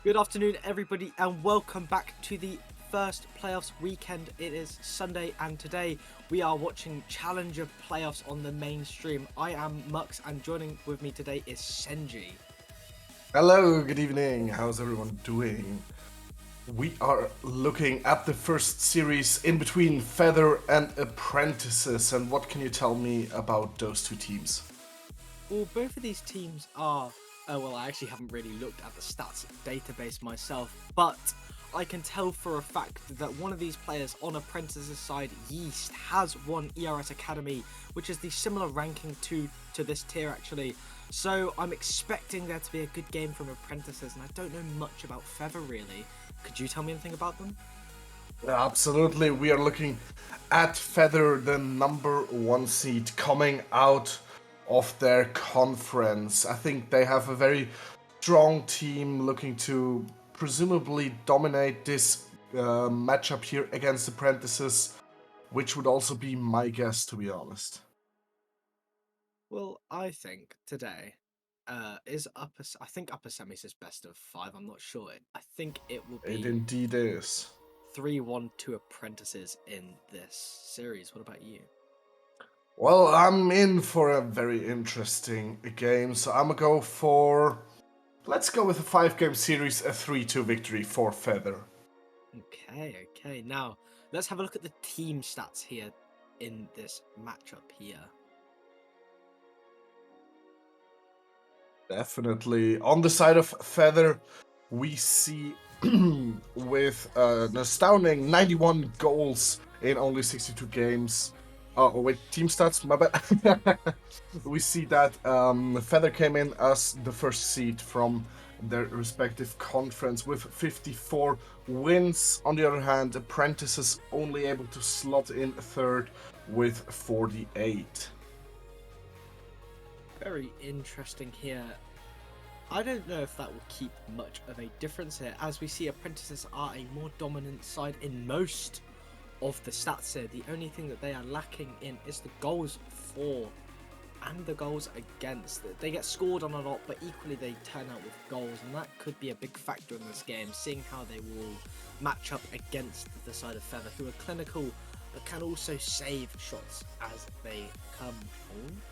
Good afternoon, everybody, and welcome back to the first playoffs weekend. It is Sunday, and today we are watching Challenger playoffs on the main stream. I am Mux, and joining with me today is Senji. Hello, good evening. How's everyone doing? We are looking at the first series in between Feather and Apprentices, and what can you tell me about those two teams? Well, both of these teams are... well, I actually haven't really looked at the stats database myself, but I can tell for a fact that one of these players on Apprentice's side, Yeast, has won ERS Academy, which is the similar ranking to this tier actually. So I'm expecting there to be a good game from Apprentices, and I don't know much about Feather really. Could you tell me anything about them? Absolutely, we are looking at Feather, the number 1 seed, coming out of their conference. I think they have a very strong team looking to presumably dominate this matchup here against Apprentices, which would also be my guess, to be honest. Well, I think today is upper. I think upper semis is best of 5. I'm not sure. I think it will be. It indeed is. 3-1 to Apprentices in this series. What about you? Well, I'm in for a very interesting game, so I'm gonna go for... Let's go with a 5-game series, a 3-2 victory for Feather. Okay. Now, let's have a look at the team stats here in this matchup here. Definitely. On the side of Feather, we see with an astounding 91 goals in only 62 games. Oh, wait, team stats, my bad. We see that Feather came in as the first seed from their respective conference with 54 wins. On the other hand, Apprentices only able to slot in third with 48. Very interesting here. I don't know if that will keep much of a difference here, as we see Apprentices are a more dominant side in most of the stats here. The only thing that they are lacking in is the goals for and the goals against. They get scored on a lot, but equally they turn out with goals, and that could be a big factor in this game, seeing how they will match up against the side of Feather, who are clinical but can also save shots as they come home.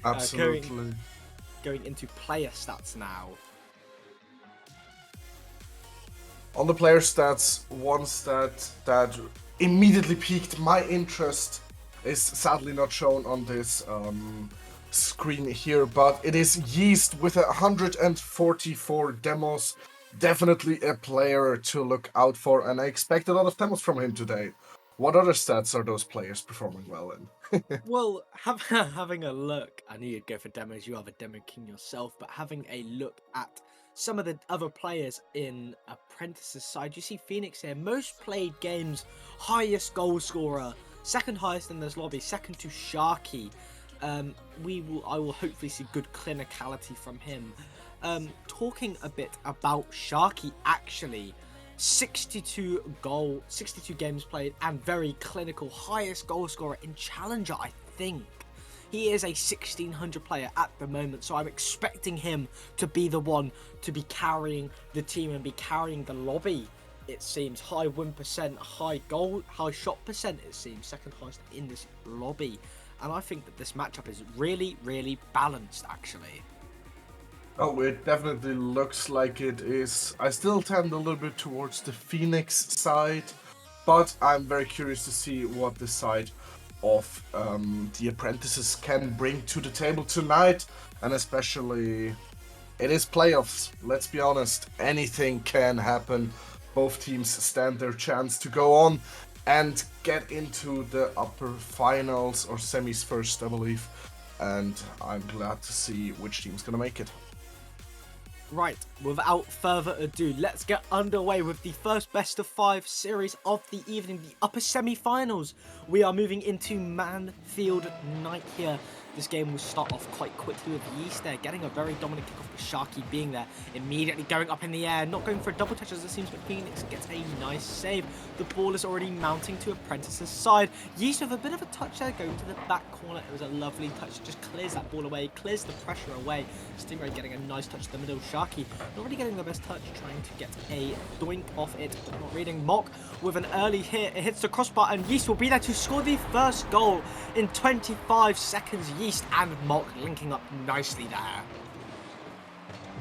Absolutely. Going into player stats now. On the player stats, one stat that immediately piqued my interest is sadly not shown on this screen here, but it is Yeast with 144 demos. Definitely a player to look out for, and I expect a lot of demos from him today. What other stats are those players performing well in? Well, having a look, I knew you'd go for demos, you are the demo king yourself, but having a look at some of the other players in Apprentice's side, you see Phoenix here, most played games, highest goal scorer, second highest in this lobby, second to Sharky. I will hopefully see good clinicality from him. Talking a bit about Sharky, actually, 62 games played and very clinical, highest goal scorer in Challenger, I think. He is a 1600 player at the moment, so I'm expecting him to be the one to be carrying the team and be carrying the lobby. It seems high win percent, high shot percent, it seems, second highest in this lobby. And I think that this matchup is really, really balanced, actually. Oh, it definitely looks like it is. I still tend a little bit towards the Phoenix side, but I'm very curious to see what the side of the Apprentices can bring to the table tonight, and especially it is playoffs. Let's be honest, anything can happen. Both teams stand their chance to go on and get into the upper finals or semis first, I believe, and I'm glad to see which team's gonna make it. Right, without further ado, let's get underway with the first best of 5 series of the evening, the upper semi-finals. We are moving into Manfield Night here. this game will start off quite quickly with Yeast there, getting a very dominant kickoff with Sharky being there, immediately going up in the air, not going for a double touch as it seems, but Phoenix gets a nice save. The ball is already mounting to Apprentice's side. Yeast with a bit of a touch there, going to the back corner. It was a lovely touch, just clears that ball away, clears the pressure away. Stingray getting a nice touch to the middle. Sharky not really getting the best touch, trying to get a doink off it, but not reading. Mock with an early hit, it hits the crossbar, and Yeast will be there to score the first goal in 25 seconds. Yeast and Mock linking up nicely there.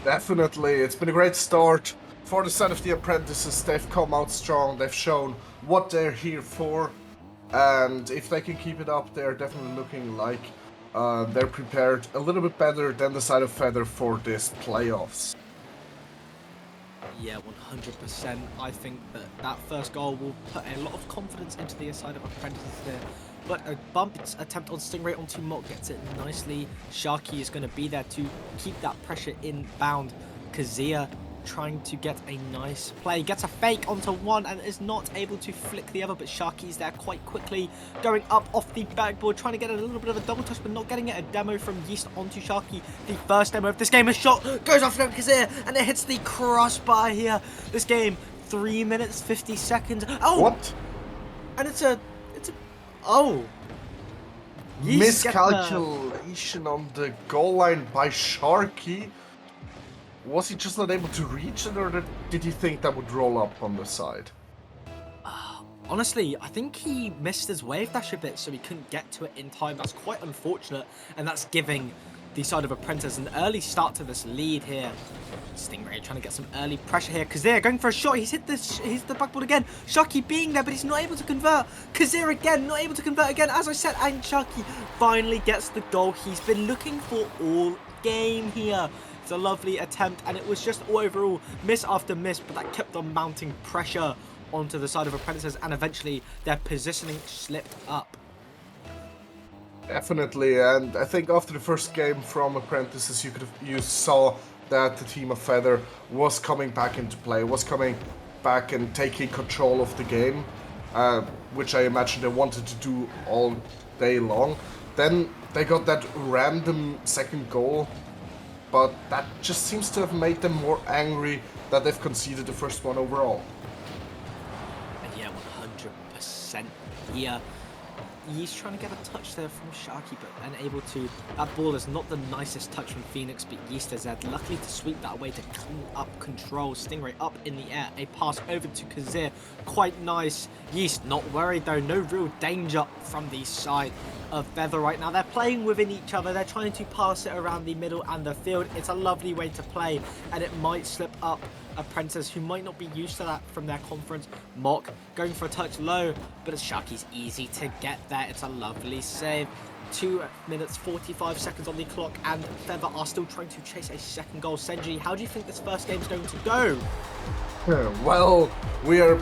Definitely, it's been a great start for the side of the Apprentices. They've come out strong, they've shown what they're here for, and if they can keep it up, they're definitely looking like they're prepared a little bit better than the side of Feather for this playoffs. Yeah, 100%. I think that first goal will put a lot of confidence into the side of Apprentices there. But a bumped attempt on Stingray onto Mock gets it nicely. Sharky is going to be there to keep that pressure inbound. Kazia trying to get a nice play. Gets a fake onto one and is not able to flick the other, but Sharky's there quite quickly. Going up off the backboard, trying to get a little bit of a double touch, but not getting it. A demo from Yeast onto Sharky. The first demo of this game. A shot goes off from Kazia and it hits the crossbar here. This game, 3 minutes, 50 seconds. Oh! What? And it's a... Oh! Yeast Miscalculation on the goal line by Sharky. Was he just not able to reach it, or did he think that would roll up on the side? Honestly, I think he missed his wave dash a bit, so he couldn't get to it in time. That's quite unfortunate, and that's giving the side of Apprentice an early start to this lead here. Stingray trying to get some early pressure here. Kazir going for a shot. He's hit the backboard again. Sharky being there, but he's not able to convert. Kazir again, not able to convert again, as I said, and Sharky finally gets the goal he's been looking for all game here. It's a lovely attempt, and it was just overall miss after miss, but that kept on mounting pressure onto the side of Apprentices, and eventually their positioning slipped up. Definitely, and I think after the first game from Apprentices, you saw that the team of Feather was coming back into play, was coming back and taking control of the game, which I imagine they wanted to do all day long. Then they got that random second goal, but that just seems to have made them more angry that they've conceded the first one overall. And yeah, 100% here. He's trying to get a touch there from Sharky, but unable to. That ball is not the nicest touch from Phoenix, but Yeast is there, luckily to sweep that away to clean up control. Stingray up in the air, a pass over to Kazir, quite nice. Yeast not worried though, no real danger from the side of Feather right now. They're playing within each other, they're trying to pass it around the middle and the field. It's a lovely way to play, and it might slip up Apprentice, who might not be used to that from their conference. Mock going for a touch low, but it's Sharky's easy to get there. It's a lovely save. 2 minutes 45 seconds on the clock, and Feather are still trying to chase a second goal. Senji, how do you think this first game's going to go? Well, we are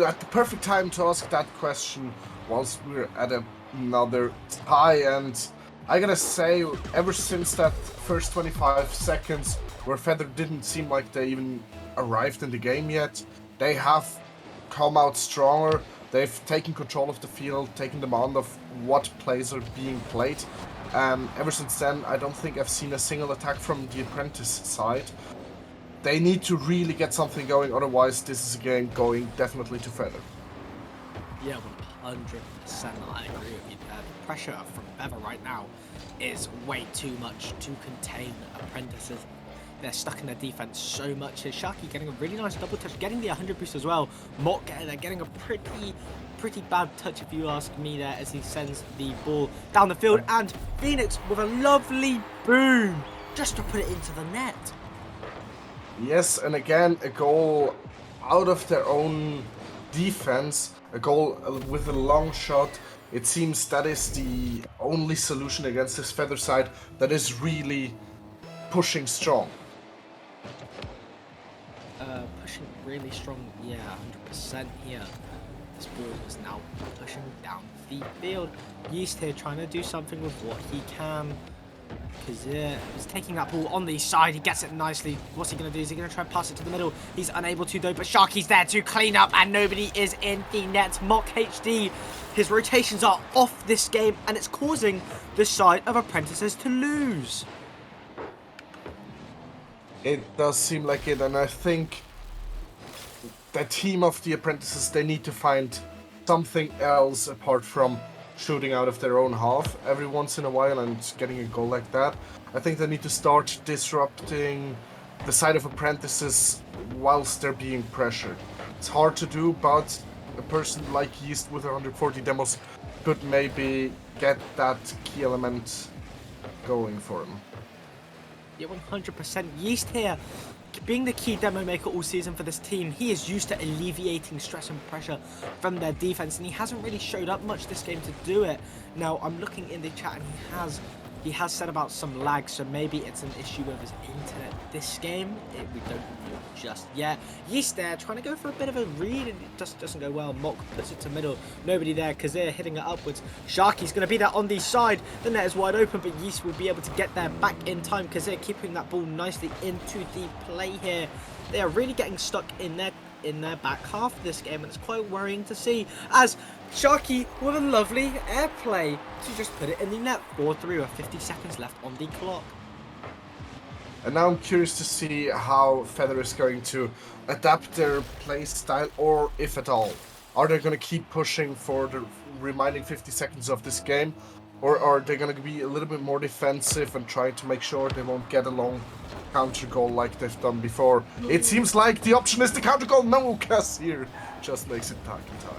at the perfect time to ask that question whilst we're at another tie, and I gotta say, ever since that first 25 seconds where Feather didn't seem like they even arrived in the game yet, they have come out stronger. They've taken control of the field, taken demand of what plays are being played. Ever since then, I don't think I've seen a single attack from the Apprentice side. They need to really get something going, otherwise this is a game going definitely to Feather. Yeah, 100%. I agree with you there. The pressure from Feather right now is way too much to contain Apprentices. They're stuck in their defense so much. Here, Sharky getting a really nice double touch, getting the 100 boost as well. Mock getting a pretty bad touch, if you ask me, there as he sends the ball down the field. And Phoenix with a lovely boom just to put it into the net. Yes, and again, a goal out of their own defense, a goal with a long shot. It seems that is the only solution against this Feather side that is really pushing strong. Pushing really strong, yeah, 100% here. This ball is now pushing down the field. Yeast here trying to do something with what he can. Kazir is taking that ball on the side. He gets it nicely. What's he going to do? Is he going to try and pass it to the middle? He's unable to though, but Sharky's there to clean up and nobody is in the net. Mock HD, his rotations are off this game and it's causing the side of Apprentices to lose. It does seem like it, and I think the team of the Apprentices, they need to find something else apart from shooting out of their own half every once in a while and getting a goal like that. I think they need to start disrupting the side of Apprentices whilst they're being pressured. It's hard to do, but a person like Yeast with 140 demos could maybe get that key element going for him. Yeah, 100% Yeast here. Being the key demo maker all season for this team, he is used to alleviating stress and pressure from their defense, and he hasn't really showed up much this game to do it. Now, I'm looking in the chat, and he has said about some lag, so maybe it's an issue with his internet this game. We don't know just yet. Yeast there, trying to go for a bit of a read, and it just doesn't go well. Mock puts it to middle. Nobody there, because they're hitting it upwards. Sharky's going to be there on the side. The net is wide open, but Yeast will be able to get there back in time, because they're keeping that ball nicely into the play here. They are really getting stuck in their back half of this game, and it's quite worrying to see, as Sharky with a lovely airplay to just put it in the net. 4-3 with 50 seconds left on the clock. And now I'm curious to see how Feather is going to adapt their play style, or if at all. Are they going to keep pushing for the remaining 50 seconds of this game, or are they going to be a little bit more defensive and try to make sure they won't get a long counter goal like they've done before? It seems like the option is the counter goal. No, Kassir just makes it back in time.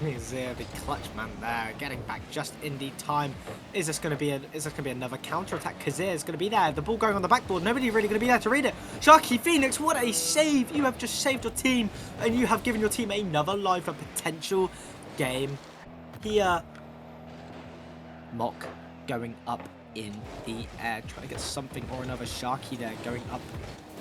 He's the clutch man there, getting back just in the time. Is this going to be another counter attack? Kazir is going to be there. The ball going on the backboard. Nobody really going to be there to read it. Sharky Phoenix, what a save! You have just saved your team, and you have given your team another live a potential game here. Mock going up in the air, trying to get something or another. Sharky there going up,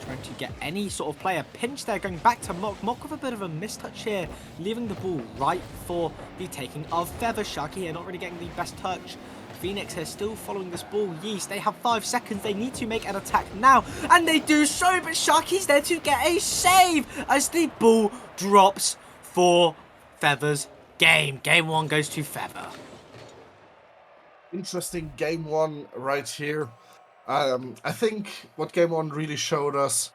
trying to get any sort of player. Pinch there, going back to Mock. Mock with a bit of a mistouch here, leaving the ball right for the taking of Feather. Sharky here not really getting the best touch. Phoenix here still following this ball. Yeast, they have 5 seconds. They need to make an attack now, and they do so, but Sharky's there to get a save as the ball drops for Feather's game. Game 1 goes to Feather. Interesting game 1 right here. I think what game 1 really showed us,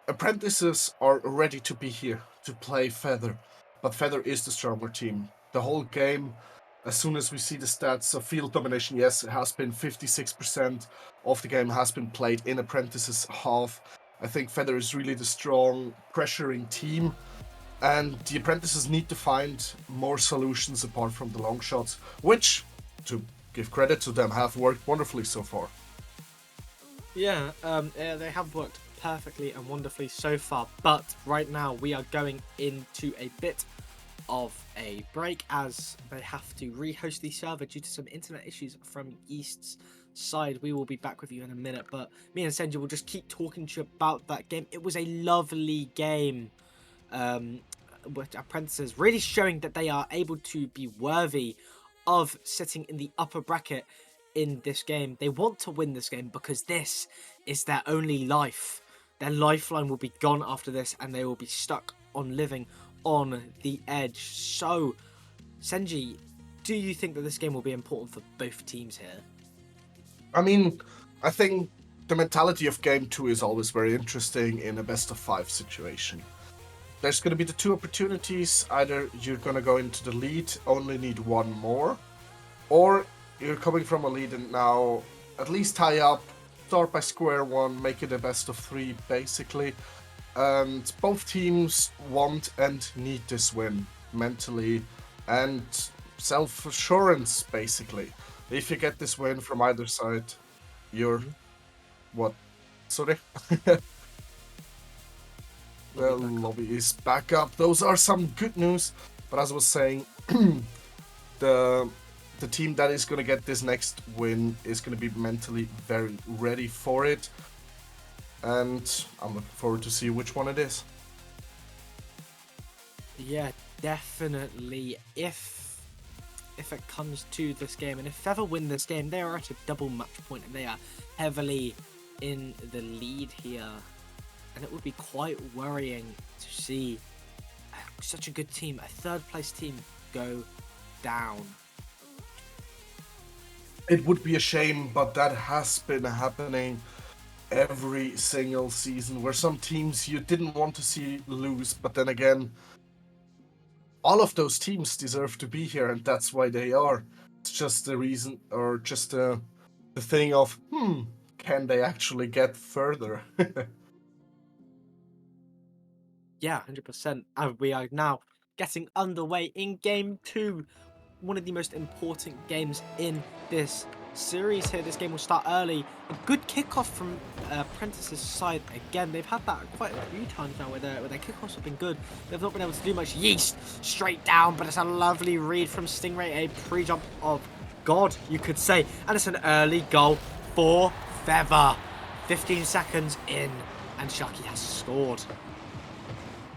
Apprentices are ready to be here to play Feather, but Feather is the stronger team. The whole game, as soon as we see the stats of field domination, yes, it has been 56% of the game has been played in Apprentices half. I think Feather is really the strong pressuring team, and the Apprentices need to find more solutions apart from the long shots, which, to give credit to them, have worked wonderfully so far. Yeah, they have worked perfectly and wonderfully so far, but right now we are going into a bit of a break as they have to rehost the server due to some internet issues from Yeast's side. We will be back with you in a minute, but me and Senji will just keep talking to you about that game. It was a lovely game, with Apprentices really showing that they are able to be worthy of sitting in the upper bracket in this game. They want to win this game because this is their only life. Their lifeline will be gone after this, and they will be stuck on living on the edge. So, Senji, do you think that this game will be important for both teams here? I mean, I think the mentality of game 2 is always very interesting in a best of 5 situation. There's going to be the 2 opportunities. Either you're going to go into the lead, only need 1 more, or you're coming from a lead and now at least tie up, start by square 1, make it a best of 3 basically. And both teams want and need this win mentally and self-assurance basically. If you get this win from either side, you're what? Sorry. The lobby is back up. Those are some good news. But as I was saying, the team that is going to get this next win is going to be mentally very ready for it. And I'm looking forward to see which one it is. Yeah, definitely. If if it comes to this game. And if Feather win this game, they are at a double match point and they are heavily in the lead here. And it would be quite worrying to see such a good team, a third place team, go down. It would be a shame, but that has been happening every single season, where some teams you didn't want to see lose, but then again, all of those teams deserve to be here, and that's why they are. It's just the reason, or just the thing of, can they actually get further? Yeah, 100%. And we are now getting underway in game 2. One of the most important games in this series here. This game will start early. A good kickoff from Prentice's side. Again, they've had that quite a few times now where their kickoffs have been good. They've not been able to do much. Yeast straight down, but it's a lovely read from Stingray. A pre-jump of God, you could say. And it's an early goal for Feather. 15 seconds in, and Sharky has scored.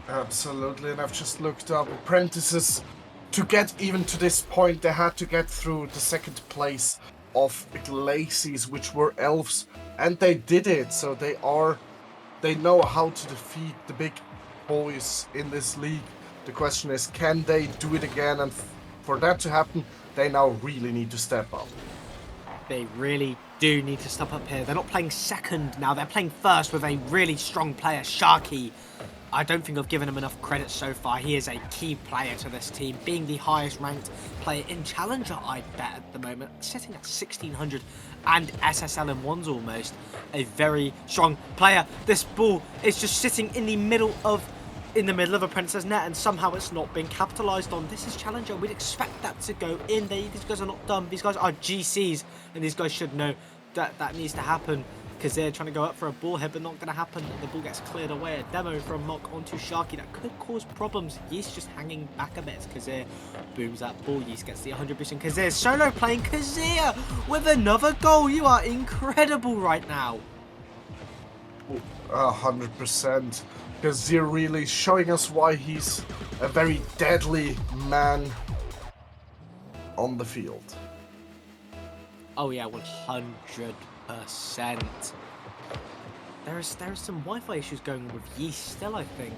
Absolutely, and I've just looked up apprentices. To get even to this point, they had to get through the second place of Glacies, which were elves, and they did it. So they know how to defeat the big boys in this league. The question is, can they do it again? And for that to happen, they now really need to step up. They really do need to step up here. They're not playing second now, they're playing first with a really strong player, Sharky. I don't think I've given him enough credit so far. He is a key player to this team, being the highest ranked player in Challenger, I bet, at the moment, sitting at 1600 and SSL in ones almost. A very strong player. This ball is just sitting in the middle of Apprentice's net, and somehow it's not being capitalised on. This is Challenger. We'd expect that to go in. These guys are not dumb. These guys are GCs, and these guys should know that that needs to happen. Because they're trying to go up for a ball head, but not going to happen. The ball gets cleared away. A demo from Mock onto Sharky that could cause problems. Yeast just hanging back a bit. Kazir booms that ball. Yeast gets the 100 boost. And Kazir solo playing Kazir with another goal. You are incredible right now. 100%. Kazir really showing us why he's a very deadly man on the field. Oh yeah, 100%. There's some Wi-Fi issues going on with Yeast still, I think.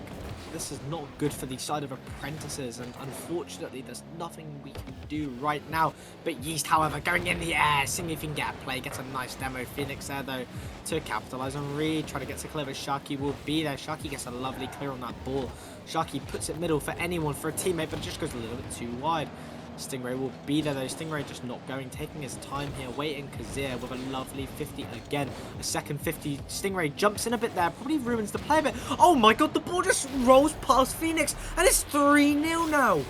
This is not good for the side of apprentices, and unfortunately there's nothing we can do right now. But Yeast, however, going in the air, seeing if he can get a play, gets a nice demo. Phoenix there though to capitalise on Reed, trying to get to clear, but Sharky will be there. Sharky gets a lovely clear on that ball. Sharky puts it middle for anyone, for a teammate, but it just goes a little bit too wide. Stingray will be there though. Stingray just not going, taking his time here, waiting. Kazir with a lovely 50 again. A second 50. Stingray jumps in a bit there, probably ruins the play a bit. Oh my god, the ball just rolls past Phoenix, and it's 3-0 now.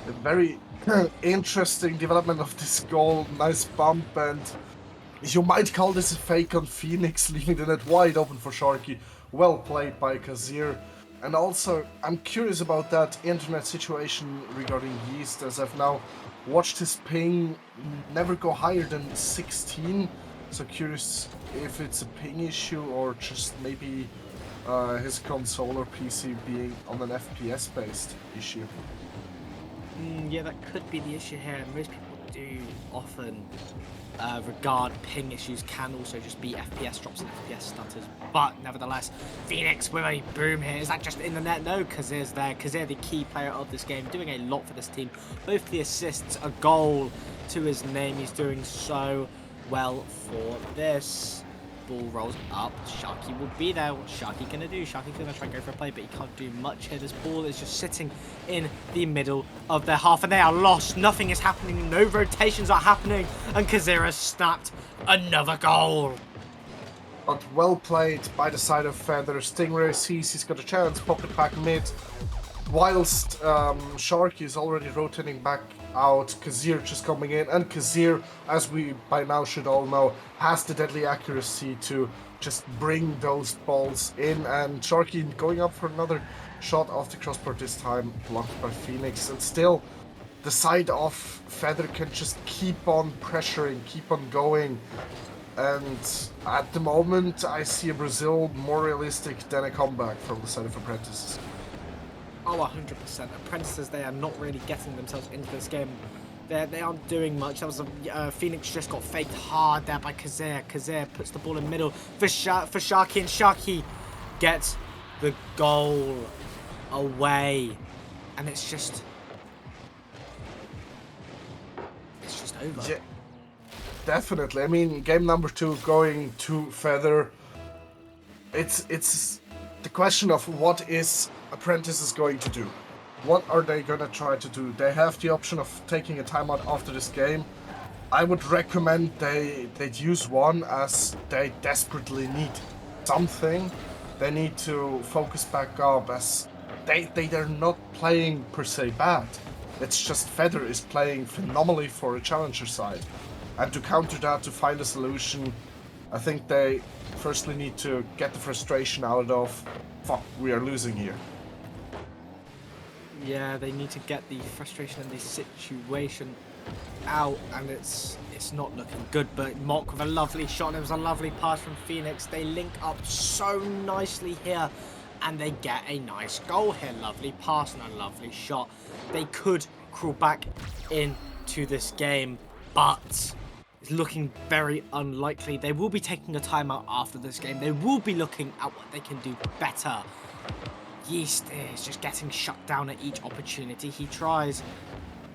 A very interesting development of this goal. Nice bump, and you might call this a fake on Phoenix, leaving the net wide open for Sharky. Well played by Kazir. And also, I'm curious about that internet situation regarding Yeast, as I've now watched his ping never go higher than 16. So curious if it's a ping issue or just maybe his console or PC being on an FPS-based issue. Yeah, that could be the issue here. Most people do often regard ping issues can also just be FPS drops and FPS stutters. But nevertheless, Phoenix with a boom here. Is that just in the net? No, Kazir's there. Kazir, the key player of this game, doing a lot for this team. Both the assists, a goal to his name. He's doing so well for this. Ball rolls up. Sharky will be there. What's Sharky going to do? Sharky's going to try and go for a play, but he can't do much here. This ball is just sitting in the middle of their half, and they are lost. Nothing is happening. No rotations are happening, and Kazir has snapped another goal. But well played by the side of Feather. Stingray sees he's got a chance, pop it back mid. Whilst Sharky is already rotating back out, Kazir just coming in, and Kazir, as we by now should all know, has the deadly accuracy to just bring those balls in, and Sharky going up for another shot off the crossbar, this time blocked by Phoenix, and still the side of Feather can just keep on pressuring, keep on going. And at the moment, I see a Brazil more realistic than a comeback from the side of apprentices. Oh, 100%. Apprentices, they are not really getting themselves into this game. They aren't doing much. That was a Phoenix just got faked hard there by Kazir. Kazir puts the ball in the middle for Sharky, and Sharky gets the goal away, and it's just over. Yeah, definitely. I mean, game number 2 going to Feather. It's the question of what is Apprentices going to do. What are they gonna try to do? They have the option of taking a timeout after this game. I would recommend they'd use one, as they desperately need something. They need to focus back up, as they're not playing per se bad. It's just Feather is playing phenomenally for a challenger side. And to counter that, to find a solution, I think they firstly need to get the frustration out of, fuck, we are losing here. Yeah, they need to get the frustration in this situation out, and it's not looking good. But Mock with a lovely shot. It was a lovely pass from Phoenix. They link up so nicely here, and they get a nice goal here. Lovely pass and a lovely shot. They could crawl back into this game, but it's looking very unlikely. They will be taking a timeout after this game. They will be looking at what they can do better. Yeast is just getting shut down at each opportunity he tries.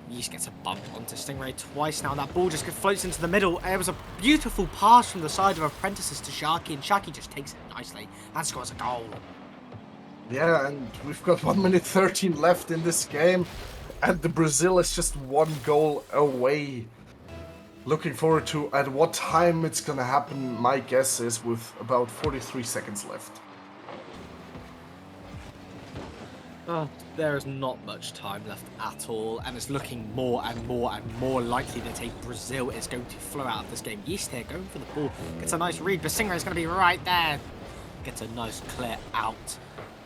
Yeast gets a bump onto Stingray twice now. That ball just floats into the middle. It was a beautiful pass from the side of Apprentices to Sharky, and Sharky just takes it nicely and scores a goal. Yeah, and we've got 1 minute 13 left in this game, and the Brazil is just 1 goal away. Looking forward to at what time it's gonna happen. My guess is with about 43 seconds left. There is not much time left at all, and it's looking more and more likely that a Brazil is going to flow out of this game. Yeast here going for the ball, gets a nice read, but Stingray is going to be right there. Gets a nice clear out.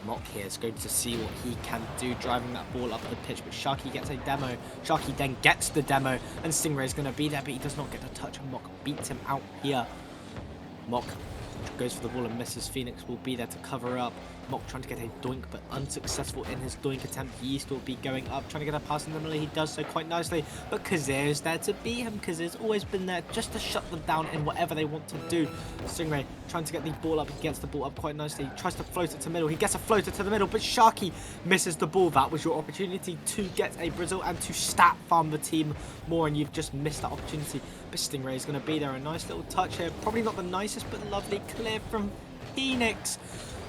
Mock here is going to see what he can do, driving that ball up the pitch, but Sharky gets a demo. Sharky then gets the demo, and Stingray is going to be there, but he does not get a touch, and Mock beats him out here. Mock goes for the ball and misses. Phoenix will be there to cover up. Mock trying to get a doink, but unsuccessful in his doink attempt. Yeast will be going up, trying to get a pass in the middle. He does so quite nicely, but Kazir is there to beat him. Kazir's always been there just to shut them down in whatever they want to do. Stingray trying to get the ball up. He gets the ball up quite nicely. He tries to float it to the middle. He gets a floater to the middle, but Sharky misses the ball. That was your opportunity to get a Brazil and to stat farm the team more, and you've just missed that opportunity. But Stingray is going to be there. A nice little touch here. Probably not the nicest, but lovely clear from Phoenix.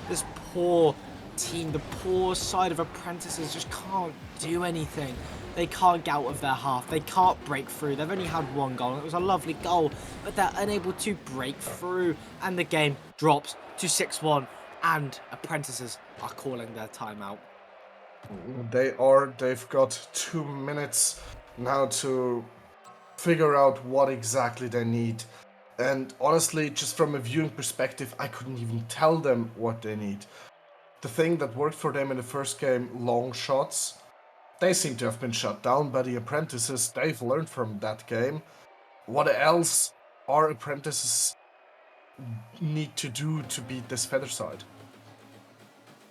This poor team, the poor side of Apprentices just can't do anything. They can't get out of their half. They can't break through. They've only had 1 goal, and it was a lovely goal, but they're unable to break through, and the game drops to 6-1, and Apprentices are calling their timeout. They've got 2 minutes now to figure out what exactly they need. And honestly, just from a viewing perspective, I couldn't even tell them what they need. The thing that worked for them in the first game, long shots, they seem to have been shut down by the Apprentices. They've learned from that game. What else are Apprentices need to do to beat this Feather side?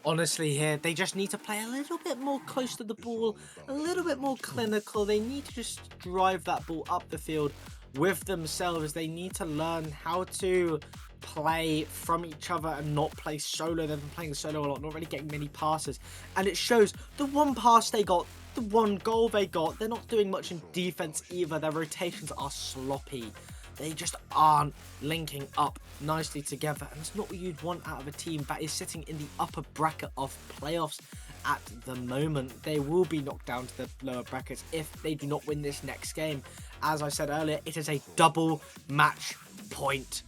Honestly here, they just need to play a little bit more close to the ball, a little bit more clinical. They need to just drive that ball up the field with themselves. They need to learn how to play from each other and not play solo. They've been playing solo a lot, not really getting many passes, and it shows. The 1 pass they got, the 1 goal they got, they're not doing much in defense either. Their rotations are sloppy. They just aren't linking up nicely together, and it's not what you'd want out of a team that is sitting in the upper bracket of playoffs at the moment. They will be knocked down to the lower brackets if they do not win this next game. As I said earlier, it is a double match point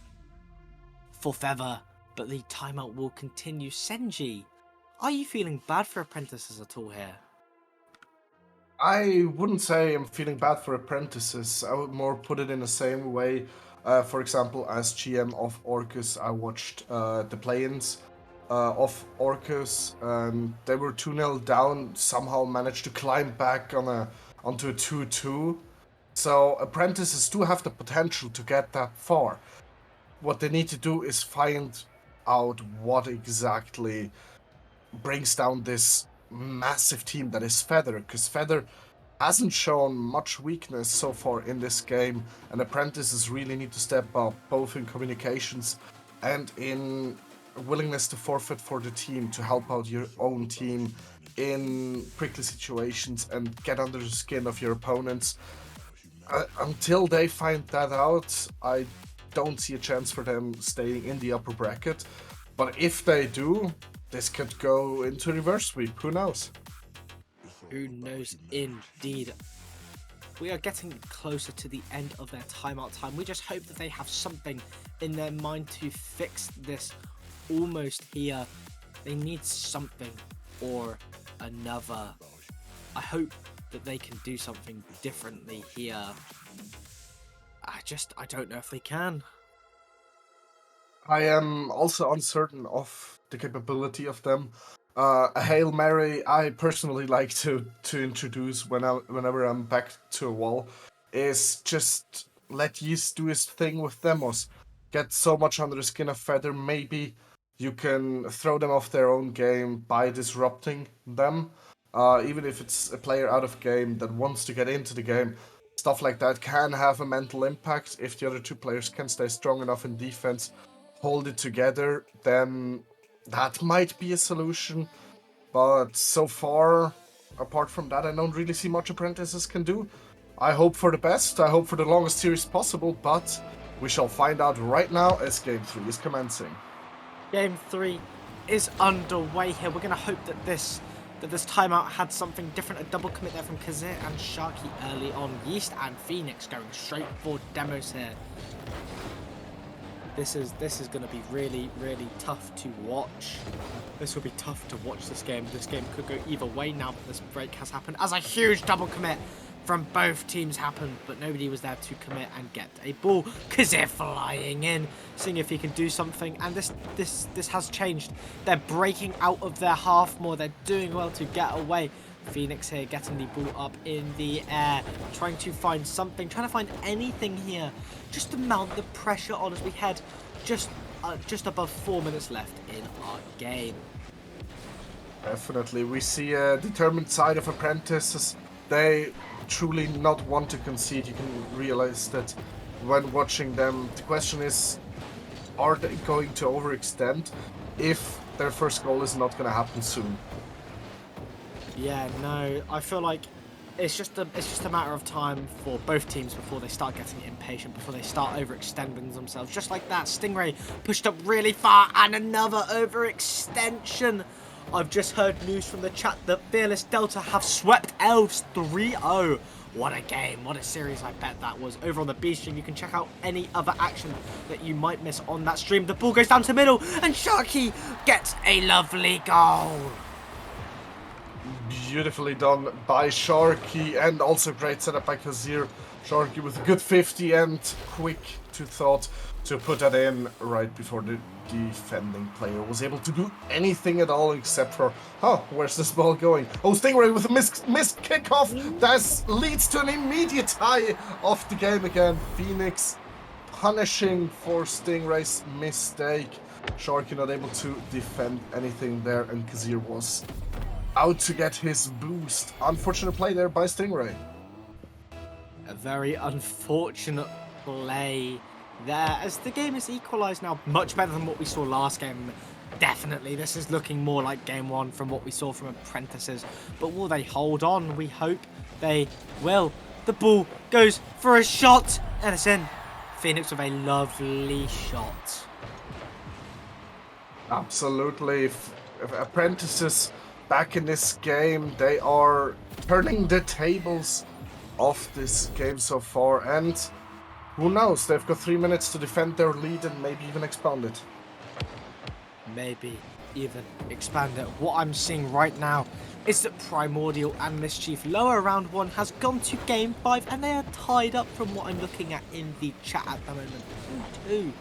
for Feather, but the timeout will continue. Senji, are you feeling bad for Apprentices at all here? I wouldn't say I'm feeling bad for Apprentices. I would more put it in the same way. For example, as GM of Orcus, I watched the play-ins of Orcus. They were 2-0 down, somehow managed to climb back onto a 2-2. So Apprentices do have the potential to get that far. What they need to do is find out what exactly brings down this massive team that is Feather, because Feather hasn't shown much weakness so far in this game, and apprentices really need to step up, both in communications and in willingness to forfeit for the team, to help out your own team in prickly situations and get under the skin of your opponents. Until they find that out, I don't see a chance for them staying in the upper bracket. But if they do, this could go into reverse sweep. Who knows? Who knows indeed. We are getting closer to the end of their timeout time. We just hope that they have something in their mind to fix this almost here. They need something or another. I hope that they can do something differently here. I don't know if they can. I am also uncertain of the capability of them. A Hail Mary I personally like to introduce whenever I'm back to a wall is just let Yeast do his thing with demos. Get so much under the skin of Feather, maybe you can throw them off their own game by disrupting them. Even if it's a player out of game that wants to get into the game, stuff like that can have a mental impact. If the other two players can stay strong enough in defense, hold it together, then that might be a solution. But so far, apart from that, I don't really see much apprentices can do. I hope for the best, I hope for the longest series possible, but we shall find out right now as Game 3 is commencing. Game 3 is underway here. We're going to hope that this timeout had something different. A double commit there from Kazir and Sharky early on. Yeast and Phoenix going straight for demos here. This is going to be really, really tough to watch. This will be tough to watch this game. This game could go either way now that this break has happened, as a huge double commit from both teams happened, but nobody was there to commit and get a ball. Kazir flying in, seeing if he can do something, and this has changed. They're breaking out of their half more. They're doing well to get away. Phoenix here getting the ball up in the air, trying to find something, trying to find anything here, just to mount the pressure on as we head just above 4 minutes left in our game. Definitely, we see a determined side of apprentices. They truly not want to concede. You can realize that when watching them. The question is, are they going to overextend if their first goal is not going to happen soon? Yeah, no, I feel like it's just a matter of time for both teams before they start getting impatient, before they start overextending themselves. Just like that, Stingray pushed up really far, and another overextension. I've just heard news from the chat that Fearless Delta have swept Elves 3-0. What a game, what a series I bet that was. Over on the B stream, you can check out any other action that you might miss on that stream. The ball goes down to the middle, and Sharky gets a lovely goal. Beautifully done by Sharky, and also great setup by Kazir. Sharky with a good 50 and quick to thought to put that in right before the defending player was able to do anything at all except for, where's this ball going? Oh, Stingray with a missed kickoff. That leads to an immediate tie of the game again. Phoenix punishing for Stingray's mistake. Sharky not able to defend anything there, and Kazir was out to get his boost. Unfortunate play there by Stingray. A very unfortunate play there, as the game is equalised now. Much better than what we saw last game. Definitely, this is looking more like game one from what we saw from apprentices. But will they hold on? We hope they will. The ball goes for a shot, and it's in. Phoenix with a lovely shot. Absolutely. If apprentices back in this game, they are turning the tables of this game so far, and who knows, they've got 3 minutes to defend their lead and maybe even expand it. Maybe even expand it. What I'm seeing right now is that Primordial and Mischief lower round 1 has gone to game 5, and they are tied up from what I'm looking at in the chat at the moment. 2-2,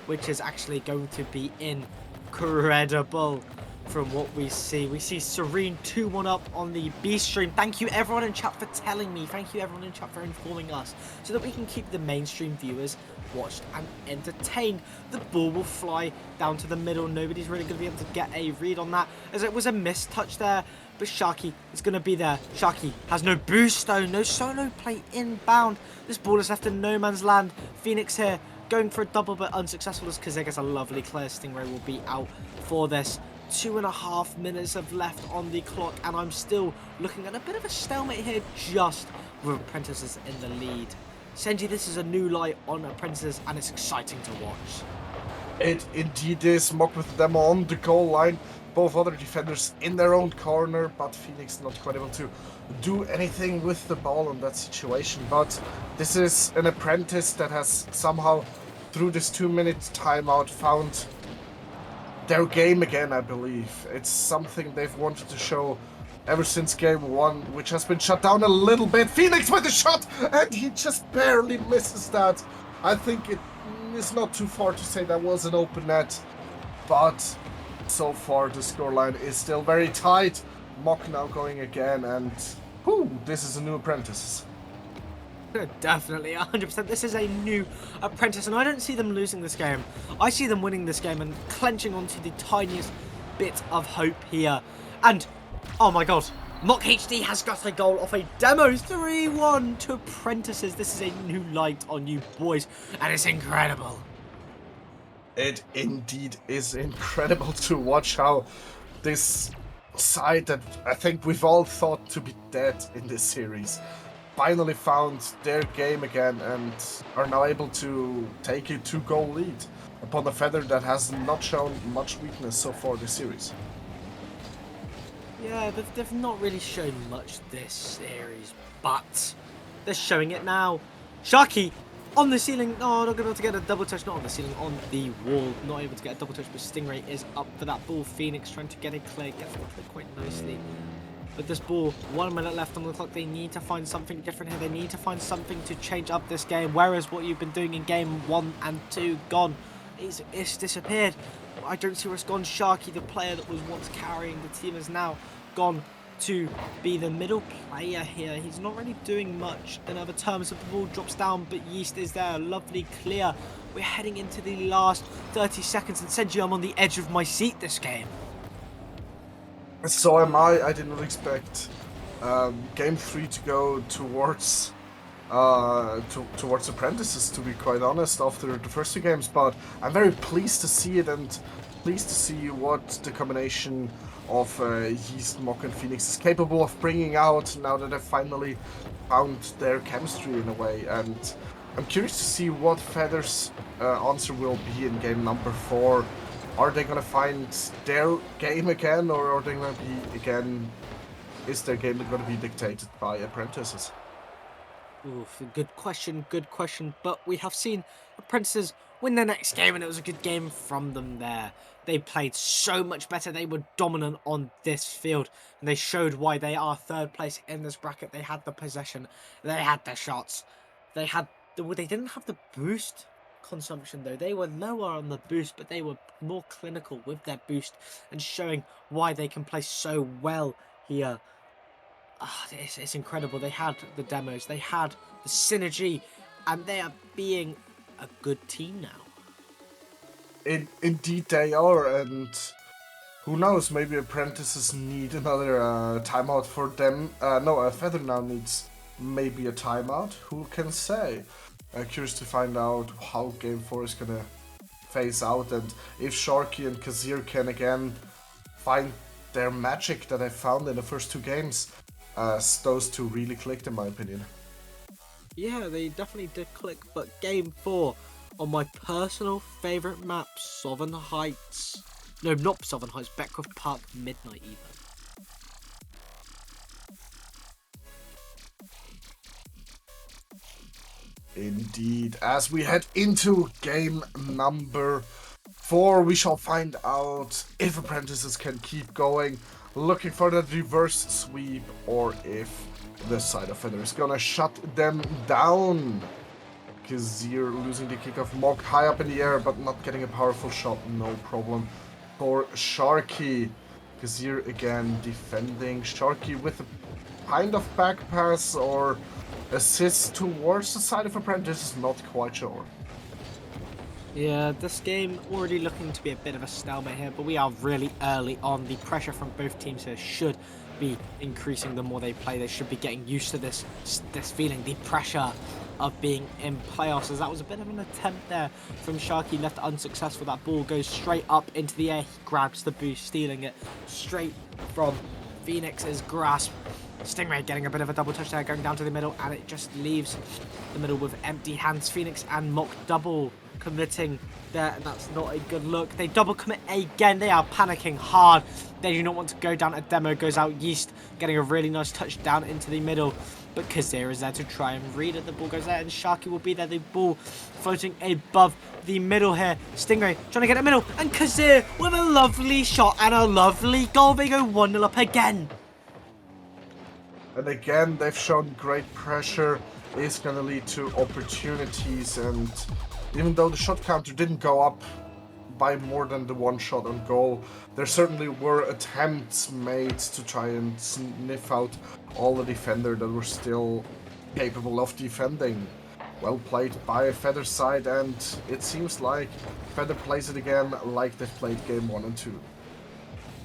which is actually going to be incredible. From what we see Serene 2-1 up on the B stream. Thank you everyone in chat for telling me. Thank you everyone in chat for informing us, so that we can keep the mainstream viewers watched and entertained. The ball will fly down to the middle. Nobody's really going to be able to get a read on that, as it was a missed touch there but Sharky is going to be there. Sharky has no boost though, no solo play inbound. This ball is left in no man's land. Phoenix here going for a double but unsuccessful as Kazir gets a lovely clear. Stingray will be out for this. 2.5 minutes have left on the clock, and I'm still looking at a bit of a stalemate here, just with Apprentices in the lead. Senji, this is a new light on Apprentices, and it's exciting to watch. It indeed is. Mock with them on the goal line. Both other defenders in their own corner, but Phoenix not quite able to do anything with the ball in that situation. But this is an Apprentice that has somehow, through this 2-minute timeout, found their game again, I believe. It's something they've wanted to show ever since game 1, which has been shut down a little bit. Phoenix with the shot, and he just barely misses that. I think it is not too far to say that was an open net, but so far the scoreline is still very tight. Mock now going again, and whoo, this is a new Apprentice. Definitely, 100%. This is a new Apprentice, and I don't see them losing this game. I see them winning this game and clenching onto the tiniest bit of hope here. And, oh my god, Mock HD has got a goal off a demo. 3-1 to Apprentices. This is a new light on you boys, and it's incredible. It indeed is incredible to watch how this side that I think we've all thought to be dead in this series finally found their game again and are now able to take a 2-goal lead upon a Feather that has not shown much weakness so far this series. Yeah, they've not really shown much this series, but they're showing it now. Sharky on the ceiling. Oh, not able to get a double touch. Not on the ceiling, on the wall. Not able to get a double touch, but Stingray is up for that ball. Phoenix trying to get it clear. Gets the clear quite nicely. But this ball, 1 minute left on the clock. They need to find something different here. They need to find something to change up this game. Whereas what you've been doing in game 1 and 2 gone. It's disappeared. I don't see where it's gone. Sharky, the player that was once carrying the team, is now gone to be the middle player here. He's not really doing much in other terms. The ball drops down, but Yeast is there. Lovely clear. We're heading into the last 30 seconds, and Senji, I'm on the edge of my seat this game. So am I. I did not expect game 3 to go towards Apprentices, to be quite honest, after the first 2 games, but I'm very pleased to see it and pleased to see what the combination of Yeast, Mock and Phoenix is capable of bringing out now that they've finally found their chemistry in a way. And I'm curious to see what Feather's answer will be in game number 4. Are they going to find their game again, or are they going to be again, is their game going to be dictated by Apprentices? Oof, good question, but we have seen Apprentices win their next game, and it was a good game from them there. They played so much better. They were dominant on this field, and they showed why they are 3rd place in this bracket. They had the possession, they had the shots, they didn't have the boost consumption though. They were lower on the boost, but they were more clinical with their boost and showing why they can play so well here. It's incredible. They had the demos, they had the synergy, and they are being a good team now. Indeed they are, and who knows, maybe Apprentices need another timeout for them. No, Feather now needs maybe a timeout. Who can say? Curious to find out how game 4 is gonna phase out, and if Sharky and Kazir can again find their magic that I found in the first 2 games. Those 2 really clicked in my opinion. Yeah, they definitely did click, but game 4 on my personal favourite map, Southern Heights. No, not Southern Heights, Beckcroft Park Midnight even. Indeed, as we head into game number 4, we shall find out if Apprentices can keep going, looking for that reverse sweep, or if the side of Feather is gonna shut them down. Kazir losing the kickoff. Mock high up in the air, but not getting a powerful shot. No problem for Sharky. Kazir again defending. Sharky with a kind of back pass or assist towards the side of Apprentice, not quite sure. Yeah, this game already looking to be a bit of a stalemate here, but we are really early on. The pressure from both teams here should be increasing the more they play. They should be getting used to this feeling, the pressure of being in playoffs, as that was a bit of an attempt there from Sharky, left unsuccessful. That ball goes straight up into the air. He grabs the boost, stealing it straight from Phoenix's grasp. Stingray getting a bit of a double touch there, going down to the middle, and it just leaves the middle with empty hands. Phoenix and Mock double committing there, and that's not a good look. They double commit again. They are panicking hard. They do not want to go down. A demo goes out. Yeast getting a really nice touch down into the middle, but Kazir is there to try and read it. The ball goes there, and Sharky will be there. The ball floating above the middle here. Stingray trying to get it middle, and Kazir with a lovely shot and a lovely goal. They go 1-0 up again. And again, they've shown great pressure. It's going to lead to opportunities, and even though the shot counter didn't go up by more than the one shot on goal, there certainly were attempts made to try and sniff out all the defenders that were still capable of defending. Well played by Feather side, and it seems like Feather plays it again like they've played game 1 and 2.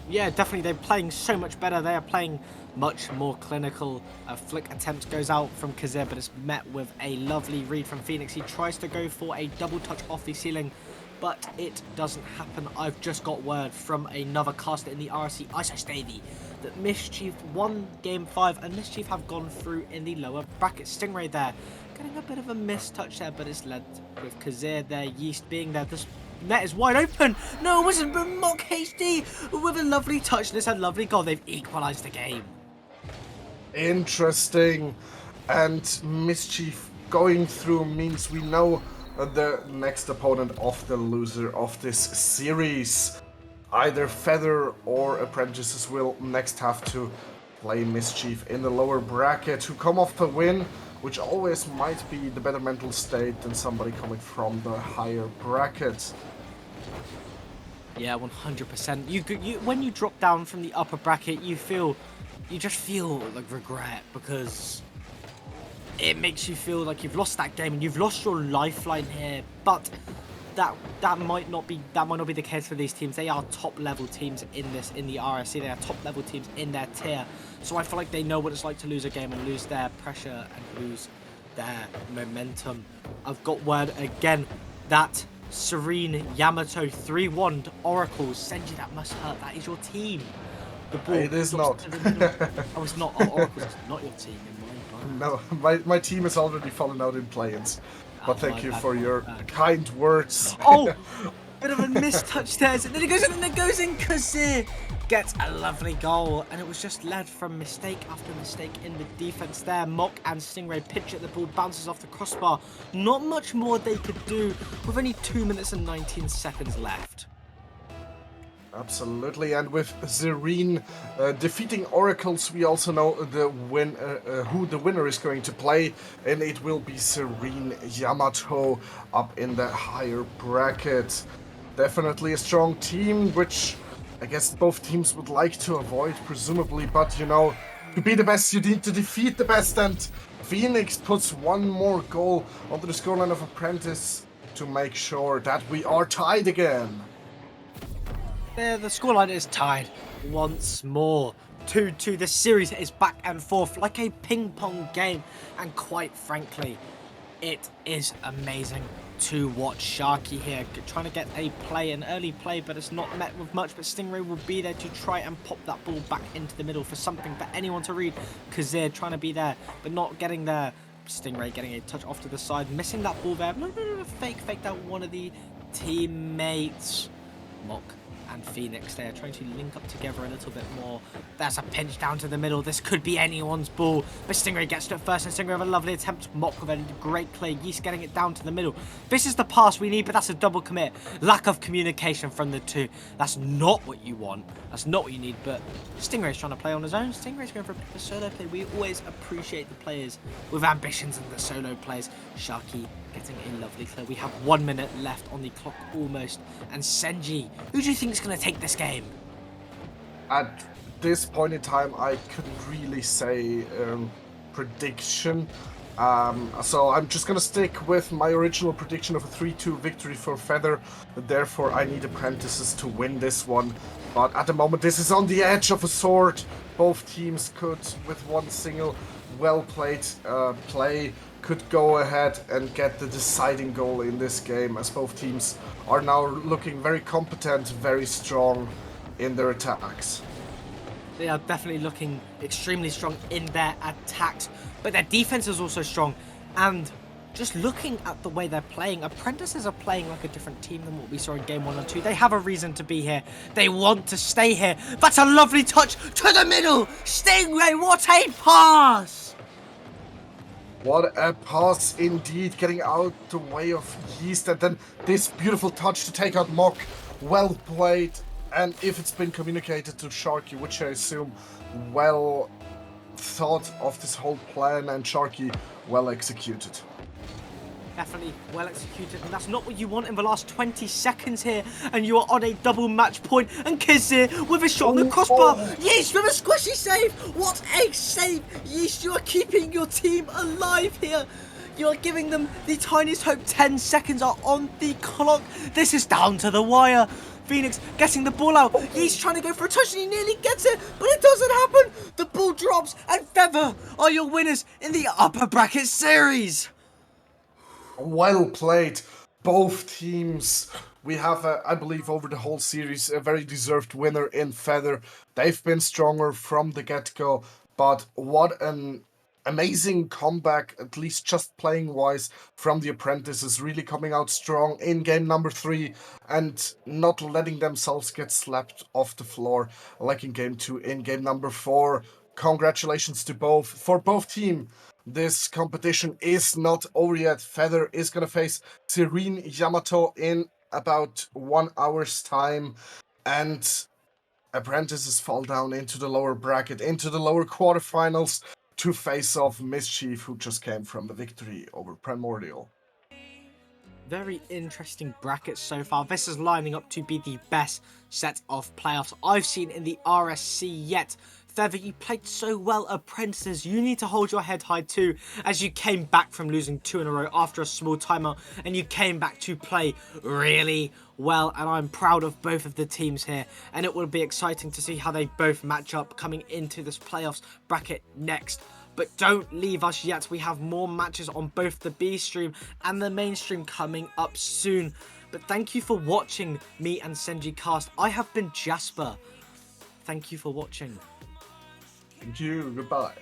Yeah, definitely. They're playing so much better. They are playing much more clinical. A flick attempt goes out from Kazir, but it's met with a lovely read from Phoenix. He tries to go for a double touch off the ceiling, but it doesn't happen. I've just got word from another caster in the RSC ISO that Mischief won game 5, and Mischief have gone through in the lower bracket. Stingray there, getting a bit of a missed touch there, but it's led with Kazir there. Yeast being there. This net is wide open. No, it wasn't, but Mock HD with a lovely touch. This had a lovely goal. They've equalised the game. Interesting. And Mischief going through means we know the next opponent of the loser of this series. Either Feather or Apprentices will next have to play Mischief in the lower bracket, who come off the win, which always might be the better mental state than somebody coming from the higher bracket. Yeah, 100%. You when you drop down from the upper bracket, you just feel like regret, because it makes you feel like you've lost that game and you've lost your lifeline here. But that might not be the case for these teams. They are top level teams in the RSC. They are top level teams in their tier. So I feel like they know what it's like to lose a game and lose their pressure and lose their momentum. I've got word again that Serene Yamato 3-1 Oracles. Senji, that must hurt. That is your team. The ball. It is not. Oh, it's not. Oh, Oracles is not your team. No, my team has already fallen out in play-ins. But thank you for your kind words. Oh, bit of a missed touch there. And then it goes in, and it goes in. Kazir gets a lovely goal, and it was just led from mistake after mistake in the defense there. Mock and Stingray pitch at the ball, bounces off the crossbar. Not much more they could do with only 2 minutes and 19 seconds left. Absolutely, and with Serene defeating Oracles, we also know who the winner is going to play, and it will be Serene Yamato up in the higher bracket. Definitely a strong team, which I guess both teams would like to avoid, presumably, but you know, to be the best, you need to defeat the best, and Phoenix puts one more goal onto the scoreline of Apprentice to make sure that we are tied again. There, the scoreline is tied once more. 2-2. This series is back and forth like a ping pong game, and quite frankly, it is amazing to watch Sharky here trying to get an early play, but it's not met with much. But Stingray will be there to try and pop that ball back into the middle for something for anyone to read. Kazir trying to be there, but not getting there. Stingray getting a touch off to the side, missing that ball there. No, faked out one of the teammates. Mock and Phoenix there trying to link up together a little bit more. That's a pinch down to the middle. This could be anyone's ball, but Stingray gets to it first, and Stingray with a lovely attempt. Mock with a great play. Yeast getting it down to the middle. This is the pass we need, but that's a double commit. Lack of communication from the two. That's not what you want. That's not what you need, but Stingray's trying to play on his own. Stingray's going for a bit of a solo play. We always appreciate the players with ambitions and the solo plays. Sharky getting a lovely clear. We have 1 minute left on the clock almost. And Senji, who do you think is going to take this game? At this point in time, I couldn't really say prediction, So I'm just gonna stick with my original prediction of a 3-2 victory for Feather. Therefore, I need Apprentices to win this one. But at the moment, this is on the edge of a sword. Both teams could, with one single well-played play, could go ahead and get the deciding goal in this game, as both teams are now looking very competent, very strong in their attacks. They are definitely looking extremely strong in their attacks, but their defense is also strong. And just looking at the way they're playing, Apprentices are playing like a different team than what we saw in game 1 and 2. They have a reason to be here. They want to stay here. That's a lovely touch to the middle. Stingray, what a pass! What a pass indeed, getting out the way of Yeast, and then this beautiful touch to take out Mock. Well played, and if it's been communicated to Sharky, which I assume, well thought of this whole plan, and Sharky well executed. Definitely well executed, and that's not what you want in the last 20 seconds here. And you are on a double match point, and Kizir with a shot on the crossbar. Yeast with a squishy save. What a save, Yeast! You are keeping your team alive here. You are giving them the tiniest hope. 10 seconds are on the clock. This is down to the wire. Phoenix getting the ball out. He's trying to go for a touch and he nearly gets it, but it doesn't happen. The ball drops, and Feather are your winners in the upper bracket series. Well played, both teams. We have, I believe, over the whole series, a very deserved winner in Feather. They've been stronger from the get-go, but what an amazing comeback, at least just playing-wise, from the Apprentices, really coming out strong in game number 3 and not letting themselves get slapped off the floor like in game 2, in game number 4. Congratulations to both. For both teams, this competition is not over yet. Feather is going to face Serene Yamato in about 1 hour's time, and Apprentices fall down into the lower bracket, into the lower quarterfinals to face off Mischief, who just came from the victory over Primordial. Very interesting bracket so far. This is lining up to be the best set of playoffs I've seen in the RSC yet. Feather, you played so well. Apprentices, you need to hold your head high too, as you came back from losing 2 in a row after a small timeout, and you came back to play really well, and I'm proud of both of the teams here, and it will be exciting to see how they both match up coming into this playoffs bracket next. But don't leave us yet. We have more matches on both the B stream and the main stream coming up soon. But thank you for watching me and Senji Cast. I have been Jasper. Thank you for watching. Thank you. Goodbye.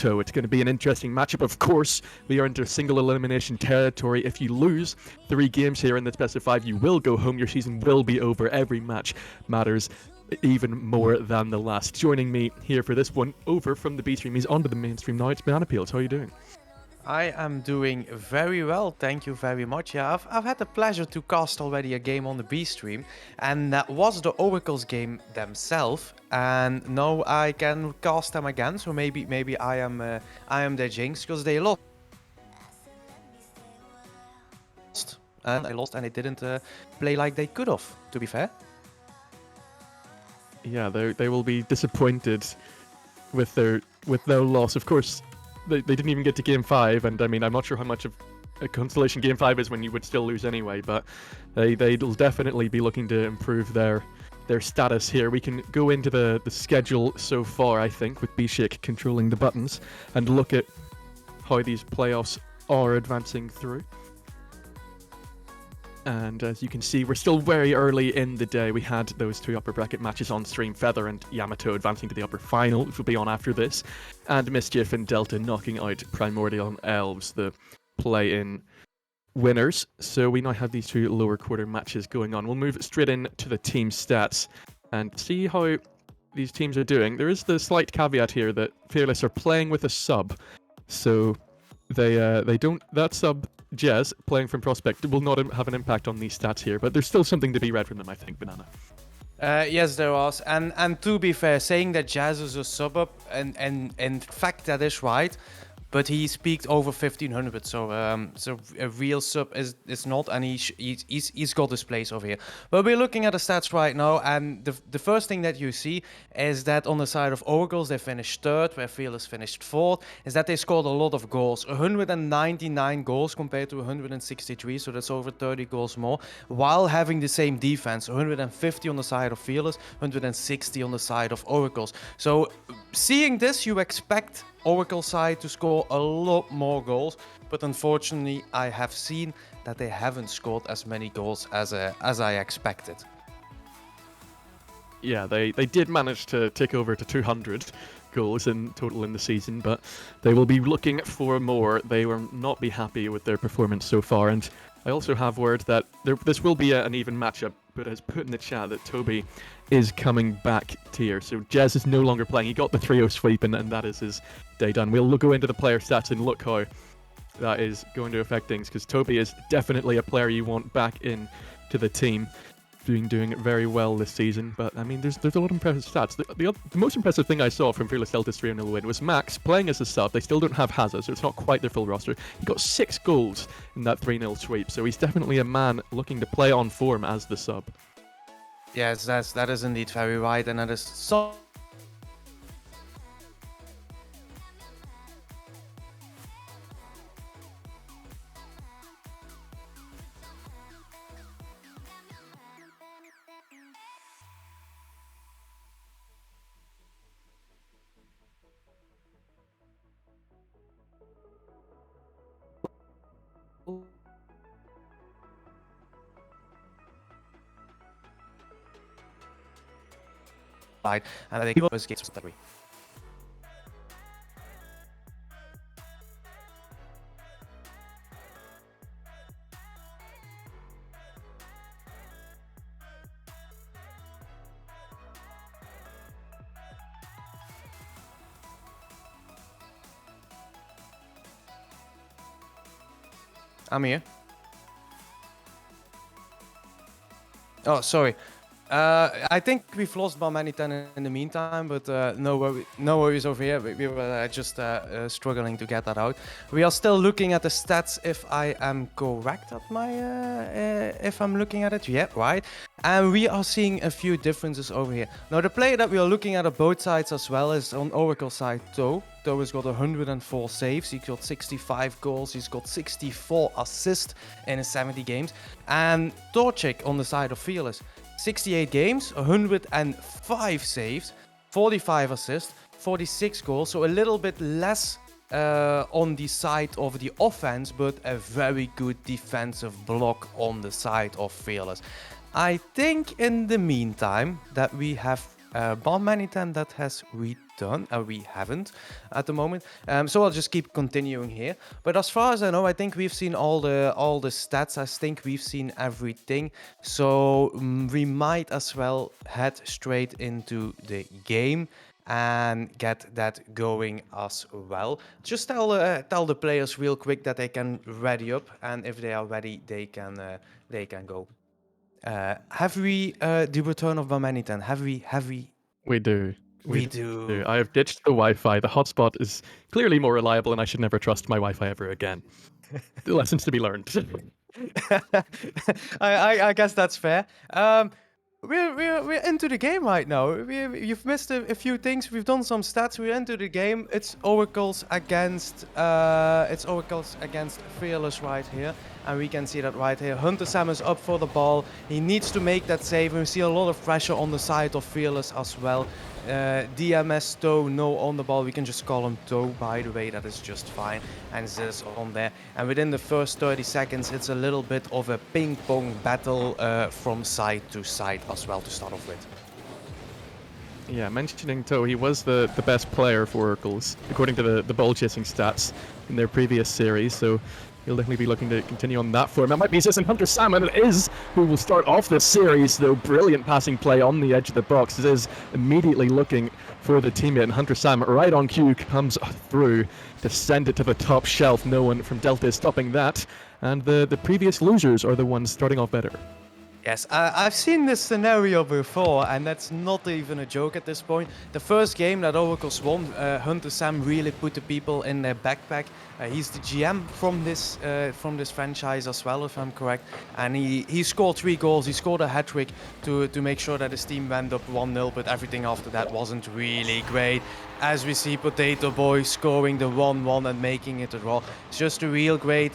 Yamato. It's going to be an interesting matchup. Of course, we are into single elimination territory. If you lose 3 games here in the best of 5, you will go home. Your season will be over. Every match matters even more than the last. Joining me here for this one, over from the B stream, he's onto the mainstream now. It's Banana Peels. How are you doing? I am doing very well, thank you very much. Yeah, I've had the pleasure to cast already a game on the B stream, and that was the Oracles game themselves. And now I can cast them again, so maybe I am their jinx, because they lost. And I lost, and they didn't play like they could have, to be fair. Yeah, they will be disappointed with their loss. Of course, they didn't even get to Game 5, and I mean, I'm not sure how much of a consolation Game 5 is when you would still lose anyway, but they'll definitely be looking to improve their status here. We can go into the schedule so far, I think, with Bishik controlling the buttons, and look at how these playoffs are advancing through. And as you can see, we're still very early in the day. We had those 2 upper bracket matches on stream, Feather and Yamato advancing to the upper final, which will be on after this, and Mischief and Delta knocking out Primordial and Elves, the play-in winners. So we now have these 2 lower quarter matches going on. We'll move straight into the team stats and see how these teams are doing. There is the slight caveat here that Fearless are playing with a sub, so they don't, that sub Jazz playing from Prospect will not have an impact on these stats here, but there's still something to be read from them, I think, Banana. Yes, there was, and to be fair, saying that Jazz is a suburb, and in fact that is right, but he peaked over 1500, so a real sub is not, and he's got his place over here. But we're looking at the stats right now, and the first thing that you see is that on the side of Oracles they finished 3rd, where Fearless finished 4th, is that they scored a lot of goals, 199 goals compared to 163, so that's over 30 goals more, while having the same defense, 150 on the side of Fearless, 160 on the side of Oracles. So seeing this, you expect Oracle side to score a lot more goals, but unfortunately I have seen that they haven't scored as many goals as I expected. Yeah, they did manage to tick over to 200 goals in total in the season, but they will be looking for more. They will not be happy with their performance so far, and I also have word that this will be an even matchup, but has put in the chat that Toby is coming back tier. So Jez is no longer playing. He got the 3-0 sweep, and that is his day done. We'll go into the player stats and look how that is going to affect things, because Toby is definitely a player you want back in to the team, doing very well this season. But I mean, there's a lot of impressive stats. The most impressive thing I saw from Fearless Delta's 3-0 win was Max playing as a sub. They still don't have Hazza, so it's not quite their full roster. He got 6 goals in that 3-0 sweep, so he's definitely a man looking to play on form as the sub. Yes, that is indeed very right, and that is so. And I think those games was 3. I'm here. Oh, sorry. I think we've lost Balmany 10 in the meantime, but no worries over here. We were just struggling to get that out. We are still looking at the stats, if I am correct at my... if I'm looking at it, yeah, right. And we are seeing a few differences over here. Now, the player that we are looking at both sides as well is on Oracle side, Toe. Toe has got 104 saves, he's got 65 goals, he's got 64 assists in his 70 games. And Torchic on the side of Fearless, 68 games, 105 saves, 45 assists, 46 goals, so a little bit less on the side of the offense, but a very good defensive block on the side of Fearless. I think in the meantime that we have Bomb Manitan that has redone. We haven't at the moment. So I'll just keep continuing here. But as far as I know, I think we've seen all the stats. I think we've seen everything. So we might as well head straight into the game and get that going as well. Just tell the players real quick that they can ready up, and if they are ready, they can go. Have we the return of Mamanitan? Have we? We do. We do. I have ditched the Wi-Fi. The hotspot is clearly more reliable, and I should never trust my Wi-Fi ever again. The lessons to be learned. I guess that's fair. We're into the game right now. You've missed a few things. We've done some stats. We're into the game. It's Oracles against Fearless right here, and we can see that right here. Hunter Sam is up for the ball. He needs to make that save. And we see a lot of pressure on the side of Fearless as well. DMS Toe, no on the ball. We can just call him Toe, by the way. That is just fine. And Ziz on there. And within the first 30 seconds, it's a little bit of a ping-pong battle from side to side as well to start off with. Yeah, mentioning Toe, he was the best player for Oracles, according to the ball chasing stats in their previous series, so he'll definitely be looking to continue on that form. That might be Ziz and Hunter Sam, and it is who will start off this series, though. Brilliant passing play on the edge of the box. Ziz immediately looking for the teammate, and Hunter Sam right on cue comes through to send it to the top shelf. No one from Delta is stopping that, and the previous losers are the ones starting off better. Yes, I've seen this scenario before, and that's not even a joke at this point. The first game that Oracles won, Hunter Sam really put the people in their backpack. He's the GM from this franchise as well, if I'm correct. And he scored 3 goals. He scored a hat-trick to make sure that his team went up 1-0, but everything after that wasn't really great. As we see Potato Boy scoring the 1-1 and making it a draw. It's just a real great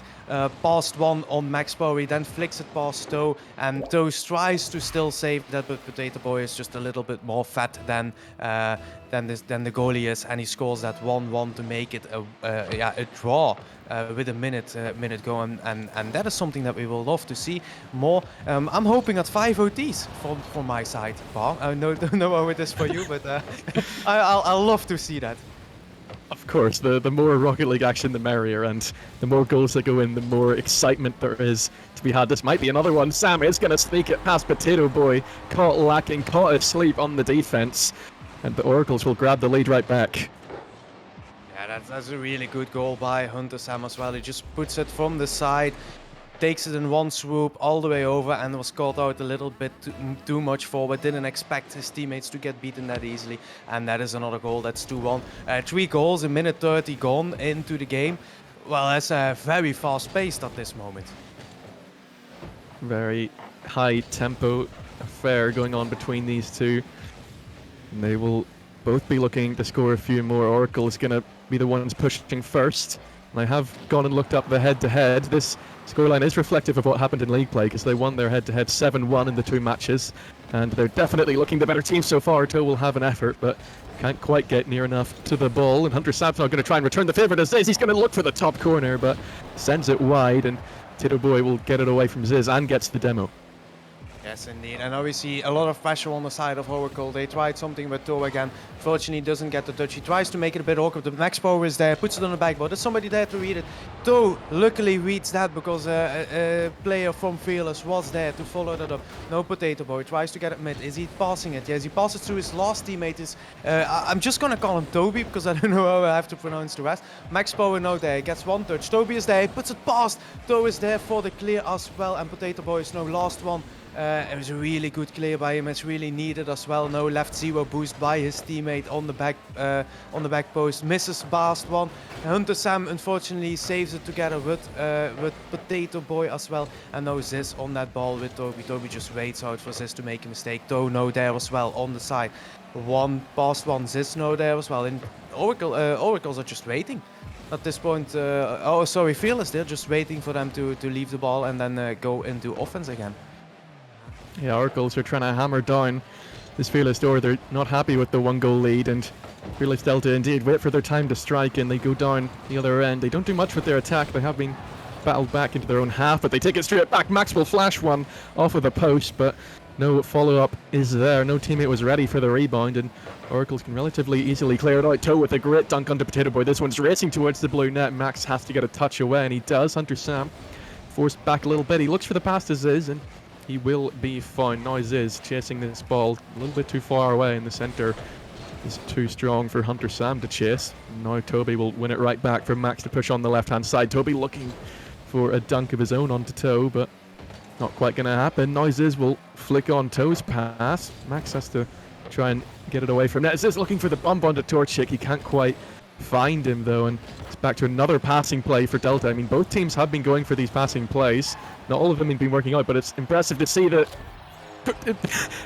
past one on Max Power. He then flicks it past Toe, and Toe tries to still save that, but Potato Boy is just a little bit more fat than the goalie is, and he scores that 1-1 to make it a draw with a minute go, and that is something that we will love to see more. I'm hoping at 5 OTs from my side, Bar. I don't know how it is for you, but I'll love to see that. Of course, the more Rocket League action, the merrier, and the more goals that go in, the more excitement there is to be had. This might be another one. Sam is going to sneak it past Potato Boy, caught lacking, caught asleep on the defense, and the Oracles will grab the lead right back. Yeah, that's a really good goal by Hunter Sam as well. He just puts it from the side, takes it in one swoop all the way over, and was caught out a little bit too much forward. Didn't expect his teammates to get beaten that easily, and that is another goal. That's 2-1. 3 goals, a minute 30 gone into the game. Well, that's very fast-paced at this moment. Very high tempo affair going on between these two. And they will both be looking to score a few more. Oracle is going to be the ones pushing first. And I have gone and looked up the head-to-head. This scoreline is reflective of what happened in league play, because they won their head-to-head 7-1 in the 2 matches. And they're definitely looking the better team so far. Toe will have an effort, but can't quite get near enough to the ball. And Hunter Sam's not going to try and return the favour to Ziz. He's going to look for the top corner, but sends it wide. And Potato Boy will get it away from Ziz and gets the demo. Yes, indeed. And now we see a lot of pressure on the side of Oracle. They tried something with Toe again. Fortunately, doesn't get the touch. He tries to make it a bit awkward. The Max Power is there, puts it on the backboard. There's somebody there to read it. Toe luckily reads that because a player from Fearless was there to follow that up. No Potato Boy tries to get it mid. Is he passing it? Yes, he passes to his last teammate. I'm just going to call him Toby because I don't know how I have to pronounce the rest. Max Power now there. He gets one touch. Toby is there. He puts it past. Toe is there for the clear as well. And Potato Boy is now last one. It was a really good clear by him. It's really needed as well. No left zero boost by his teammate on the back post. Misses past one. Hunter Sam unfortunately saves it together with Potato Boy as well. And now Ziz on that ball with Toby. Toby just waits out for Ziz to make a mistake. Toe no there as well on the side. One past one. Ziz no there as well. And Oracles are just waiting. At this point, Fearless, they're just waiting for them to leave the ball and then go into offense again. Yeah, Oracles are trying to hammer down this Fearless door. They're not happy with the 1-goal lead, and Fearless Delta indeed wait for their time to strike, and they go down the other end. They don't do much with their attack. They have been battled back into their own half, but they take it straight back. Max will flash one off of the post, but no follow-up is there. No teammate was ready for the rebound, and Oracles can relatively easily clear it out. Toe with a great dunk onto Potato Boy. This one's racing towards the blue net. Max has to get a touch away, and he does. Hunter Sam forced back a little bit. He looks for the pass to Ziz, and he will be fine. Now Ziz chasing this ball a little bit too far away in the center. Is too strong for Hunter Sam to chase. Now Toby will win it right back for Max to push on the left-hand side. Toby looking for a dunk of his own onto Toe, but not quite going to happen. Now Ziz will flick on Toe's pass. Max has to try and get it away from net. Ziz looking for the bump onto Torchic. He can't quite find him though, and it's back to another passing play for Delta. I mean, both teams have been going for these passing plays. Not all of them have been working out, but it's impressive to see that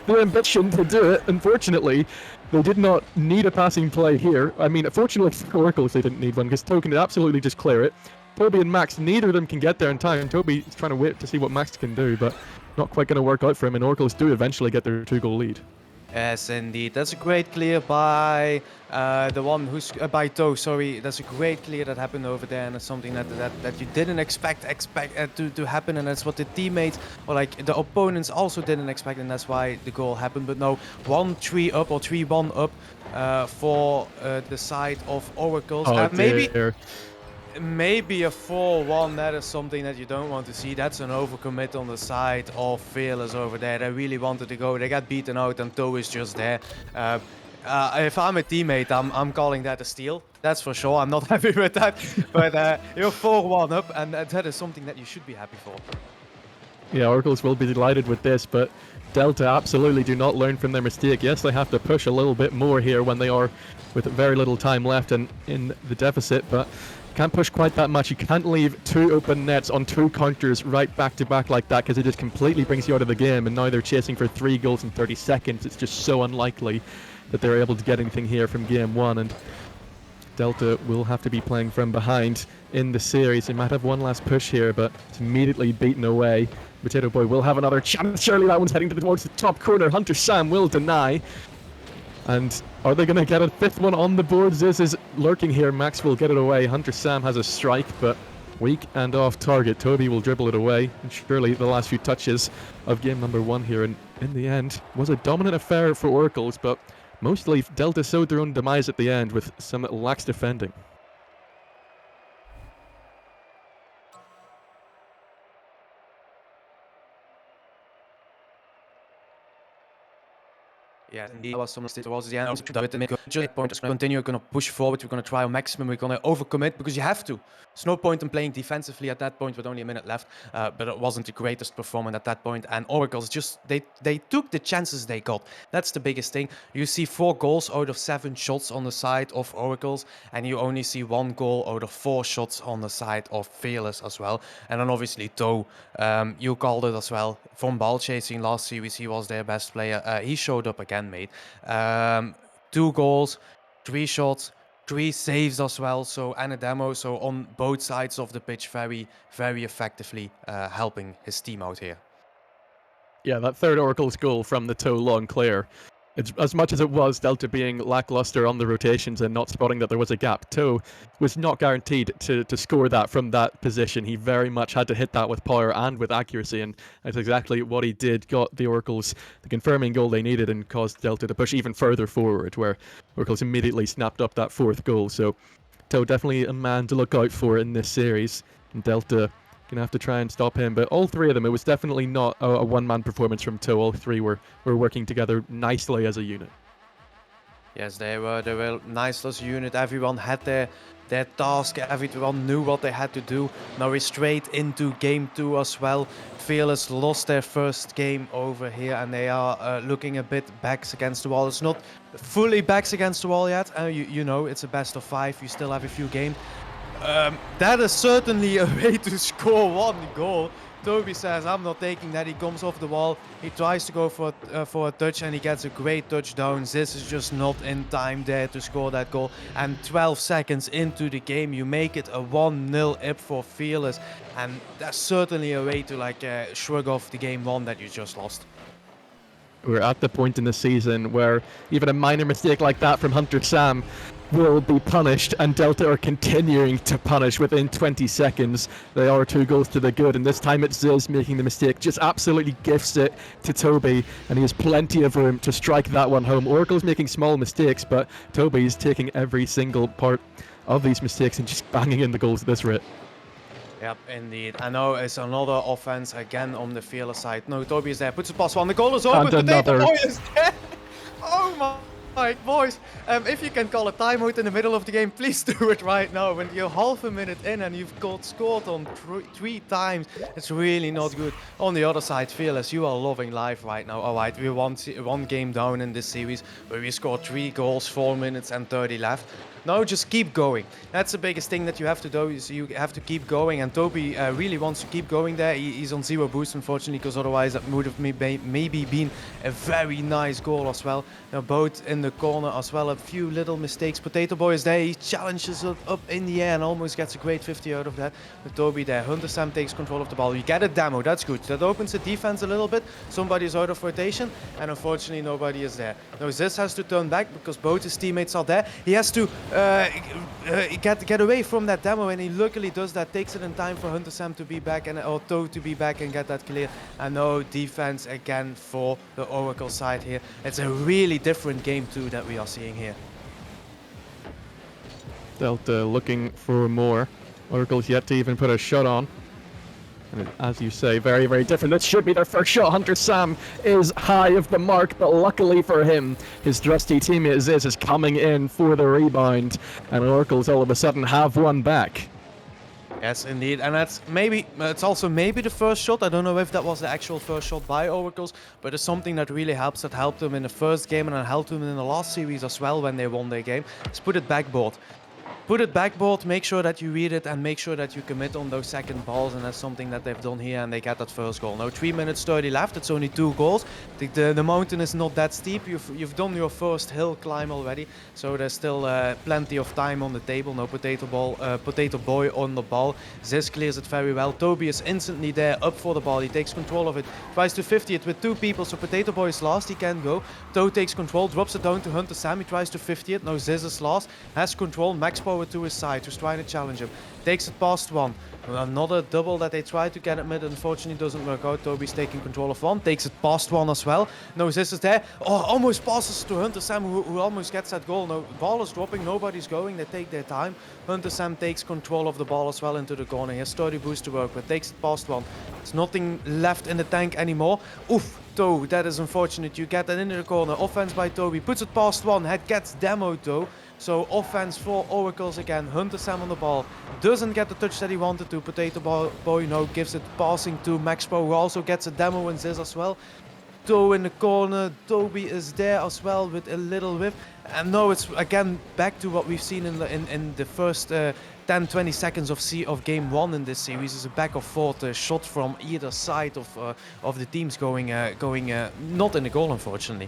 the ambition to do it. Unfortunately, they did not need a passing play here. I mean, fortunately for Oracles, they didn't need one because Toe can absolutely just clear it. Toby and Max, neither of them can get there in time. Toby is trying to wait to see what Max can do, but not quite going to work out for him, and Oracles do eventually get their 2-goal lead. Yes, indeed. That's a great clear by the one who's by Toe. Sorry, that's a great clear that happened over there, and it's something that you didn't expect to happen, and that's what the teammates or like the opponents also didn't expect, and that's why the goal happened. But no, 1-3 up or 3-1 up for the side of Oracles. Oh, Maybe a 4-1, that is something that you don't want to see. That's an overcommit on the side of Fearless over there. They really wanted to go. They got beaten out and Toe is just there. If I'm a teammate, I'm calling that a steal. That's for sure. I'm not happy with that. But you're 4-1 up, and that is something that you should be happy for. Yeah, Oracles will be delighted with this, but Delta absolutely do not learn from their mistake. Yes, they have to push a little bit more here when they are with very little time left and in the deficit, but can't push quite that much. You can't leave 2 open nets on 2 counters right back to back like that, because it just completely brings you out of the game, and now they're chasing for 3 goals in 30 seconds. It's just so unlikely that they're able to get anything here from game 1, and Delta will have to be playing from behind in the series. They might have one last push here, but it's immediately beaten away. Potato Boy will have another chance. Surely that one's heading towards the top corner. Hunter Sam will deny. And are they going to get a 5th one on the board? Ziz is lurking here. Max will get it away. Hunter Sam has a strike, but weak and off target. Toby will dribble it away. And surely the last few touches of game number 1 here, and in the end, was a dominant affair for Oracles, but mostly Delta sowed their own demise at the end with some lax defending. Yeah, indeed. That was some towards the end. Point is continue. We're going to push forward. We're going to try our maximum. We're going to overcommit because you have to. There's no point in playing defensively at that point with only a minute left. But it wasn't the greatest performance at that point. And Oracles just they took the chances they got. That's the biggest thing. You see 4 goals out of 7 shots on the side of Oracles, and you only see 1 goal out of 4 shots on the side of Fearless as well. And then obviously Toe, you called it as well. From ball chasing last series, he was their best player. He showed up again, mate. 2 goals, 3 shots, 3 saves as well, so, and a demo, so on both sides of the pitch, very, very effectively helping his team out here. Yeah, that 3rd Oracles goal from the Toe long clear. It's, as much as it was Delta being lackluster on the rotations and not spotting that there was a gap, Toe was not guaranteed to score that from that position. He very much had to hit that with power and with accuracy, and that's exactly what he did. Got the Oracles the confirming goal they needed and caused Delta to push even further forward, where Oracles immediately snapped up that 4th goal. So Toe definitely a man to look out for in this series, and Delta gonna have to try and stop him. But all 3 of them, it was definitely not a one-man performance from Toe. All 3 were working together nicely as a unit. Yes, they were nice as a unit. Everyone had their task. Everyone knew what they had to do. Now we're straight into game 2 as well. Fearless lost their first game over here, and they are looking a bit backs against the wall. It's not fully backs against the wall yet. You know, it's a best of 5. You still have a few games. That is certainly a way to score 1 goal. Toby says, I'm not taking that. He comes off the wall. He tries to go for a touch, and he gets a great touchdown. This is just not in time there to score that goal. And 12 seconds into the game, you make it a 1-0 up for Fearless. And that's certainly a way to shrug off the game 1 that you just lost. We're at the point in the season where even a minor mistake like that from Hunter Sam will be punished, and Delta are continuing to punish within 20 seconds. They are 2 goals to the good, and this time it's Ziz making the mistake. Just absolutely gifts it to Toby, and he has plenty of room to strike that one home. Oracle's making small mistakes, but Toby is taking every single part of these mistakes and just banging in the goals at this rate. Yep, indeed. I know it's another offense again on the Fearless side. No, Toby is there, puts a pass on. The goal is open. And another. Potato Boy is there. Oh my. Right, boys, if you can call a timeout in the middle of the game, please do it right now. When you're half a minute in and you've got scored on three times, it's really not good. On the other side, Fearless, you are loving life right now. All right, we're one game down in this series, where we scored 3 goals, 4 minutes and 30 left. No, just keep going. That's the biggest thing that you have to do, is you have to keep going. And Toby really wants to keep going there. He's on 0 boost, unfortunately, because otherwise that would have maybe been a very nice goal as well. They're both in the corner as well. A few little mistakes. Potato Boy is there. He challenges it up in the air and almost gets a great 50 out of that. With Toby there. Hunter Sam takes control of the ball. You get a demo. That's good. That opens the defense a little bit. Somebody is out of rotation. And unfortunately, nobody is there. Now, Ziz has to turn back because both his teammates are there. He has to get away from that demo, and he luckily does that. Takes it in time for Hunter Sam to be back, or Toe to be back and get that clear. And no defense again for the Oracle side here. It's a really different game too that we are seeing here. Delta looking for more. Oracle's yet to even put a shot on. And as you say, very, very different. This should be their first shot. Hunter Sam is high of the mark, but luckily for him, his trusty teammate Ziz is coming in for the rebound, and Oracles all of a sudden have one back. Yes, indeed, and it's also maybe the first shot. I don't know if that was the actual first shot by Oracles, but it's something that really helps. That helped them in the first game, and it helped them in the last series as well when they won their game. Let's put it backboard. Put it backboard, make sure that you read it, and make sure that you commit on those second balls, and that's something that they've done here, and they get that first goal. Now 3 minutes 30 left, it's only 2 goals. The mountain is not that steep, you've done your first hill climb already, so there's still plenty of time on the table. No Potato Boy on the ball. Ziz clears it very well. Toby is instantly there, up for the ball, he takes control of it, tries to 50 it with 2 people, so Potato Boy is last, he can't go. Toe takes control, drops it down to Hunter Sam, he tries to 50 it, now Ziz is last, has control, max power to his side, who's trying to challenge him. Takes it past one. Another double that they try to get at mid, unfortunately doesn't work out. Toby's taking control of one, takes it past one as well. No, Ziz is there. Oh, almost passes to Hunter Sam, who almost gets that goal. No, ball is dropping, nobody's going, they take their time. Hunter Sam takes control of the ball as well into the corner. He has 30 boost to work with, takes it past one. There's nothing left in the tank anymore. Oof, Toe, that is unfortunate. You get that into the corner. Offense by Toby, puts it past one, head gets demoed though. So offense for Oracles again. Hunter Sam on the ball. Doesn't get the touch that he wanted to. Potato Boy now gives it passing to Maxpo, who also gets a demo in Ziz as well. Toe in the corner. Toby is there as well with a little whip. And now it's again back to what we've seen in the first 10-20 seconds of game 1 in this series. Is a back and forth shot from either side of the teams going not in the goal, unfortunately.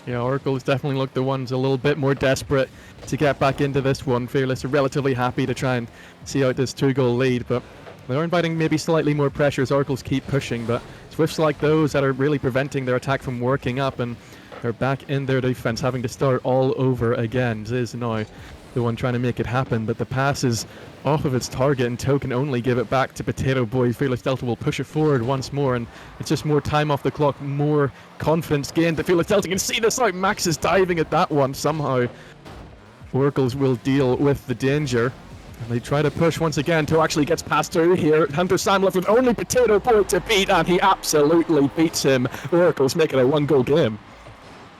Yeah, Oracles definitely look the ones a little bit more desperate to get back into this one. Fearless are relatively happy to try and see out this 2-goal lead, but they're inviting maybe slightly more pressure as Oracles keep pushing, but Swifts like those that are really preventing their attack from working up, and they're back in their defense, having to start all over again. Ziz now the one trying to make it happen, but the pass is off of its target, and Toe can only give it back to Potato Boy. Fearless Delta will push it forward once more, and it's just more time off the clock, more confidence gained. The Fearless Delta can see this out. Max is diving at that one somehow. Oracles will deal with the danger, and they try to push once again. Toe actually gets past through here. Hunter Sam left with only Potato Boy to beat, and he absolutely beats him. Oracles make it a 1-goal game.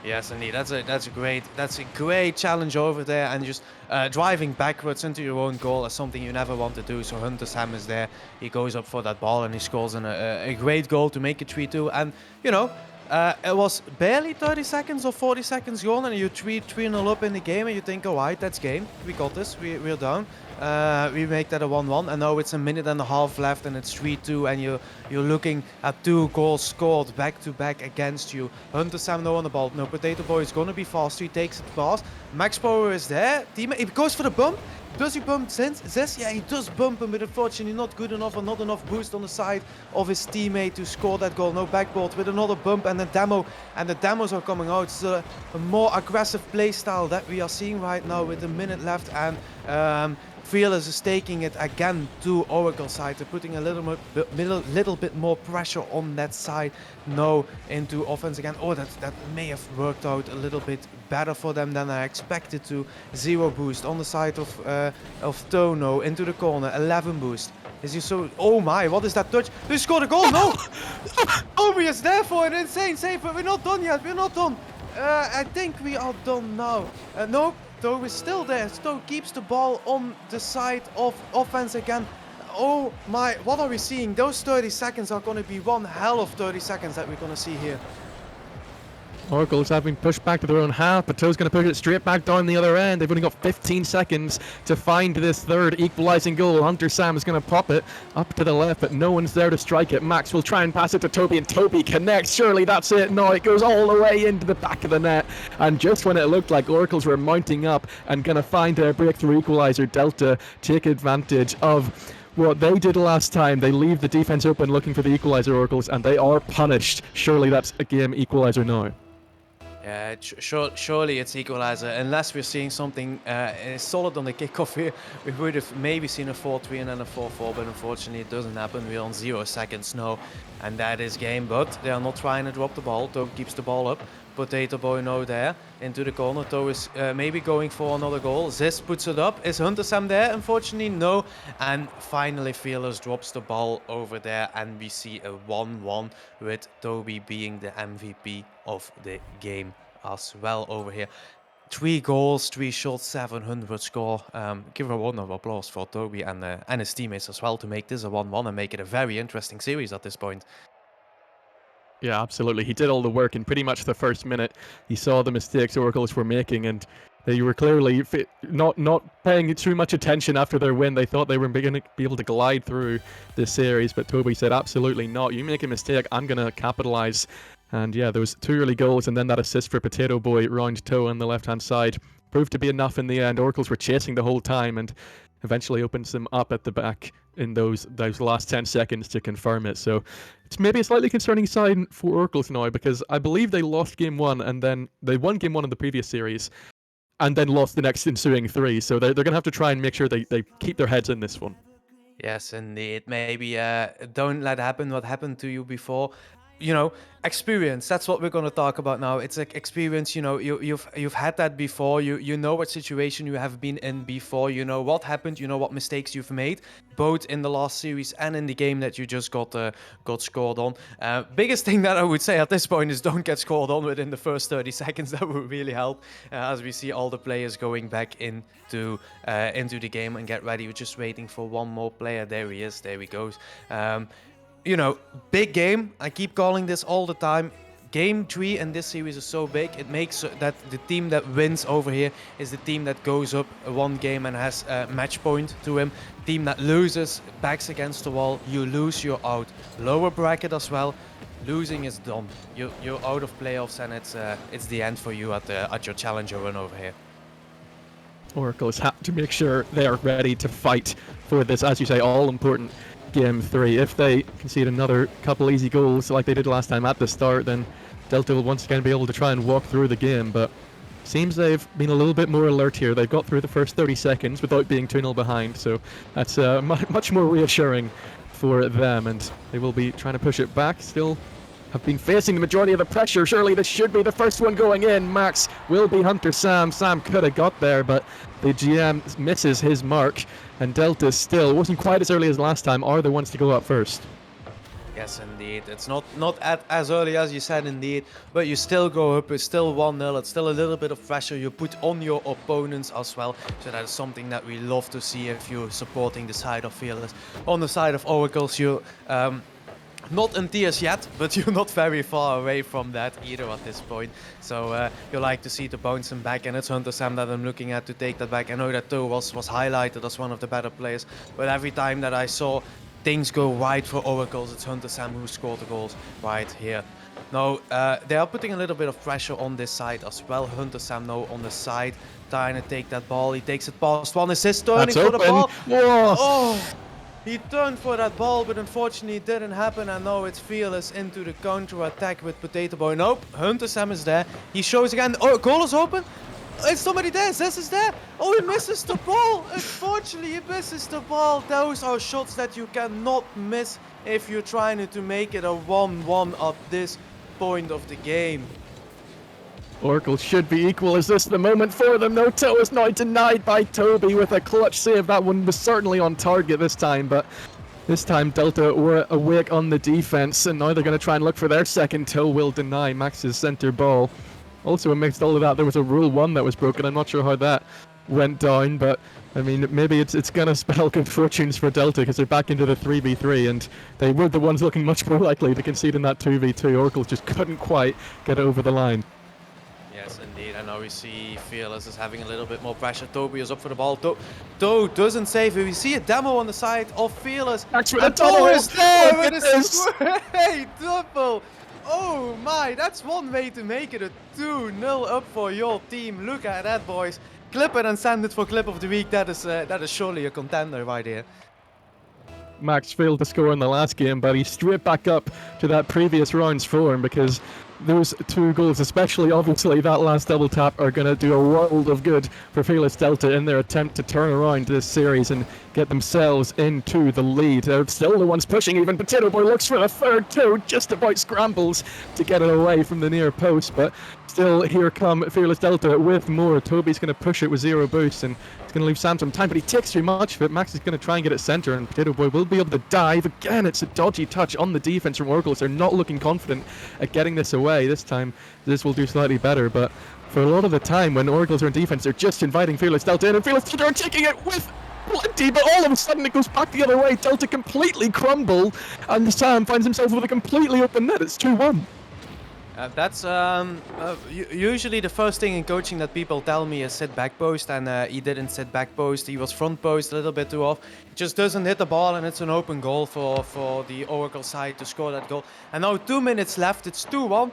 Yes, indeed. That's a great challenge over there, and just driving backwards into your own goal is something you never want to do. So Hunter Sam is there. He goes up for that ball and he scores a great goal to make it 3-2. And you know, it was barely 30 seconds or 40 seconds gone, and you're 3-0 up in the game, and you think, all right, that's game. We got this. We're down. We make that a 1-1, and now it's a minute and a half left, and it's 3-2, and you're looking at 2 goals scored back to back against you. Hunter Sam now on the ball. No, Potato Boy is gonna be fast. He takes it fast. Max Power is there. He goes for the bump. does he bump Zes? Yeah, he does bump him, but unfortunately not good enough or not enough boost on the side of his teammate to score that goal. No backboard with another bump and a demo, and the demos are coming out. It's a more aggressive play style that we are seeing right now with a minute left, and Fearless is taking it again to Oracle side. They're putting a little bit more pressure on that side. No, into offense again. Oh, that may have worked out a little bit better for them than I expected to. 0 boost on the side of Tono into the corner. 11 boost. Is he so? Oh my! What is that touch? They scored a goal! No! Obi is there for an insane save, but we're not done yet. We're not done. I think we are done now. Nope. Stowe is still there. Stowe keeps the ball on the side of offense again. Oh my, what are we seeing? Those 30 seconds are going to be one hell of 30 seconds that we're going to see here. Oracles have been pushed back to their own half, but Toe's going to push it straight back down the other end. They've only got 15 seconds to find this third equalising goal. Hunter Sam is going to pop it up to the left, but no one's there to strike it. Max will try and pass it to Toby, and Toby connects. Surely that's it. No, it goes all the way into the back of the net. And just when it looked like Oracles were mounting up and going to find their breakthrough equaliser, Delta take advantage of what they did last time. They leave the defence open looking for the equaliser, Oracles, and they are punished. Surely that's a game equaliser now. Yeah, surely it's equalizer. Unless we're seeing something solid on the kickoff here, we would have maybe seen a 4-3 and then a 4-4, but unfortunately it doesn't happen. We're on 0 seconds now, and that is game. But they are not trying to drop the ball. Toe keeps the ball up. Potato Boy now there into the corner. Toe is maybe going for another goal. Ziz puts it up. Is Hunter Sam there? Unfortunately, no. And finally, Fearless drops the ball over there, and we see a 1-1 with Toby being the MVP of the game as well over here. 3 goals, 3 shots, 700 score. Give a round of applause for Toby and his teammates as well to make this a 1-1 and make it a very interesting series at this point. Yeah, absolutely. He did all the work in pretty much the first minute. He saw the mistakes Oracles were making, and they were clearly not paying too much attention after their win. They thought they were going to be able to glide through this series, but Toby said, absolutely not. You make a mistake, I'm going to capitalise. And yeah, there was 2 early goals, and then that assist for Potato Boy round Toe on the left-hand side proved to be enough in the end. Oracles were chasing the whole time, and eventually opens them up at the back in those last 10 seconds to confirm it. So it's maybe a slightly concerning sign for Oracles now, because I believe they lost game 1, and then they won game 1 in the previous series, and then lost the next ensuing 3. So they're going to have to try and make sure they keep their heads in this one. Yes, indeed. Maybe don't let happen what happened to you before. You know, experience. That's what we're going to talk about now. It's like experience. You know, you've had that before. You know what situation you have been in before. You know what happened. You know what mistakes you've made, both in the last series and in the game that you just got scored on. Biggest thing that I would say at this point is don't get scored on within the first 30 seconds. That would really help as we see all the players going back into the game and get ready. We're just waiting for one more player. There he is. There he goes. You know, big game. I keep calling this all the time. Game 3 in this series is so big. It makes that the team that wins over here is the team that goes up 1 game and has a match point to him. Team that loses, backs against the wall. You lose, you're out. Lower bracket as well. Losing is done. You're out of playoffs, and it's the end for you at your challenger run over here. Oracles have to make sure they are ready to fight for this, as you say, all important Game 3. If they concede another couple easy goals like they did last time at the start, then Delta will once again be able to try and walk through the game, but seems they've been a little bit more alert here. They've got through the first 30 seconds without being 2-0 behind, so that's much more reassuring for them, and they will be trying to push it back. Still have been facing the majority of the pressure. Surely this should be the first one going in. Max will be Hunter Sam. Sam could have got there, but the GM misses his mark, and Delta still wasn't quite as early as last time, are the ones to go up first. Yes, indeed. It's not as early as you said, indeed, but you still go up. It's still 1-0. It's still a little bit of pressure you put on your opponents as well. So that is something that we love to see if you're supporting the side of Fearless. On the side of Oracles, you not in tears yet, but you're not very far away from that either at this point. So you like to see the bouncing back, and it's Hunter Sam that I'm looking at to take that back. I know that Toe was highlighted as one of the better players, but every time that I saw things go right for Oracles, it's Hunter Sam who scored the goals right here. Now, they are putting a little bit of pressure on this side as well. Hunter Sam now on the side trying to take that ball. He takes it past one assist, turning That's for the open. ball. Whoa. Oh, he turned for that ball, but unfortunately it didn't happen. And now it's Fearless into the counter attack with Potato Boy. Nope, Hunter Sam is there. He shows again. Oh, goal is open. It's somebody there. Zez is there. Oh, he misses the ball. Unfortunately, he misses the ball. Those are shots that you cannot miss if you're trying to make it a 1-1 at this point of the game. Oracle should be equal. Is this the moment for them? No, Toe is now denied by Toby with a clutch save. That one was certainly on target this time, but this time Delta were awake on the defense, and now they're going to try and look for their second. Toe will deny Max's center ball. Also, amidst all of that, there was a Rule 1 that was broken. I'm not sure how that went down, but I mean, maybe it's going to spell good fortunes for Delta because they're back into the 3v3, and they were the ones looking much more likely to concede in that 2v2. Oracle just couldn't quite get over the line. Yes, indeed. And now we see Fearless is having a little bit more pressure. Toby is up for the ball. Toe doesn't save it. We see a demo on the side of Fearless. Max with a And double! Toe is there Oh, with goodness. a great double. Oh my, that's one way to make it a 2-0 up for your team. Look at that, boys. Clip it and send it for clip of the week. That is surely a contender right here. Max failed to score in the last game, but he's straight back up to that previous round's form because those two goals, especially obviously that last double tap, are going to do a world of good for Fearless Delta in their attempt to turn around this series and get themselves into the lead. They're still the ones pushing. Even Potato Boy looks for the third too, just about scrambles to get it away from the near post, but still here come Fearless Delta with more. Toby's going to push it with 0 boost, and it's going to leave Sam some time, but he takes too much of it. Max is going to try and get it center, and Potato Boy will be able to dive. Again, it's a dodgy touch on the defense from Oracles. They're not looking confident at getting this away. This time, this will do slightly better, but for a lot of the time when Oracles are in defense, they're just inviting Fearless Delta in, and Fearless Delta are taking it with plenty, but all of a sudden it goes back the other way. Delta completely crumble, and Sam finds himself with a completely open net. It's 2-1. That's usually the first thing in coaching that people tell me is sit back post, and he didn't sit back post. He was front post a little bit too off. Just doesn't hit the ball, and it's an open goal for the Oracle side to score that goal. And now 2 minutes left. It's 2-1.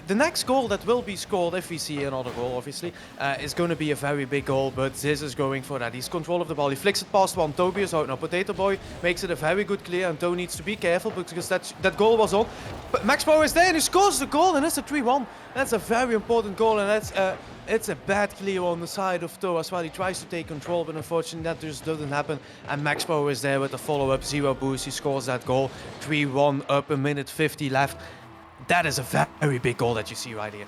The next goal that will be scored, if we see another goal, obviously, is going to be a very big goal. But Ziz is going for that. He's control of the ball. He flicks it past one. Toby is out now. Potato Boy makes it a very good clear, and Toe needs to be careful because that goal was on. But Max Power is there, and he scores the goal, and it's a 3-1. That's a very important goal, and it's a bad clear on the side of Toe as well. He tries to take control, but unfortunately that just doesn't happen. And Max Power is there with the follow-up, 0 boost. He scores that goal. 3-1 up, a minute 50 left. That is a very big goal that you see right here.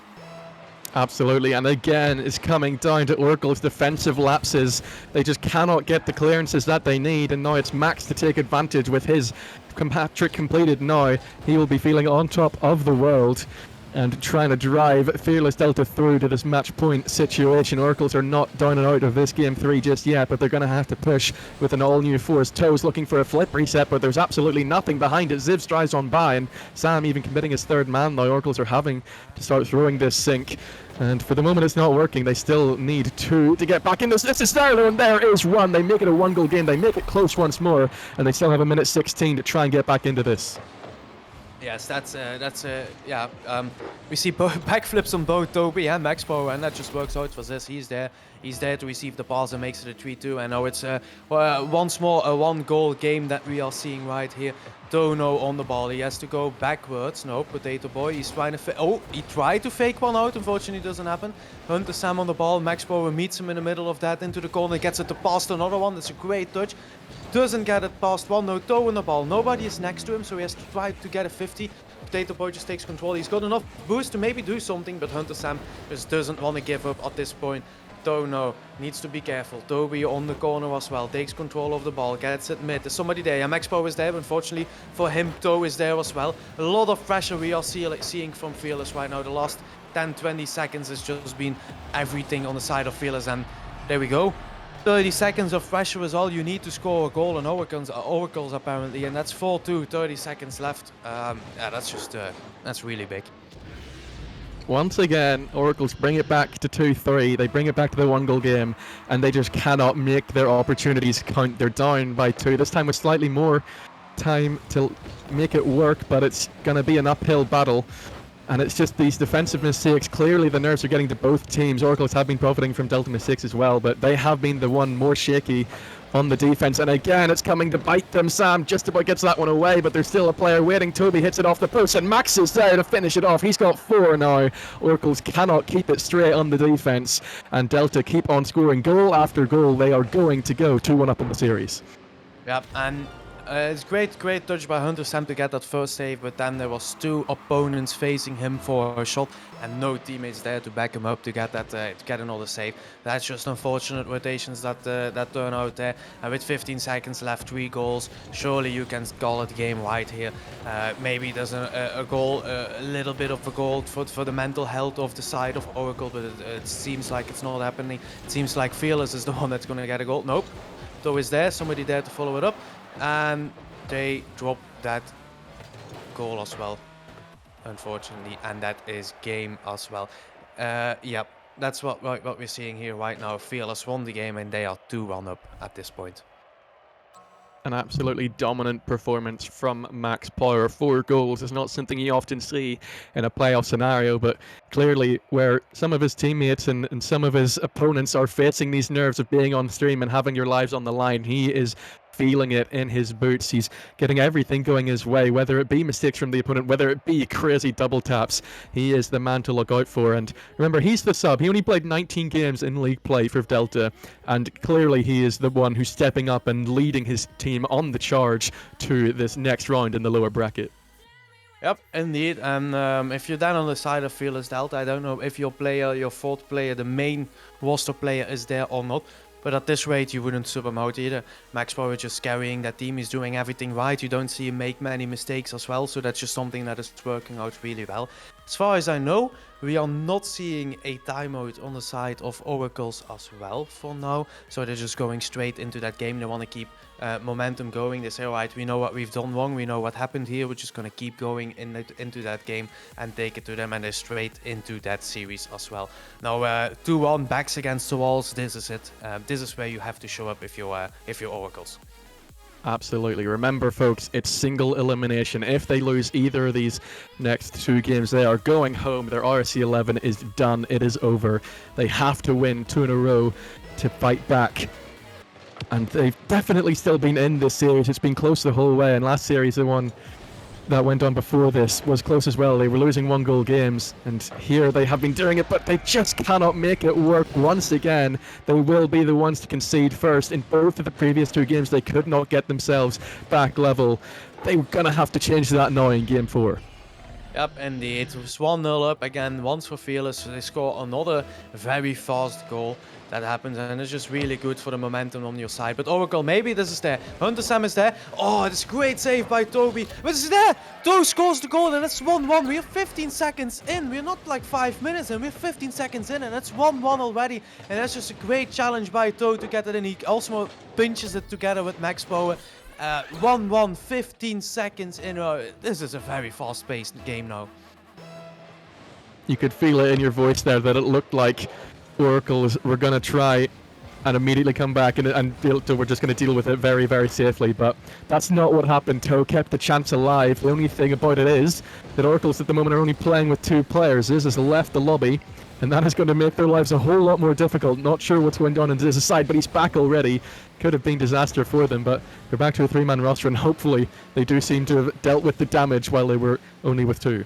Absolutely, and again, it's coming down to Oracle's defensive lapses. They just cannot get the clearances that they need, and now it's Max to take advantage with his hat trick completed now. He will be feeling on top of the world and trying to drive Fearless Delta through to this match point situation. Oracles are not down and out of this game 3 just yet, but they're going to have to push with an all-new force. Toe's looking for a flip reset, but there's absolutely nothing behind it. Ziv strides on by, and Sam even committing his third man now. Oracles are having to start throwing this sink, and for the moment it's not working. They still need 2 to get back in this. This is there, and there is 1. They make it a 1-goal game. They make it close once more, and they still have a minute 16 to try and get back into this. Yes, that's yeah. We see backflips on both Toby and Max Power, and that just works out for this. He's there to receive the pass and makes it a 3-2. And now it's once more a 1-goal game that we are seeing right here. Dono on the ball. He has to go backwards. No, Potato Boy. He's trying to. He tried to fake one out. Unfortunately, it doesn't happen. Hunter Sam on the ball. Max Power meets him in the middle of that into the corner. Gets it to pass to another one. That's a great touch. Doesn't get it past one. No Toe on the ball. Nobody is next to him, so he has to try to get a 50. Potato Boy just takes control. He's got enough boost to maybe do something, but Hunter Sam just doesn't want to give up at this point. Dono needs to be careful. Toby on the corner as well. Takes control of the ball. Gets it mid. There's somebody there. Yeah, Max Power is there. But unfortunately for him, Toe is there as well. A lot of pressure we are seeing from Fearless right now. The last 10-20 seconds has just been everything on the side of Fearless. And there we go. 30 seconds of pressure is all you need to score a goal on Oracles apparently. And that's 4-2. 30 seconds left. Yeah, that's just, that's really big. Once again, Oracles bring it back to 2-3. They bring it back to the 1-goal game, and they just cannot make their opportunities count. They're down by 2. This time with slightly more time to make it work, but it's going to be an uphill battle. And it's just these defensive mistakes. Clearly the nerves are getting to both teams. Oracles have been profiting from Delta mistakes as well, but they have been the one more shaky on the defense. And again, it's coming to bite them. Sam just about gets that one away, but there's still a player waiting. Toby hits it off the post, and Max is there to finish it off. He's got 4 now. Oracles cannot keep it straight on the defense, and Delta keep on scoring goal after goal. They are going to go 2-1 up in the series. Yep, and it's great touch by Hunter Sam to get that first save, but then there was 2 opponents facing him for a shot and no teammates there to back him up to get that to get another save. That's just unfortunate rotations that turn out there. And with 15 seconds left, 3 goals, surely you can call it game right here. Maybe there's a goal, a little bit of a goal for the mental health of the side of Oracle, but it seems like it's not happening. It seems like Fearless is the one that's going to get a goal. Nope. Though is there, somebody there to follow it up. And they drop that goal as well, unfortunately, and that is game as well. Yep, that's what we're seeing here right now. Fearless won the game and they are 2-1 up at this point. An absolutely dominant performance from Max Power. 4 goals is not something you often see in a playoff scenario, but clearly where some of his teammates and some of his opponents are facing these nerves of being on stream and having your lives on the line, he is feeling it in his boots. He's getting everything going his way, whether it be mistakes from the opponent, whether it be crazy double taps. He is the man to look out for. And remember, he's the sub. He only played 19 games in league play for Delta, and clearly he is the one who's stepping up and leading his team on the charge to this next round in the lower bracket. Yep, indeed. And if you're then on the side of Fearless Delta, I don't know if your player, your 4th player, the main roster player is there or not. But at this rate, you wouldn't sub him out either. Max Power just carrying that team. He's doing everything right. You don't see him make many mistakes as well. So that's just something that is working out really well. As far as I know, we are not seeing a timeout on the side of Oracles as well for now. So they're just going straight into that game. They want to keep momentum going. They say, all right, we know what we've done wrong. We know what happened here. We're just going to keep going into that game and take it to them. And they're straight into that series as well. Now, 2-1, backs against the walls. This is it. This is where you have to show up if you're Oracles. Absolutely. Remember, folks, it's single elimination. If they lose either of these next 2 games, they are going home. Their RSC11 is done. It is over. They have to win 2 in a row to fight back. And they've definitely still been in this series. It's been close the whole way. And last series, the one that went on before this, was close as well. They were losing 1-goal games, and here they have been doing it, but they just cannot make it work once again. They will be the ones to concede first. In both of the previous 2 games, they could not get themselves back level. They were going to have to change that now in Game 4. Yep, indeed. It was 1-0 up again, once for Fearless. So they score another very fast goal. That happens, and it's just really good for the momentum on your side. But Oracle, maybe this is there. Hunter Sam is there. Oh, it's a great save by Toby. But it's there. Toby scores the goal, and it's 1-1. We're 15 seconds in. We're not like 5 minutes in. We're 15 seconds in, and it's 1-1 already. And that's just a great challenge by Toby to get it in. He also pinches it together with Max Power. 1-1, 15 seconds in. This is a very fast-paced game now. You could feel it in your voice there that it looked like Oracles were going to try and immediately come back and we're just going to deal with it very, very safely. But that's not what happened. Toe kept the chance alive. The only thing about it is that Oracles at the moment are only playing with 2 players. Ziz has left the lobby, and that is going to make their lives a whole lot more difficult. Not sure what's going on Ziz's side, but he's back already. Could have been disaster for them, but they're back to a 3-man roster, and hopefully they do seem to have dealt with the damage while they were only with 2.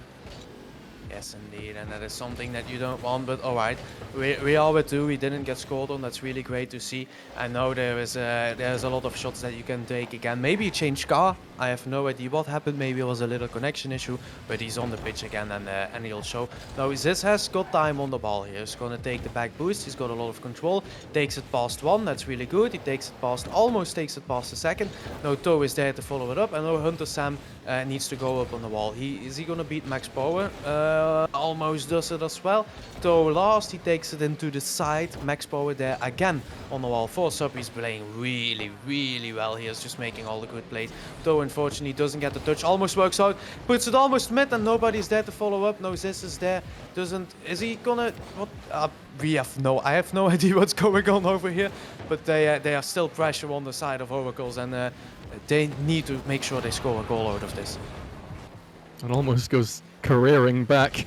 Yes, indeed, and that is something that you don't want, but alright. We are with 2, we didn't get scored on, that's really great to see. I know there's a lot of shots that you can take again. Maybe change car, I have no idea what happened, maybe it was a little connection issue, but he's on the pitch again and he'll show. Now Ziz has got time on the ball here, he's gonna take the back boost, he's got a lot of control, takes it past 1, that's really good, he takes it past, almost takes it past the 2nd. Now Toe is there to follow it up, and now Hunter Sam needs to go up on the wall. Is he gonna beat Max Power? Almost does it as well. Toe last, he takes it into the side. Max Power there again on the wall. For sub, he's playing really, really well. He is just making all the good plays. Toe unfortunately doesn't get the touch. Almost works out. Puts it almost mid, and nobody's there to follow up. No, Ziz is there. Is he gonna? What? I have no idea what's going on over here. But they are still pressure on the side of Oracles, and they need to make sure they score a goal out of this. and almost goes careering back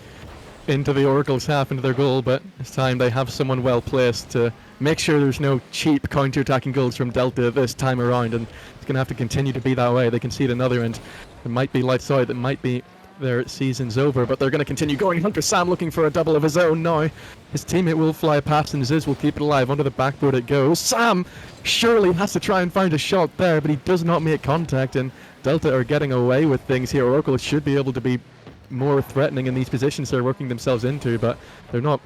into the Oracle's half, into their goal, but this time they have someone well placed to make sure there's no cheap counter-attacking goals from Delta this time around, and it's going to have to continue to be that way. They concede another, and it might be lights out, it might be their season's over, but they're going to continue going. Hunter Sam looking for a double of his own now. His teammate will fly past, and Ziz will keep it alive. Onto the backboard it goes. Sam surely has to try and find a shot there, but he does not make contact, and Delta are getting away with things here. Oracle should be able to be more threatening in these positions they're working themselves into, but they're not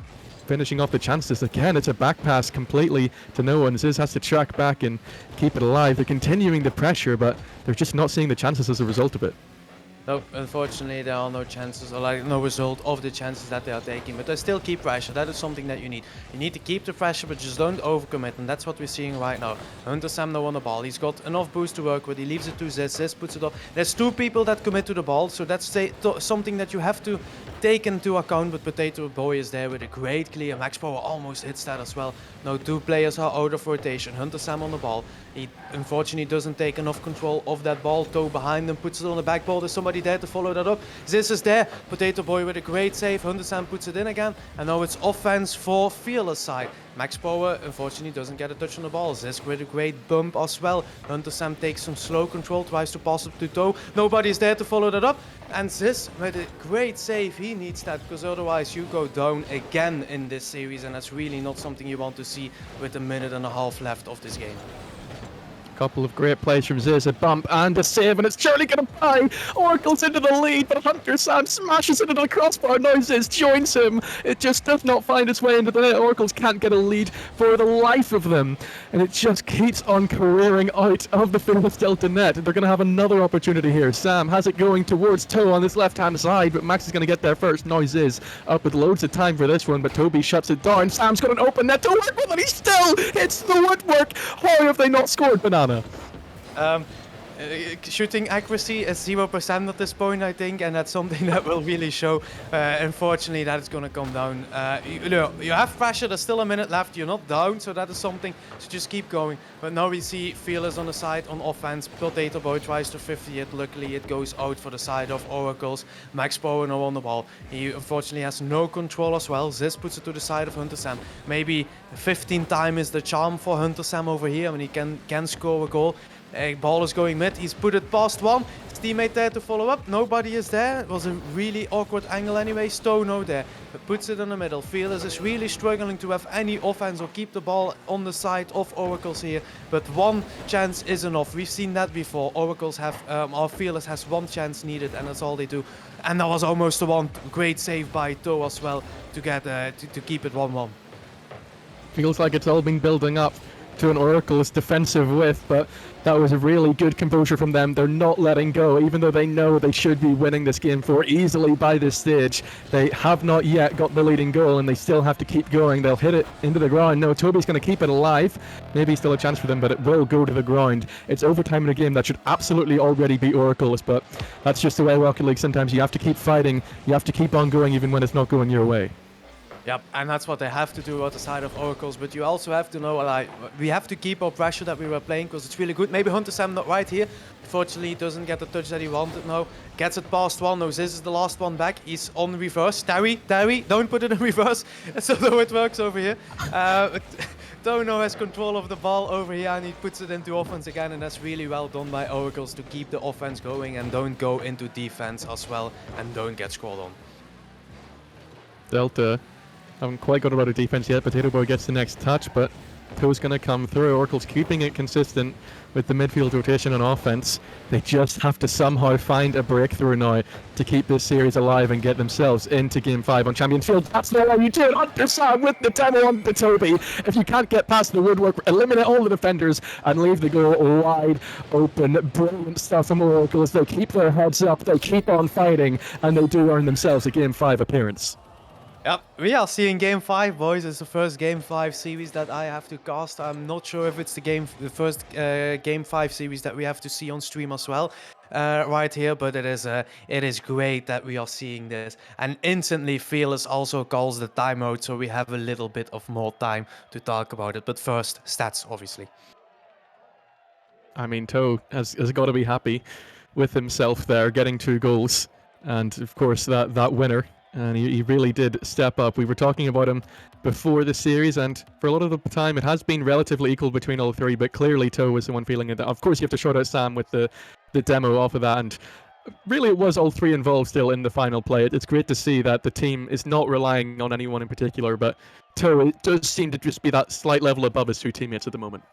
finishing off the chances. Again, it's a back pass completely to no one. Ziz has to track back and keep it alive. They're continuing the pressure, but they're just not seeing the chances as a result of it. No, unfortunately there are no chances, or like no result of the chances that they are taking, but they still keep pressure. That is something that you need. You need to keep the pressure, but just don't overcommit, and that's what we're seeing right now. Hunter Sam now on the ball. He's got enough boost to work with. He leaves it to Ziz. Ziz puts it up. There's two people that commit to the ball, so that's something that you have to take into account, but Potato Boy is there with a great clear. Max Power almost hits that as well. Now two players are out of rotation. Hunter Sam on the ball. He unfortunately doesn't take enough control of that ball. Toe behind him, puts it on the back ball. There's somebody there to follow that up. Ziz is there. Potato Boy with a great save. Hunter Sam puts it in again. And now it's offense for Fearless side. Max Power unfortunately doesn't get a touch on the ball. Ziz with a great bump as well. Hunter Sam takes some slow control, tries to pass it to Toe. Nobody's there to follow that up. And Ziz with a great save. He needs that, because otherwise you go down again in this series, and that's really not something you want to see with a minute and a half left of this game. Couple of great plays from Ziz, a bump and a save, and it's surely going to fly. Oracle's into the lead, but Hunter Sam smashes into the crossbar. Now Ziz joins him. It just does not find its way into the net. Oracles can't get a lead for the life of them, and it just keeps on careering out of the Fearless Delta net. They're going to have another opportunity here. Sam has it going towards Toe on this left-hand side, but Max is going to get there first. Now Ziz up with loads of time for this one, but Toby shuts it down. Sam's got an open net to work with, and he still hits the woodwork. How have they not scored, Banana? Shooting accuracy is 0% at this point, I think, and that's something that will really show. Unfortunately, that is going to come down. You have pressure, there's still a minute left, you're not down, so that is something to just keep going. But now we see Fearless on the side on offense. Potato Boy tries to 50 it, luckily it goes out for the side of Oracles. Max Power now on the ball. He unfortunately has no control as well. Ziz puts it to the side of Hunter Sam. Maybe 15 time is the charm for Hunter Sam over here, when he can score a goal. Ball is going mid, he's put it past one. His teammate there to follow up, nobody is there. It was a really awkward angle anyway. Stono there, but puts it in the middle. Fearless is really struggling to have any offense or keep the ball on the side of Oracles here. But one chance is enough. We've seen that before. Oracles have, or Fearless has one chance needed, and that's all they do. And that was almost a one. Great save by Toe as well to get to keep it 1-1. Feels like it's all been building up to an Oracle's defensive width, but that was a really good composure from them. They're not letting go, even though they know they should be winning this game 4 easily by this stage. They have not yet got the leading goal, and they still have to keep going. They'll hit it into the ground. No, Toby's going to keep it alive. Maybe still a chance for them, but it will go to the ground. It's overtime in a game that should absolutely already be Oracle's, but that's just the way Rocket League. Sometimes you have to keep fighting. You have to keep on going even when it's not going your way. Yep, and that's what they have to do at the side of Oracles, but you also have to know, like, we have to keep our pressure that we were playing, because it's really good. Maybe Hunter Sam not right here. Unfortunately, he doesn't get the touch that he wanted now. Gets it past one. Now Ziz is the last one back. He's on reverse. Terry, don't put it in reverse. That's how it works over here. Tono has control of the ball over here, and he puts it into offense again, and that's really well done by Oracles to keep the offense going and don't go into defense as well and don't get scored on. Delta haven't quite got a lot of defense yet. Potato Boy gets the next touch, but Toe's going to come through. Oracle's keeping it consistent with the midfield rotation on offense. They just have to somehow find a breakthrough now to keep this series alive and get themselves into Game 5 on Champions Field. That's not how you do it. Hunter Sam with the demo on to Toby. If you can't get past the woodwork, eliminate all the defenders and leave the goal wide open. Brilliant stuff from Oracle as they keep their heads up, they keep on fighting, and they do earn themselves a Game 5 appearance. Yep, we are seeing Game 5, boys. It's the first Game 5 series that I have to cast. I'm not sure if it's the first Game 5 series that we have to see on stream as well, right here. But it is great that we are seeing this. And instantly, Fearless also calls the timeout, so we have a little bit of more time to talk about it. But first, stats, obviously. I mean, Toe has got to be happy with himself there, getting 2 goals. and of course that winner. And he really did step up. We were talking about him before the series, and for a lot of the time it has been relatively equal between all three, but clearly Toe was the one feeling it. Of course, you have to shout out Sam with the demo off of that, and really it was all three involved still in the final play. It's great to see that the team is not relying on anyone in particular, but Toe, it does seem to just be that slight level above his two teammates at the moment.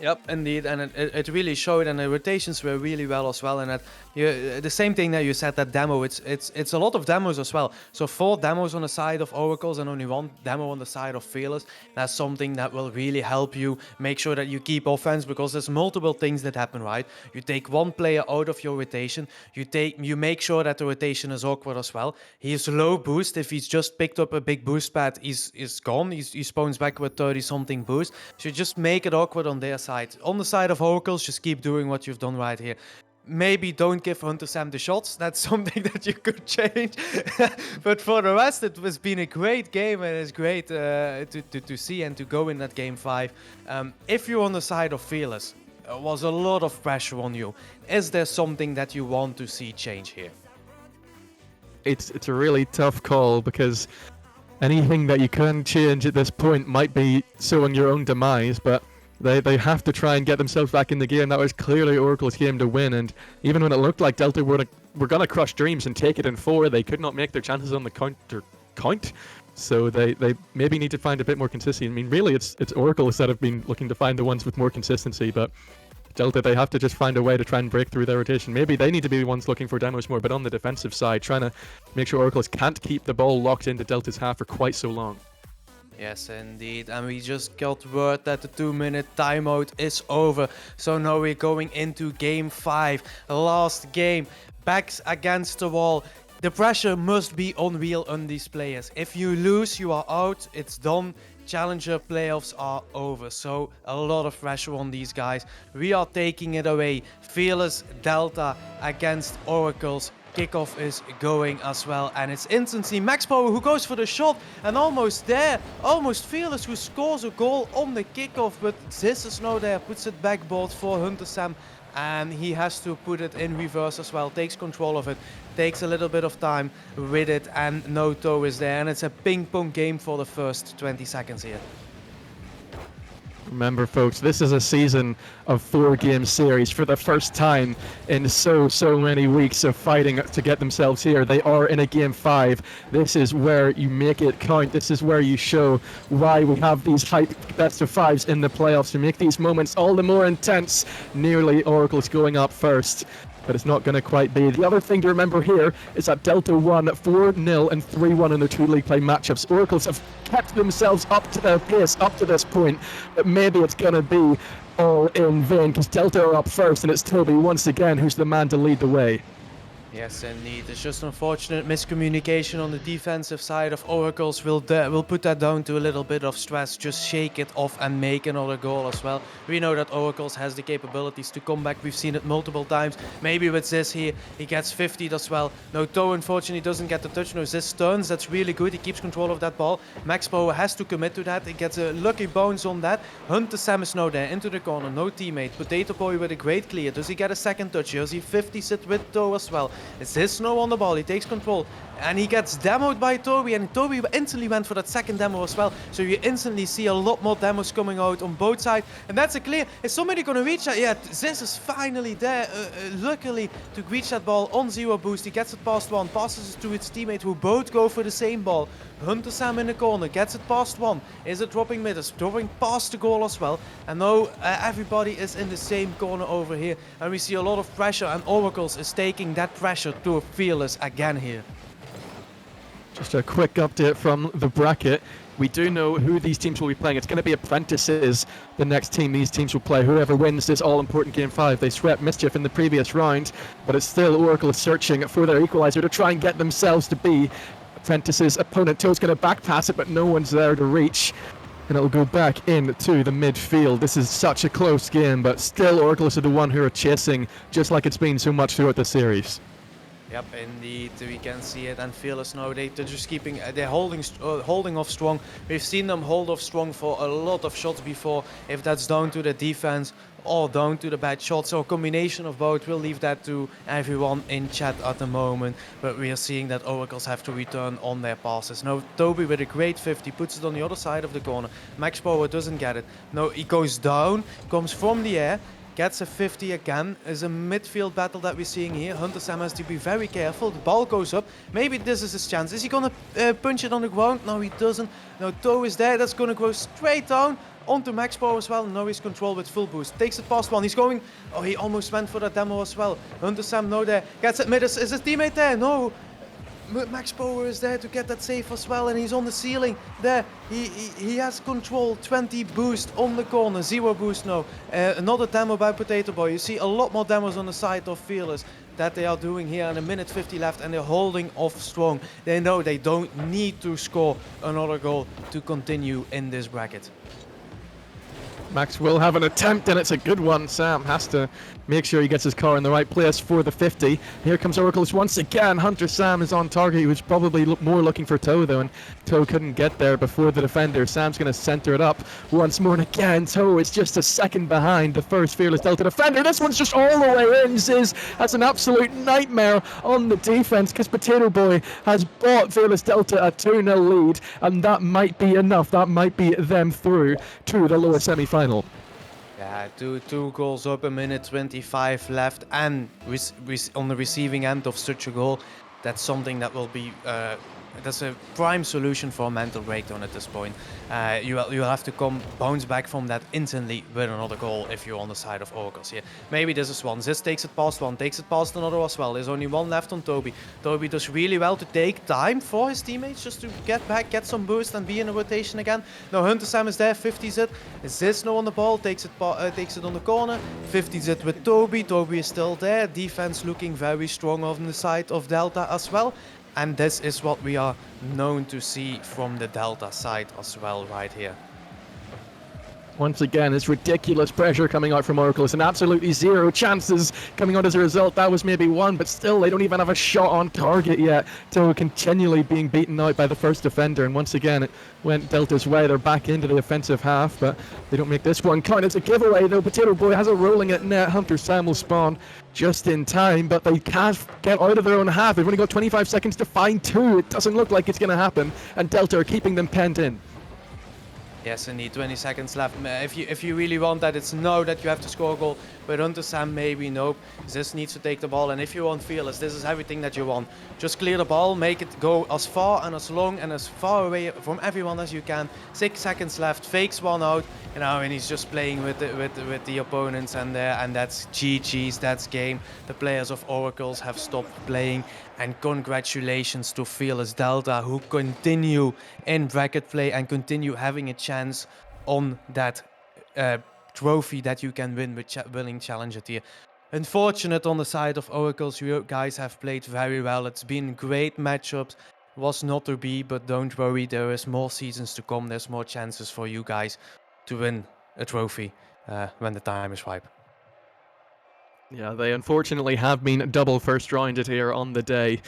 Yep, indeed, and it really showed, and the rotations were really well as well. And that the same thing that you said, that demo, it's a lot of demos as well. So 4 demos on the side of Oracles and only 1 demo on the side of Fearless. That's something that will really help you make sure that you keep offense, because there's multiple things that happen, right? You take 1 player out of your rotation, you make sure that the rotation is awkward as well. He is low boost. If he's just picked up a big boost pad, he's gone. He spawns back with 30 something boost. So just make it awkward on their side. On the side of Oracles, just keep doing what you've done right here. Maybe don't give Hunter Sam the shots. That's something that you could change. But for the rest, it has been a great game, and it's great to see and to go in that game 5. If you're on the side of Fearless, there was a lot of pressure on you. Is there something that you want to see change here? It's a really tough call, because anything that you can change at this point might be sowing your own demise, but They have to try and get themselves back in the game. That was clearly Oracle's game to win, and even when it looked like Delta were going to crush Dreams and take it in 4, they could not make their chances on the counter count. So they maybe need to find a bit more consistency. I mean, really, it's Oracles that have been looking to find the ones with more consistency, but Delta, they have to just find a way to try and break through their rotation. Maybe they need to be the ones looking for demos more, but on the defensive side, trying to make sure Oracles can't keep the ball locked into Delta's half for quite so long. Yes, indeed, and we just got word that the 2-minute timeout is over. So now we're going into game 5, last game, backs against the wall. The pressure must be unreal on these players. If you lose, you are out, it's done. Challenger playoffs are over, so a lot of pressure on these guys. We are taking it away. Fearless Delta against Oracles. Kickoff is going as well, and it's instantly Max Power who goes for the shot, and almost there, almost Fearless who scores a goal on the kickoff, but Ziz is now there, puts it backboard for Hunter Sam, and he has to put it in reverse as well, takes control of it, takes a little bit of time with it, and no Toe is there, and it's a ping pong game for the first 20 seconds here. Remember, folks, this is a season of 4-game series for the first time in so many weeks of fighting to get themselves here. They are in a game 5. This is where you make it count. This is where you show why we have these hype best of 5s in the playoffs, to make these moments all the more intense. Nearly Oracle's going up first, but it's not going to quite be. The other thing to remember here is that Delta won 4-0 and 3-1 in their 2 league play matchups. Oracles have kept themselves up to their pace up to this point, but maybe it's going to be all in vain, because Delta are up first, and it's Toby once again who's the man to lead the way. Yes, indeed. It's just unfortunate miscommunication on the defensive side of Oracles. We'll put that down to a little bit of stress. Just shake it off and make another goal as well. We know that Oracles has the capabilities to come back. We've seen it multiple times. Maybe with Ziz here, he gets 50'd as well. No, Toe unfortunately doesn't get the touch. No, Ziz turns. That's really good. He keeps control of that ball. Max Power has to commit to that. He gets a lucky bounce on that. Hunter Sam is now there into the corner. No teammate. Potato Boy with a great clear. Does he get a second touch? Does he 50s it with Toe as well? It's his Snow on the ball, he takes control, and he gets demoed by Toby, and Toby instantly went for that second demo as well, so you instantly see a lot more demos coming out on both sides, and that's a clear. Is somebody gonna reach that? Yeah, Ziz is finally there, luckily, to reach that ball on 0 boost. He gets it past 1, passes it to his teammate, who both go for the same ball. Hunter Sam in the corner, gets it past 1, is it dropping mid, is dropping past the goal as well, and now everybody is in the same corner over here, and we see a lot of pressure, and Oracles is taking that pressure to Fearless again here. Just a quick update from the bracket. We do know who these teams will be playing. It's going to be Apprentices, the next team these teams will play. Whoever wins this all-important Game 5. They swept Mischief in the previous round, but it's still Oracle searching for their equalizer to try and get themselves to be Apprentices' opponent. Toe's going to back pass it, but no one's there to reach, and it'll go back into the midfield. This is such a close game, but still Oracles are the one who are chasing, just like it's been so much throughout the series. Yep, indeed, we can see it. And Fearless, no, they're just keeping, they're holding off strong. We've seen them hold off strong for a lot of shots before. If that's down to the defense or down to the bad shots, or a combination of both, we'll leave that to everyone in chat at the moment. But we are seeing that Oracles have to return on their passes. No, Toby with a great 50 puts it on the other side of the corner. Max Power doesn't get it. No, he goes down, comes from the air. Gets a 50 again. Is a midfield battle that we're seeing here. Hunter Sam has to be very careful. The ball goes up. Maybe this is his chance. Is he gonna punch it on the ground? No, he doesn't. No, Toe is there. That's gonna go straight down onto Max Power as well. Now he's controlled with full boost. Takes it past one. He's going. Oh, he almost went for that demo as well. Hunter Sam, no there. Gets it mid. Is his teammate there? No. Max Power is there to get that save as well, and he's on the ceiling. There, he has control. 20 boost on the corner, 0 boost now. Another demo by Potato Boy. You see a lot more demos on the side of Fearless that they are doing here, and a minute 50 left, and they're holding off strong. They know they don't need to score another goal to continue in this bracket. Max will have an attempt, and it's a good one. Sam has to make sure he gets his car in the right place for the 50. Here comes Oracles once again. Hunter Sam is on target. He was probably more looking for Toe, though, and Toe couldn't get there before the defender. Sam's going to center it up once more, and again, Toe is just a second behind the first Fearless Delta defender. This one's just all the way in. That's an absolute nightmare on the defense, because Potato Boy has bought Fearless Delta a 2-0 lead, and that might be enough. That might be them through to the lower semi-final. Yeah, two goals up, a minute 25 left, and on the receiving end of such a goal, that's something that will be that's a prime solution for a mental breakdown at this point. You'll have to bounce back from that instantly with another goal if you're on the side of Oracles here. Maybe this is one. Ziz takes it past one, takes it past another as well. There's only one left on Toby. Toby does really well to take time for his teammates just to get back, get some boost and be in a rotation again. Now Hunter Sam is there, 50s it. Ziz now on the ball, takes it on the corner. 50s it with Toby. Toby is still there. Defense looking very strong on the side of Delta as well. And this is what we are known to see from the Delta side as well right here. Once again, it's ridiculous pressure coming out from Oracles and absolutely 0 chances coming out as a result. That was maybe one, but still they don't even have a shot on target yet. So continually being beaten out by the first defender, and once again it went Delta's way. They're back into the offensive half, but they don't make this one count. It's a giveaway though. Potato Boy has a rolling at net. Hunter Sam will spawn just in time, but they can't get out of their own half. They've only got 25 seconds to find 2. It doesn't look like it's going to happen, and Delta are keeping them penned in. Yes, indeed, 20 seconds left. If you really want that, it's no that you have to score a goal. But Hunter Sam, maybe nope. This needs to take the ball, and if you want Fearless, this is everything that you want. Just clear the ball, make it go as far and as long and as far away from everyone as you can. 6 seconds left, fakes one out, and he's just playing with the opponents, and that's GG's, that's game. The players of Oracles have stopped playing, and congratulations to Fearless Delta, who continue in bracket play and continue having a chance on that trophy that you can win with winning Challenger tier. Unfortunate on the side of Oracles, you guys have played very well. It's been great matchups. Was not to be, but don't worry, there is more seasons to come. There's more chances for you guys to win a trophy when the time is ripe. Yeah, they unfortunately have been double first rounded here on the day.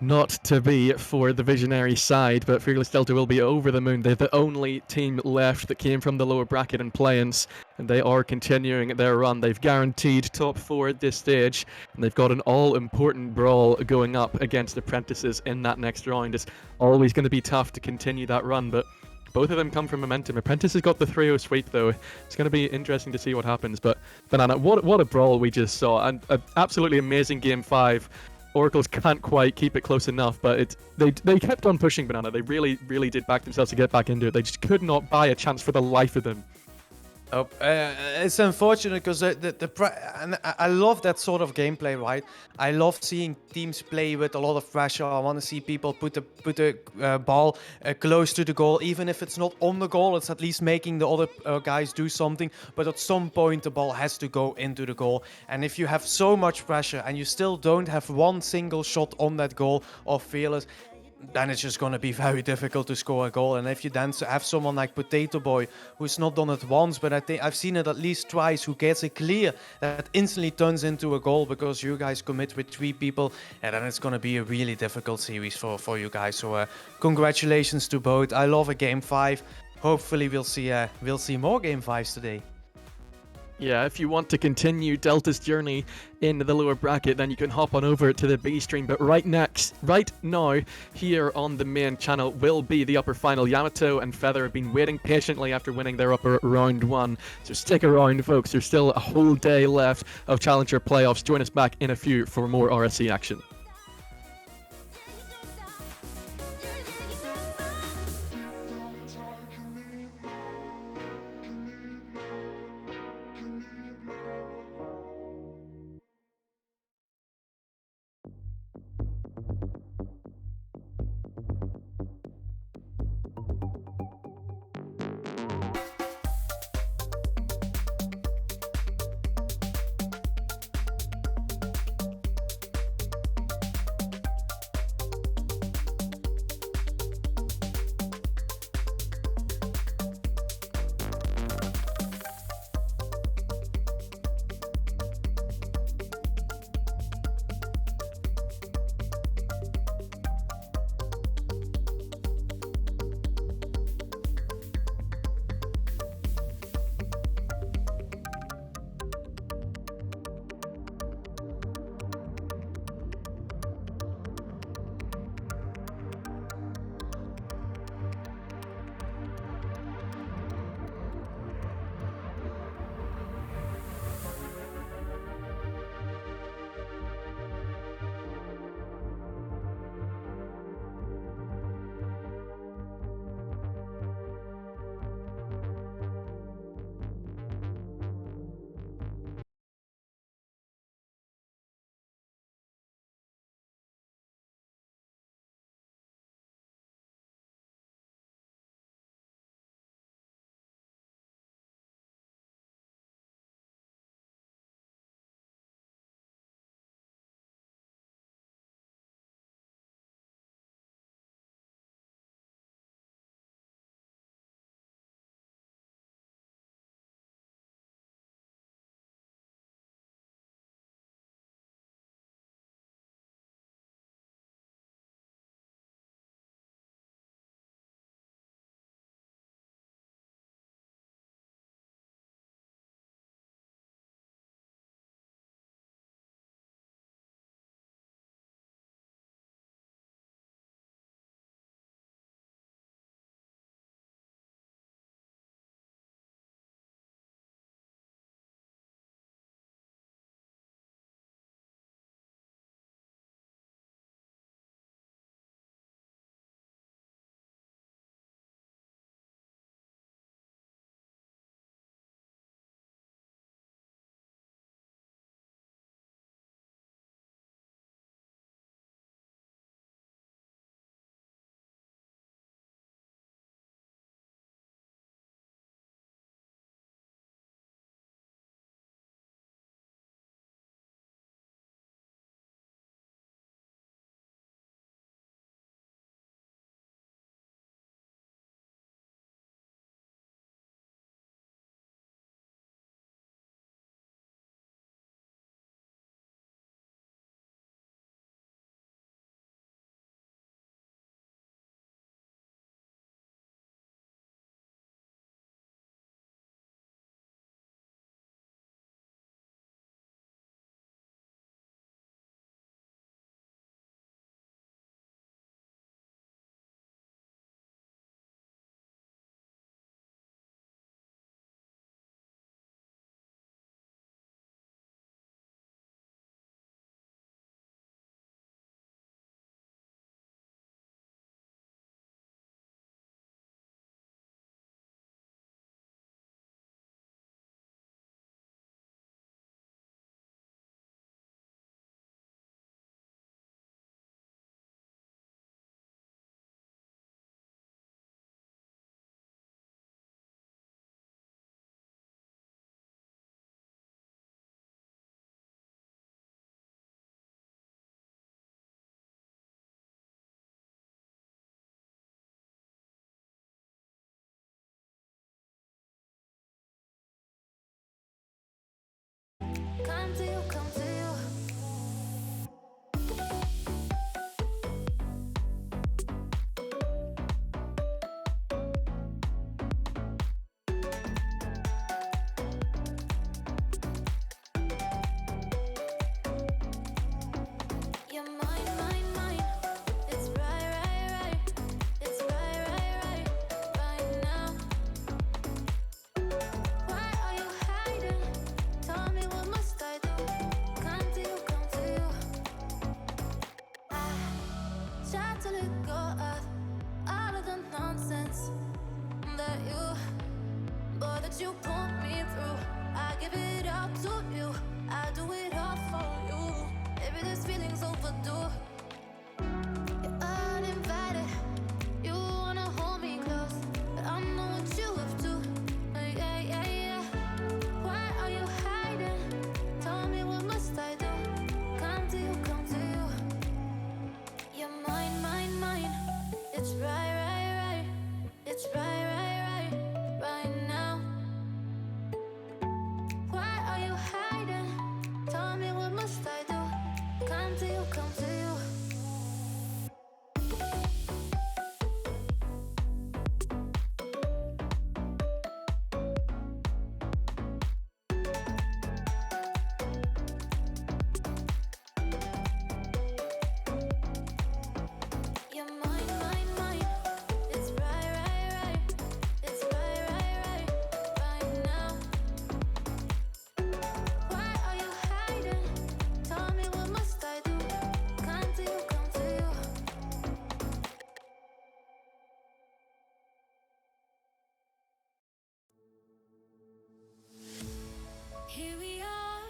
Not to be for the Visionary side, but Fearless Delta will be over the moon. They're the only team left that came from the lower bracket and play-ins, and they are continuing their run. They've guaranteed top 4 at this stage, and they've got an all-important brawl going up against Apprentices in that next round. It's always going to be tough to continue that run, but both of them come from momentum. Apprentice has got the 3-0 sweep, though. It's going to be interesting to see what happens. But Banana, what a brawl we just saw. And an absolutely amazing Game 5. Oracles can't quite keep it close enough, but they kept on pushing Banana. They really, really did back themselves to get back into it. They just could not buy a chance for the life of them. Oh, it's unfortunate because and I love that sort of gameplay, right? I love seeing teams play with a lot of pressure. I want to see people put the ball close to the goal, even if it's not on the goal. It's at least making the other guys do something. But at some point, the ball has to go into the goal. And if you have so much pressure and you still don't have one single shot on that goal of Fearless, then it's just going to be very difficult to score a goal. And if you then have someone like Potato Boy, who's not done it once, but I think I've seen it at least twice, who gets it clear, that instantly turns into a goal because you guys commit with 3 people, and then it's going to be a really difficult series for you guys. So congratulations to both. I love a game 5. Hopefully we'll see more game 5s today. Yeah, if you want to continue Delta's journey in the lower bracket, then you can hop on over to the B stream. But right now, here on the main channel will be the upper final. Yamato and Feather have been waiting patiently after winning their upper round 1. So stick around, folks. There's still a whole day left of Challenger playoffs. Join us back in a few for more RSC action. through. I give it up to you. I do it all for you. Maybe this feeling's overdue. You're uninvited. You wanna hold me close, but I know what you have to. Yeah, yeah, yeah. Why are you hiding? Tell me what must I do? Come to you, come to you. You're mine, mine, mine. It's right, right, right. It's right, right, right. Right now. Why are you hiding? Tell me what must I do? Come to you, come to you. You're mine, mine, mine. It's right, right, right. It's right, right, right. Right now. Why are you hiding? Tell me what must I do? Come to you, come to you. Here we are,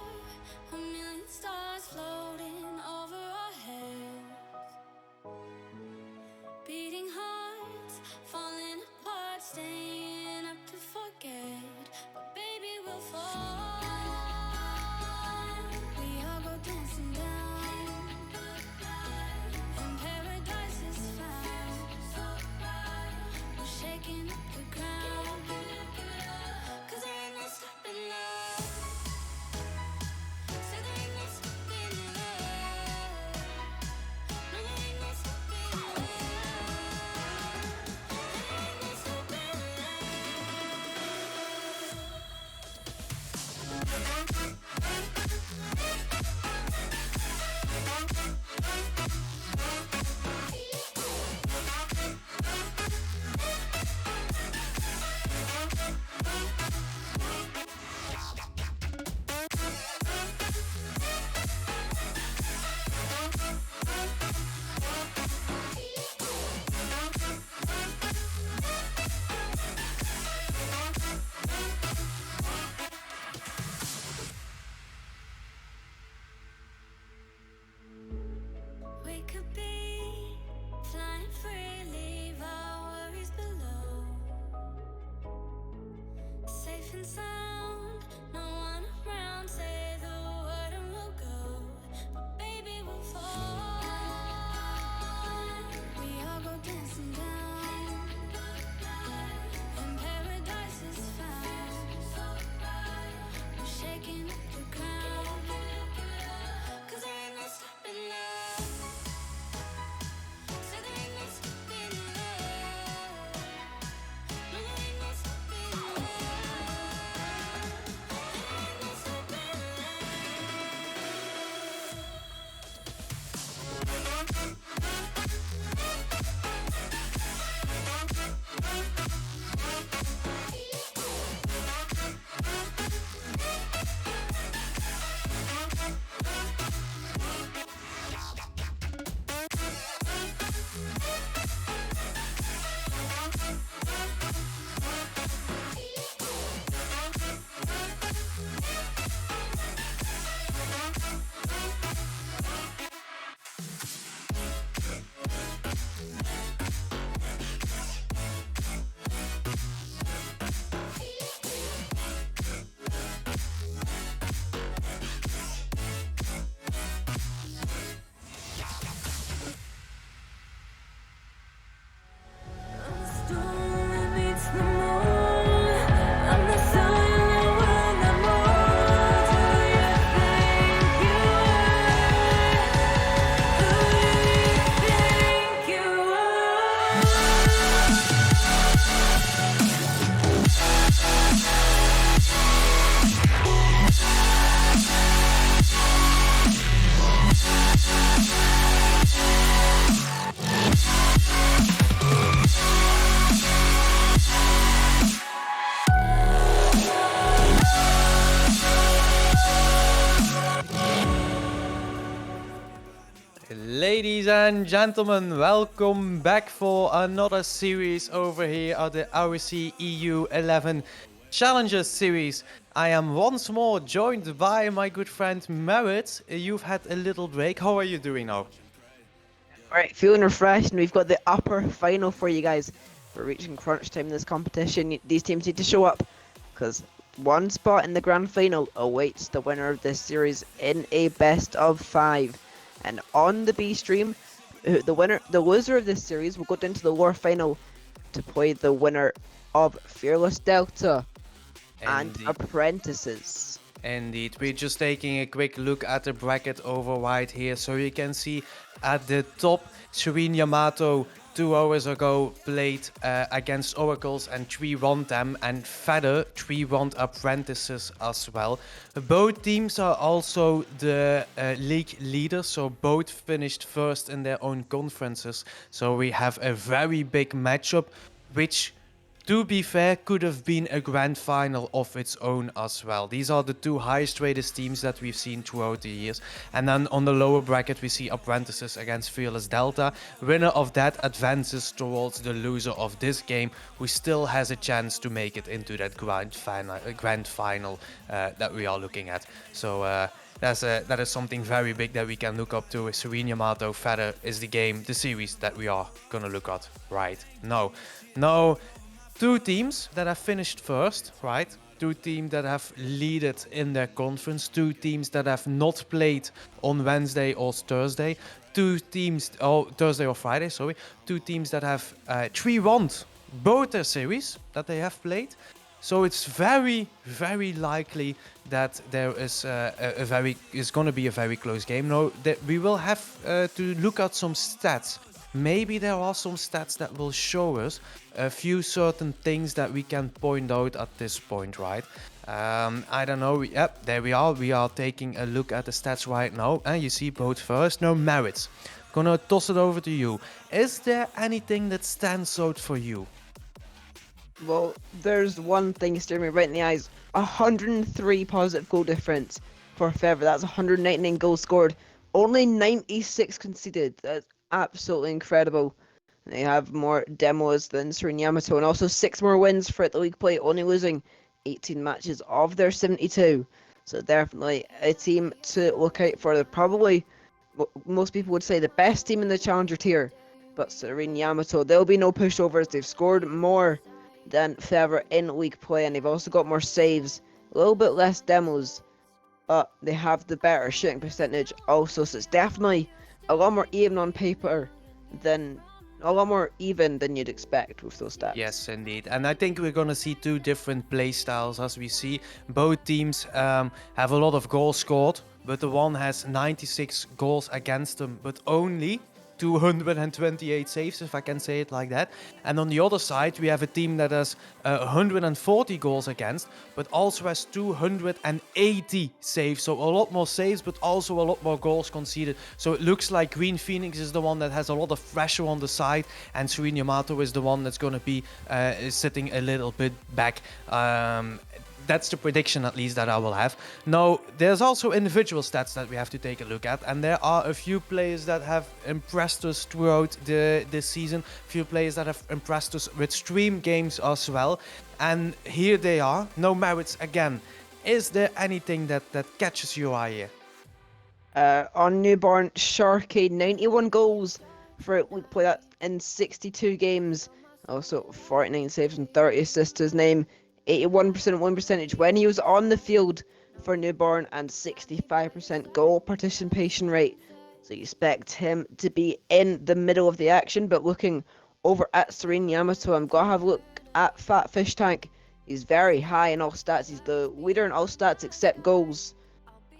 a million stars floating over our heads. Beating hearts, falling apart, staying up to forget. But baby, we'll fall. We all go dancing down, and paradise is found. We're shaking up the ground, 'cause there ain't no stopping love. Say there ain't no stopping love. No, there ain't no stopping love. There ain't no stopping we could be flying free, leave our worries below. Safe and sound, no one around. Say the word and we'll go. But baby, we'll fall. We all go dancing down, and paradise is found. We're shaking up the ground, 'cause there ain't no stopping love. Say there ain't no stopping love. No, there ain't no stopping love. There ain't no stopping Ladies and gentlemen, welcome back for another series over here at the RSC EU 11 Challengers series. I am once more joined by my good friend Merit. You've had a little break. How are you doing now? Alright, feeling refreshed, and we've got the upper final for you guys. We're reaching crunch time in this competition. These teams need to show up, because one spot in the grand final awaits the winner of this series in a best of 5. And on the B stream, the loser of this series will go down to the lower final to play the winner of Fearless Delta and Apprentices. Indeed, we're just taking a quick look at the bracket over right here. So you can see at the top, Serene Yamato 2 hours ago played against Oracles and 3-1 them, and Feather 3-1 Apprentices as well. Both teams are also the league leaders, so both finished first in their own conferences. So we have a very big matchup, which, to be fair, could have been a grand final of its own as well. These are the two highest rated teams that we've seen throughout the years. And then on the lower bracket we see Apprentices against Fearless Delta. Winner of that advances towards the loser of this game, who still has a chance to make it into that grand final that we are looking at. So that is something very big that we can look up to. Serene Yamato Feather is the series that we are gonna look at right now. Now, two teams that have finished first, right? Two teams that have leaded in their conference. Two teams that have not played on Wednesday or Thursday. Two teams, Thursday or Friday, sorry. Two teams that have 3-1 both their series that they have played. So it's very, very likely that there is going to be a very close game. Now, we will have to look at some stats. Maybe there are some stats that will show us a few certain things that we can point out at this point, right? I don't know. Yep, there we are. We are taking a look at the stats right now. And you see both first. No merits. Gonna toss it over to you. Is there anything that stands out for you? Well, there's one thing staring me right in the eyes. 103 positive goal difference for Feather. That's 199 goals scored. Only 96 conceded. That's absolutely incredible. They have more demos than Serene Yamato, and also 6 more wins for the league play, only losing 18 matches of their 72. So definitely a team to look out for. They're probably, most people would say, the best team in the challenger tier. But Serene Yamato, there'll be no pushovers. They've scored more than Feather in league play, and they've also got more saves, a little bit less demos, but they have the better shooting percentage also. So it's definitely a lot more even on paper than you'd expect with those stats. Yes, indeed. And I think we're going to see two different play styles. As we see, both teams have a lot of goals scored, but the one has 96 goals against them, but only 228 saves, if I can say it like that. And on the other side, we have a team that has 140 goals against, but also has 280 saves. So a lot more saves, but also a lot more goals conceded. So it looks like Green Phoenix is the one that has a lot of pressure on the side, and Serene Yamato is the one that's going to be sitting a little bit back. That's the prediction, at least, that I will have. Now, there's also individual stats that we have to take a look at, and there are a few players that have impressed us throughout this season, few players that have impressed us with stream games as well, and here they are. No merits again. Is there anything that catches your eye here? On Newborn, Sharky, 91 goals for league play, that in 62 games, also 49 saves and 30 assists to his name. 81% win percentage when he was on the field for Newborn, and 65% goal participation rate. So you expect him to be in the middle of the action. But looking over at Serene Yamato, I'm going to have a look at Fat Fish Tank. He's very high in all stats. He's the leader in all stats except goals.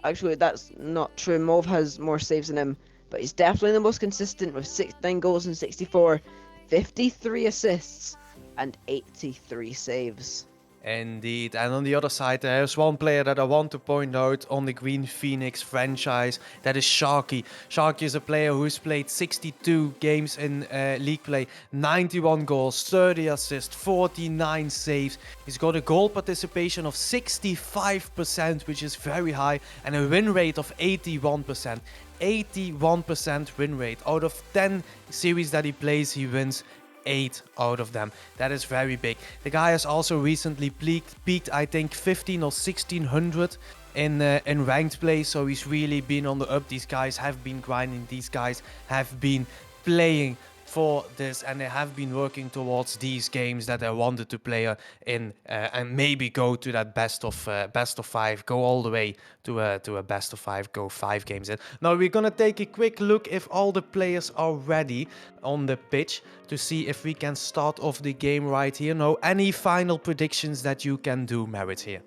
Actually, that's not true. Mauve has more saves than him, but he's definitely the most consistent with 69 goals and 64, 53 assists, and 83 saves. Indeed, and on the other side there's one player that I want to point out on the Green Phoenix franchise. That is Sharky. Sharky is a player who's played 62 games in league play, 91 goals, 30 assists, 49 saves. He's got a goal participation of 65%, which is very high, and a win rate of 81%. 81% win rate. Out of 10 series that he plays, he wins 8 out of them. That is very big. The guy has also recently peaked I think 15 or 1600 in ranked play, so he's really been on the up. These guys have been grinding, these guys have been playing for this, and they have been working towards these games that they wanted to play in, and maybe go to that best of 5, go all the way to a best of 5, go 5 games in. Now we're gonna take a quick look if all the players are ready on the pitch to see if we can start off the game right here. Now, any final predictions that you can do, Merit, here?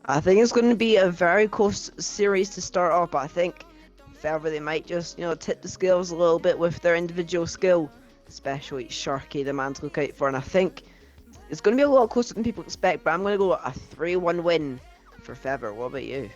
I think it's going to be a very close series to start off, but I think if ever they might just, tip the scales a little bit with their individual skill, especially Sharky, the man to look out for. And I think it's going to be a lot closer than people expect, but I'm going to go a 3-1 win for Feather. What about you?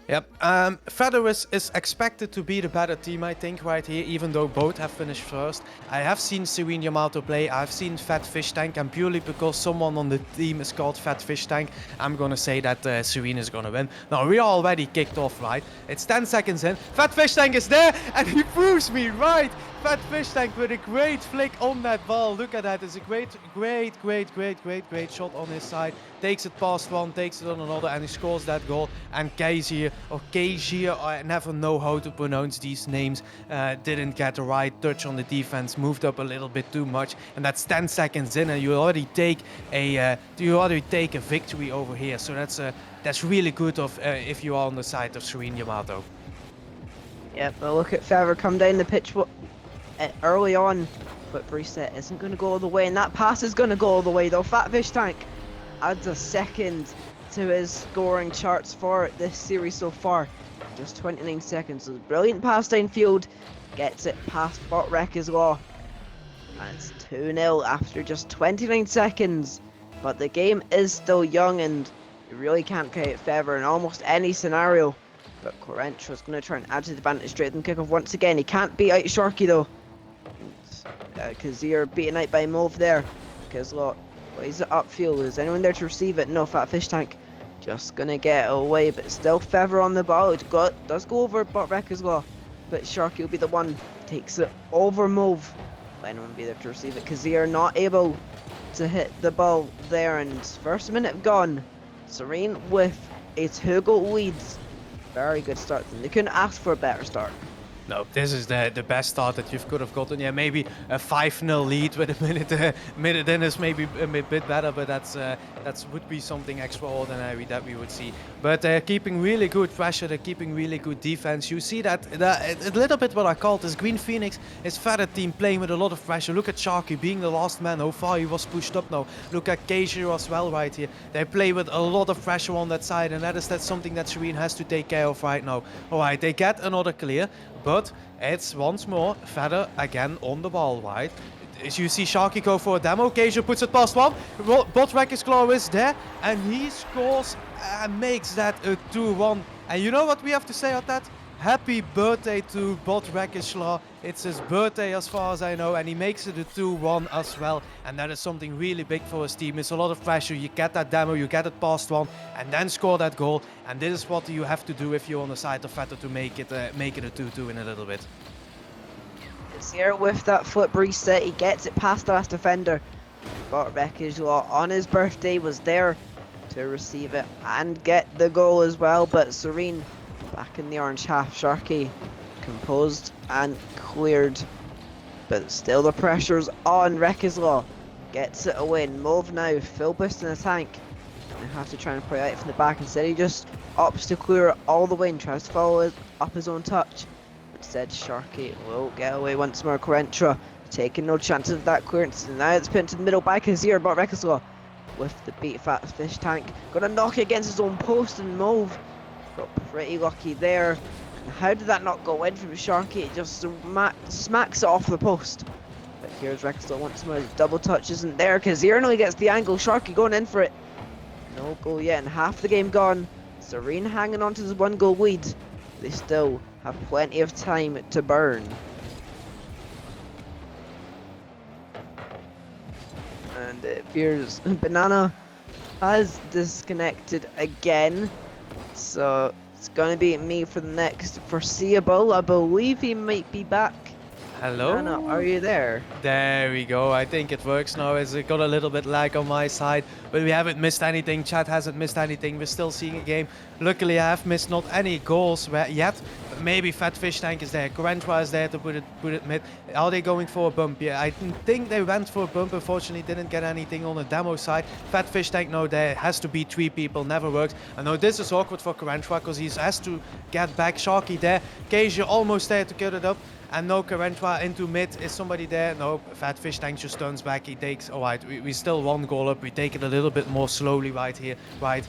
Yep, Feather is expected to be the better team, I think, right here, even though both have finished first. I have seen Serene Yamato play, I've seen Fat Fish Tank, and purely because someone on the team is called Fat Fish Tank, I'm gonna say that Serene is gonna win. Now, we are already kicked off, right? It's 10 seconds in, Fat Fish Tank is there, and he proves me right! Fat Fish Tank with a great flick on that ball. Look at that. It's a great shot on his side. Takes it past one, takes it on another, and he scores that goal. And Keizir, or Keizir, I never know how to pronounce these names, didn't get the right touch on the defense, moved up a little bit too much, and that's 10 seconds in, and you already take a victory over here. So that's really good if you are on the side of Serene Yamato. Yep, but look at Feather come down the pitch early on, but reset isn't going to go all the way, and that pass is going to go all the way though. Fat Fish Tank adds a second to his scoring charts for this series so far. Just 29 seconds. So brilliant pass downfield, gets it past Bot Wreck as well. And it's 2-0 after just 29 seconds. But the game is still young, and you really can't count out Feather in almost any scenario. But Corentra's going to try and add to the advantage straight from kickoff once again. He can't beat out Sharky though. Kazir beaten out by Mauve there. Because look, he's it upfield. Is anyone there to receive it? No, Fat Fish Tank just going to get away. But still Feather on the ball. It does go over Bot Wreck as well. But Sharky will be the one takes it over Mauve. Will anyone be there to receive it? Kazir not able to hit the ball there. And first minute gone. Serene with a 2-goal lead. Very good start. They couldn't ask for a better start. No, this is the best start that you could have gotten. Yeah, maybe a 5-0 lead with a minute in is maybe a bit better, but that's would be something extraordinary that we would see. But they're keeping really good pressure, they're keeping really good defense. You see that a little bit what I call this Green Phoenix is Feather team playing with a lot of pressure. Look at Sharky being the last man, how far he was pushed up now. Look at Keizir as well right here. They play with a lot of pressure on that side, and that's something that Serene has to take care of right now. Alright, they get another clear. But it's once more Feather again on the ball, right? As you see Sharky go for a demo, Keizir puts it past one. Bot Wrecker's Claw is there, and he scores and makes that a 2-1. And you know what we have to say on that? Happy birthday to Bot Wrecker's Claw. It's his birthday as far as I know, and he makes it a 2-1 as well. And that is something really big for his team. It's a lot of pressure. You get that demo, you get it past one, and then score that goal. And this is what you have to do if you're on the side of Feather to make it a 2-2 in a little bit. It's here with that flip reset. He gets it past the last defender. Bot Wreckers on his birthday was there to receive it and get the goal as well. But Serene back in the orange half. Sharky composed and cleared, but still the pressure's on. Wreckerslaw gets it away. Mauve now full boost in the tank. They have to try and play out from the back. Instead he just opts to clear it all the way and tries to follow it up his own touch. Instead Sharky will get away once more. Corentra taking no chances of that clearance, and now it's pinned to the middle by Kazir, but Wreckerslaw with the beat Fat Fish Tank gonna knock it against his own post, and Mauve got pretty lucky there. How did that not go in from Sharky? It just smacks it off the post. But here's Wreckerslaw once more. Double touch isn't there. Kazir only gets the angle. Sharky going in for it. No goal yet, and half the game gone. Serene hanging on to the 1-goal lead. They still have plenty of time to burn. And it appears Banana has disconnected again. So it's going to be me for the next foreseeable. I believe he might be back Hello? Nana, are you there? There we go. I think it works now. It's got a little bit lag on my side, but we haven't missed anything. Chat hasn't missed anything. We're still seeing a game. Luckily, I have missed not any goals yet, but maybe Fat Fish Tank is there. Corentra is there to put it mid. Are they going for a bump? Yeah, I think they went for a bump. Unfortunately, didn't get anything on the demo side. Fat Fish Tank, no, there has to be 3 people. Never works. I know this is awkward for Corentra because he has to get back. Sharky there. Keisha almost there to cut it up. And no, Corentra into mid. Is somebody there? No, Fat Fish Tank just turns back. He takes... Alright, we still 1 goal up. We take it a little bit more slowly right here. Right,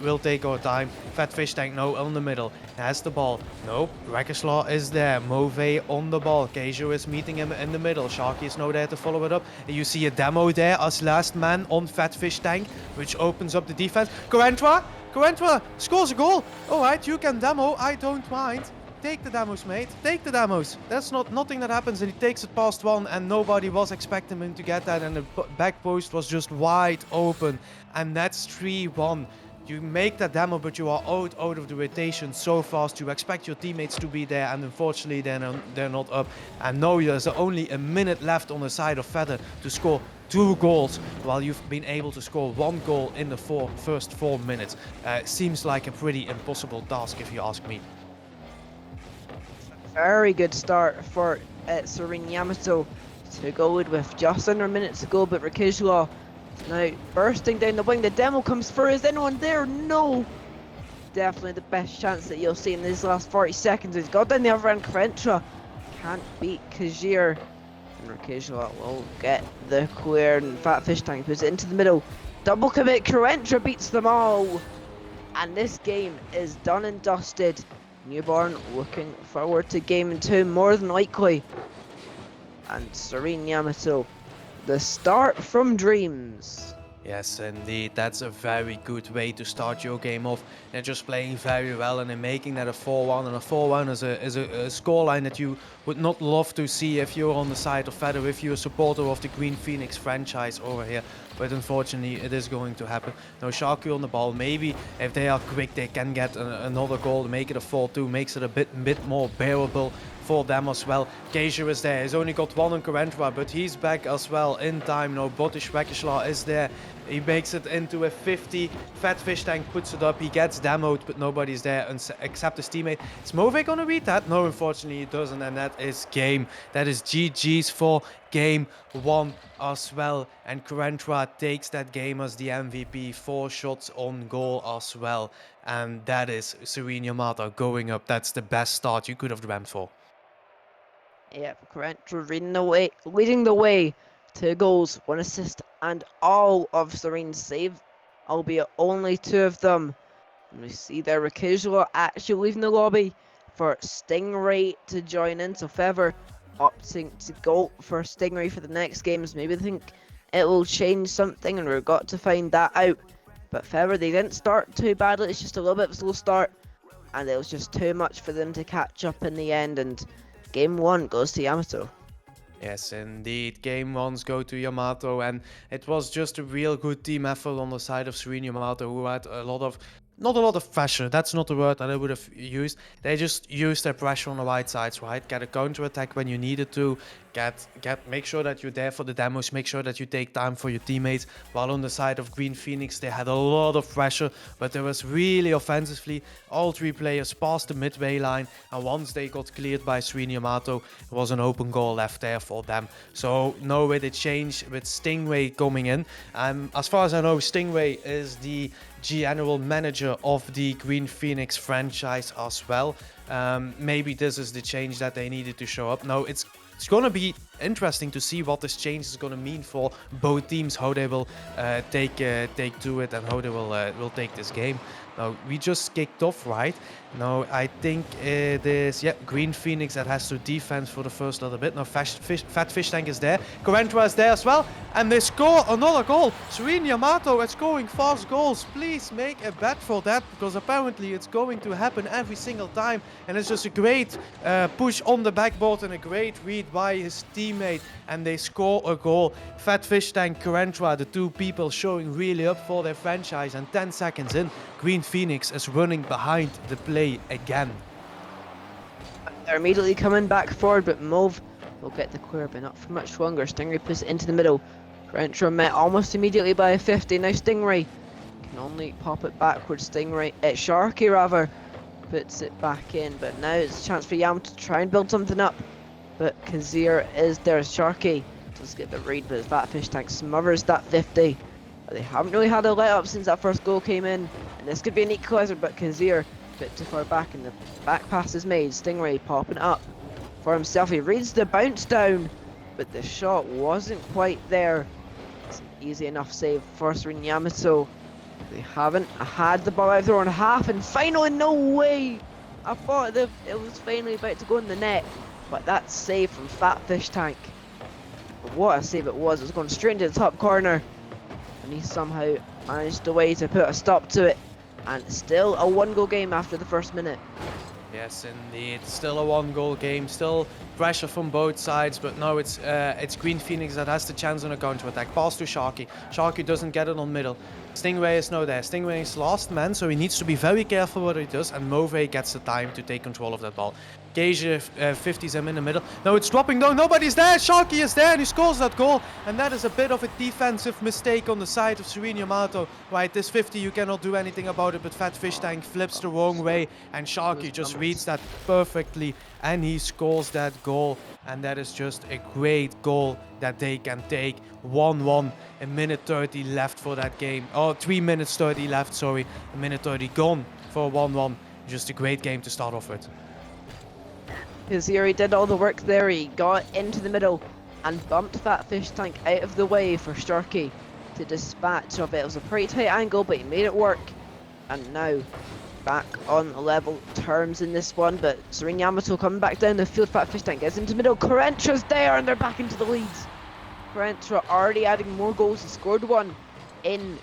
we'll take our time. Fat Fish Tank, no, on the middle. Has the ball. No, Rakeslaw is there. Move on the ball. Keijo is meeting him in the middle. Sharky is no there to follow it up. You see a demo there as last man on Fat Fish Tank, which opens up the defense. Corentra scores a goal. Alright, you can demo. I don't mind. Take the demos, mate. Take the demos. That's nothing that happens, and he takes it past 1, and nobody was expecting him to get that, and the back post was just wide open, and that's 3-1. You make that demo, but you are out of the rotation so fast. You expect your teammates to be there, and unfortunately they're not up. And now there's only a minute left on the side of Feather to score 2 goals, while you've been able to score 1 goal in the first 4 minutes. Seems like a pretty impossible task, if you ask me. Very good start for Serene Yamato to go with just under a minute to go, but Rikijlaw now bursting down the wing. The demo comes through. Is anyone there? No. Definitely the best chance that you'll see in these last 40 seconds. He's got down the other end. Corentra can't beat Kajir. And Rikijlaw will get the clear, and Fat Fish Tank puts it into the middle. Double commit. Corentra beats them all. And this game is done and dusted. Newborn looking forward to game 2 more than likely. And Serene Yamato, the start from dreams. Yes, indeed. That's a very good way to start your game off. They're just playing very well, and they're making that a 4-1. And a 4-1 is a scoreline that you would not love to see if you're on the side of Feather, if you're a supporter of the Green Phoenix franchise over here. But unfortunately, it is going to happen. Now, Sharky on the ball. Maybe if they are quick, they can get another goal, make it a 4-2, makes it a bit more bearable for them as well. Keisha is there. He's only got 1 on Corentra, but he's back as well in time. Now, Botish Rakeslaw is there. He makes it into a 50. Fat Fish Tank puts it up. He gets demoed, but nobody's there except his teammate. Is Move gonna read that? No, unfortunately he doesn't, and that is game. That is GG's for game 1 as well. And Corentra takes that game as the MVP. 4 shots on goal as well. And that is Serene Yamato going up. That's the best start you could have dreamt for. Yep, Corentra leading the way to goals, 1 assist, and all of Serene's save, albeit only 2 of them. And we see there Rikijlaw actually leaving the lobby for Stingray to join in. So Feather opting to go for Stingray for the next games. Maybe they think it will change something, and we've got to find that out. But Feather, they didn't start too badly. It's just a little bit of a slow start, and it was just too much for them to catch up in the end. And game 1 goes to Yamato. Yes, indeed. Game 1s go to Yamato, and it was just a real good team effort on the side of Serene Yamato, who had not a lot of pressure. That's not the word that I would have used. They just used their pressure on the right sides, right? Get a counter attack when you needed to. Make sure that you're there for the demos. Make sure that you take time for your teammates. While on the side of Green Phoenix, they had a lot of pressure, but there was really offensively all 3 players past the midway line. And once they got cleared by Serene Yamato, it was an open goal left there for them. So no way to change with Stingray coming in. As far as I know, Stingray is the general manager of the Green Phoenix franchise as well. Maybe this is the change that they needed to show up. No, it's going to be interesting to see what this change is going to mean for both teams, how they will take to it, and how they will take this game. Now, we just kicked off, right? Now, I think it is, Green Phoenix that has to defend for the first little bit. Now, Fat Fish Tank is there. Corentra is there as well. And they score another goal. Serene Yamato is scoring fast goals. Please make a bet for that, because apparently it's going to happen every single time. And it's just a great push on the backboard and a great read by his teammate. And they score a goal. Fat Fish Tank, Corentra, the 2 people showing really up for their franchise. And 10 seconds in, Green Phoenix is running behind the play again. They're immediately coming back forward, but Mauve They'll get the clear, but not for much longer. Stingray puts it into the middle. Cruncher met almost immediately by a 50. Now Stingray can only pop it backwards. Sharky rather puts it back in, but now it's a chance for Yamato to try and build something up. But Kazir is there. Sharky does get the read, but the Fat Fish Tank smothers that 50. But they haven't really had a let up since that first goal came in, and this could be an equaliser, but Kazir a bit too far back, and the back pass is made. Stingray popping it up for himself. He reads the bounce down, but the shot wasn't quite there. It's an easy enough save for Serene Yamato. They haven't had the ball out their own half, and finally, no way! I thought that it was finally about to go in the net, but that save from Fat Fish Tank. But what a save it was! It was going straight into the top corner, and he somehow managed a way to put a stop to it. And still a 1-goal game after the first minute. Yes, indeed. Still a 1-goal game. Still pressure from both sides, but no, it's Green Phoenix that has the chance on a counter-attack. Pass to Sharky. Sharky doesn't get it on middle. Stingray is now there. Stingray is last man, so he needs to be very careful what he does, and Move gets the time to take control of that ball. Gage 50s him in the middle. No, it's dropping down. Nobody's there. Sharky is there, and he scores that goal. And that is a bit of a defensive mistake on the side of Serene Yamato. Right, this 50, you cannot do anything about it, but Fat Fish Tank flips the wrong way, and Sharky just reads that perfectly, and he scores that goal. And that is just a great goal that they can take. 1-1, a minute 30 left for that game. Oh, 3 minutes 30 left, sorry. A minute 30 gone for 1-1. Just a great game to start off with. Kazir did all the work there. He got into the middle and bumped Fat Fish Tank out of the way for Sharky to dispatch of it. It was a pretty tight angle, but he made it work. And now back on level terms in this one, but Serene Yamato coming back down the field. Fat Fish Tank gets into the middle. Karentra's there, and they're back into the leads. Karentra already adding more goals. He scored one in...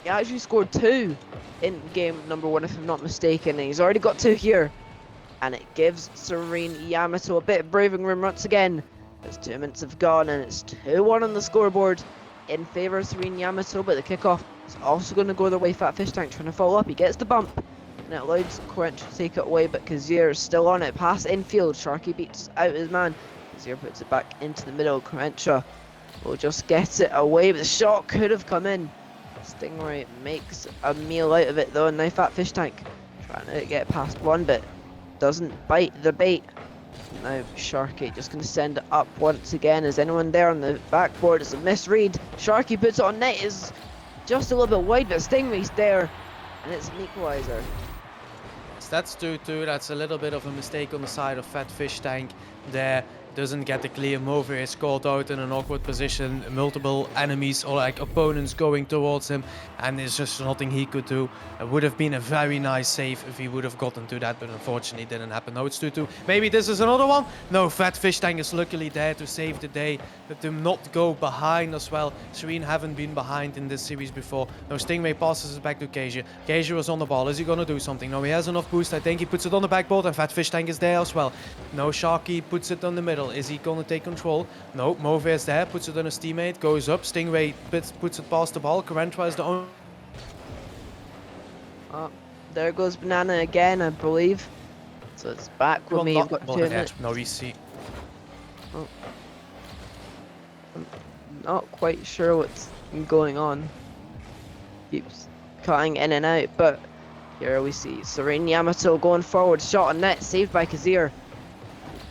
He actually scored 2 in game number 1, if I'm not mistaken. And he's already got 2 here. And it gives Serene Yamato a bit of breathing room once again. As 2 minutes have gone, and it's 2-1 on the scoreboard in favour of Serene Yamato. But the kickoff is also going to go their way. Fat Fish Tank trying to follow up. He gets the bump, and it allows Karentra to take it away. But Kazir is still on it. Pass infield. Sharky beats out his man. Kazir puts it back into the middle. Karentra will just get it away, but the shot could have come in. Stingray makes a meal out of it though, and now Fat Fish Tank trying to get past one, but doesn't bite the bait. Now Sharky just going to send it up once again. Is anyone there on the backboard? It's a misread. Sharky puts it on net. Is just a little bit wide, but Stingray's there, and it's an equaliser. Yes, that's 2-2. That's a little bit of a mistake on the side of Fat Fish Tank there. Doesn't get the clear move. Is caught out in an awkward position. Multiple enemies or like opponents going towards him, and there's just nothing he could do. It would have been a very nice save if he would have gotten to that, but unfortunately it didn't happen. No, it's 2-2. Maybe this is another one. No, Fat Fish Tank is luckily there to save the day, but to not go behind as well. Serene haven't been behind in this series before. No, Stingray passes it back to Keija. Keija was on the ball. Is he gonna do something? No, he has enough boost. I think he puts it on the backboard, and Fat Fish Tank is there as well. No, Sharky puts it on the middle. Is he gonna take control? No, Move is there, puts it on his teammate, goes up. Stingray puts it past the ball. Karentra is the only... Oh, there goes Banana again, I believe. So it's back with me. You've got 2 minutes. No, we see. Oh. I'm not quite sure what's going on. Keeps cutting in and out, but here we see Serene Yamato going forward. Shot on net, saved by Kazir.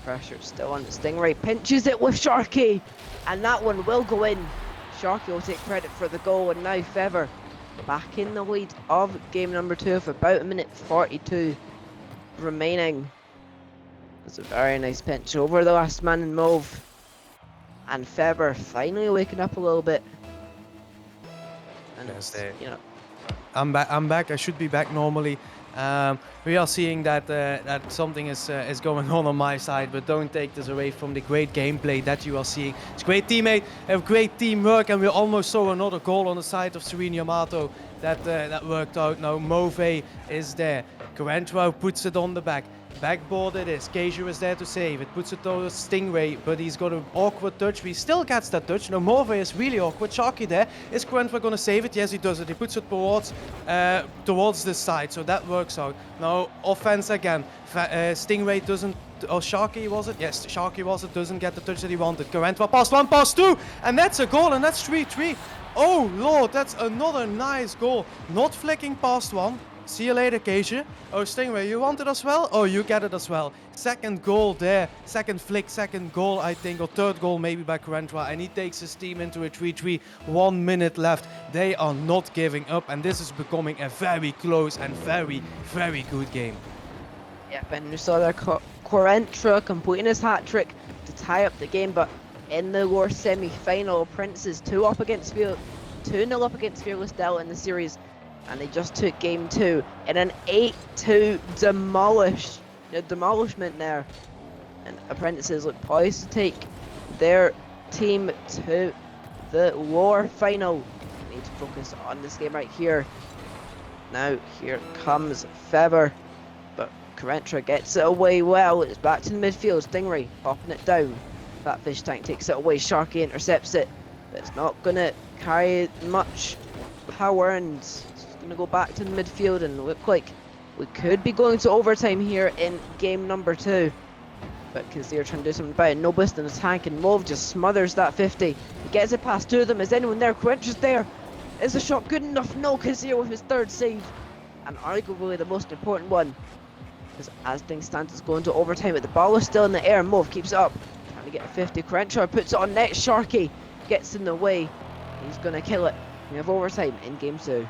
Pressure still on the Stingray. Pinches it with Sharky, and that one will go in. Sharky will take credit for the goal, and now Feather back in the lead of game number 2 with about 1:42 remaining. It's a very nice pinch over the last man in Mauve, and Feather finally waking up a little bit. And Yes, you know, I'm back. I should be back normally. We are seeing that that something is going on my side, but don't take this away from the great gameplay that you are seeing. It's great teammate, great teamwork, and we almost saw another goal on the side of Serene Yamato. that worked out. Now Move is there. Corentra puts it on the back. Backboard it is. Keiju is there to save it. Puts it towards Stingray, but he's got an awkward touch. He still gets that touch. No, Move is really awkward. Sharky there. Is Corentra going to save it? Yes, he does it. He puts it towards the side, so that works out. Now, offense again. Stingray doesn't... Oh, Sharky was it? Yes, Sharky was it. Doesn't get the touch that he wanted. Corentra pass 1, pass 2, and that's a goal, and that's 3-3. Oh, Lord, that's another nice goal. Not flicking past 1. See you later, Keiju. Oh, Stingray, you want it as well? Oh, you get it as well. Second goal there. Second flick, second goal, I think. Or third goal maybe by Corentra. And he takes his team into a 3-3. 1 minute left. They are not giving up. And this is becoming a very close and very, very good game. Yep, and we saw there Corentra completing his hat-trick to tie up the game. But in the lower semi-final, Prince is 2-0 up against Fearless Delta in the series. And they just took game 2 in an 8-2 demolishment there. And Apprentices look poised to take their team to the lower final. They need to focus on this game right here. Now here comes Feather, but Corentra gets it away well. It's back to the midfield. Stingray popping it down. That fish tank takes it away. Sharky intercepts it, but it's not gonna carry much power, and going to go back to the midfield and look like we could be going to overtime here in game number 2. But because they're trying to do something about it, Noblest in the tank, and Mauve just smothers that 50. He gets it past 2 of them. Is anyone there? Corentra's there. Is the shot good enough? No, Kazir with his 3rd save. And arguably the most important one. Because as things stand, it's going to overtime, but the ball is still in the air. Mauve keeps it up. Trying to get a 50. Corentra puts it on net. Sharky gets in the way. He's going to kill it. We have overtime in game 2.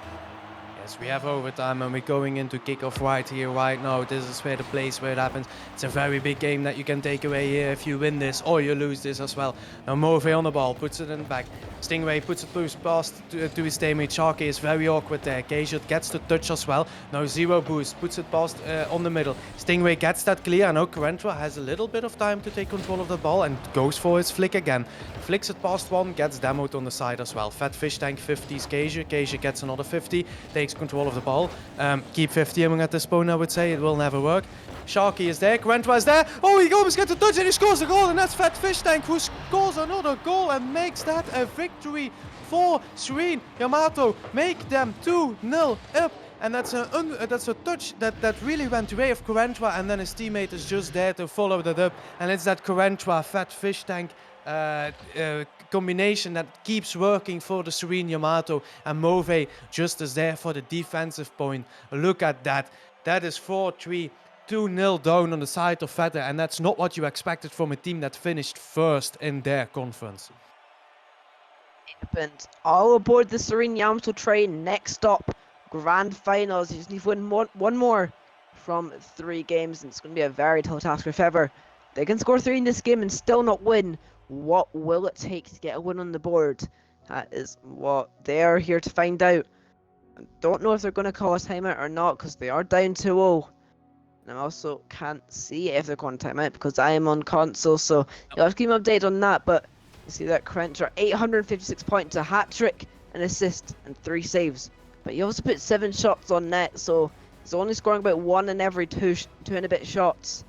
Yes, we have overtime and we're going into kickoff right here, right now. This is where the place where it happens. It's a very big game that you can take away here if you win this or you lose this as well. Now Move on the ball, puts it in the back. Stingray puts it past to his teammate. Sharky is very awkward there. Keiju gets the touch as well. Now Zero boost, puts it past on the middle. Stingray gets that clear. I know Corentra has a little bit of time to take control of the ball and goes for his flick again. Flicks it past 1, gets demoed on the side as well. Fat Fish Tank 50s Keiju. Keiju gets another 50, takes control of the ball. Keep 50-ing at this point, I would say. It will never work. Sharky is there. Corentra is there. Oh, he almost gets a touch and he scores a goal. And that's Fat Fish Tank who scores another goal and makes that a victory for Serene. Yamato make them 2-0 up. And that's a touch that really went away of Corentra. And then his teammate is just there to follow that up. And it's that Corentra Fat Fish Tank combination that keeps working for the Serene Yamato, and Move just is there for the defensive point. Look at that. That is 4-3, 2-0 down on the side of Feather, and that's not what you expected from a team that finished first in their conference. And all aboard the Serene Yamato train. Next stop, grand finals. You just need to win one more from 3 games, and it's going to be a very tall task for Feather. They can score 3 in this game and still not win. What will it take to get a win on the board? That is what they are here to find out. I don't know if they're going to call a timeout or not, because they are down 2-0. And I also can't see if they're going to timeout because I am on console, so you'll have to keep me updated on that. But you see that Corentra 856 points, a hat-trick, an assist, and 3 saves. But he also put 7 shots on net, so he's only scoring about 1 in every 2 and a bit shots.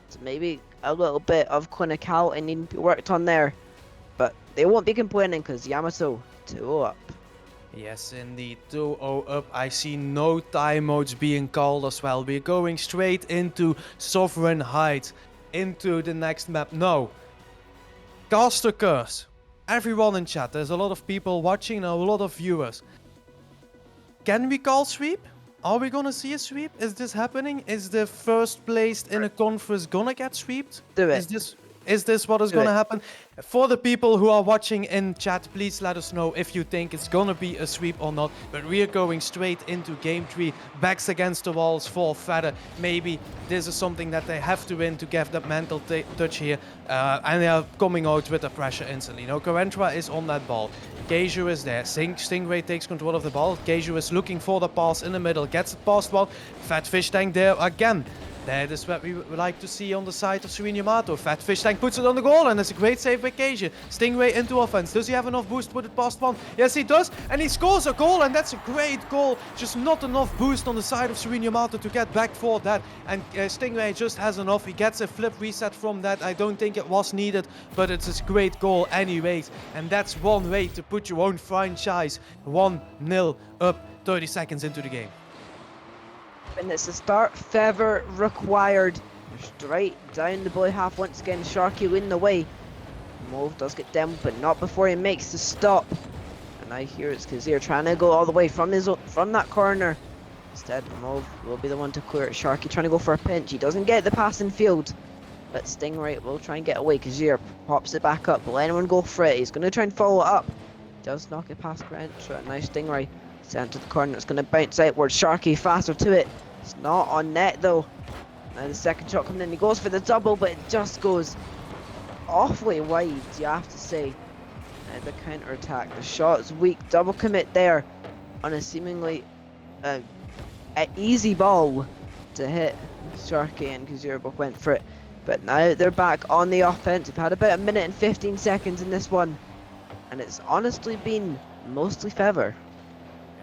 So maybe a little bit of clinicality needing to be worked on there. But they won't be complaining because Yamato 2-0 up. Yes, indeed, 2-0 up. I see no timeouts being called as well. We're going straight into Sovereign Heights, into the next map. No. Caster Curse. Everyone in chat, there's a lot of people watching now, a lot of viewers. Can we call sweep? Are we gonna see a sweep? Is this happening? Is the first placed in a conference gonna get sweeped? Do it. Is this what is Do gonna it. happen? For the people who are watching in chat, please let us know if you think it's gonna be a sweep or not. But we are going straight into game 3. Backs against the walls for Feather. Maybe this is something that they have to win to get that mental touch here. And they are coming out with the pressure instantly. Now Corentra is on that ball. Keiju is there. Stingray takes control of the ball. Keiju is looking for the pass in the middle. Gets it past 1. Fat Fish Tank there again. That is what we would like to see on the side of Serene Yamato. Fat Fish Tank puts it on the goal, and it's a great save by Keiji. Stingray into offense. Does he have enough boost to put it past one? Yes, he does, and he scores a goal, and that's a great goal. Just not enough boost on the side of Serene Yamato to get back for that, and Stingray just has enough. He gets a flip reset from that. I don't think it was needed, but it's a great goal anyways, and that's one way to put your own franchise 1-0 up 30 seconds into the game. And it's a start Feather required. Straight down the boy half once again. Sharky in the way. Mauve does get down, but not before he makes the stop. And I hear it's Kazir trying to go all the way from that corner. Instead, Mauve will be the one to clear it. Sharky trying to go for a pinch. He doesn't get the pass in field. But Stingray will try and get away. Kazir pops it back up. Will anyone go for it? He's going to try and follow it up. Does knock it past Grentra. And now Stingray sent to the corner. It's going to bounce outwards. Sharky faster to it. It's not on net though. Now the second shot coming in. He goes for the double, but it just goes awfully wide, you have to say. The counter attack. The shot's weak. Double commit there on a seemingly an easy ball to hit. Sharky and Kazir both went for it. But now they're back on the offense. We've had about a minute and 15 seconds in this one. And it's honestly been mostly Feather.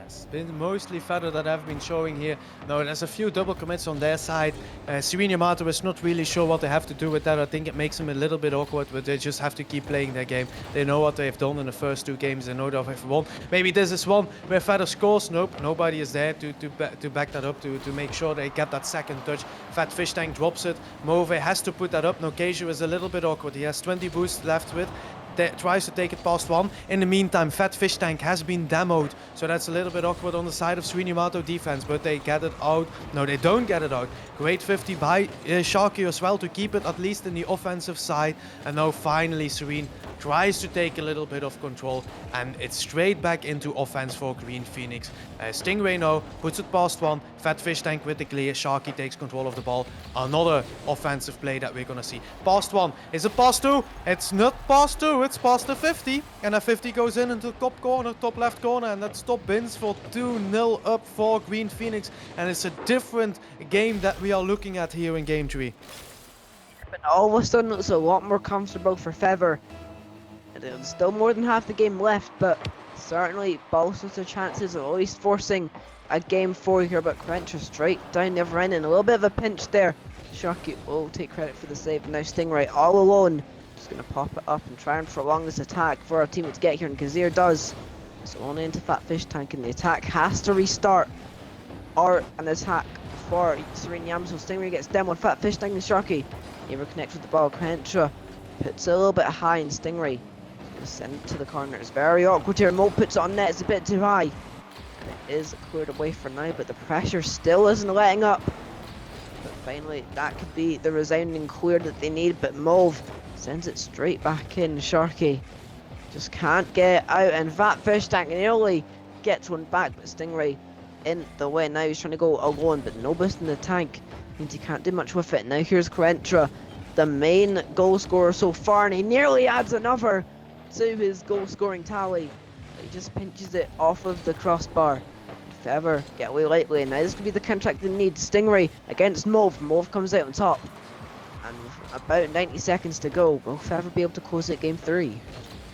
It's been mostly Feather that have been showing here. No, there's a few double commits on their side. Serene Yamato is not really sure what they have to do with that. I think it makes them a little bit awkward, but they just have to keep playing their game. They know what they've done in the first two games. They know they've won. Maybe this is one where Feather scores. Nope, nobody is there to back that up, to make sure they get that second touch. Fat Fish Tank drops it. Mauve has to put that up. No, Keiju is a little bit awkward. He has 20 boosts left with. Tries to take it past one. In the meantime, Fat Fish Tank has been demoed, so that's a little bit awkward on the side of Serene Yamato defense, but they get it out. No, they don't get it out. Great 50 by Sharky as well to keep it at least in the offensive side. And now finally Serene tries to take a little bit of control, and it's straight back into offense for Green Phoenix. Stingray now puts it past one. Fat Fish Tank with the clear. Sharky takes control of the ball. Another offensive play that we're gonna see. Past one. Is it past two? It's not past two. It's past the 50. And a 50 goes in into the top corner, top left corner, and that's top bins for 2-0 up for Green Phoenix. And it's a different game that we are looking at here in game 3. But all of a sudden it's a lot more comfortable for Feather. There's still more than half the game left, but certainly bolsters their chances of at least forcing a game 4 here. But Grentra straight down the other end, and a little bit of a pinch there. Sharky will take credit for the save. Now Stingray all alone, just going to pop it up and try and prolong this attack for our team to get here, and Kazir does. So only into Fat Fish Tank, and the attack has to restart, or an attack for Serene Yamato. Stingray gets demoed. Fat Fish Tank and Sharky never connects with the ball. Grentra puts it a little bit high, and Stingray send it to the corner. It's very awkward here. Mo puts it on net. It's a bit too high. It is cleared away for now, but the pressure still isn't letting up. But finally, that could be the resounding clear that they need. But Mauve sends it straight back in. Sharky just can't get it out, and Fat Fish Tank nearly gets one back, but Stingray in the way. Now he's trying to go alone, but no boost in the tank means he can't do much with it. Now here's Grentra, the main goal scorer so far, and he nearly adds another to his goal scoring tally. He just pinches it off of the crossbar. Feather get away lightly, and now this could be the contract they need. Stingray against Mauve. Mauve comes out on top, and with about 90 seconds to go, will Feather be able to close it game 3?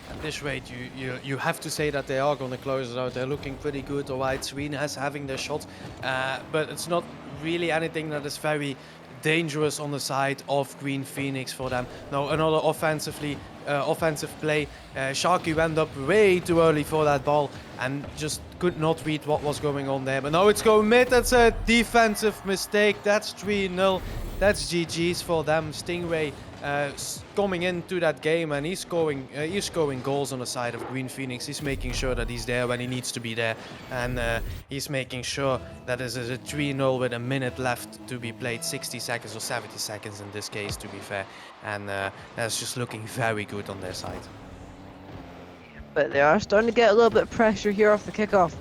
At this rate, you have to say that they are going to close it out. They're looking pretty good. Alright, Serene has having their shot, but it's not really anything that is very dangerous on the side of Green Phoenix for them. Now another offensive play. Sharky went up way too early for that ball and just could not read what was going on there. But now it's going mid. That's a defensive mistake. That's 3-0. That's GG's for them. Stingray coming into that game, and he's scoring goals on the side of Green Phoenix. He's making sure that he's there when he needs to be there, and he's making sure that this is a 3-0 with a minute left to be played, 60 seconds or 70 seconds in this case, to be fair. And that's just looking very good on their side. But they are starting to get a little bit of pressure here off the kickoff.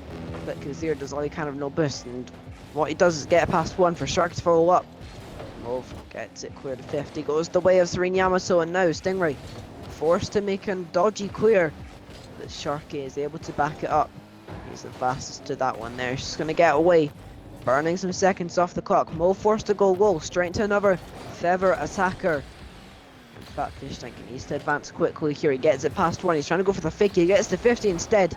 But Kazir does all he can of no boost, and what he does is get it past one for Shark to follow up. Mauve gets it clear to 50, goes the way of Serene Yamato, and now Stingray forced to make a dodgy clear, but Sharky is able to back it up. He's the fastest to that one there. She's going to get away. burning some seconds off the clock. Mo forced to go low, straight into another Feather attacker. In fact, Fishtank needs to advance quickly here. He gets it past 1. He's trying to go for the fake. He gets the 50 instead.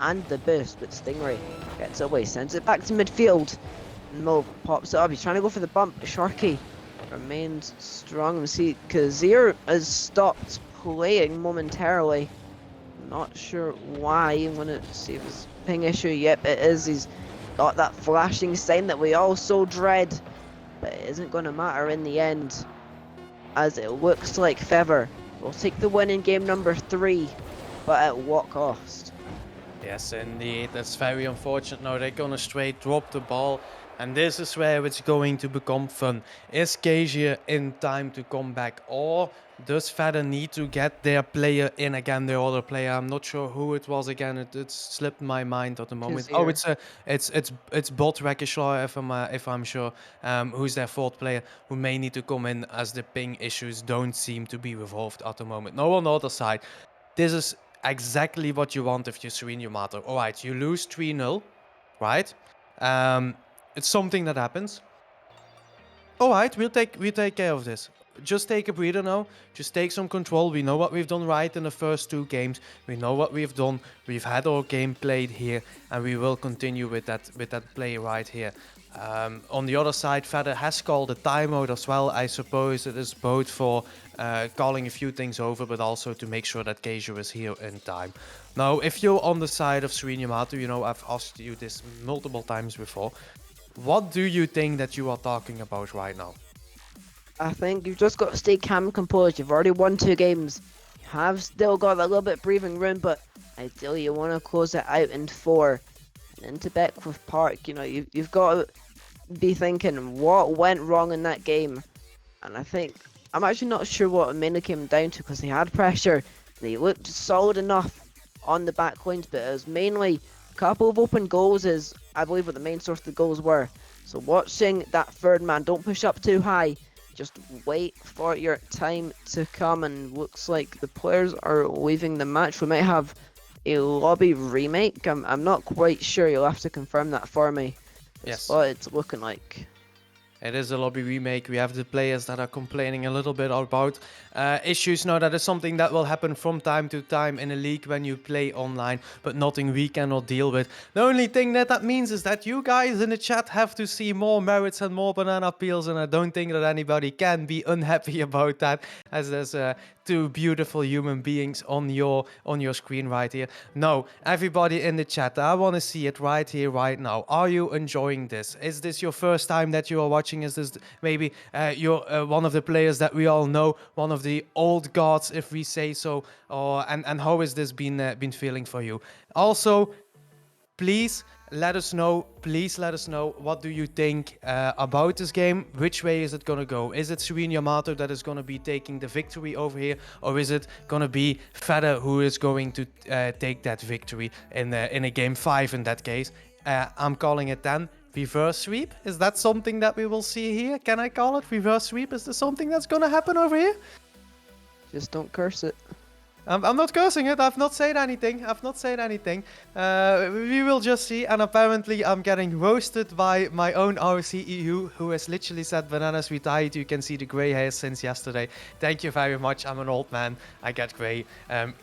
And the boost, but Stingray gets away, sends it back to midfield. Mo pops it up. He's trying to go for the bump. Sharky remains strong. We see Kazir has stopped playing momentarily. Not sure why. I'm going to see if it's a ping issue. Yep, it is. He's got that flashing sign that we all so dread. But it isn't going to matter in the end, as it looks like Feather will take the win in game number 3, but at what cost? Yes, indeed. That's very unfortunate. Now they're gonna straight drop the ball. And this is where it's going to become fun. Is Kezia in time to come back? Or does Feather need to get their player in again, their other player? I'm not sure who it was again. It slipped my mind at the moment. Oh, it's Bot Rekishaw, if I'm sure. Who's their fourth player who may need to come in, as the ping issues don't seem to be resolved at the moment. No, on the other side, this is exactly what you want if you're Serene Yamato. All right, you lose 3-0, right? It's something that happens. All right, we'll take care of this. Just take a breather now. Just take some control. We know what we've done right in the first 2 games. We know what we've done. We've had our game played here, and we will continue with that play right here. On the other side, Feather has called a timeout as well. I suppose it is both for calling a few things over, but also to make sure that Keiju is here in time. Now, if you're on the side of Serene Yamato, you know I've asked you this multiple times before. What do you think that you are talking about right now? I think you've just got to stay calm and composed. You've already won 2 games. You have still got a little bit of breathing room, but ideally you want to close it out in 4. And into Beckwith Park, you know, you've got to be thinking what went wrong in that game. And I think, I'm actually not sure what it mainly came down to, because they had pressure. They looked solid enough on the back lines, but it was mainly a couple of open goals is, I believe, what the main source of the goals were. So watching that third man, don't push up too high. Just wait for your time to come, and looks like the players are leaving the match. We might have a lobby remake. I'm not quite sure. You'll have to confirm that for me. Yes. What it's looking like. It is a lobby remake. We have the players that are complaining a little bit about issues. Now, that is something that will happen from time to time in a league when you play online, but nothing we cannot deal with. The only thing that means is that you guys in the chat have to see more merits and more banana peels, and I don't think that anybody can be unhappy about that, as there's 2 beautiful human beings on your screen right here. No, everybody in the chat, I want to see it right here, right now. Are you enjoying this? Is this your first time that you are watching? Is this maybe you're one of the players that we all know, one of the old gods, if we say so? And how has this been feeling for you? Also, please let us know. Please let us know, what do you think about this game? Which way is it gonna go? Is it Serene Yamato that is gonna be taking the victory over here, or is it gonna be Feather who is going to take that victory in a game 5 in that case? I'm calling it then reverse sweep. Is that something that we will see here? Can I call it reverse sweep? Is this something that's gonna happen over here? Just don't curse it. I'm not cursing it. I've not said anything. We will just see. And apparently I'm getting roasted by my own RSC EU, who has literally said, "Bananas, we died. You can see the grey hairs since yesterday." Thank you very much. I'm an old man. I get grey.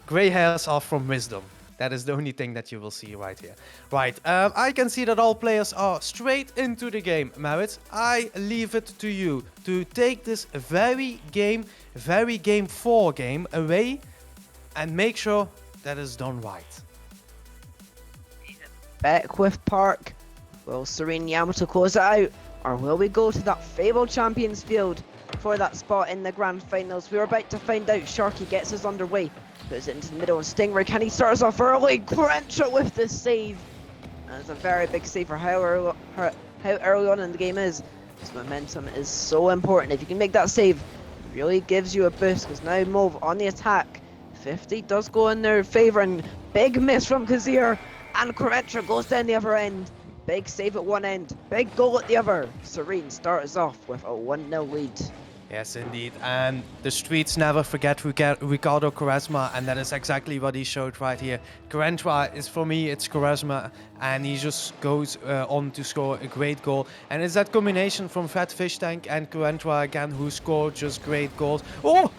Grey hairs are from wisdom. That is the only thing that you will see right here. Right, I can see that all players are straight into the game. Merit, I leave it to you to take this very game 4 game away and make sure that is done right. Beckwith Park. Will Serene Yamato close it out? Or will we go to that fabled Champions Field for that spot in the grand finals? We're about to find out. Sharky gets us underway. Puts it into the middle, and Stingray, can he start us off early? Crenshaw with the save. And it's a very big save for how early on in the game is. This momentum is so important. If you can make that save, it really gives you a boost, because now Mauve on the attack. 50 does go in their favour, and big miss from Kazir, and Crenshaw goes down the other end. Big save at one end, big goal at the other. Serene starts off with a 1-0 lead. Yes, indeed. And the streets never forget Ricardo Quaresma, and that is exactly what he showed right here. Quaresma is, for me, it's Quaresma, and he just goes on to score a great goal. And it's that combination from Fat Fish Tank and Quaresma again, who scored just great goals. Oh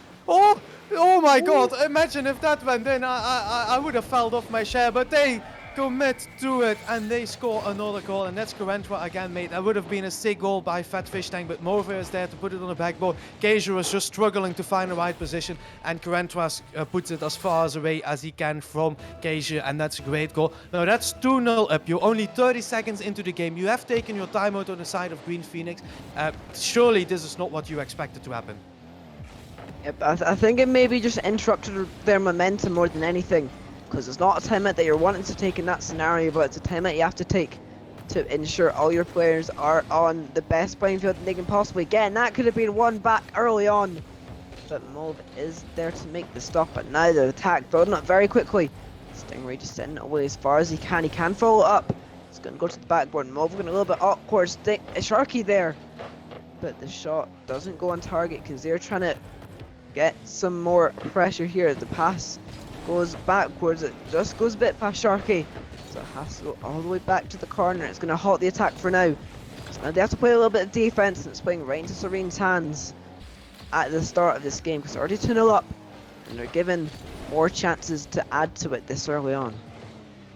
my God! Imagine if that went in, I would have fell off my chair, but they commit to it and they score another goal, and that's Quaresma again, mate. That would have been a sick goal by Fat Fish Tank, but Move is there to put it on the backboard. Keiju was just struggling to find the right position, and Quaresma puts it as far away as he can from Keiju, and that's a great goal. Now that's 2-0 up. You're only 30 seconds into the game. You have taken your timeout on the side of Green Phoenix. Surely this is not what you expected to happen. Yep, I think it maybe just interrupted their momentum more than anything, because it's not a timeout that you're wanting to take in that scenario, but it's a timeout you have to take to ensure all your players are on the best playing field that they can possibly get, and that could have been won back early on. But Mauve is there to make the stop, but now the attack building up very quickly. Stingray just sending it away as far as he can. He can follow up. He's going to go to the backboard. Mauve going a little bit awkward. Sharky there. But the shot doesn't go on target because they're trying to get some more pressure here. The pass goes backwards. It just goes a bit past Sharky. So it has to go all the way back to the corner. It's going to halt the attack for now. So now they have to play a little bit of defense, and it's playing right into Serene's hands at the start of this game because they're already 2-0 up, and they're given more chances to add to it this early on.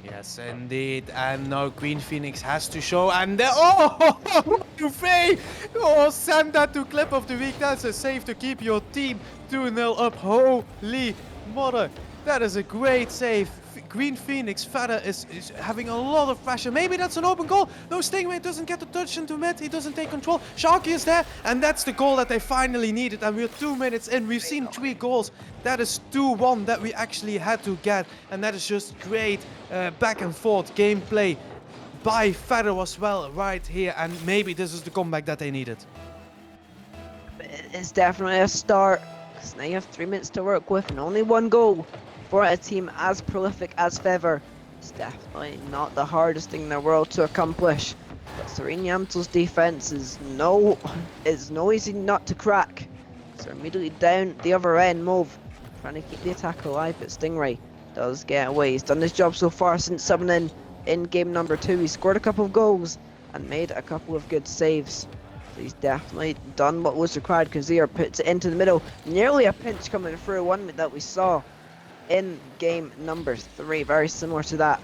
Yes, indeed. And now Green Phoenix has to show, and oh, Duvet! Oh, send that to clip of the week. That's a save to keep your team 2-0 up. Holy mother, that is a great save. Green Phoenix, Fada is having a lot of pressure. Maybe that's an open goal. No, Stingray doesn't get the touch into mid. He doesn't take control. Sharky is there, and that's the goal that they finally needed. And we're 2 minutes in. We've seen 3 goals. That is 2-1 that we actually had to get. And that is just great back and forth gameplay by Fada as well right here. And maybe this is the comeback that they needed. It's definitely a start, because now you have 3 minutes to work with and only 1 goal. For a team as prolific as Fever, it's definitely not the hardest thing in the world to accomplish. But Serene Yamtel's defense is no easy nut to crack. So they're immediately down the other end. Mauve trying to keep the attack alive, but Stingray does get away. He's done his job so far since subbing in game number 2. He scored a couple of goals and made a couple of good saves. So he's definitely done what was required. Kazier puts it into the middle. Nearly a pinch coming through, one that we saw in game number 3, very similar to that.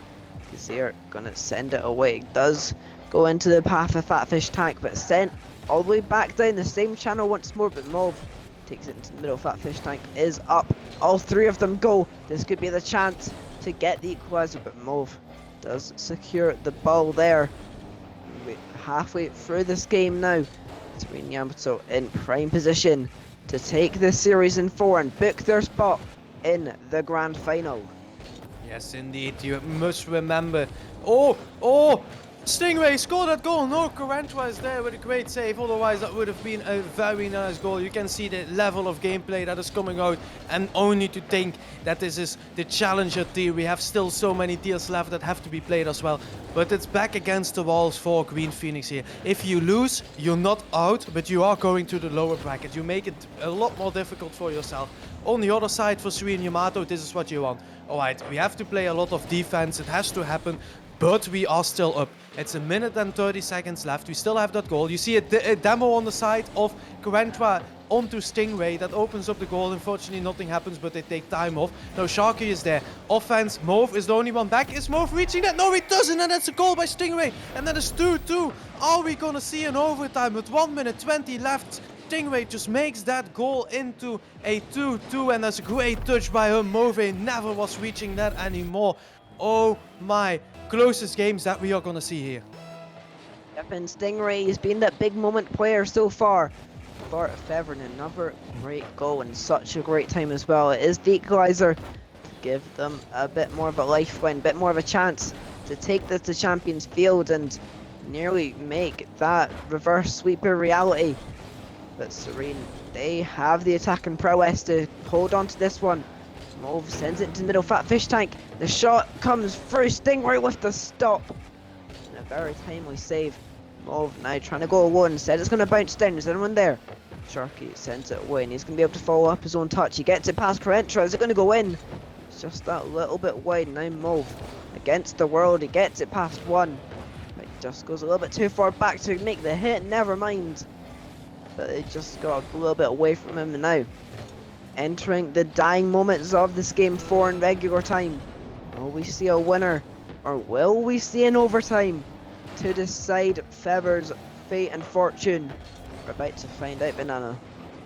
Kazier gonna send it away. It does go into the path of Fatfish Tank, but sent all the way back down the same channel once more. But Mauve takes it into the middle. Fatfish Tank is up. All 3 of them go. This could be the chance to get the equalizer, but Mauve does secure the ball there. We're halfway through this game now. Serene Yamato in prime position to take this series in 4 and book their spot in the grand final. Yes, indeed. You must remember. Stingray scored that goal. No, Quaresma is there with a great save. Otherwise, that would have been a very nice goal. You can see the level of gameplay that is coming out, and only to think that this is the challenger tier. We have still so many tiers left that have to be played as well. But it's back against the walls for Green Phoenix here. If you lose, you're not out, but you are going to the lower bracket. You make it a lot more difficult for yourself. On the other side, for Serene Yamato, this is what you want. Alright, we have to play a lot of defense. It has to happen. But we are still up. It's 1 minute and 30 seconds left. We still have that goal. You see a demo on the side of Quaresma onto Stingray. That opens up the goal. Unfortunately, nothing happens, but they take time off. Now, Sharky is there. Offense, Mauve is the only one back. Is Mauve reaching that? No, he doesn't, and that's a goal by Stingray. And that is 2-2. Are we going to see an overtime with 1 minute 20 left? Stingray just makes that goal into a 2-2, and that's a great touch by him. Mauve never was reaching that anymore. Oh my, closest games that we are going to see here. Yep, and Stingray has been that big moment player so far. For Fever, another great goal and such a great time as well. It is the equalizer to give them a bit more of a lifeline, a bit more of a chance to take this to Champions Field and nearly make that reverse sweep a reality. But Serene, they have the attack and prowess to hold on to this one. Mauve sends it to the middle. Fat Fish Tank. The shot comes through. Stingray with the stop. And a very timely save. Mauve now trying to go alone. Instead, it's going to bounce down. Is anyone there? Sharky sends it away, and he's going to be able to follow up his own touch. He gets it past Karentra. Is it going to go in? It's just that little bit wide. Now Mauve against the world. He gets it past one. It just goes a little bit too far back to make the hit. Never mind. But it just got a little bit away from him now. Entering the dying moments of this game 4 in regular time. Will we see a winner? Or will we see an overtime to decide Fever's fate and fortune? We're about to find out, Banana.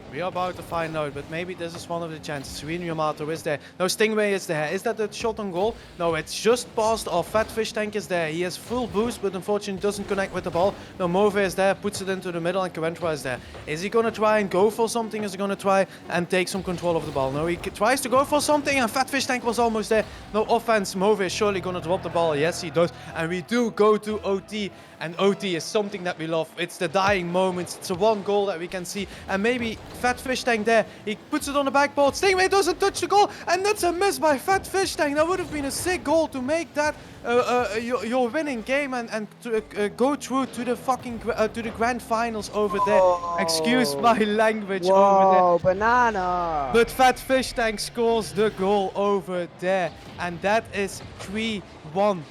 We are about to find out, but maybe this is one of the chances. Serene Yamato is there. No, Stingray is there. Is that the shot on goal? No, it's just past off. Fat Fish Tank is there. He has full boost, but unfortunately doesn't connect with the ball. No, Mauve is there, puts it into the middle, and Karentra is there. Is he going to try and go for something? Is he going to try and take some control of the ball? No, he tries to go for something, and Fat Fish Tank was almost there. No offense. Mauve is surely going to drop the ball. Yes, he does. And we do go to OT. And OT is something that we love. It's the dying moments. It's the one goal that we can see. And maybe Fat Fish Tank there. He puts it on the backboard. Stingray doesn't touch the goal. And that's a miss by Fat Fish Tank. That would have been a sick goal to make that your winning game and to go through to the fucking to the grand finals over there. Excuse my language over there. Whoa, Banana! But Fat Fish Tank scores the goal over there. And that is 3-1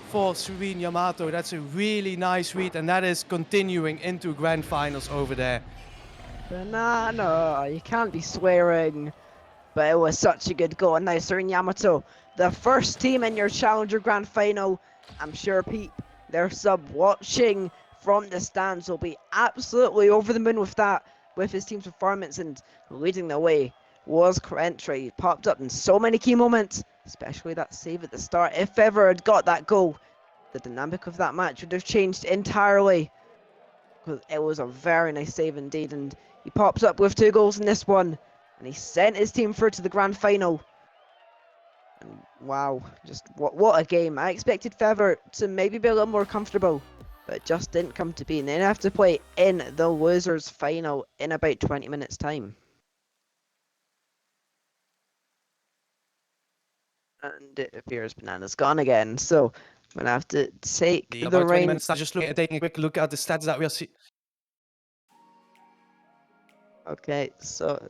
for Serene Yamato. That's a really nice read, and that is continuing into grand finals over there. Banana, you can't be swearing. But it was such a good goal. And now Serene Yamato, the first team in your Challenger Grand Final. I'm sure Pete, their sub watching from the stands, will be absolutely over the moon with that, with his team's performance. And leading the way was Karentra. He popped up in so many key moments, especially that save at the start. If ever had got that goal, the dynamic of that match would have changed entirely. It was a very nice save indeed, and he pops up with 2 goals in this one, and he sent his team through to the grand final. And wow, just what a game. I expected Fever to maybe be a little more comfortable, but it just didn't come to be. And then have to play in the losers final in about 20 minutes time. And it appears Banana's gone again, so I'm gonna have to take the About 20 reins. minutes, just taking a quick look at the stats that we are seeing. Okay, so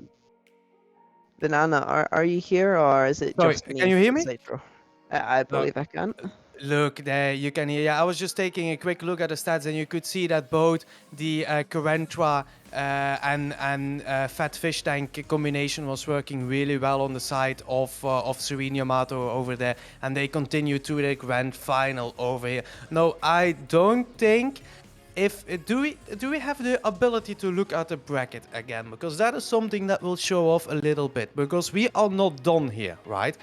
Banana, are you here, or is it Sorry, just me? can you hear me? Citro? I believe I can. Look there, you can hear. Yeah, I was just taking a quick look at the stats, and you could see that both the Karentra and Fat Fish Tank combination was working really well on the side of Serene Yamato over there, and they continue to the grand final over here. No, I don't think. Do we have the ability to look at the bracket again? Because that is something that will show off a little bit. Because we are not done here, right?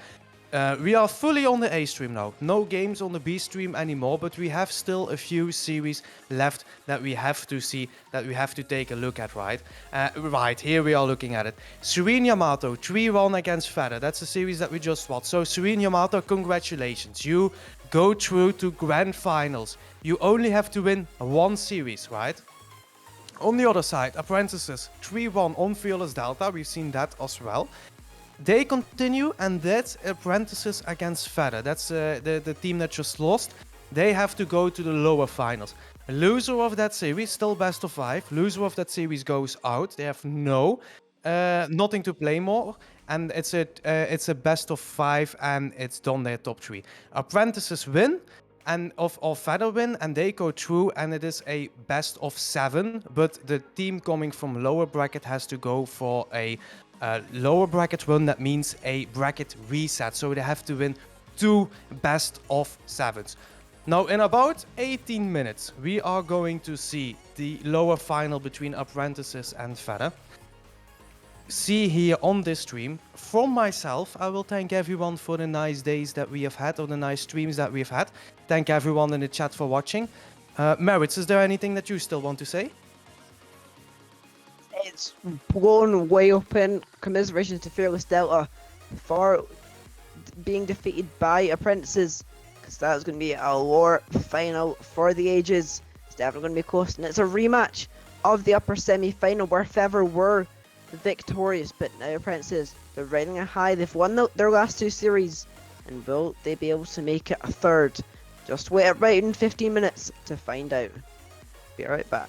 We are fully on the A stream now. No games on the B stream anymore, but we have still a few series left that we have to see, that we have to take a look at, right? Right, here we are looking at it. Serene Yamato, 3-1 against Feather. That's the series that we just watched. So Serene Yamato, congratulations. You go through to grand finals. You only have to win 1 series, right? On the other side, Apprentices, 3-1 on Fearless Delta. We've seen that as well. They continue, and that's Apprentices against Feather. That's the team that just lost. They have to go to the lower finals. Loser of that series, still best of 5. Loser of that series goes out. They have nothing to play more. And it's a best of 5, and it's done their top 3. Apprentices win, and of Feather win, and they go through, and it is a best of 7. But the team coming from lower bracket has to go for a lower bracket run. That means a bracket reset, so they have to win 2 best of 7s. Now in about 18 minutes we are going to see the lower final between Apprentices and Feather. See here on this stream. From myself, I will thank everyone for the nice days that we have had, or the nice streams that we've had. Thank everyone in the chat for watching. Merits, is there anything that you still want to say? It's blown way open. Commiserations to Fearless Delta for being defeated by Apprentices, because that's going to be a lower final for the ages. It's definitely going to be close, and it's a rematch of the upper semi-final where Feather were victorious, but now Apprentices, they're riding a high. They've won their last 2 series, and will they be able to make it a 3rd? Just wait right in 15 minutes to find out. Be right back.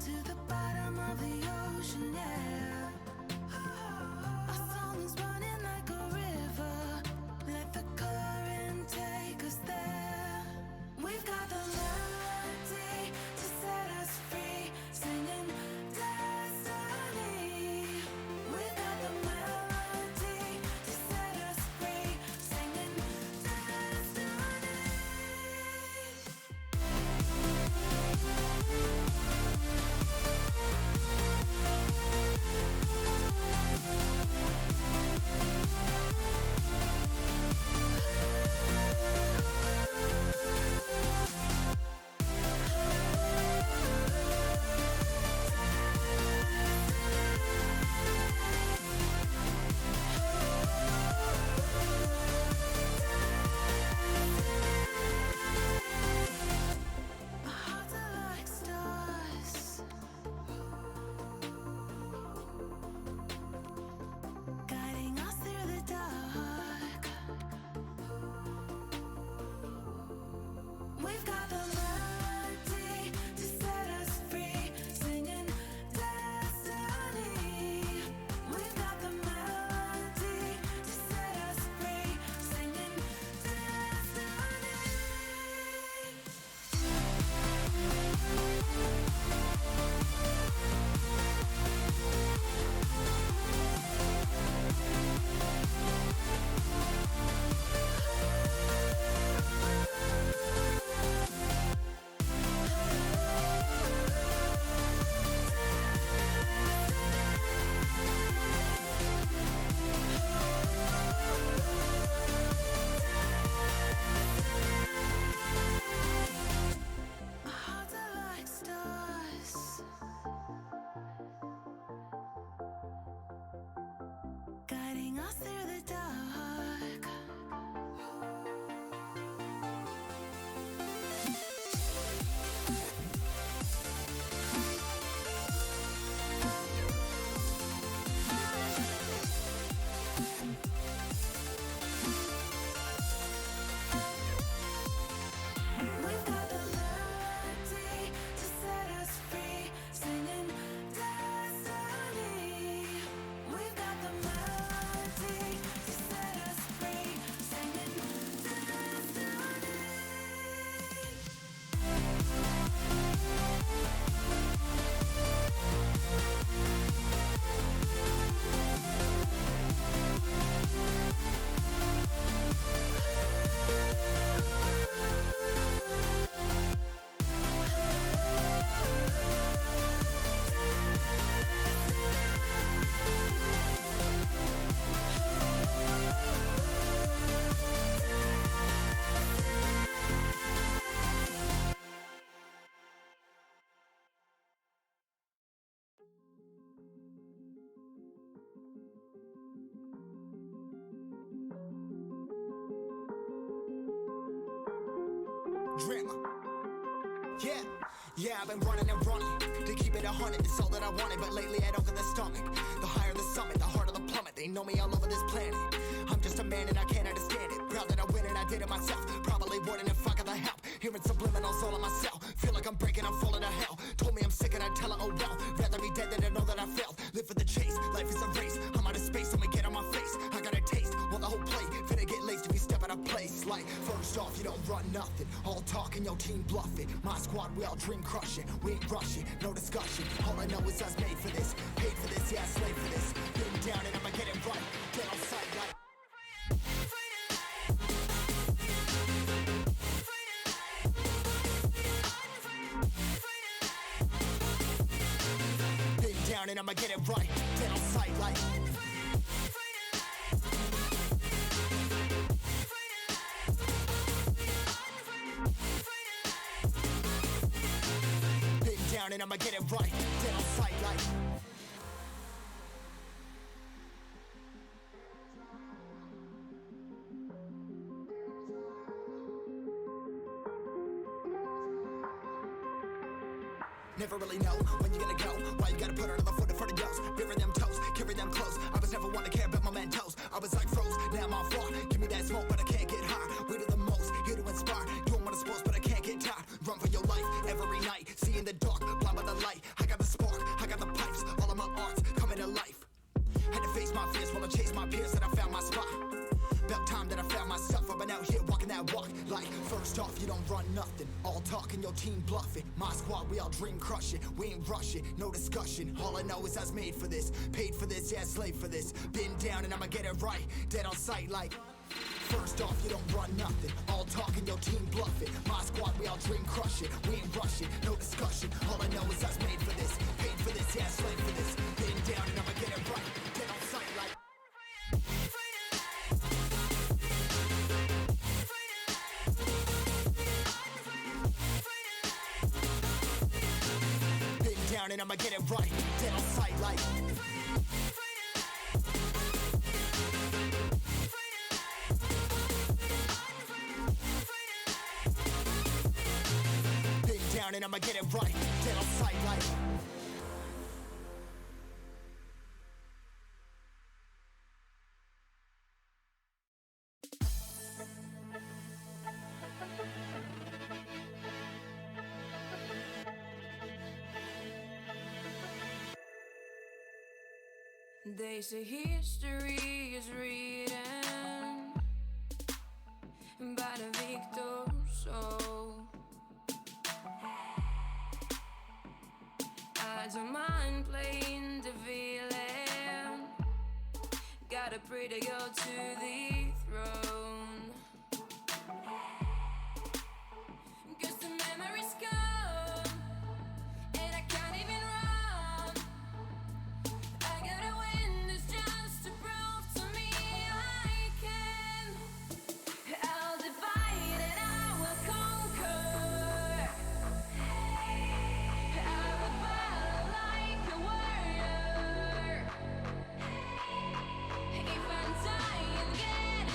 to the bottom of the ocean, yeah. Our song is running like a river. Let the current take us there. We've got the melody to set us free, singing destiny. We've got the melody to set us free, singing destiny. Our hearts are like stars, guiding us through the dark. We've got the melody to set us free, singing destiny. We've got the melody to set us free, singing destiny. Our hearts are like stars, guiding us through the dark. We've got the melody to set us free, singing destiny. We've got the melody to set us free, singing destiny. Drama. Yeah, I've been running and running to keep it 100. It's all that I wanted, but lately I don't get the stomach. The higher the summit, the harder the plummet. They know me all over this planet. I'm just a man and I can't understand it. Proud that I win and I did it myself. Probably wouldn't if I got the help. Hearing subliminals all on myself. Feel like I'm breaking, I'm falling to hell. Told me I'm sick and I tell her, oh well. Rather be dead than to know that I failed. Live for the chase, life is a race. I'm out of space, I'ma get on my face. I got a taste, well the whole plate. Finna get laced if you step out of place. Like, first off, you don't run nothing. All talking, your team bluffing. My squad, we all dream crushing. We ain't rushing, no discussion. All I know is us made for this. Paid for this, yeah, slave for this. Been down and I'ma get it right. Get on sight like. Been down and I'ma get it right. Get on sight like. Been down and I'ma get it right. Get on sight like. Never really know when you're gonna go. Why you gotta put another foot in front of yours? Bury them toes, carry them close. I was never one to care about my mentos. I was like froze, now I'm on floor. Give me that smoke, but I can't get high. We do the most, here to inspire. Doing what I'm supposed, but I can't get tired. Run for your life every night. See in the dark, blind by the light. I got the that walk. Like, first off, you don't run nothing. All talking, your team bluffing. My squad, we all dream crush it. We ain't rushing, no discussion. All I know is I was made for this, paid for this, yeah, slave for this. Been down and I'ma get it right, dead on sight like. First off, you don't run nothing. All talking, your team bluffing. My squad, we all dream crush it. We ain't rushing, no discussion. All I know is I was made for this, paid for this, yeah, slave for this. Been down and I'ma get it right, dead on sight like. Down and I'ma get it right, dead on sight like. Been down and I'ma get it right, dead on sight like. They say history is written by the victor, so I don't mind playing the villain. Got a pretty girl to the throne. 'Cause the memories come and I can't even run. I gotta win this just to prove to me I can. I'll divide and I will conquer. I will battle like a warrior. If I'm dying, get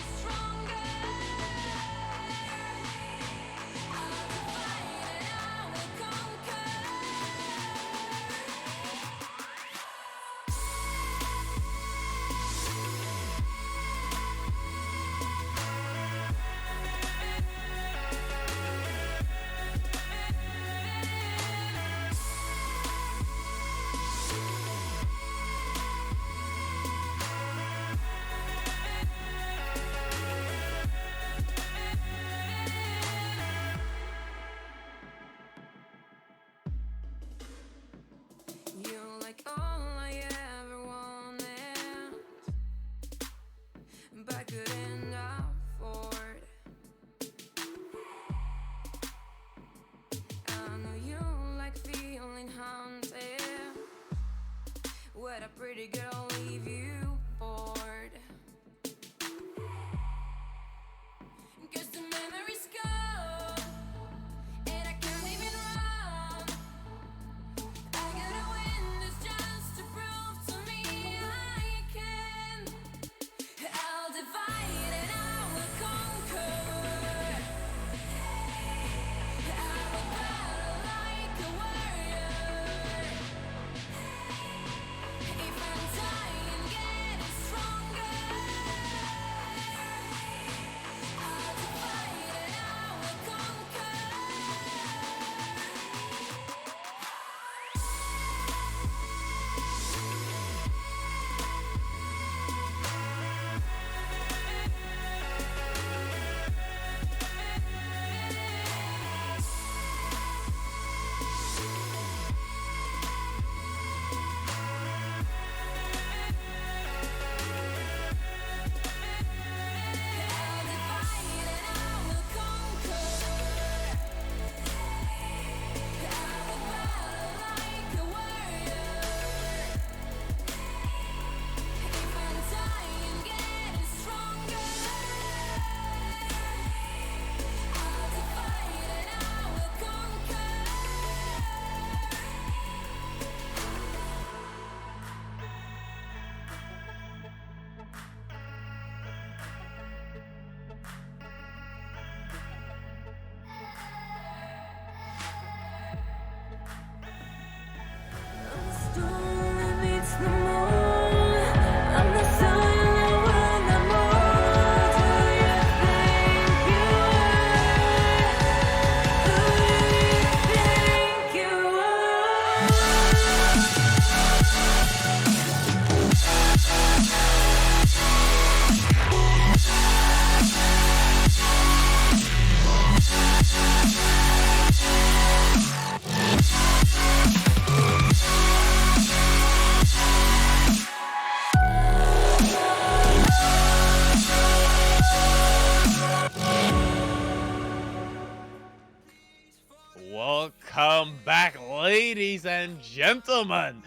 ladies and gentlemen,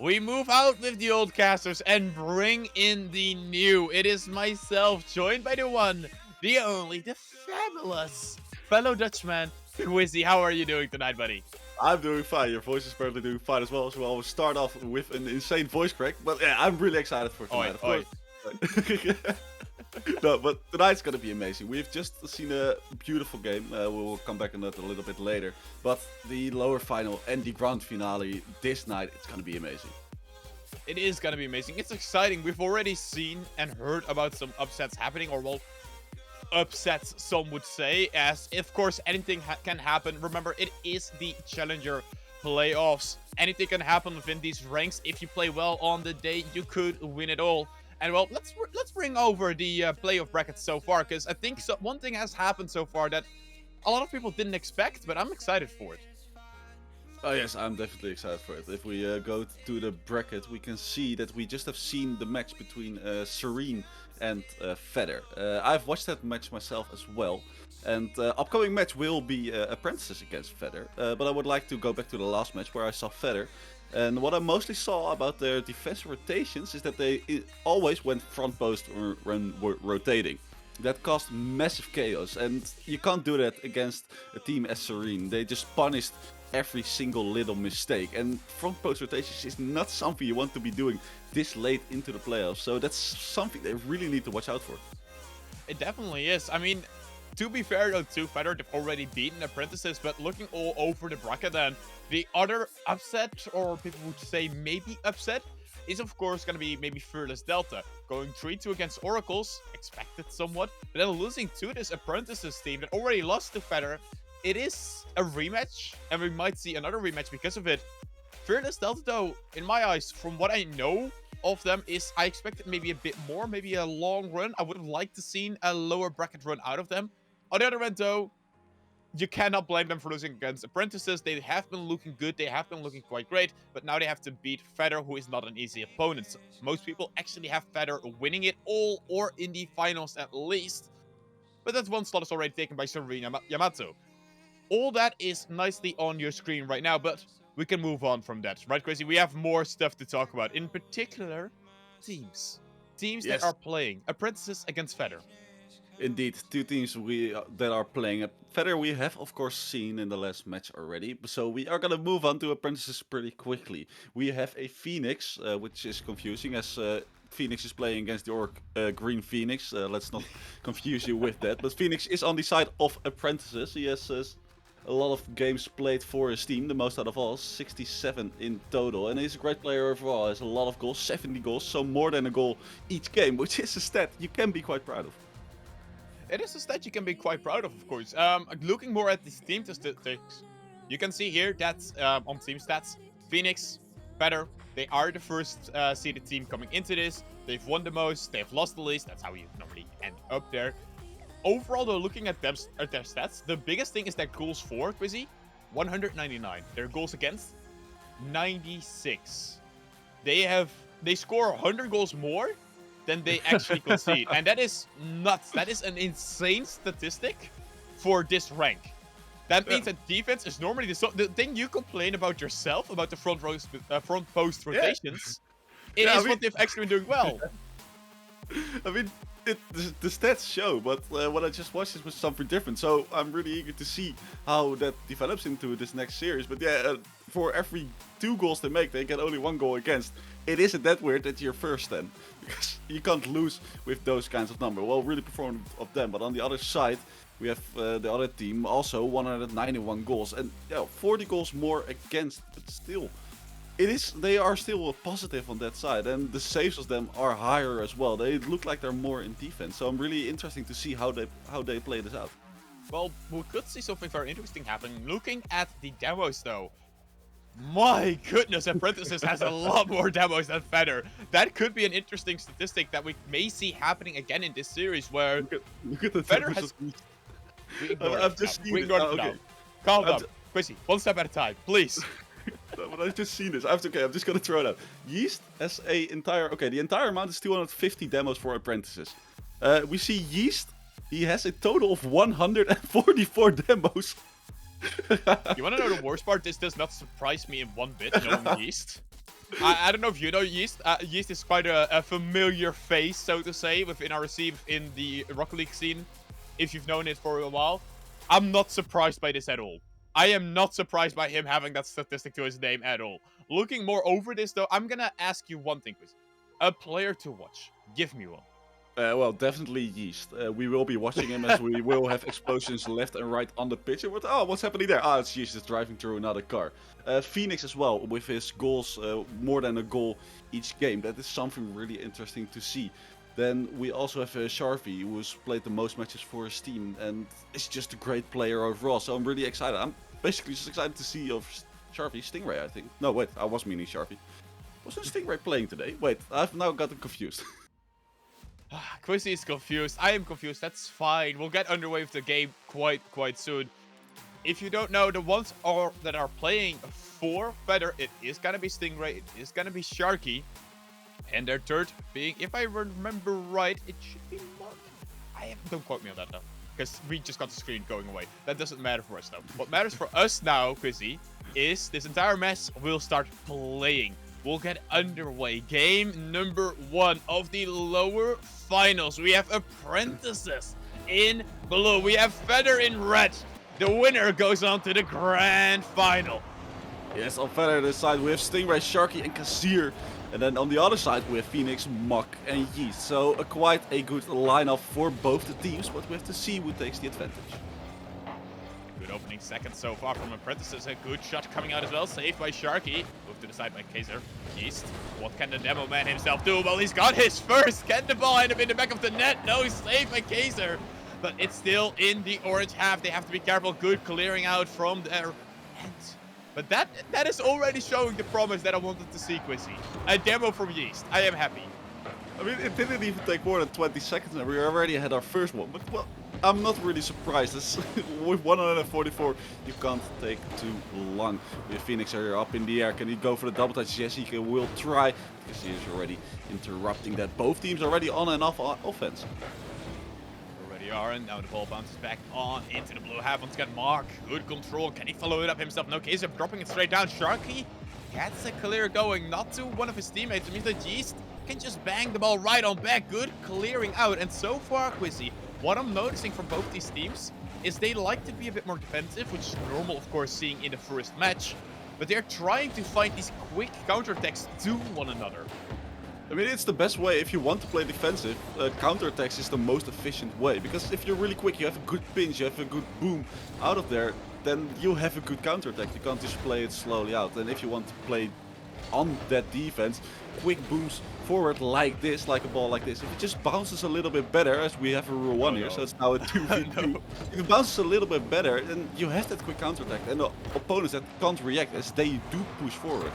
we move out with the old casters and bring in the new. It is myself, joined by the one, the only, the fabulous fellow Dutchman, Quizzy. How are you doing tonight, buddy? I'm doing fine. Your voice is apparently doing fine as well. So we'll start off with an insane voice crack. But yeah, I'm really excited for tonight. Of course. No, but tonight's gonna be amazing. We've just seen a beautiful game. We will come back on that a little bit later. But the lower final and the grand finale this night, it's gonna be amazing. It is gonna be amazing. It's exciting. We've already seen and heard about some upsets happening, or well, upsets some would say, as of course anything can happen. Remember, it is the Challenger playoffs. Anything can happen within these ranks. If you play well on the day, you could win it all. And well, let's bring over the playoff brackets so far, because I think one thing has happened so far that a lot of people didn't expect, but I'm excited for it. Oh yes, I'm definitely excited for it. If we go to the bracket, we can see that we just have seen the match between Serene and Feder. I've watched that match myself as well. And upcoming match will be Apprentices against Feder. But I would like to go back to the last match where I saw Feder. And what I mostly saw about their defense rotations is that they always went front post when rotating. That caused massive chaos, and you can't do that against a team as Serene. They just punished every single little mistake, and front post rotations is not something you want to be doing this late into the playoffs. So that's something they really need to watch out for. It definitely is. I mean, to be fair though, to Feder, they've already beaten Apprentices, but looking all over the bracket then, the other upset, or people would say maybe upset, is of course going to be maybe Fearless Delta. Going 3-2 against Oracles, expected somewhat, but then losing to this Apprentices team that already lost to Feder. It is a rematch, and we might see another rematch because of it. Fearless Delta though, in my eyes, from what I know of them, is I expected maybe a bit more, maybe a long run. I would have liked to seen a lower bracket run out of them. On the other end though, you cannot blame them for losing against Apprentices. They have been looking good, they have been looking quite great, but now they have to beat Feder, who is not an easy opponent. So most people actually have Feder winning it all, or in the finals at least. But that one slot is already taken by Serena Yamato. All that is nicely on your screen right now, but we can move on from that, right, Crazy? We have more stuff to talk about, in particular, teams. Teams Yes. that are playing Apprentices against Feder. Indeed, two teams that are playing. Feder we have of course seen in the last match already, so we are gonna move on to Apprentices pretty quickly. We have a Phoenix, which is confusing as Phoenix is playing against the Green Phoenix. Let's not confuse you with that, but Phoenix is on the side of Apprentices. He has a lot of games played for his team, the most out of all, 67 in total, and he's a great player overall. He has a lot of goals, 70 goals, so more than a goal each game, which is a stat you can be quite proud of. It is a stat you can be quite proud of course. Looking more at these team statistics, you can see here that on team stats, Phoenix, Feder, they are the first seeded team coming into this. They've won the most, they've lost the least. That's how you normally end up there. Overall, though, looking at their stats, the biggest thing is their goals for, Quizzy, 199. Their goals against, 96. They score 100 goals more than they actually concede. And that is nuts. That is an insane statistic for this rank. That means that defense is normally the thing you complain about yourself, about the front post rotations. It is what they've actually been doing well. I mean, the stats show, but what I just watched was something different. So I'm really eager to see how that develops into this next series. But yeah, for every 2 goals they make, they get only 1 goal against. It isn't that weird that you're first then, because you can't lose with those kinds of numbers. Well, really performed of them. But on the other side, we have the other team also 191 goals and 40 goals more against, but still. They are still positive on that side, and the saves of them are higher as well. They look like they're more in defense, so I'm really interested to see how they play this out. Well, we could see something very interesting happening. Looking at the demos, though, my goodness, Apprentices has a lot more demos than Feder. That could be an interesting statistic that we may see happening again in this series, where look at the Feder has. I've just seen it. Okay. Calm down, Quizzy. One step at a time, please. No, but I've just seen this. I'm just gonna throw it out. Yeast has the entire amount is 250 demos for Apprentices. We see Yeast, he has a total of 144 demos. You want to know the worst part? This does not surprise me in one bit, knowing Yeast. I don't know if you know Yeast. Yeast is quite a familiar face, so to say, within RSC, in the Rocket League scene, if you've known it for a while. I'm not surprised by this at all. I am not surprised by him having that statistic to his name at all. Looking more over this, though, I'm gonna ask you one thing, please. A player to watch. Give me one. Well, definitely Yeast. We will be watching him as we will have explosions left and right on the pitch. And what's happening there? It's Yeast is driving through another car. Phoenix as well, with his goals, more than a goal each game. That is something really interesting to see. Then we also have Sharvy, who's played the most matches for his team, and is just a great player overall. So I'm really excited. I'm basically just excited to see of Sharvy Stingray, I think. No, wait, I was meaning Sharvy. Wasn't Stingray playing today? Wait, I've now gotten confused. Quizzy is confused. I am confused. That's fine. We'll get underway with the game quite soon. If you don't know, the ones that are playing for Feather, it is gonna be Stingray, it is gonna be Sharky, and their third being, if I remember right, it should be Mark. Don't quote me on that though, because we just got the screen going away. That doesn't matter for us though. What matters for us now, Quizzy, is this entire mess will start playing. We'll get underway. Game number 1 of the lower finals. We have Apprentices in blue. We have Feather in red. The winner goes on to the grand final. Yes, on Feather this side we have Stingray, Sharky and Kazir. And then on the other side we have Phoenix, Muck and Yeast. So quite a good lineup for both the teams, but we have to see who takes the advantage. Good opening second so far from Apprentices. A good shot coming out as well. Saved by Sharky. Moved to the side by Kaiser. Yeast. What can the demo man himself do? Well, he's got his first. Can the ball end up in the back of the net? No, he's saved by Kaiser. But it's still in the orange half. They have to be careful. Good clearing out from their end. But that is already showing the promise that I wanted to see, Quizzy. A demo from Yeast. I am happy. I mean, it didn't even take more than 20 seconds and we already had our first one. But, well, I'm not really surprised. With 144, you can't take too long. With Phoenix here up in the air, can he go for the double touch? Yes, he will try, because he is already interrupting that. Both teams already on and off offense. Already are, and now the ball bounces back on into the blue half. Once again, Mark, good control. Can he follow it up himself? No, Kaiser dropping it straight down. Sharky gets a clear going, not to one of his teammates. It means that Yeast can just bang the ball right on back. Good clearing out, and so far, Quizzy, what I'm noticing from both these teams is they like to be a bit more defensive, which is normal, of course, seeing in the first match. But they're trying to find these quick counterattacks to one another. I mean, it's the best way if you want to play defensive. Counterattacks is the most efficient way. Because if you're really quick, you have a good pinch, you have a good boom out of there, then you have a good counterattack. You can't just play it slowly out. And if you want to play on that defense, quick booms forward like this, like a ball like this. If it just bounces a little bit better, as we have a rule 1 here, so it's now a 2v2. If it bounces a little bit better, then you have that quick counterattack. And the opponents that can't react as they do push forward.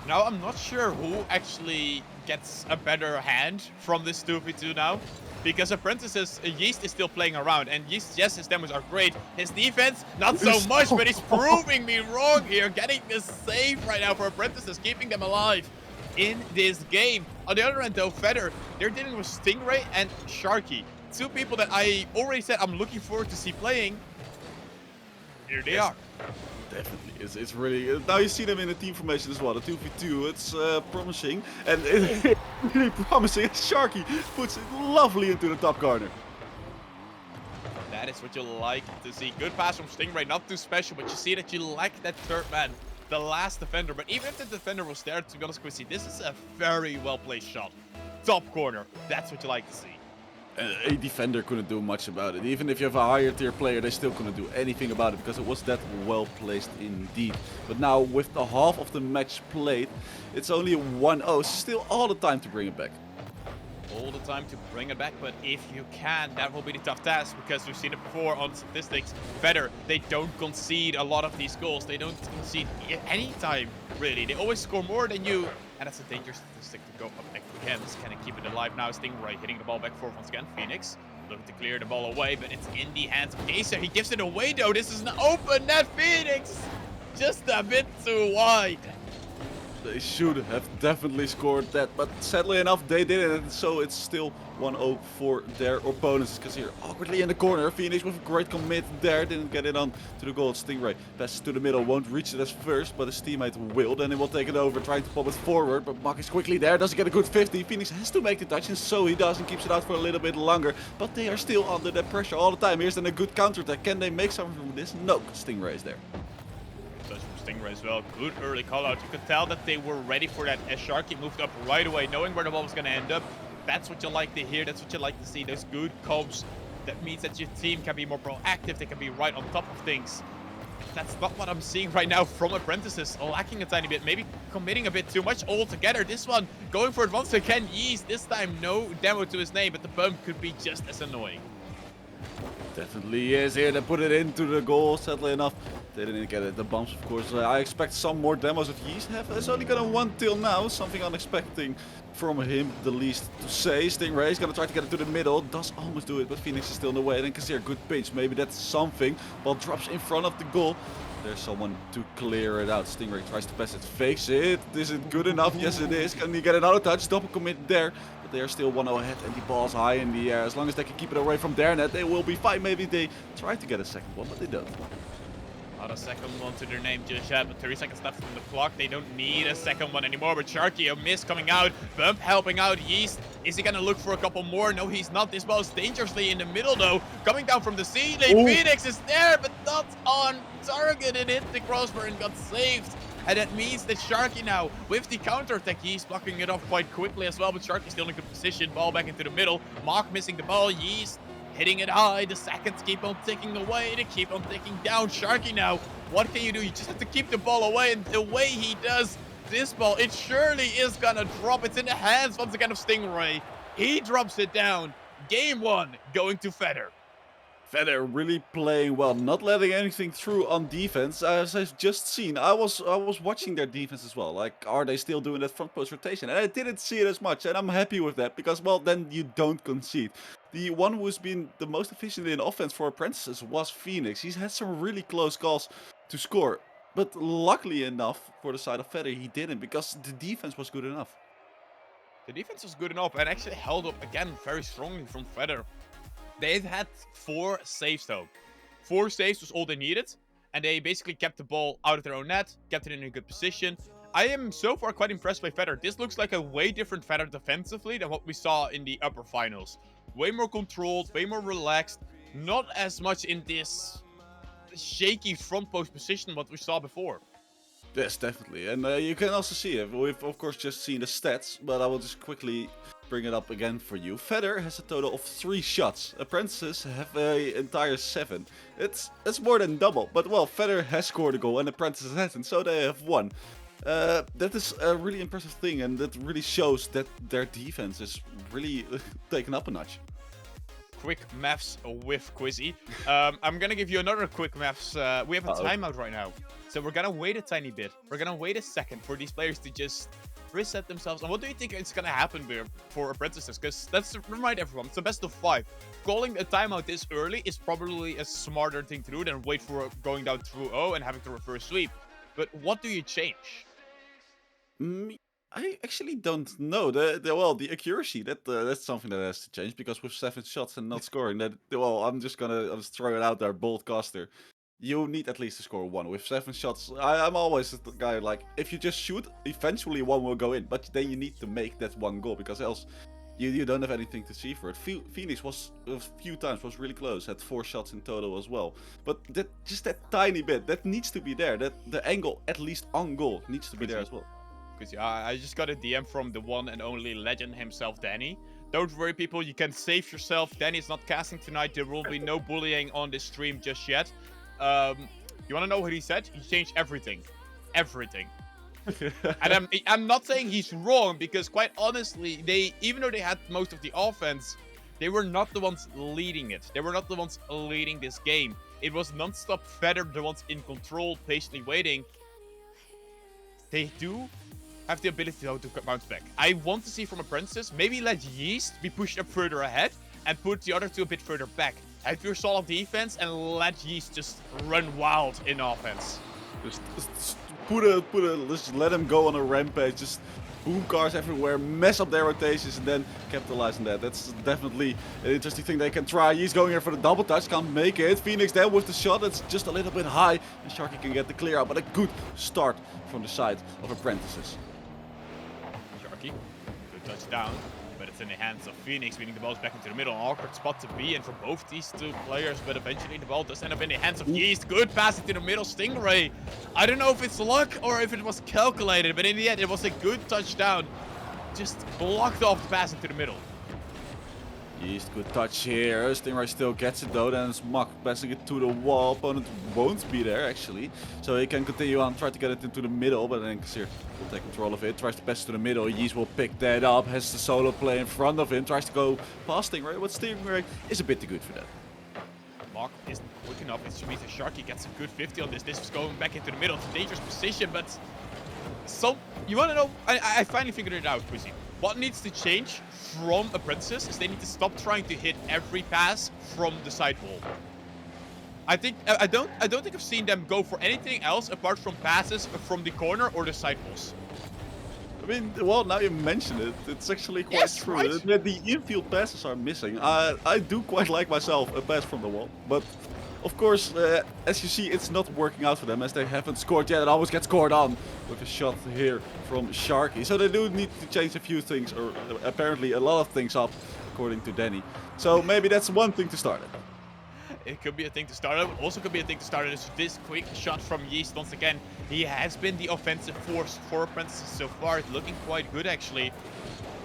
Now, I'm not sure who actually gets a better hand from this 2v2 now. Because Apprentices, Yeast is still playing around. And Yeast, yes, his demos are great. His defense, not so much, but he's proving me wrong here. Getting the save right now for Apprentices, keeping them alive in this game. On the other end, though, Feather, they're dealing with Stingray and Sharky. Two people that I already said I'm looking forward to see playing. Here they are. Definitely, it's really, now you see them in a team formation as well, the 2v2, it's promising, and it's really promising. Sharky puts it lovely into the top corner. That is what you like to see. Good pass from Stingray, not too special, but you see that you like that third man, the last defender. But even if the defender was there, to be honest, Quizzy, this is a very well-placed shot. Top corner, that's what you like to see. A defender couldn't do much about it. Even if you have a higher tier player, they still couldn't do anything about it because it was that well placed indeed. But now with the half of the match played, it's only a 1-0. Still all the time to bring it back. All the time to bring it back, but if you can, that will be the tough task because we've seen it before on statistics. Feather, they don't concede a lot of these goals. They don't concede any time, really. They always score more than you, and that's a dangerous statistic to go up against. Can it keep it alive now? Stingray hitting the ball back forward once again. Phoenix looking to clear the ball away, but it's in the hands of Kaiser. He gives it away, though. This is an open net. Phoenix just a bit too wide. They should have definitely scored that, but sadly enough they didn't, so it's still 1-0 for their opponents. Because here, awkwardly in the corner, Phoenix with a great commit there, didn't get it on to the goal. Stingray passes to the middle, won't reach it as first, but his teammate will. Then he will take it over, trying to pop it forward, but Mak is quickly there, doesn't get a good 50. Phoenix has to make the touch, and so he does, and keeps it out for a little bit longer. But they are still under that pressure all the time. Here's then a good counter attack. Can they make something from this? No, Stingray is there. Touch from Stingray as well. Good early call out. You could tell that they were ready for that as Sharky moved up right away, knowing where the ball was going to end up. That's what you like to hear. That's what you like to see. Those good comps. That means that your team can be more proactive. They can be right on top of things. That's not what I'm seeing right now from Apprentices. Lacking a tiny bit. Maybe committing a bit too much altogether. This one going for it once again. Yeast. This time no demo to his name, but the bump could be just as annoying. Definitely is here. They put it into the goal, sadly enough. They didn't get it. The bumps, of course. I expect some more demos of Yeast. Has only gotten one till now. Something unexpected from him, the least to say. Stingray is going to try to get it to the middle. Does almost do it, but Phoenix is still in the way. Then Kazir, good pinch. Maybe that's something. Ball drops in front of the goal. There's someone to clear it out. Stingray tries to pass it. Fakes it. Is it good enough? Yes, it is. Can he get another touch? Double commit there. But they are still 1-0 ahead, and the ball's high in the air. As long as they can keep it away from their net, they will be fine. Maybe they try to get a second one, but they don't. Not a second one to their name just yet, but 30 seconds left from the clock. They don't need a second one anymore, but Sharky, a miss coming out. Bump helping out Yeast. Is he going to look for a couple more? No, he's not. This ball is dangerously in the middle, though. Coming down from the ceiling. Ooh. Phoenix is there, but not on target. It hit the crossbar and got saved. And that means that Sharky now, with the counter-attack, he's blocking it off quite quickly as well, but Sharky still in a good position. Ball back into the middle. Mark missing the ball. Yeast hitting it high. The seconds keep on ticking away. They keep on ticking down. Sharky now, what can you do? You just have to keep the ball away, and the way he does this ball, it surely is gonna drop. It's in the hands once again of Stingray. He drops it down. Game 1 going to Feder. Feder really playing well, not letting anything through on defense. As I've just seen, I was watching their defense as well. Like, are they still doing that front post rotation? And I didn't see it as much, and I'm happy with that because, well, then you don't concede. The one who's been the most efficient in offense for Apprentices was Phoenix. He's had some really close calls to score, but luckily enough for the side of Feder, he didn't because the defense was good enough. The defense was good enough and actually held up again very strongly from Feder. They've had 4 saves though. 4 saves was all they needed, and they basically kept the ball out of their own net, kept it in a good position. I am so far quite impressed by Feder. This looks like a way different Feder defensively than what we saw in the upper finals. Way more controlled, way more relaxed, not as much in this shaky front post position what we saw before. Yes, definitely. And you can also see it. We've, of course, just seen the stats, but I will just quickly bring it up again for you. Feder has a total of 3 shots. Apprentices have an entire 7. It's more than double. But, well, Feder has scored a goal and Apprentices hasn't, so they have won. That is a really impressive thing, and that really shows that their defense is really taken up a notch. Quick maths with Quizzy. I'm gonna give you another quick maths. We have a timeout right now, so we're gonna wait a tiny bit. We're gonna wait a second for these players to just reset themselves. And what do you think is gonna happen there for Apprentices? Because let's remind everyone, it's the best of 5. Calling a timeout this early is probably a smarter thing to do than wait for going down 2-0 and having to reverse sweep. But what do you change? I actually don't know. The accuracy, that's something that has to change, because with 7 shots and not scoring, I'm just throw it out there, bold caster. You need at least to score 1. With 7 shots, I'm always the guy, like, if you just shoot, eventually 1 will go in, but then you need to make that 1 goal, because else you don't have anything to see for it. Phoenix was a few times was really close, had 4 shots in total as well, but just that tiny bit that needs to be there. That the angle, at least on goal, needs to be there as well. Because I just got a DM from the one and only legend himself, Danny. Don't worry, people, you can save yourself. Danny's not casting tonight. There will be no bullying on this stream just yet. You want to know what he said? He changed everything. Everything. And I'm not saying he's wrong, because quite honestly, even though they had most of the offense, they were not the ones leading it. They were not the ones leading this game. It was non-stop Feder, the ones in control, patiently waiting. They do have the ability to bounce back. I want to see from Apprentices, maybe let Yeast be pushed up further ahead and put the other 2 a bit further back. Have your solid defense and let Yeast just run wild in offense. Just just let him go on a rampage, just boom cars everywhere, mess up their rotations, and then capitalize on that. That's definitely an interesting thing they can try. He's going here for the double touch, can't make it. Phoenix then with the shot, that's just a little bit high, and Sharky can get the clear out, but a good start from the side of Apprentices. Sharky, good touchdown. But it's in the hands of Phoenix, winning the balls back into the middle. An awkward spot to be in for both these two players, but eventually the ball does end up in the hands of Yeast. Good pass into the middle, Stingray. I don't know if it's luck or if it was calculated, but in the end it was a good touchdown. Just blocked off the pass into the middle. Yeast, good touch here. Stingray still gets it though. Then it's Mach passing it to the wall. Opponent won't be there actually. So he can continue on, try to get it into the middle. But then Kasir will take control of it. Tries to pass it to the middle. Yeast will pick that up. Has the solo play in front of him. Tries to go past Stingray. But Stingray is a bit too good for that. Mark isn't quick enough. It's Shemita Sharky gets a good 50 on this. This is going back into the middle. It's a dangerous position, but so you want to know? I finally figured it out, Quizzy. What needs to change from Apprentices is they need to stop trying to hit every pass from the side wall. I don't think I've seen them go for anything else apart from passes from the corner or the side walls. I mean, well, now you mention it, it's actually quite true. Right? The infield passes are missing. I do quite like myself a pass from the wall, but of course, as you see, it's not working out for them as they haven't scored yet. It always gets scored on with a shot here from Sharky. So they do need to change a few things, or apparently a lot of things up, according to Danny. So maybe that's one thing to start at. It could be a thing to start it. Also could be a thing to start it is this quick shot from Yeast. Once again, he has been the offensive force for Apprentices so far. It's looking quite good, actually.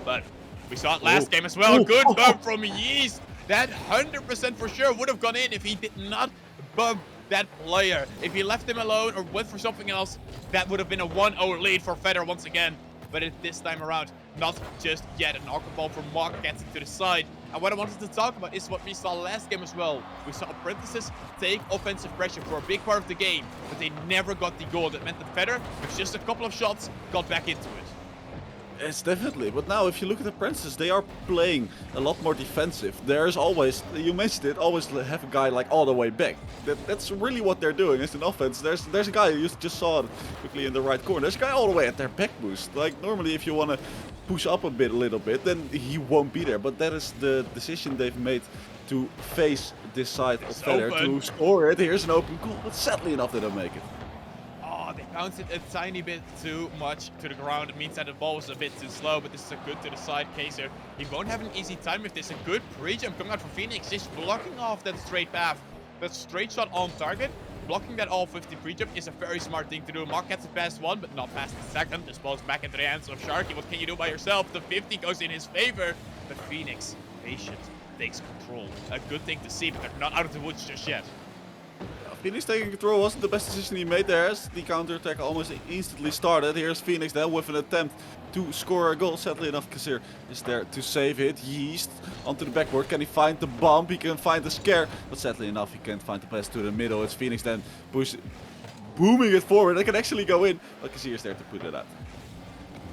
But we saw it last game as well. Good bump from Yeast. That 100% for sure would have gone in if he did not bump that player. If he left him alone or went for something else, that would have been a 1-0 lead for Feder once again. But this time around, not just yet. An awkward ball from Mark gets it to the side. And what I wanted to talk about is what we saw last game as well. We saw Apprentices take offensive pressure for a big part of the game, but they never got the goal. That meant that Feder, with just a couple of shots, got back into it. It's definitely, but now if you look at the Apprentices, they are playing a lot more defensive. There's always, you mentioned it, always have a guy like all the way back. That's really what they're doing. It's an offense. There's a guy, you just saw it quickly in the right corner. There's a guy all the way at their back boost. Like normally if you want to push up a little bit, then he won't be there. But that is the decision they've made to face this side of Feder to score it. Here's an open goal, but sadly enough they don't make it. They bounced it a tiny bit too much to the ground. It means that the ball was a bit too slow, but this is a good to the side case here. He won't have an easy time with this. A good pre-jump coming out from Phoenix, just blocking off that straight path. That straight shot on target. Blocking that all 50 pre-jump is a very smart thing to do. Mark gets it past one, but not past the second. This ball's back into the hands of Sharky. What can you do by yourself? The 50 goes in his favor, but Phoenix, patient, takes control. A good thing to see, but they're not out of the woods just yet. Phoenix taking control wasn't the best decision he made there as the counter-attack almost instantly started. Here's Phoenix then with an attempt to score a goal. Sadly enough, Kasir is there to save it. Yeast onto the backboard. Can he find the bump? He can find the scare. But sadly enough, he can't find the pass to the middle. It's Phoenix then booming it forward. It can actually go in, but Kasir is there to put it out.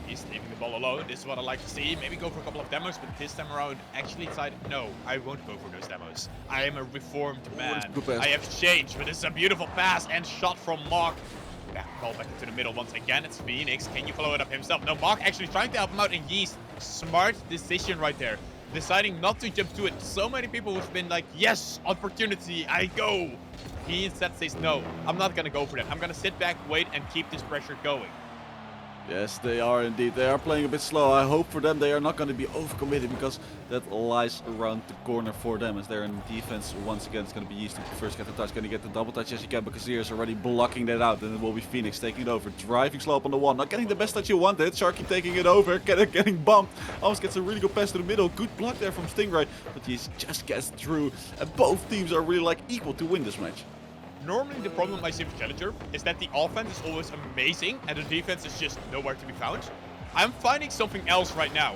He's leaving the ball alone. This is what I like to see. Maybe go for a couple of demos, but this time around, actually decided, no, I won't go for those demos. I am a reformed man. I have changed, but this is a beautiful pass and shot from Mark. Back ball back into the middle once again. It's Phoenix. Can you follow it up himself? No, Mark actually trying to help him out, and Yeast, smart decision right there. Deciding not to jump to it. So many people have been like, yes, opportunity, I go. He instead says, no, I'm not going to go for that. I'm going to sit back, wait, and keep this pressure going. Yes, they are indeed. They are playing a bit slow. I hope for them they are not going to be overcommitted because that lies around the corner for them as they're in defense. Once again, it's going to be Yeast to first get the touch. Can he get the double touch? Yes, he can, because he is already blocking that out. And it will be Phoenix taking it over. Driving slow up on the one. Not getting the best touch you wanted. Sharky taking it over. Getting bumped. Almost gets a really good pass to the middle. Good block there from Stingray. But he just gets through. And both teams are really like equal to win this match. Normally the problem I see with Challenger is that the offense is always amazing and the defense is just nowhere to be found. I'm finding something else right now.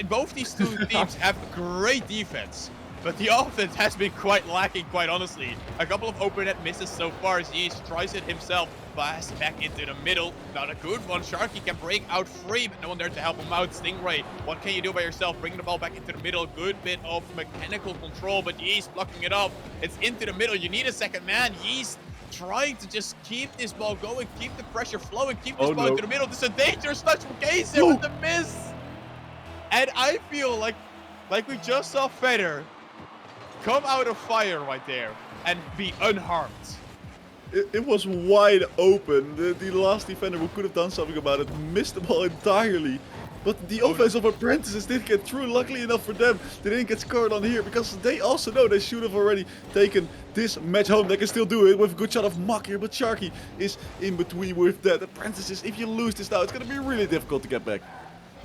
Both these two teams have great defense, but the offense has been quite lacking, quite honestly. A couple of open net misses so far as Yeast tries it himself. Pass back into the middle. Not a good one. Sharky can break out free, but no one there to help him out. Stingray, what can you do by yourself? Bringing the ball back into the middle. Good bit of mechanical control, but Yeast blocking it up. It's into the middle. You need a second man. Yeast trying to just keep this ball going, keep the pressure flowing, keep this Oh, ball no. into the middle. This is a dangerous touch from Kaiser with the miss. And I feel like we just saw Feder come out of fire right there and be unharmed. It was wide open. The last defender who could have done something about it missed the ball entirely. But the offense of Apprentices did get through. Luckily enough for them, they didn't get scored on here because they also know they should have already taken this match home. They can still do it with a good shot of Mock here, but Sharky is in between with that. Apprentices, if you lose this now, it's going to be really difficult to get back.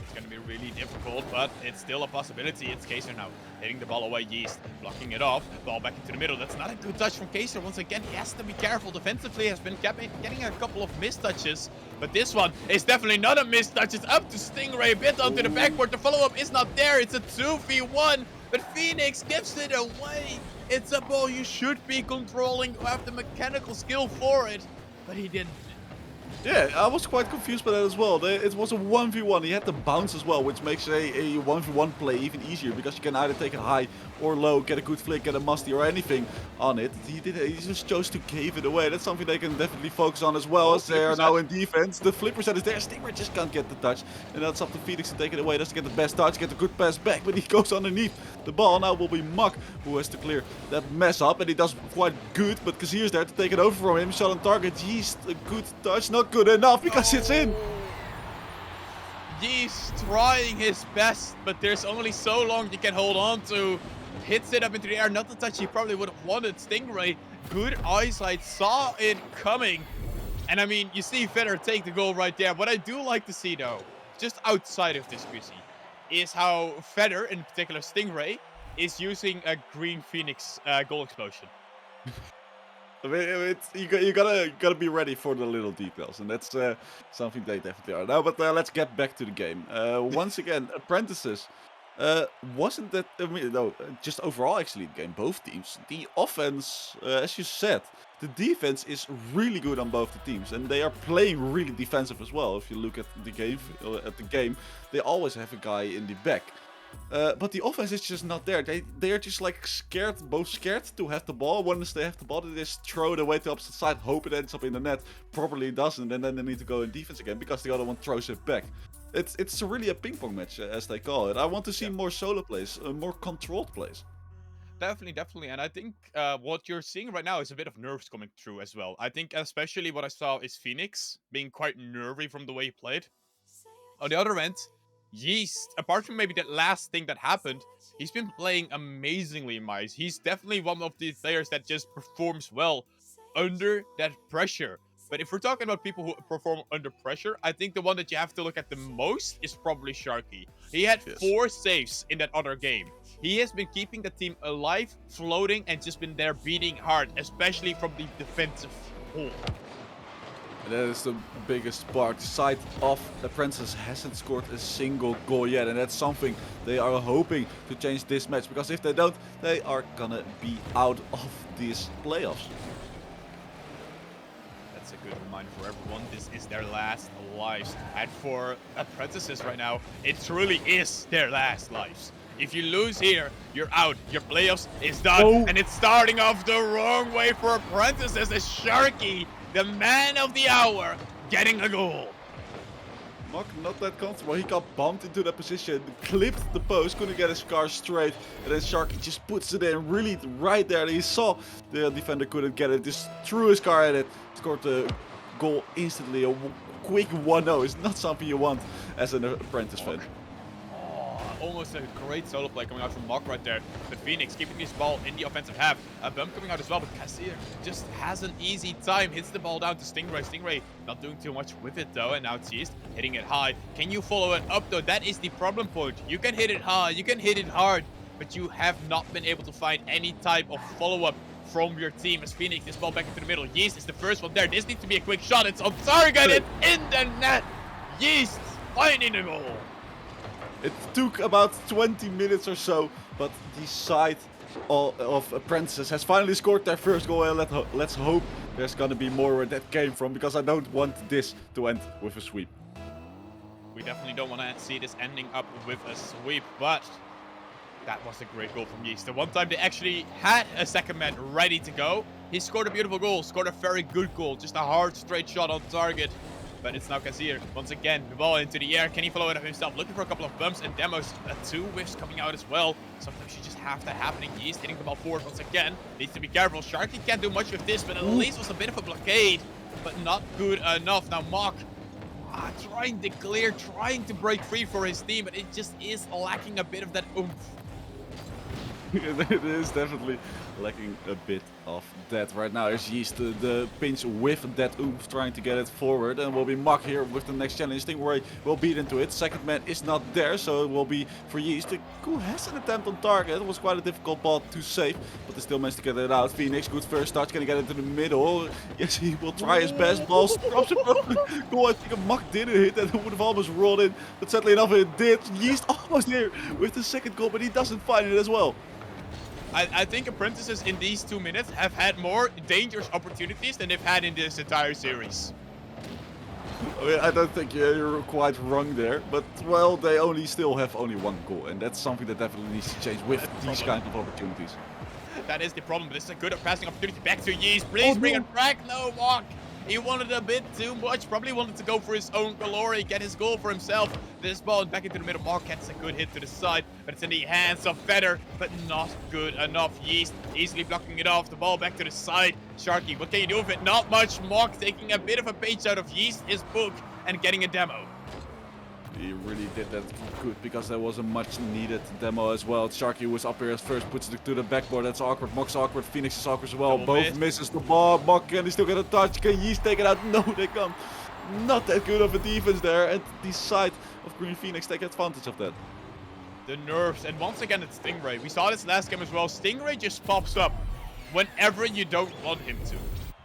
It's going to be really difficult, but it's still a possibility. It's Kaiser now, hitting the ball away. Yeast blocking it off. Ball back into the middle. That's not a good touch from Kaiser. Once again, he has to be careful. Defensively, has been getting a couple of missed touches, but this one is definitely not a missed touch. It's up to Stingray, a bit onto the backboard. The follow-up is not there. It's a 2v1, but Phoenix gives it away. It's a ball you should be controlling. You have the mechanical skill for it, but he didn't. Yeah, I was quite confused by that as well. It was a 1v1. He had the bounce as well, which makes a 1v1 play even easier because you can either take it high or low, get a good flick, get a musty or anything on it. He just chose to give it away. That's something they can definitely focus on as well as they are now in defense. The flipper set is there. Stingray just can't get the touch. And that's up to Phoenix to take it away. Doesn't get the best touch, get a good pass back, but he goes underneath the ball. Now will be Muck who has to clear that mess up, and he does quite good, but Kazir's there to take it over from him. Shot on target. Yeast, a good touch, not good enough because it's in. Yeast trying his best, but there's only so long you can hold on to. Hits it up into the air, not the touch he probably would have wanted. Stingray, good eyesight, saw it coming. And I mean, you see Feder take the goal right there. What I do like to see though, just outside of this QC, is how Feder, in particular Stingray, is using a Green Phoenix goal explosion. I mean, you gotta be ready for the little details, and that's something they definitely are now. But let's get back to the game. Once again, Apprentices. Wasn't that, I mean, no, just overall actually the game, both teams. The offense, as you said, the defense is really good on both the teams, and they are playing really defensive as well. If you look at the game, they always have a guy in the back. But the offense is just not there. They are just like scared, both scared to have the ball. Once they have the ball, they just throw it away to the opposite side, hope it ends up in the net. Probably it doesn't, and then they need to go in defense again because the other one throws it back. It's really a ping pong match, as they call it. I want to see more solo plays, more controlled plays. Definitely. And I think what you're seeing right now is a bit of nerves coming through as well. I think especially what I saw is Phoenix being quite nervy from the way he played. On the other end, Yeast, apart from maybe that last thing that happened, he's been playing amazingly in my eyes. He's definitely one of the players that just performs well under that pressure. But if we're talking about people who perform under pressure, I think the one that you have to look at the most is probably Sharky. He had 4 saves in that other game. He has been keeping the team alive, floating, and just been there beating hard, especially from the defensive hole. And that is the biggest part. The side of Apprentice hasn't scored a single goal yet, and that's something they are hoping to change this match, because if they don't, they are gonna be out of these playoffs. That's a good reminder for everyone. This is their last lives. And for Apprentices right now, it truly is their last lives. If you lose here, you're out. Your playoffs is done. And it's starting off the wrong way for Apprentices as Sharky, the man of the hour, getting a goal. Mock not that comfortable. He got bumped into that position, clipped the post, couldn't get his car straight, and then Sharky just puts it in really right there. He saw the defender couldn't get it, just threw his car at it, scored the goal instantly. A quick 1-0 is not something you want as an Apprentice fan. Almost a great solo play coming out from Mock right there. But Phoenix keeping this ball in the offensive half. A bump coming out as well, but Kazir just has an easy time. Hits the ball down to Stingray. Stingray not doing too much with it though, and now it's Yeast hitting it high. Can you follow it up though? That is the problem point. You can hit it high, you can hit it hard, but you have not been able to find any type of follow-up from your team as Phoenix this ball back into the middle. Yeast is the first one there. This needs to be a quick shot. It's on target. It's in the net. Yeast finding the goal. It took about 20 minutes or so, but the side of Apprentices has finally scored their first goal, and let's hope there's gonna be more where that came from, because I don't want this to end with a sweep. We definitely don't want to see this ending up with a sweep, but that was a great goal from Yeast. The one time they actually had a second man ready to go, He scored a beautiful goal, scored a very good goal, just a hard straight shot on target. But it's now Kazir. Once again, the ball into the air. Can he follow it up himself? Looking for a couple of bumps and demos. 2 whiffs coming out as well. Sometimes you just have that happening. He's hitting the ball forward once again. Needs to be careful. Sharky can't do much with this, but at least was a bit of a blockade. But not good enough. Now Mock trying to clear, trying to break free for his team, but it just is lacking a bit of that oomph. It is definitely lacking a bit of that right now. Here's Yeast, the pinch with that oomph, trying to get it forward, and will be Mock here with the next challenge. Stingray will beat into it. Second man is not there, so it will be for Yeast. Who has an attempt on target. It was quite a difficult ball to save, but they still managed to get it out. Phoenix, good first touch. Can he get it to the middle? Yes, he will try his best. Ball drops it. Goal, I think Mock didn't hit, and it would have almost rolled in, but sadly enough it did. Yeast almost here with the second goal, but he doesn't find it as well. I think Apprentices in these 2 minutes have had more dangerous opportunities than they've had in this entire series. I mean, I don't think you're quite wrong there, but well, they still have only 1 goal, and that's something that definitely needs to change with these kind of opportunities. That is the problem, but this is a good passing opportunity. Back to Yeast. Please bring it back. No, Mock. He wanted a bit too much. Probably wanted to go for his own glory, get his goal for himself. This ball back into the middle. Mock gets a good hit to the side, but it's in the hands of Feder, but not good enough. Yeast easily blocking it off. The ball back to the side. Sharky, what can you do with it? Not much. Mock taking a bit of a page out of Yeast, his book, and getting a demo. He really did that good because there was a much needed demo as well. Sharky was up here as first, puts it to the backboard. That's awkward. Mock's awkward. Phoenix is awkward as well. Both misses the ball. Mock, can he still get a touch? Can Yeast take it out? No, they can't. Not that good of a defense there. And the side of Green Phoenix take advantage of that. The nerves. And once again, it's Stingray. We saw this last game as well. Stingray just pops up whenever you don't want him to.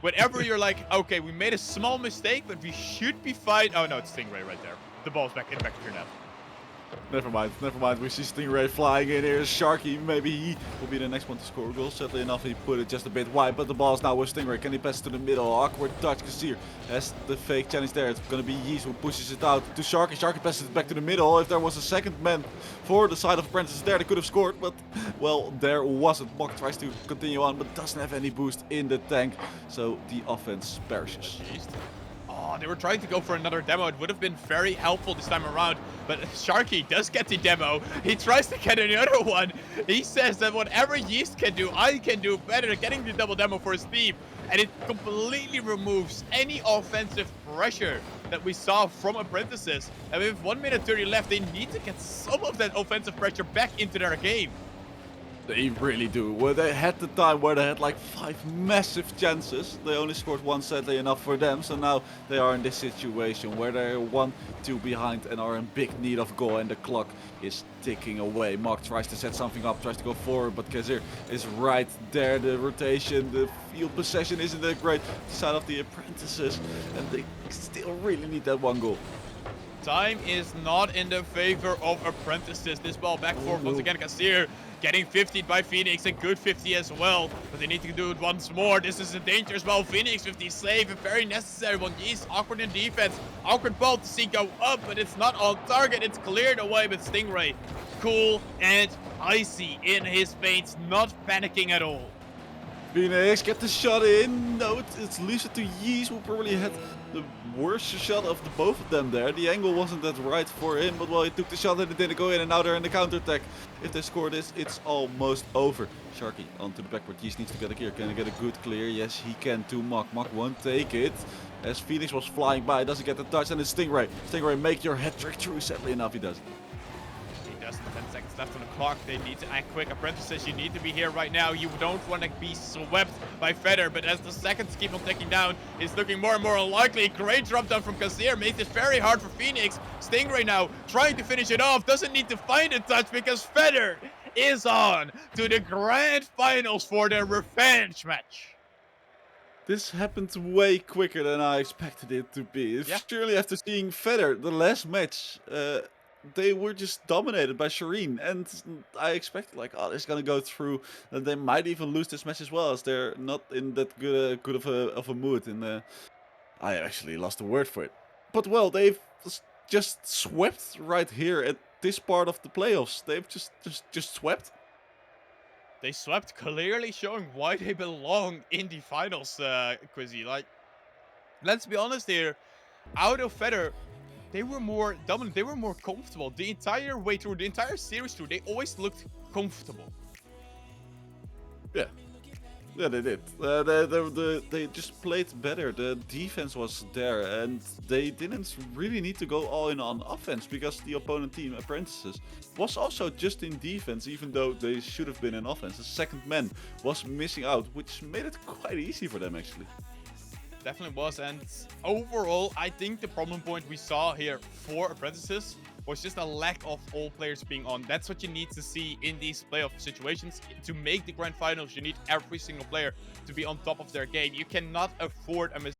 Whenever you're like, okay, we made a small mistake, but we should be fine. Oh, no, it's Stingray right there. The ball's back of your net. Never mind. We see Stingray flying in here. Sharky, maybe he will be the next one to score a goal. Sadly enough, he put it just a bit wide, but the ball is now with Stingray. Can he pass to the middle? Awkward touch. Kazir has the fake challenge there. It's going to be Yeast who pushes it out to Sharky. Sharky passes it back to the middle. If there was a second man for the side of Apprentice there, they could have scored, but well, there wasn't. Mock tries to continue on, but doesn't have any boost in the tank, so the offense perishes. Oh, they were trying to go for another demo. It would have been very helpful this time around. But Sharky does get the demo. He tries to get another one. He says that whatever Yeast can do, I can do better, getting the double demo for his team. And it completely removes any offensive pressure that we saw from Apprentices. And with 1 minute 30 left, they need to get some of that offensive pressure back into their game. They really do. Well, they had the time where they had like 5 massive chances. They only scored 1, sadly enough for them. So now they are in this situation where they're 1-2 behind and are in big need of goal. And the clock is ticking away. Mock tries to set something up, tries to go forward, but Kazir is right there. The rotation, the field possession isn't that great. The side of the Apprentices, and they still really need that 1 goal. Time is not in the favor of Apprentices. This ball back forth once again. Kazir getting 50'd by Phoenix, a good 50 as well. But they need to do it once more. This is a dangerous ball. Phoenix with the save, a very necessary one. Yeast awkward in defense. Awkward ball to see go up, but it's not on target. It's cleared away, but Stingray cool and icy in his feints, not panicking at all. Phoenix get the shot in. No, it's Lisa to Yeast who probably had the worst shot of the both of them there. The angle wasn't that right for him, but well, he took the shot and it didn't go in, and now they're in the counter-attack. If they score this, it's almost over. Sharky onto the backboard. Yeast needs to get a clear. Can he get a good clear? Yes, he can to Mock. Mock won't take it. As Phoenix was flying by, doesn't get the touch, and it's Stingray. Stingray, make your hat-trick true. Sadly enough, he does. He does. 10 seconds left on the clock. They need to act quick. Apprentices, you need to be here right now. You don't want to be swept by Feder, but as the seconds keep on ticking down, it's looking more and more unlikely. Great drop down from Kazir. Makes it very hard for Phoenix. Stingray now trying to finish it off. Doesn't need to find a touch because Feder is on to the grand finals for their revenge match. This happened way quicker than I expected it to be. Yeah. Surely after seeing Feder, the last match, they were just dominated by Shireen. And I expected like, oh, it's going to go through. And they might even lose this match as well, as they're not in that good of a mood. And I actually lost the word for it. But well, they've just swept right here at this part of the playoffs. They've just swept. they swept, clearly showing why they belong in the finals, Quizzy. Like, let's be honest here, out of Feather, they were more dominant, they were more comfortable. The entire way through, the entire series through, they always looked comfortable. Yeah. Yeah, they did. They just played better. The defense was there, and they didn't really need to go all in on offense because the opponent team, Apprentices, was also just in defense, even though they should have been in offense. The second man was missing out, which made it quite easy for them, actually. Definitely was, and overall, I think the problem point we saw here for Apprentices was just a lack of all players being on. That's what you need to see in these playoff situations. To make the grand finals, you need every single player to be on top of their game. You cannot afford a mistake.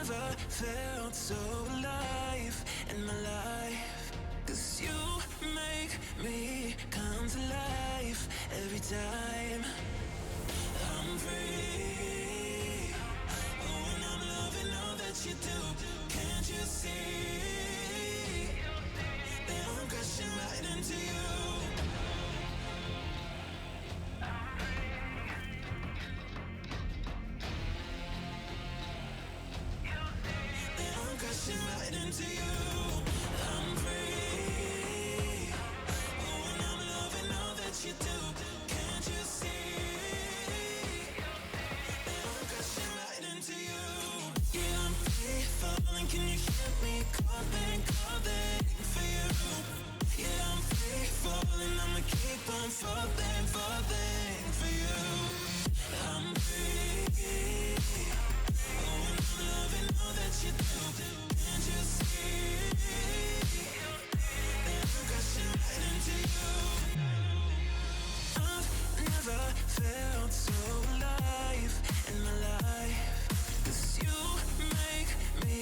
never felt so alive in my life. 'Cause you make me come to life every time I'm free. Oh, and I'm loving all that you do. Can't you see that I'm crashing right into you? I'm crashing right into you. I'm free. Oh, and I'm loving all that you do. Can't you see that I'm crashing right into you? Yeah, I'm free falling. Can you hear me calling, calling for you? Yeah, I'm free falling. I'ma keep on falling, falling for you. I'm free. Oh, and I'm loving all that you do. Can't you see that I'm crashing right into you? I've never felt so alive in my life. 'Cause you make me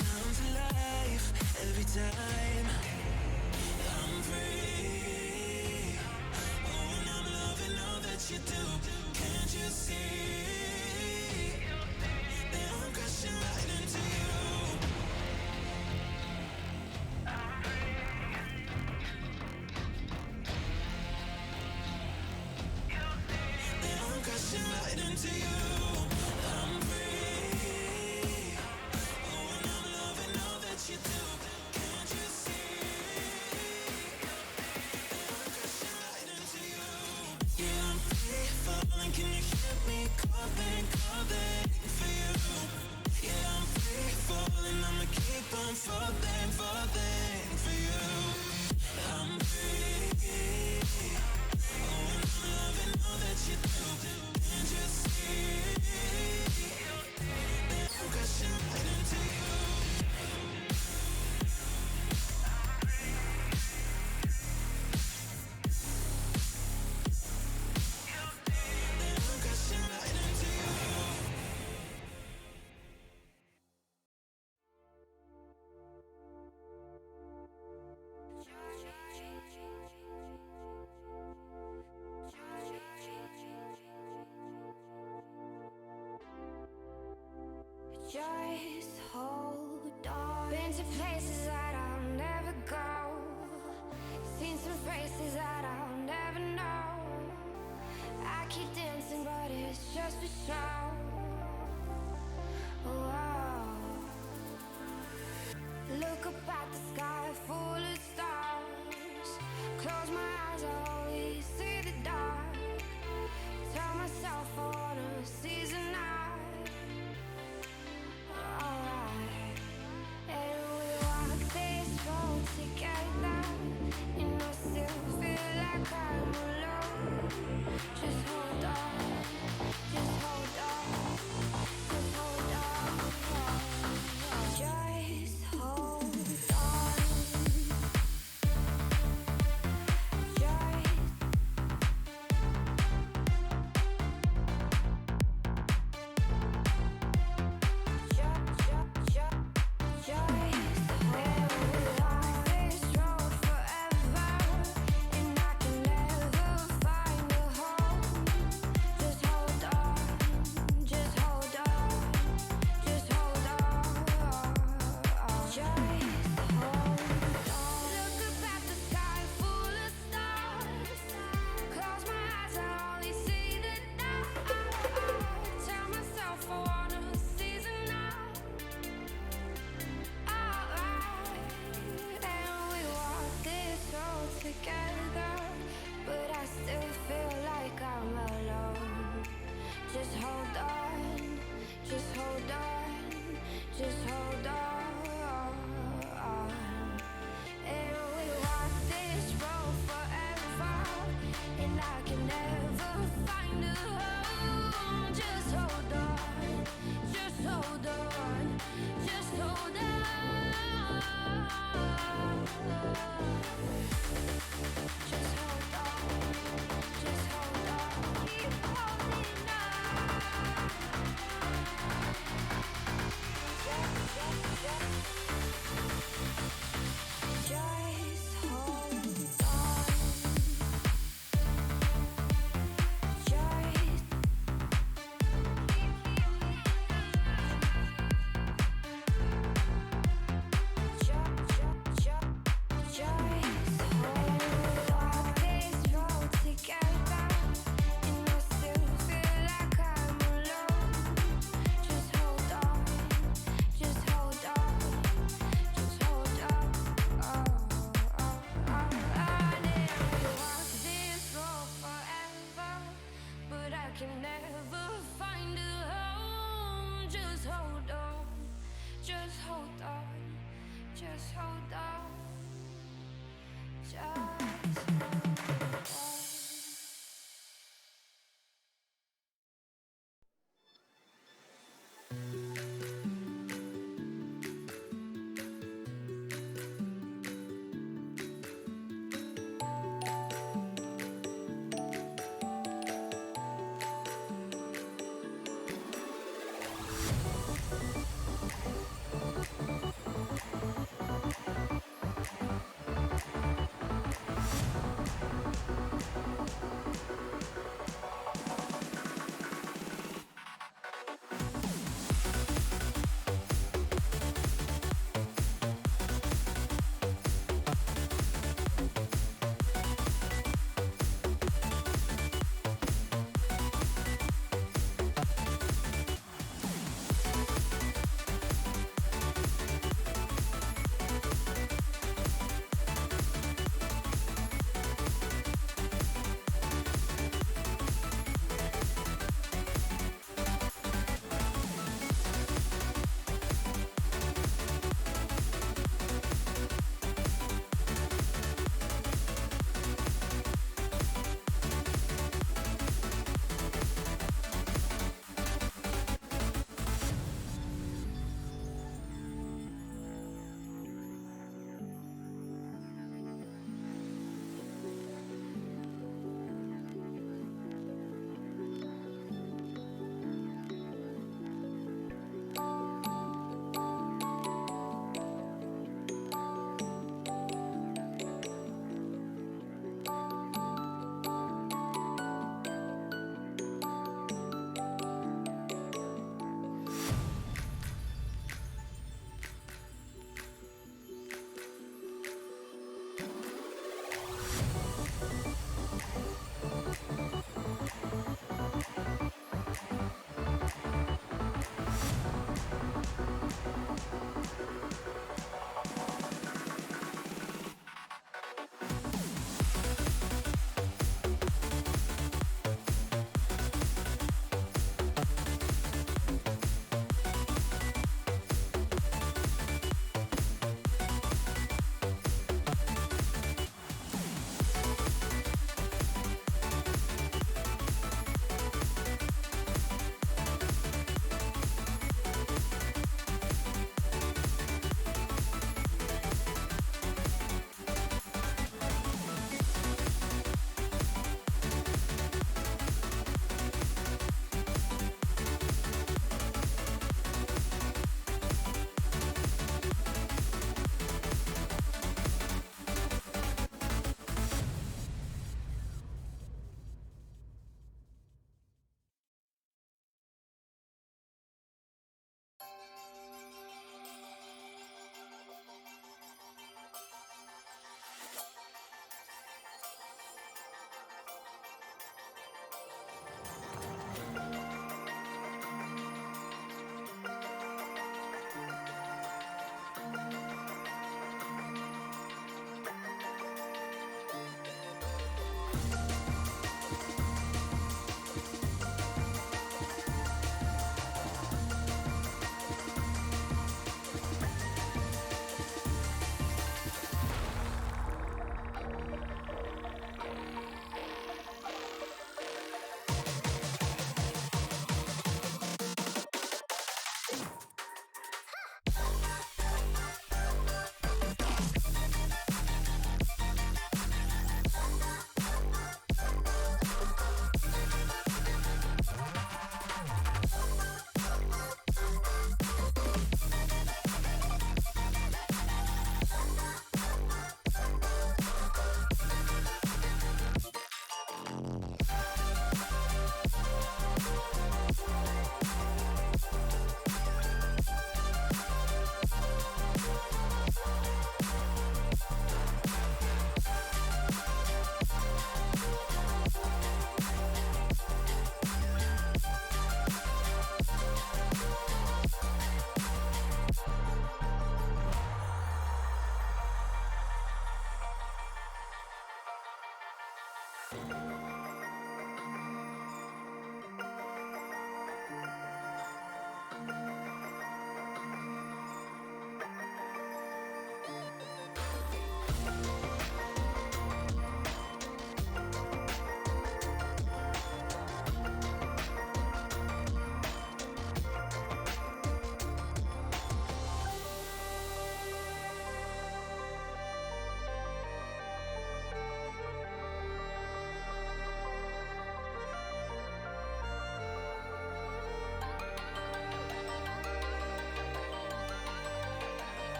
come to life every time I'm free. Oh, and I'm loving all that you do. Can't you see that I'm crashing right into you? That I'm crashing right into you. I'm free. Oh, and I'm loving all that you do. Can't you see that I'm crashing right into you? Yeah, I'm free falling. Can you hear me calling, calling for you? Yeah, I'm free falling. I'ma keep on falling, falling for you. I'm free. Oh, and I'm loving all that you do. Can't you see that I'm crashing right into you? That I'm crashing right into you. Just hold on. Been to places that I'll never go. Seen some faces that I'll never know. I keep dancing, but it's just for show. Whoa. Look up at the sky full of stars. Close my eyes, I only see the dark. Tell myself I wanna seize the night. Alright, and we walk this road together, and I still feel like I'm alone. Just hold on, just hold on, just hold on, just hold on. Together, but I still feel like I'm alone. Just hold on, just hold on, just hold on. And we walk this road forever, and I can never find a home. Just hold on, just hold on, just hold on. Just hold on, just hold on, keep holding on. can never find a home. Just hold on, just hold on, just hold on, just hold on.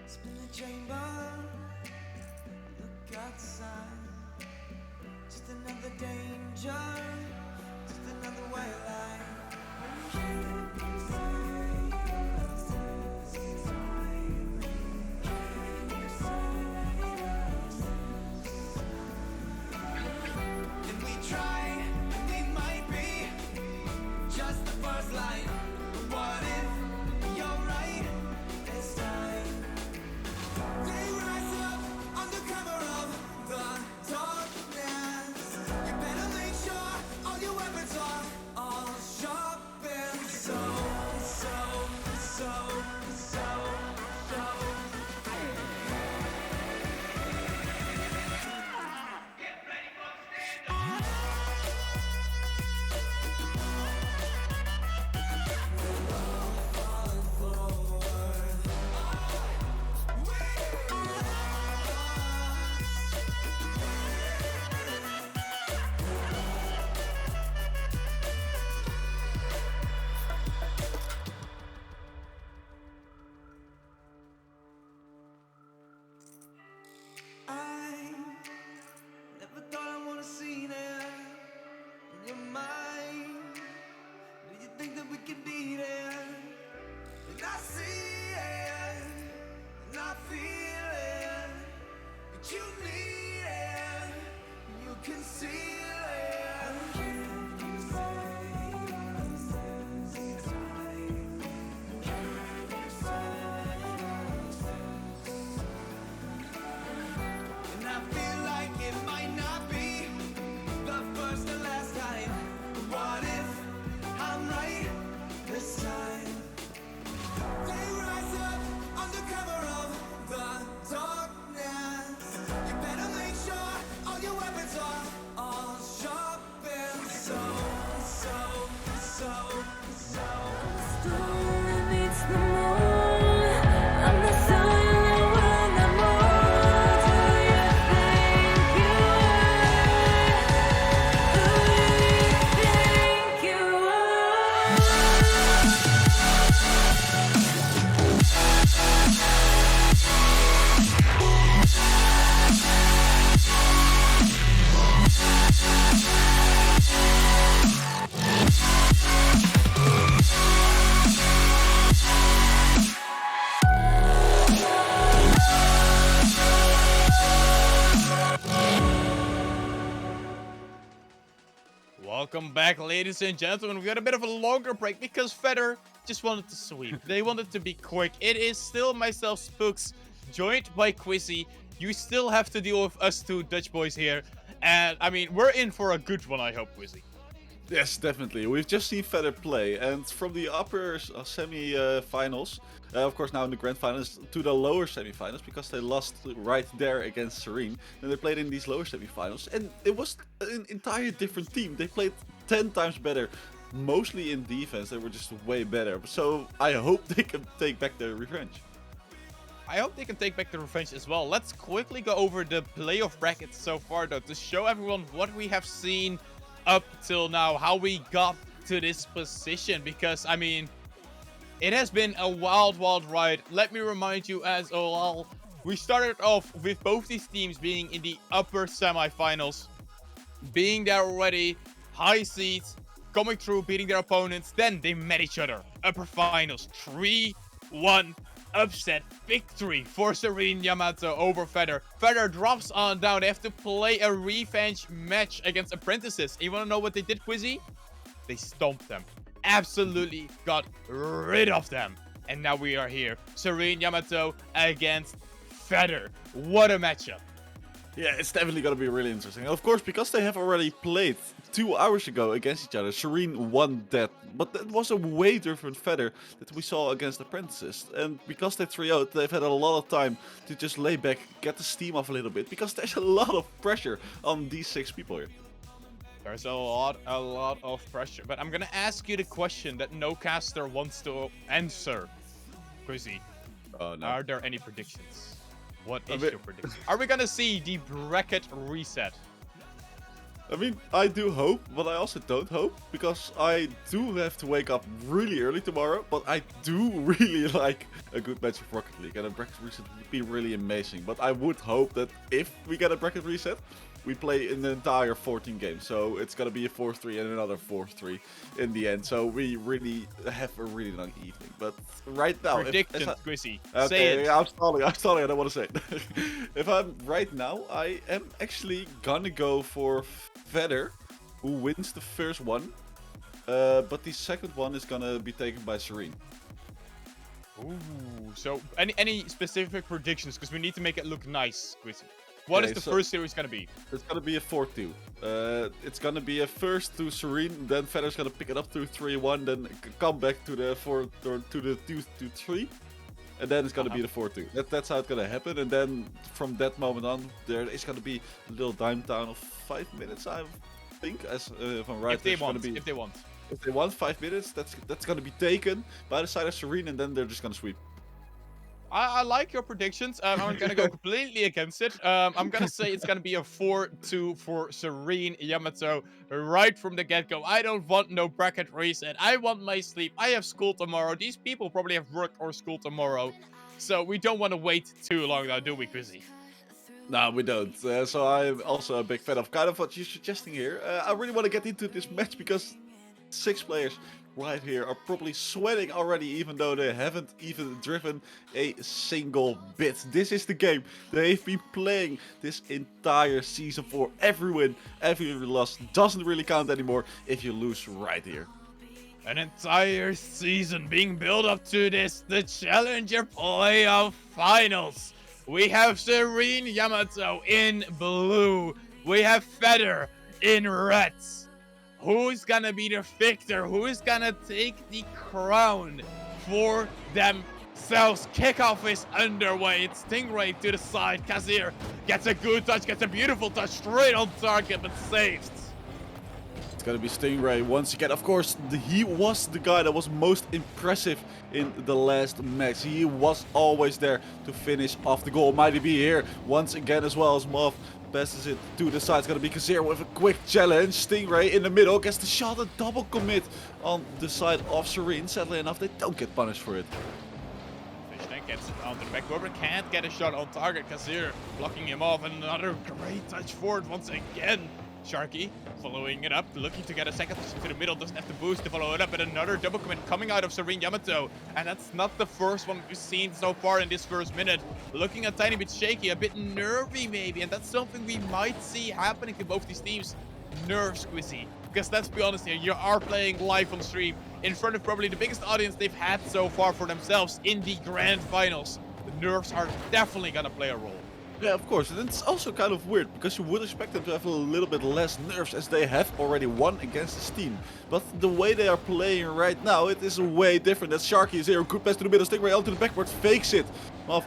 Spin the chamber, look outside. Just another danger, just another white line. And we try, and we might be just the first line. But what if you're right this time? They rise up under cover of the darkness. You better make sure all your weapons are all sharp and so. I never thought I would have seen it in your mind. Do you think that we can beat it? And I see it, and I feel it, but you need it, you can see it. And I feel like it might not be the first and last time. But what if I'm right this time? They rise up under cover of the darkness. You better make sure all your weapons are all sharp and so. Storm meets the moon. I'm the silent when I move. Do you think you are? Who do you think you Welcome back, ladies and gentlemen. We got a bit of a longer break because Feder just wanted to sweep. They wanted to be quick. It is still myself, Spooks, joined by Quizzy. You still have to deal with us two Dutch boys here. And, I mean, we're in for a good one, I hope, Quizzy. Yes, definitely. We've just seen Feder play, and from the upper semi-finals, of course now in the grand finals, to the lower semi-finals, because they lost right there against Serene. Then they played in these lower semi-finals, and it was an entire different team. They played 10 times better, mostly in defense. They were just way better. So I hope they can take back their revenge. I hope they can take back the revenge as well. Let's quickly go over the playoff brackets so far, though, to show everyone what we have seen up till now, how we got to this position, because I mean, it has been a wild ride. Let me remind you as well, we started off with both these teams being in the upper semi-finals, being there already, high seeds, coming through, beating their opponents. Then they met each other, upper finals, 3-1 upset victory for Serene Yamato over Feder. Feder drops on down. They have to play a revenge match against Apprentices. And you want to know what they did, Quizzy? They stomped them. Absolutely got rid of them. And now we are here. Serene Yamato against Feder. What a matchup. Yeah, it's definitely going to be really interesting. And of course, because they have already played 2 hours ago against each other, Serene won that. But that was a way different Feder that we saw against Apprentices. And because they 3-0'd, they've had a lot of time to just lay back, get the steam off a little bit. Because there's a lot of pressure on these 6 people here. There's a lot of pressure. But I'm going to ask you the question that no caster wants to answer. Quizzy, Oh, no. are there any predictions? What is your prediction? Are we gonna see the bracket reset? I mean, I do hope, but I also don't hope, because I do have to wake up really early tomorrow, but I do really like a good match of Rocket League, and a bracket reset would be really amazing. But I would hope that if we get a bracket reset, we play in the entire 14 games, so it's gonna be a 4-3 and another 4-3 in the end, so we really have a really long evening. But right now, Predictions, Squizzy. Say okay, it. I'm stalling, I don't want to say it. If I'm right now, I am actually gonna go for Vedder, who wins the first one, but the second one is gonna be taken by Serene. Ooh, so any specific predictions? Because we need to make it look nice, Squizzy. What is Okay, the so- first series gonna be? It's gonna be a 4-2. It's gonna be a first to Serene, then Vedder's gonna pick it up to 3-1, then come back to the 4 or to the 2-3, and then it's gonna be the 4-2. That's how it's gonna happen, and then from that moment on, there is gonna be a little dime down of 5 minutes, I think, as if I'm right. If they there's gonna want, be- if they want. If they want 5 minutes, that's gonna be taken by the side of Serene, and then they're just gonna sweep. I like your predictions. I'm gonna go completely against it. I'm gonna say it's gonna be a 4-2 for Serene Yamato right from the get-go. I don't want no bracket reset. I want my sleep. I have school tomorrow. These people probably have work or school tomorrow. So we don't want to wait too long now, do we, Chrissy? No, we don't. So I'm also a big fan of kind of what you're suggesting here. I really want to get into this match because 6 players right here are probably sweating already, even though they haven't even driven a single bit. This is the game they've been playing this entire season for. Every win, every loss doesn't really count anymore if you lose right here. An entire season being built up to this, the Challenger Playoff Finals. We have Serene Yamato in blue. We have Feder in red. Who's gonna be the victor? Who is gonna take the crown for themselves? Kickoff is underway. It's Stingray to the side. Kazir gets a good touch, gets a beautiful touch straight on target, but saved. It's gonna be Stingray once again. Of course, he was the guy that was most impressive in the last match. He was always there to finish off the goal. Might he be here once again as well as Moth passes it to the side. It's gonna be Kazir with a quick challenge. Stingray in the middle gets the shot, a double commit on the side of Serene. Sadly enough, they don't get punished for it. Fishtank gets it onto the backboard, but can't get a shot on target. Kazir blocking him off. Another great touch forward once again. Sharky following it up, looking to get a second to the middle, doesn't have the boost to follow it up, but another double commit coming out of Serene Yamato. And that's not the first one we've seen so far in this first minute. Looking a tiny bit shaky, a bit nervy maybe, and that's something we might see happening to both these teams. Nerves, Squizzy. Because let's be honest here, you are playing live on stream in front of probably the biggest audience they've had so far for themselves in the grand finals. The nerves are definitely gonna play a role. Yeah, of course, and it's also kind of weird, because you would expect them to have a little bit less nerves, as they have already won against this team. But the way they are playing right now, it is way different. That Sharky is here, good pass to the middle, Stingray onto the backboard, fakes it. Moth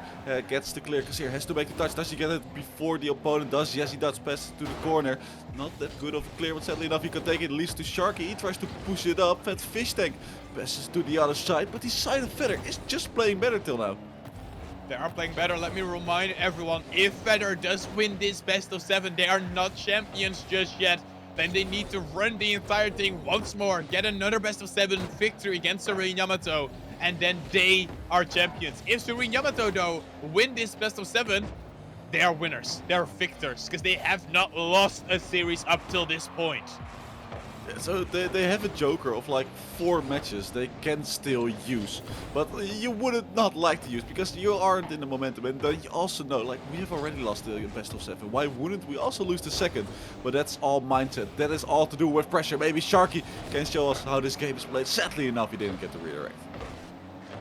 gets the clear, Kazir has to make the touch. Does he get it before the opponent does? Yes, he does, pass it to the corner. Not that good of a clear, but sadly enough, he can take it, leads to Sharky. He tries to push it up, and Fishtank passes to the other side, but the side of Feder is just playing better till now. They are playing better. Let me remind everyone, if Feder does win this best of 7, they are not champions just yet. Then they need to run the entire thing once more, get another best of 7 victory against Serene Yamato, and then they are champions. If Serene Yamato, though, win this best of 7, they are winners. They are victors, because they have not lost a series up till this point. So they have a joker of like 4 matches they can still use, but you wouldn't not like to use because you aren't in the momentum, and then you also know like we have already lost the best of 7. Why wouldn't we also lose the second? But that's all mindset. That is all to do with pressure. Maybe Sharky can show us how this game is played. Sadly enough, he didn't get the redirect.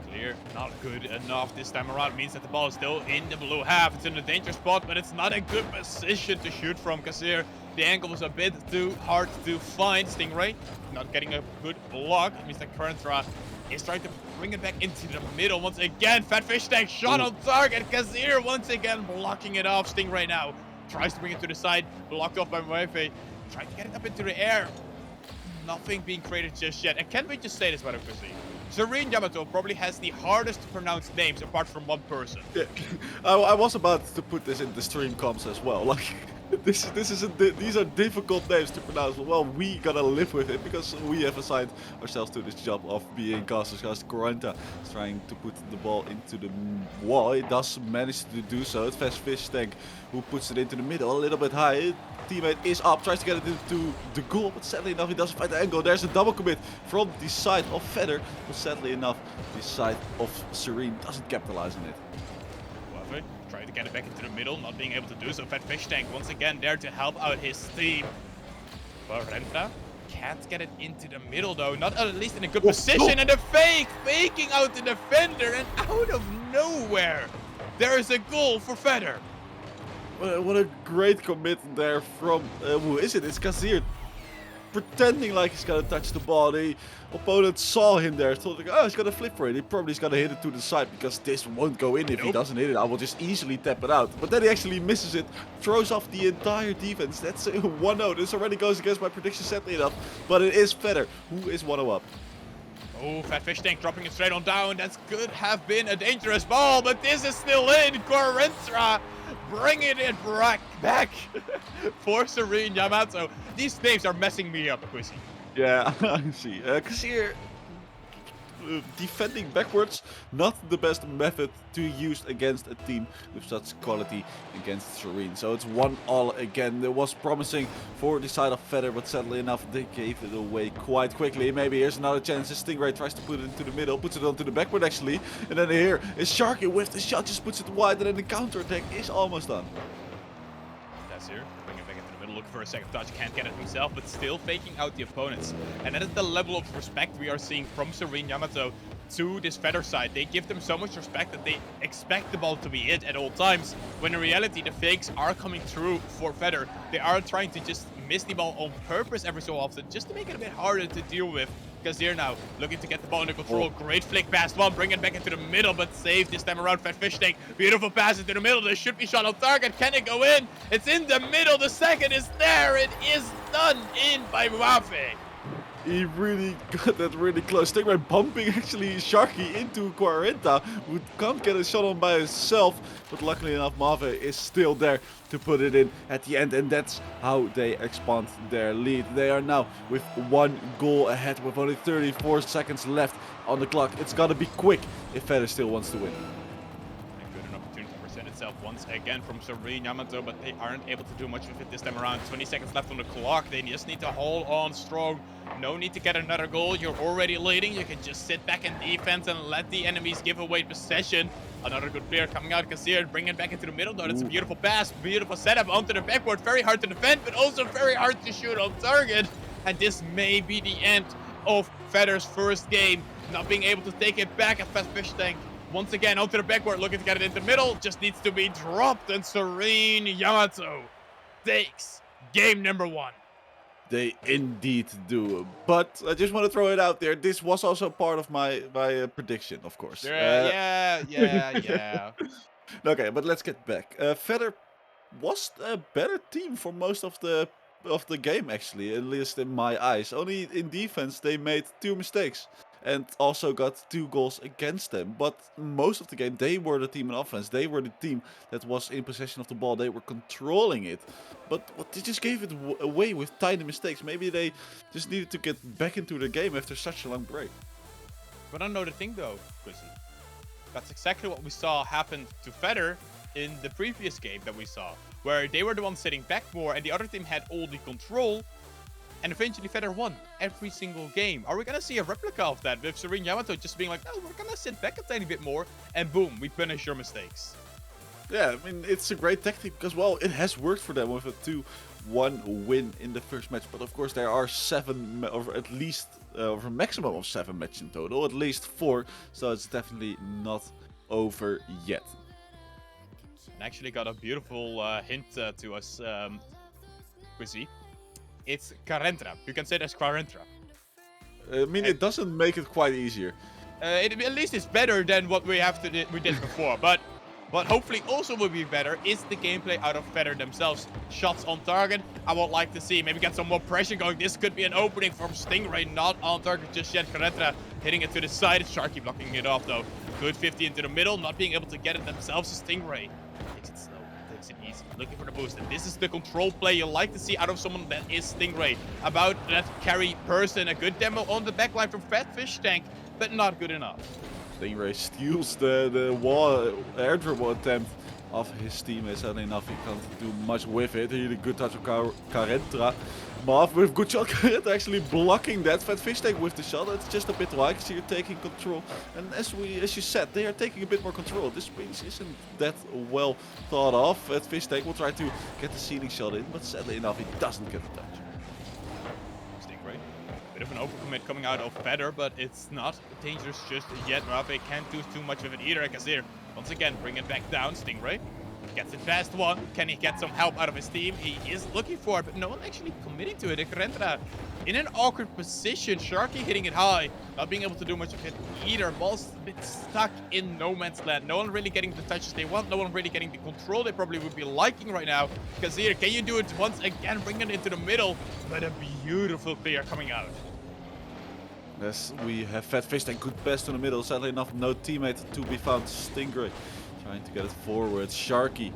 Clear, not good enough this time around. Means that the ball is still in the blue half. It's in a danger spot, but it's not a good position to shoot from. Kazir, the angle was a bit too hard to find. Stingray not getting a good block. It means that Karantra is trying to bring it back into the middle once again. Fat Fish Tank shot on target. Kazir once again blocking it off. Stingray now tries to bring it to the side. Blocked off by Moefe. Trying to get it up into the air. Nothing being created just yet. And can we just say this, by the way? Serene Yamato probably has the hardest to pronounce names apart from one person. Yeah. I was about to put this in the stream comms as well. Like These are difficult names to pronounce. But, well, we gotta live with it because we have assigned ourselves to this job of being casters. Because Quaranta is trying to put the ball into the wall. He does manage to do so. It's Fast Fish Tank who puts it into the middle, a little bit high. Teammate is up, tries to get it into the goal, but sadly enough he doesn't find the angle. There's a double commit from the side of Feder, but sadly enough the side of Serene doesn't capitalize on it. However, trying to get it back into the middle, not being able to do so. Fat Fish Tank once again there to help out his team. Quarenta can't get it into the middle though, not at least in a good position, and a faking out the defender, and out of nowhere there is a goal for Feder. What a great commit there from, who is it? It's Kazir. Pretending like he's gonna touch the ball. The opponent saw him there, thought like, oh, he's gonna flip for it. He probably is gonna hit it to the side because this won't go in. If he doesn't hit it, I will just easily tap it out. But then he actually misses it, throws off the entire defense. That's a 1-0. This already goes against my prediction, sadly enough. But it is Feder who is 1-0 up. Oh, Fat Fish Tank dropping it straight on down. That could have been a dangerous ball, but this is still in. Quarenta bringing it back for Serene Yamato. These names are messing me up, Quizzy. Yeah, I see. Kazir defending backwards, not the best method to use against a team with such quality against Serene. So it's 1-1 again. It was promising for the side of Feder, but sadly enough they gave it away quite quickly. Maybe here's another chance. Stingray tries to put it into the middle, puts it onto the backward actually, and then here is Sharky with the shot, just puts it wide, and then the counter attack is almost done. That's here. Looking for a second touch, can't get it himself, but still faking out the opponents. And that is the level of respect we are seeing from Serene Yamato to this Feder side. They give them so much respect that they expect the ball to be it at all times, when in reality the fakes are coming through for Feder. They are trying to just miss the ball on purpose every so often, just to make it a bit harder to deal with. Kazir now looking to get the ball under control. Great flick past one, bring it back into the middle, but saved this time around. Fat Fish Tank, beautiful pass into the middle. There should be shot on target. Can it go in? It's in the middle. The second is there. It is done in by Wafe. He really got that really close. Stingray bumping actually Sharky into Quarenta, who can't get a shot on by himself. But luckily enough, Mave is still there to put it in at the end. And that's how they expand their lead. They are now with 1 goal ahead with only 34 seconds left on the clock. It's got to be quick if Feder still wants to win. Good an opportunity to present itself once again from Serene Yamato, but they aren't able to do much with it this time around. 20 seconds left on the clock. They just need to hold on strong. No need to get another goal. You're already leading. You can just sit back in defense and let the enemies give away possession. Another good player coming out, Kazir, bring it back into the middle though. That's a beautiful pass, beautiful setup onto the backboard. Very hard to defend, but also very hard to shoot on target. And this may be the end of Feder's first game. Not being able to take it back at Fast Fish Tank. Once again, onto the backboard, looking to get it into the middle. Just needs to be dropped, and Serene Yamato takes game number 1. They indeed do. But I just want to throw it out there. This was also part of my prediction, of course. Yeah. Okay, but let's get back. Feder was a better team for most of the game, actually, at least in my eyes. Only in defense they made 2 mistakes and also got 2 goals against them. But most of the game they were the team in offense. They were the team that was in possession of the ball. They were controlling it. But they just gave it away with tiny mistakes. Maybe they just needed to get back into the game after such a long break. But I know the thing though, Quizzy. That's exactly what we saw happen to Feder in the previous game that we saw, where they were the ones sitting back more and the other team had all the control. And eventually Feder won every single game. Are we going to see a replica of that with Serene Yamato just being like, no, we're going to sit back a tiny bit more and boom, we punish your mistakes? Yeah, I mean, it's a great tactic because, well, it has worked for them with a 2-1 win in the first match. But of course, there are 7, or at least a maximum of 7 matches in total, at least 4. So it's definitely not over yet. And actually got a beautiful hint to us, Quizzy. It's Quarenta. You can say that's Quarenta. I mean, it doesn't make it quite easier. At least it's better than what we did before. But what hopefully also will be better is the gameplay out of Feder themselves. Shots on target, I would like to see. Maybe get some more pressure going. This could be an opening from Stingray. Not on target just yet. Quarenta hitting it to the side. Sharky blocking it off though. Good 50 into the middle. Not being able to get it themselves. Stingray takes it slow. Looks it easy, looking for the boost. And this is the control play you like to see out of someone that is Stingray. About that carry person. A good demo on the backline from Fat Fish Tank, but not good enough. Stingray steals the wall air dribble attempt of his teammates. Sadly enough, he can't do much with it. Really good touch of Karentra. Marv with good shot. Karentra actually blocking that. Fat Fish Tank with the shot. It's just a bit wide. So you're taking control. And as you said, they are taking a bit more control. This range isn't that well thought of. Fat Fish Tank will try to get the ceiling shot in, but sadly enough, he doesn't get the touch. Stingray. Bit of an overcommit coming out of Feather, but it's not dangerous just yet. Rafe can't do too much with it either. Kazir once again bring it back down. Stingray gets it fast one. Can he get some help out of his team? He is looking for it, but no one actually committing to it. Karentra in an awkward position. Sharky hitting it high, not being able to do much of it either. Ball's a bit stuck in no man's land. No one really getting the touches they want. No one really getting the control they probably would be liking right now. Kazir, can you do it once again? Bring it into the middle, but a beautiful clear coming out. Yes, we have Fat Fish Tank, good pass to the middle. Sadly enough, no teammate to be found. Stingray trying to get it forward. Sharky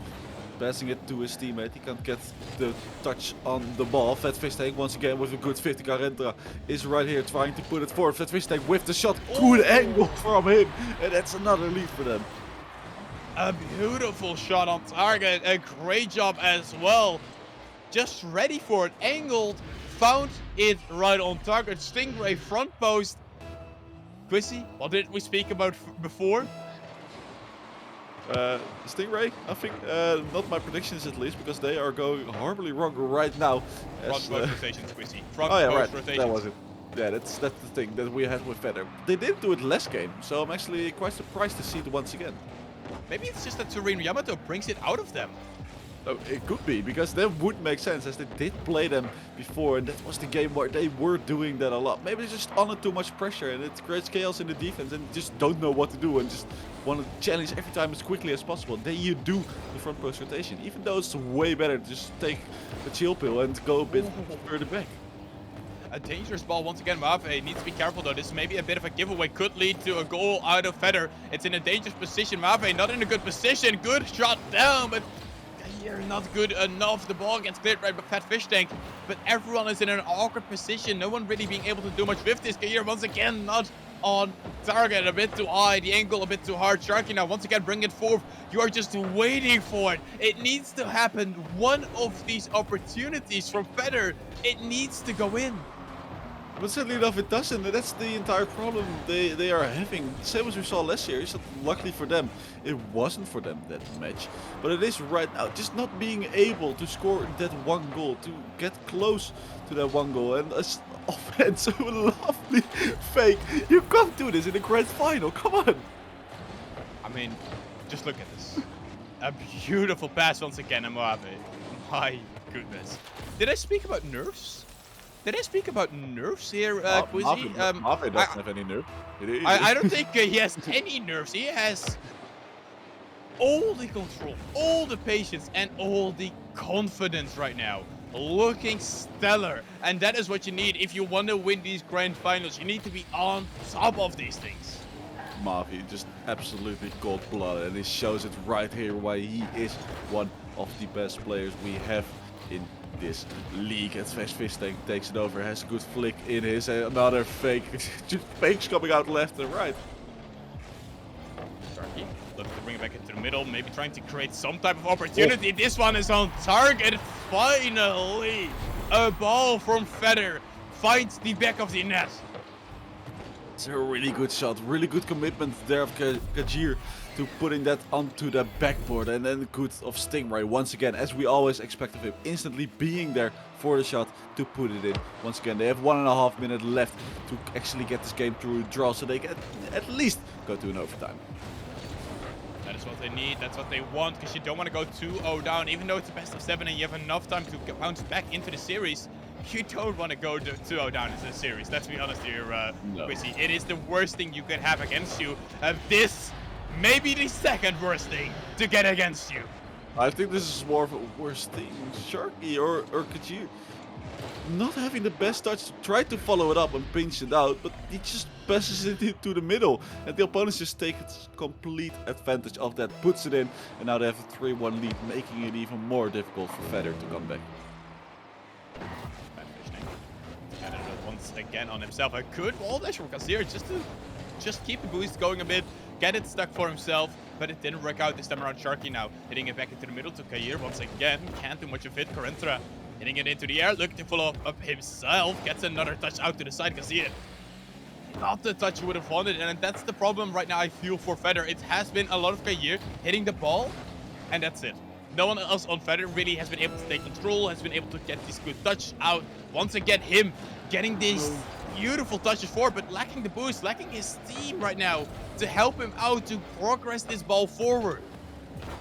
passing it to his teammate. He can't get the touch on the ball. Fat Fish Tank once again with a good 50. Karentra is right here trying to put it forward. Fat Fish Tank with the shot. Good angle from him. And that's another lead for them. A beautiful shot on target. A great job as well. Just ready for it. Angled. Found it right on target. Stingray front post. Quissy, what did we speak about before? Stingray, I think, not my predictions at least, because they are going horribly wrong right now. Front post rotations, Quissy. Front oh yeah, post right, rotations. that was it. Yeah, that's the thing that we had with Feather. They did do it last game, so I'm actually quite surprised to see it once again. Maybe it's just that Serene Yamato brings it out of them. Oh, it could be, because that would make sense, as they did play them before, and that was the game where they were doing that a lot. Maybe they're just under too much pressure, and it creates chaos in the defense, and just don't know what to do, and just want to challenge every time as quickly as possible. Then you do the front post rotation, even though it's way better to just take a chill pill and go a bit further back. A dangerous ball once again. Mafe needs to be careful though. This may be a bit of a giveaway. Could lead to a goal out of Feather. It's in a dangerous position. Mafe not in a good position. Good shot down, but here not good enough. The ball gets cleared right by Fat Fish Tank, but everyone is in an awkward position. No one really being able to do much with this. Kair once again not on target. A bit too high. The angle a bit too hard. Sharky now once again bring it forth. You are just waiting for it. It needs to happen. One of these opportunities from Feather. It needs to go in. But sadly enough, it doesn't. That's the entire problem they are having. Same as we saw last year. So luckily for them, it wasn't for them that match. But it is right now. Just not being able to score that one goal, to get close to that one goal. And as offense, so lovely fake. You can't do this in the grand final. Come on. I mean, just look at this. A beautiful pass once again, Amoave. My goodness. Did I speak about nerfs? Did I speak about nerfs here, Quizzy? Mafe doesn't have any nerf. I don't think he has any nerfs. He has all the control, all the patience, and all the confidence right now. Looking stellar. And that is what you need if you want to win these grand finals. You need to be on top of these things. Mavi just absolutely cold-blooded, and it shows it right here why he is one of the best players we have in this league. As Fast Fish Tank takes it over, has a good flick in his, another fake. Just fakes coming out left and right. Sharky looking to bring it back into the middle, maybe trying to create some type of opportunity. Oh. This one is on target. Finally, a ball from Feather finds the back of the net. It's a really good shot, really good commitment there of Kajir to putting that onto the backboard, and then good of Stingray once again, as we always expect of him, instantly being there for the shot to put it in. Once again, they have 1.5 minutes left to actually get this game to a draw, so they can at least go to an overtime. That is what they need, that's what they want, because you don't want to go 2-0 down, even though it's a best of 7 and you have enough time to bounce back into the series. You don't want to go 2-0 down in this series, let's be honest here, Quizzy. It is the worst thing you could have against you. This may be the second worst thing to get against you. I think this is more of a worst thing. Sharky or Kajir. not having the best touch, tried to follow it up and pinch it out, but he just passes it into the middle. And the opponents just take complete advantage of that, puts it in, and now they have a 3-1 lead, making it even more difficult for Feder to come back. Feder once again on himself. A good wall dash from Kazir just keep the boost going a bit, get it stuck for himself, but it didn't work out this time around. Sharky now hitting it back into the middle to Kair once again. Can't do much of it. Corentra hitting it into the air, looking to follow up himself. Gets another touch out to the side. Kazir, not the touch you would have wanted, and that's the problem right now I feel for Feder. It has been a lot of Kair hitting the ball, and that's it. No one else on Feder really has been able to take control, has been able to get this good touch out. Once again, him getting these beautiful touches forward, but lacking the boost, lacking his team right now to help him out to progress this ball forward.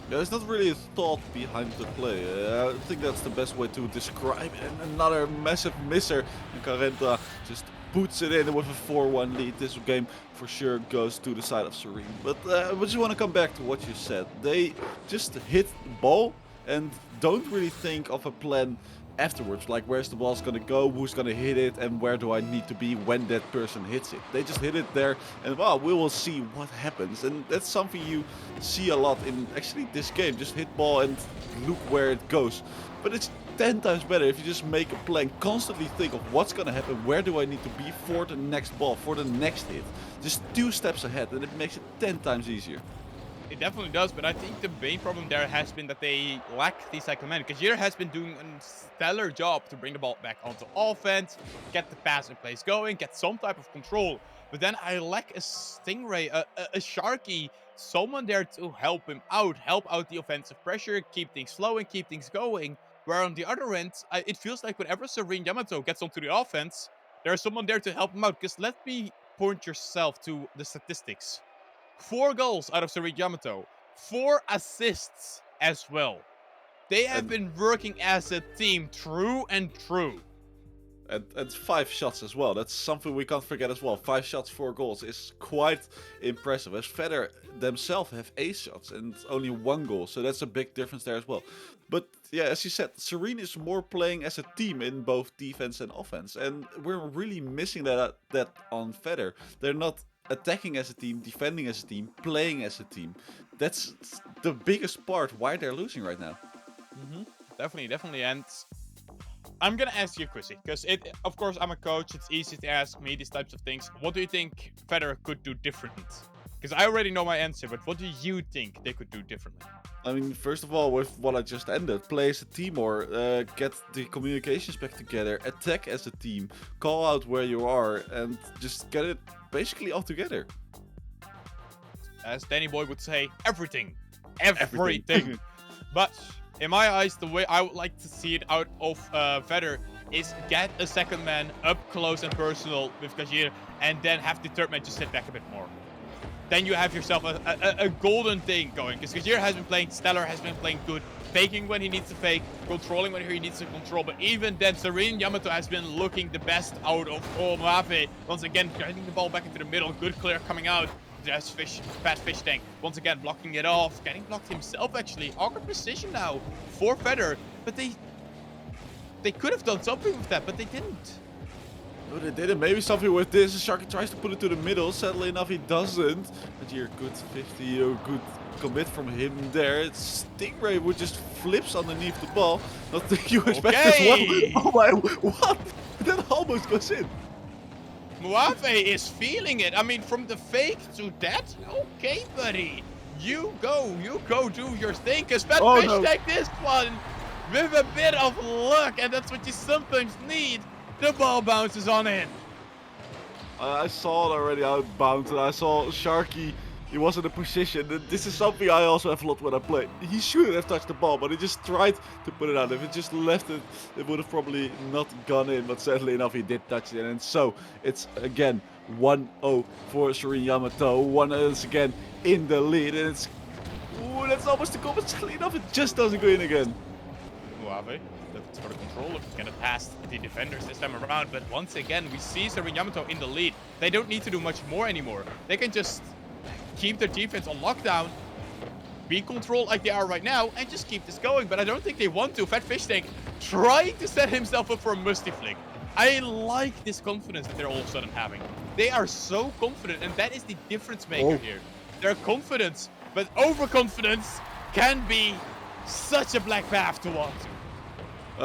There's not really a thought behind the play. I think that's the best way to describe it. And another massive misser, and Carenta just puts it in with a 4-1 lead. This game for sure goes to the side of Serene. But I just want to come back to what you said. They just hit the ball and don't really think of a plan afterwards, like where's the ball's gonna go, who's gonna hit it, and where do I need to be when that person hits it. They just hit it there, and well, we will see what happens. And that's something you see a lot in actually this game. Just hit ball and look where it goes. But it's 10 times better if you just make a plan, constantly think of what's gonna happen, where do I need to be for the next ball, for the next hit. Just 2 steps ahead, and it makes it 10 times easier. It definitely does, but I think the main problem there has been that they lack the cycle man. Kajir has been doing a stellar job to bring the ball back onto offense, get the pass in place going, get some type of control. But then I lack a Stingray, a Sharky, someone there to help him out, help out the offensive pressure, keep things flowing, keep things going. Where on the other end, it feels like whenever Serene Yamato gets onto the offense, there's someone there to help him out. Because let me point yourself to the statistics. 4 goals out of Serene Yamato, 4 assists as well. They have been working as a team through and through. And 5 shots as well. That's something we can't forget as well. 5 shots, 4 goals is quite impressive. As Feder themselves have 8 shots and only 1 goal. So that's a big difference there as well. But yeah, as you said, Serene is more playing as a team in both defense and offense. And we're really missing that on Feder. They're not attacking as a team, defending as a team, playing as a team. That's the biggest part why they're losing right now. Definitely. And I'm gonna ask you, Chrissy, because of course, I'm a coach. It's easy to ask me these types of things. What do you think Feder could do different? Because I already know my answer, but what do you think they could do differently? I mean, first of all, with what I just ended, play as a team more, get the communications back together, attack as a team, call out where you are, and just get it basically all together. As Danny Boy would say, everything. But in my eyes, the way I would like to see it out of Feder is get a second man up close and personal with Kajir, and then have the third man just sit back a bit more. Then you have yourself a golden thing going, because Kajir has been playing stellar, has been playing good, faking when he needs to fake, controlling when he needs to control, but even then, Serene Yamato has been looking the best out of Moave. Once again, getting the ball back into the middle, good clear coming out. There's fast fish tank, once again blocking it off, getting blocked himself actually. Awkward position now for Feder, but they could have done something with that, but they didn't. No, they didn't. Maybe something with this. Sharky tries to put it to the middle. Sadly enough, he doesn't. But here, good 50, good commit from him there. Stingray would just flips underneath the ball. Not that you expect as well. Oh my, what? That almost goes in. Moave is feeling it. I mean, from the fake to that, okay, buddy. You go do your thing. Because Fat Fish take this one with a bit of luck, and that's what you sometimes need. The ball bounces on in. I saw it already outbound, and I saw Sharky. He was in a position, and this is something I also have a lot when I play. He shouldn't have touched the ball, but he just tried to put it out. If it just left it, it would have probably not gone in, but sadly enough, he did touch it. And so, it's again 1-0 for Serene Yamato. 1-0 again in the lead, and it's... Ooh, that's almost a goal, but sadly enough, it just doesn't go in again. Moave looking for the control, looking to pass the defenders this time around, but once again, we see Serene Yamato in the lead. They don't need to do much more anymore. They can just keep their defense on lockdown be controlled like they are right now and just keep this going. But I don't think they want to. Fat Fish Tank trying to set himself up for a musty flick. I like this confidence that they're all of a sudden having. They are so confident, and that is the difference maker here. Their confidence, but overconfidence can be such a black path to walk to.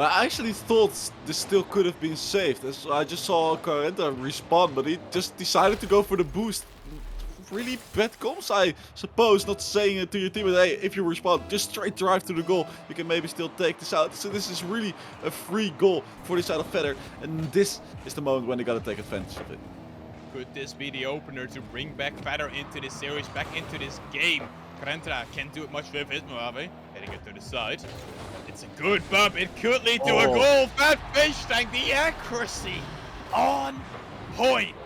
I actually thought this still could have been saved. As I just saw Carenta respawn, but he just decided to go for the boost. Really bad comms, I suppose, not saying it to your team, but hey, if you respawn, just straight drive to the goal. You can maybe still take this out. So this is really a free goal for the side of Feather, and this is the moment when they gotta take advantage of it. Could this be the opener to bring back Feather into this series, back into this game? Karentra can't do it much with it, Mojave. Heading it to the side. It's a good bump. It could lead to a goal. Fat Fish Tank, the accuracy on point.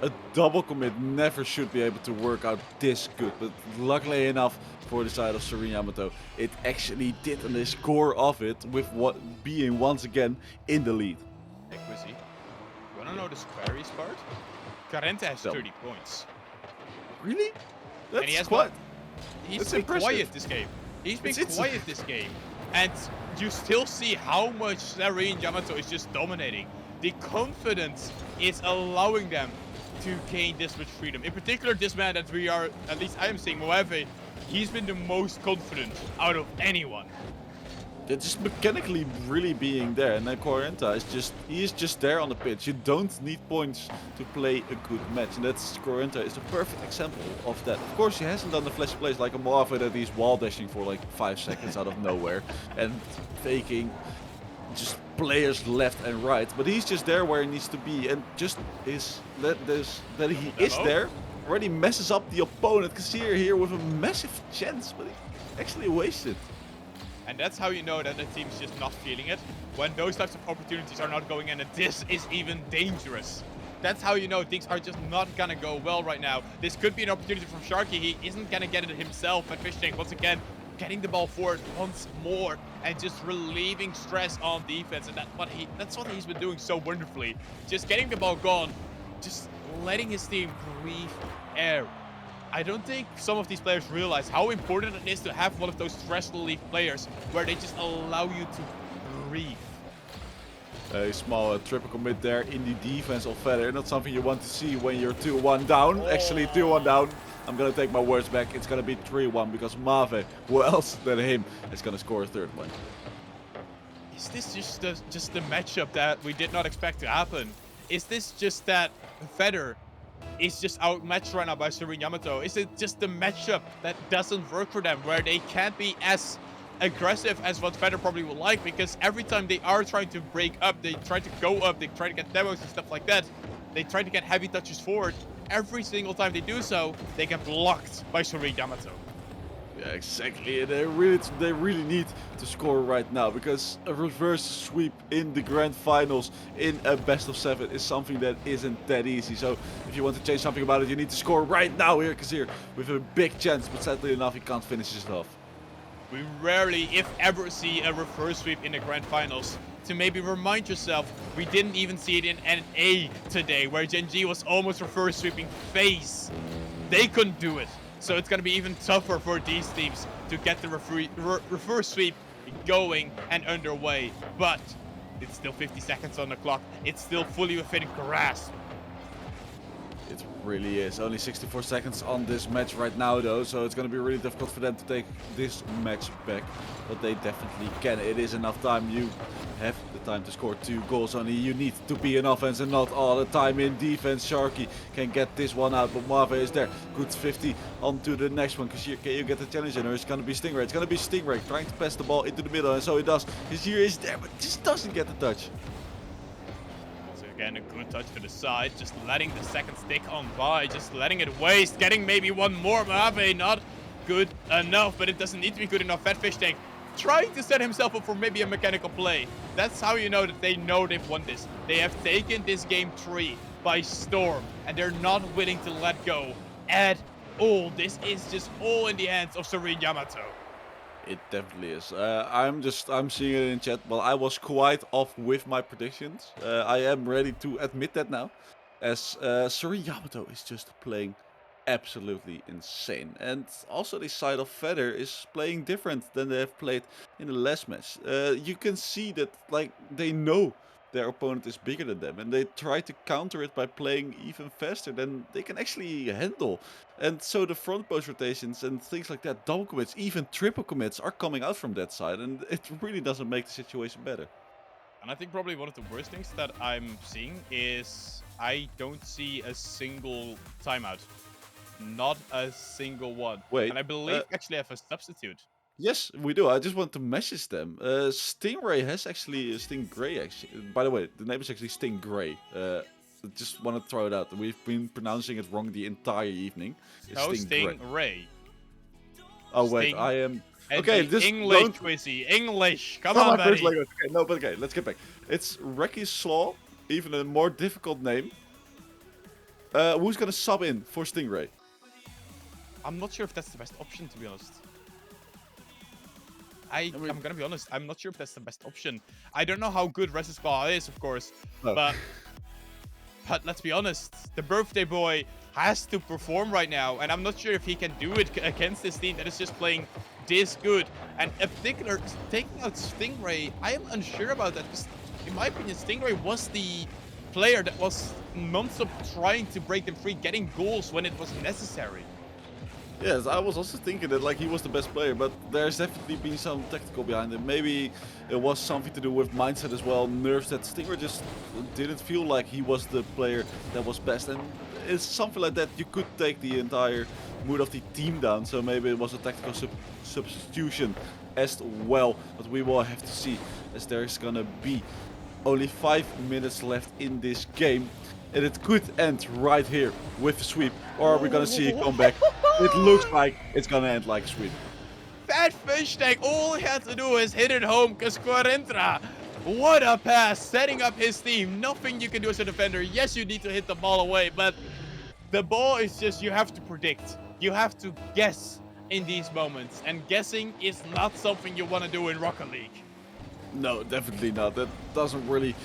A double commit never should be able to work out this good, but luckily enough for the side of Serene Yamato, it actually did, and they score off it with what being once again in the lead. Accuracy. You wanna know the scariest part? Carenta has 30 points. Really? That's And he has quite... He's That's been impressive. quiet this game. He's been It's- quiet this game. And you still see how much Serene Yamato is just dominating. The confidence is allowing them to gain this much freedom. In particular, this man that we are, at least I am seeing, Moave, he's been the most confident out of anyone. They're just mechanically really being there, and then Corenta is just there on the pitch. You don't need points to play a good match, and that's Corenta is a perfect example of that. Of course, he hasn't done the flash plays like a Moave that he's wall dashing for like 5 seconds out of nowhere and faking just players left and right, but he's just there where he needs to be, and just that he is there already messes up the opponent. Kazir here with a massive chance, but he actually wasted. And that's how you know that the team's just not feeling it. When those types of opportunities are not going in, and this is even dangerous. That's how you know things are just not gonna go well right now. This could be an opportunity from Sharky. He isn't gonna get it himself, but Fish Tank once again getting the ball forward once more and just relieving stress on defense. And that's what he's been doing so wonderfully. Just getting the ball gone, just letting his team breathe air. I don't think some of these players realize how important it is to have one of those stress relief players where they just allow you to breathe. A small triple commit there in the defense of Feather. Not something you want to see when you're 2-1 down. Actually, 2-1 down. I'm gonna take my words back. It's gonna be 3-1 because Mave, who else than him, is gonna score a third one. Is this just the matchup that we did not expect to happen? Is this just that Feather is just outmatched right now by Serene Yamato? Is it just the matchup that doesn't work for them, where they can't be as aggressive as what Feather probably would like? Because every time they are trying to break up, they try to go up, they try to get demos and stuff like that, they try to get heavy touches forward. Every single time they do so, they get blocked by Serene Yamato. Yeah, exactly. They really need to score right now, because a reverse sweep in the grand finals in a best of 7 is something that isn't that easy. So if you want to change something about it, you need to score right now here, Kazir, with a big chance, but sadly enough, he can't finish it off. We rarely, if ever, see a reverse sweep in the grand finals. To maybe remind yourself, we didn't even see it in NA today, where Gen G was almost reverse sweeping FaZe. They couldn't do it. So it's going to be even tougher for these teams to get the reverse sweep going and underway. But it's still 50 seconds on the clock. It's still fully within grasp. It really is. Only 64 seconds on this match right now, though, so it's going to be really difficult for them to take this match back. But they definitely can. It is enough time. You have the time to score 2 goals. Only you need to be in offense and not all the time in defense. Sharky can get this one out, but Marve is there. Good 50 on to the next one. Kazir, can you get the challenge in, or it's going to be Stingray? It's going to be Stingray trying to pass the ball into the middle, and so he does. Kazir is there, but just doesn't get the touch. Again, a good touch to the side, just letting the second stick on by, just letting it waste, getting maybe one more. Mojave not good enough, but it doesn't need to be good enough. Fat Fish Tank trying to set himself up for maybe a mechanical play. That's how you know that they know they've won this. They have taken this game 3 by storm, and they're not willing to let go at all. This is just all in the hands of Serene Yamato. It definitely is. I'm seeing it in chat. Well, I was quite off with my predictions. I am ready to admit that now, as Serene Yamato is just playing absolutely insane. And also the side of Feder is playing different than they have played in the last match. You can see that like they know their opponent is bigger than them, and they try to counter it by playing even faster than they can actually handle. And so the front post rotations and things like that, double commits, even triple commits are coming out from that side, and it really doesn't make the situation better. And I think probably one of the worst things that I'm seeing is I don't see a single timeout. Not a single one. Wait, and I believe actually I have a substitute. Yes, we do. I just want to message them. Stingray has actually Stingray. Actually, by the way, the name is actually Stingray. Just want to throw it out. We've been pronouncing it wrong the entire evening. It's No, Stingray. Stingray. Oh wait, Sting- I am. And Okay, the just English, don't. Quizzy. English. Come Not on, my first buddy. language. Okay, no, but okay, let's get back. It's Reki Slaw, even a more difficult name. Who's gonna sub in for Stingray? I'm not sure if that's the best option, to be honest. mean- I'm gonna be honest. I'm not sure if that's the best option. I don't know how good Resispa is, of course, No. but let's be honest. The birthday boy has to perform right now, and I'm not sure if he can do it against this team that is just playing this good. And in particular, taking out Stingray, I am unsure about that. Because in my opinion, Stingray was the player that was non-stop trying to break them free, getting goals when it was necessary. Yes, I was also thinking that like he was the best player, but there's definitely been some tactical behind it. Maybe it was something to do with mindset as well, nerves that Stinger just didn't feel like he was the player that was best. And it's something like that you could take the entire mood of the team down. So maybe it was a tactical substitution as well. But we will have to see, as there's gonna be only 5 minutes left in this game. And it could end right here with a sweep. Or are we gonna see a comeback? It looks like it's gonna end like a sweep. Fat fish tank, all he had to do is hit it home, because Quarentra, what a pass, setting up his team. Nothing you can do as a defender. Yes, you need to hit the ball away, but the ball is just, you have to predict. You have to guess in these moments, and guessing is not something you want to do in Rocket League. No, definitely not. That doesn't really...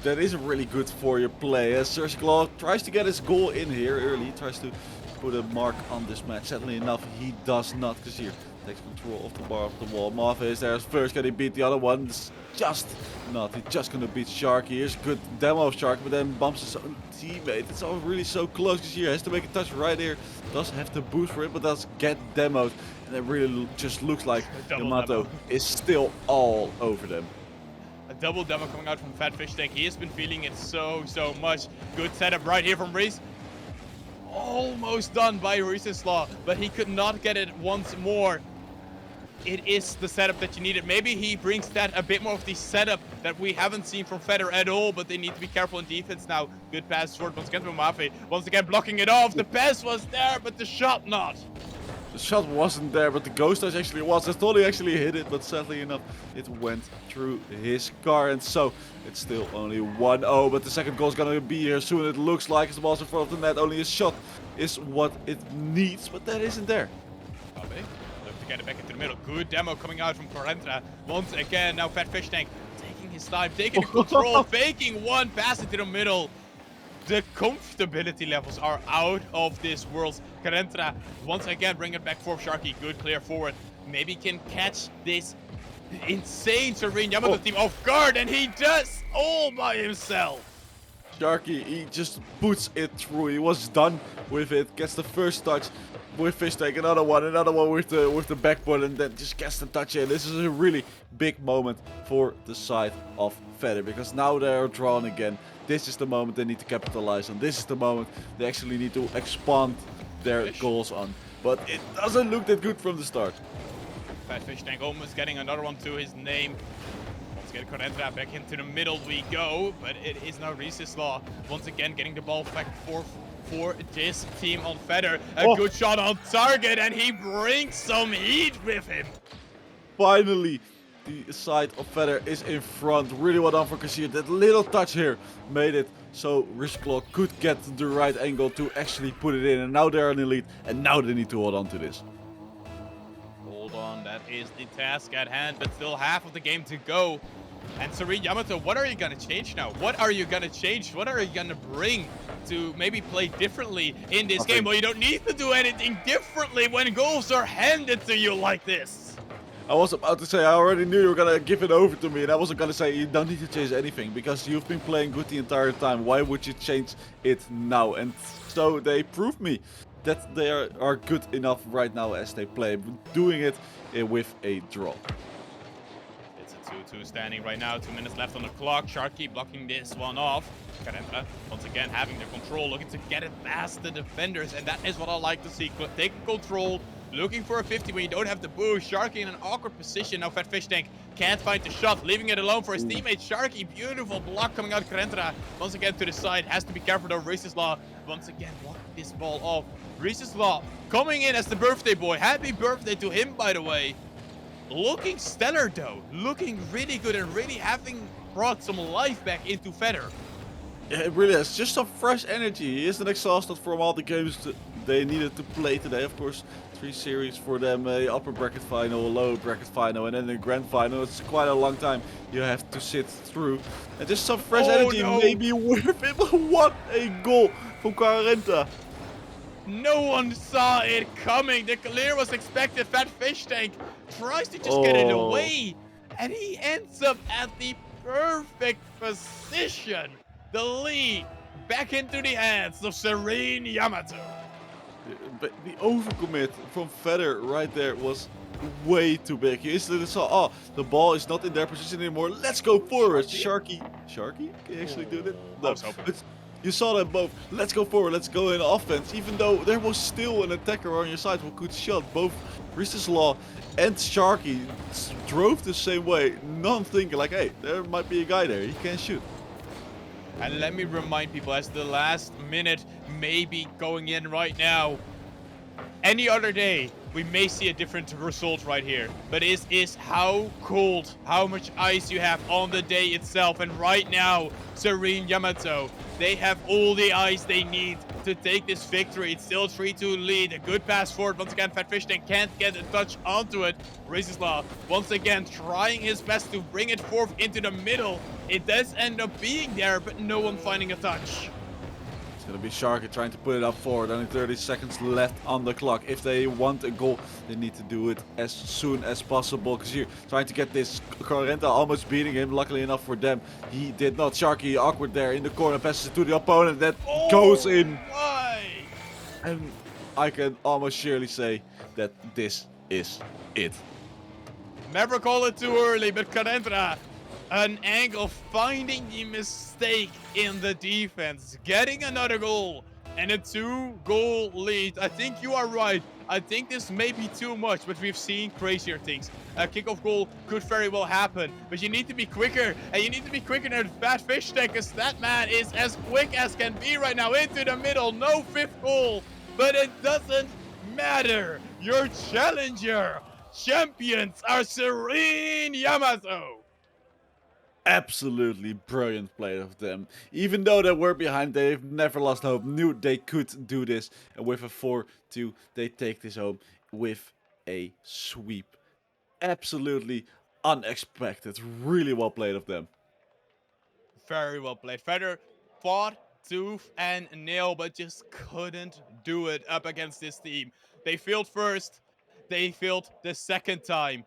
That isn't really good for your play. As Surgical tries to get his goal in here early, tries to put a mark on this match. Sadly enough, he does not, because here takes control of the bar of the wall. Marv is there first, can he beat the other one? It's just not. He's just gonna beat Sharky. Here's a good demo of Sharky, but then bumps his own teammate. It's all really so close, because here has to make a touch right here. Does have to boost for it, but does get demoed. And it really just looks like Yamato is still all over them. A double demo coming out from Fat Fish Tank. He has been feeling it so much. Good setup right here from Reese. Almost done by Reese's Law, but he could not get it once more. It is the setup that you needed. Maybe he brings that a bit more of the setup that we haven't seen from Feder at all, but they need to be careful in defense now. Good pass forward once again from Mafe. Once again blocking it off. The pass was there, but the shot not. The shot wasn't there, but the ghost touch actually was. I thought he actually hit it, but sadly enough, it went through his car. And so, it's still only 1-0, but the second goal is going to be here soon. It looks like it's the ball's in front of the net. Only a shot is what it needs, but that isn't there. Look to get it back into the middle. Good demo coming out from Quarentra. Once again, now Fat Fish Tank taking his time, taking the control, faking one pass into the middle. The comfortability levels are out of this world. Quarentra once again bring it back for Sharky. Good clear forward. Maybe can catch this insane Serene Yamato team off guard, and he does all by himself. Sharky, he just puts it through. He was done with it. Gets the first touch with Fish Tank. Another one with the backboard, and then just gets the touch in. This is a really big moment for the side of Feder, because now they are drawn again. This is the moment they need to capitalize on. This is the moment they actually need to expand their goals on. But it doesn't look that good from the start. Fat Fish Tank almost getting another one to his name. Let's get Quarentra back into the middle we go, but it is now Reese's Law. Once again getting the ball back for this team on Feder. A good shot on target, and he brings some heat with him. Finally, the side of Feder is in front. Really well done for Kassir. That little touch here made it so Rishclaw could get the right angle to actually put it in. And now they're in the lead, and now they need to hold on to this. Hold on, that is the task at hand, but still half of the game to go. And Serene Yamato, what are you gonna change now? What are you gonna change? What are you gonna bring have to maybe play differently in this Nothing. game. Well, you don't need to do anything differently when goals are handed to you like this. I was about to say, I already knew you were gonna give it over to me, and I wasn't gonna say you don't need to change anything because you've been playing good the entire time. Why would you change it now? And so they proved me that they are good enough right now as they play, doing it with a draw. It's a 2-2 standing right now. 2 minutes left on the clock. Sharky blocking this one off. Carenta once again having the control, looking to get it past the defenders, and that is what I like to see. Taking control, looking for a 50 when you don't have the boost. Sharky in an awkward position. Now Fat Fish Tank can't find the shot, leaving it alone for his teammate Sharky. Beautiful block coming out. Carenta once again to the side. Has to be careful though. Reese's Law once again blocking this ball off. Reese's Law coming in as the birthday boy. Happy birthday to him, by the way. Looking stellar though. Looking really good and really having brought some life back into Feder. Yeah, it really is. Just some fresh energy. He isn't exhausted from all the games they needed to play today. Of course, 3 series for them, a upper bracket final, a lower bracket final, and then a grand final. It's quite a long time you have to sit through. And just some fresh energy may be worth it. What a goal from Carenta. No one saw it coming. The clear was expected. Fat Fish Tank tries to just get it away. And he ends up at the perfect position. The lead back into the hands of Serene Yamato. But the overcommit from Feder right there was way too big. You instantly saw, oh, the ball is not in their position anymore. Let's go forward. Sharky? Can you actually do that? No. But you saw them both. Let's go forward. Let's go in offense. Even though there was still an attacker on your side who could shot. Both Reese's Law and Sharky drove the same way. None thinking like, hey, there might be a guy there. He can shoot. And let me remind people, as the last minute may be going in right now, any other day, we may see a different result right here. But it is how cold, how much ice you have on the day itself. And right now, Serene Yamato, they have all the ice they need to take this victory. It's still 3-2 lead. A good pass forward. Once again, Fat Fish Tank can't get a touch onto it. Reeseslaw once again trying his best to bring it forth into the middle. It does end up being there, but no one finding a touch. It's going to be Sharky trying to put it up forward. Only 30 seconds left on the clock. If they want a goal, they need to do it as soon as possible. Because you're trying to get this. Carenta almost beating him. Luckily enough for them, he did not. Sharky awkward there in the corner. Passes it to the opponent. That goes in. Why? And I can almost surely say that this is it. Never call it too early, but Carenta, an angle, finding the mistake in the defense, getting another goal, and a 2-goal lead. I think you are right. I think this may be too much, but we've seen crazier things. A kickoff goal could very well happen, but you need to be quicker, and you need to be quicker than Fat Fish Tank, because that man is as quick as can be right now into the middle. No 5th goal, but it doesn't matter. Your challenger champions are Serene Yamato. Absolutely brilliant play of them. Even though they were behind, they've never lost hope. Knew they could do this. And with a 4-2, they take this home with a sweep. Absolutely unexpected. Really well played of them. Very well played. Feder fought tooth and nail, but just couldn't do it up against this team. They failed first. They failed the second time.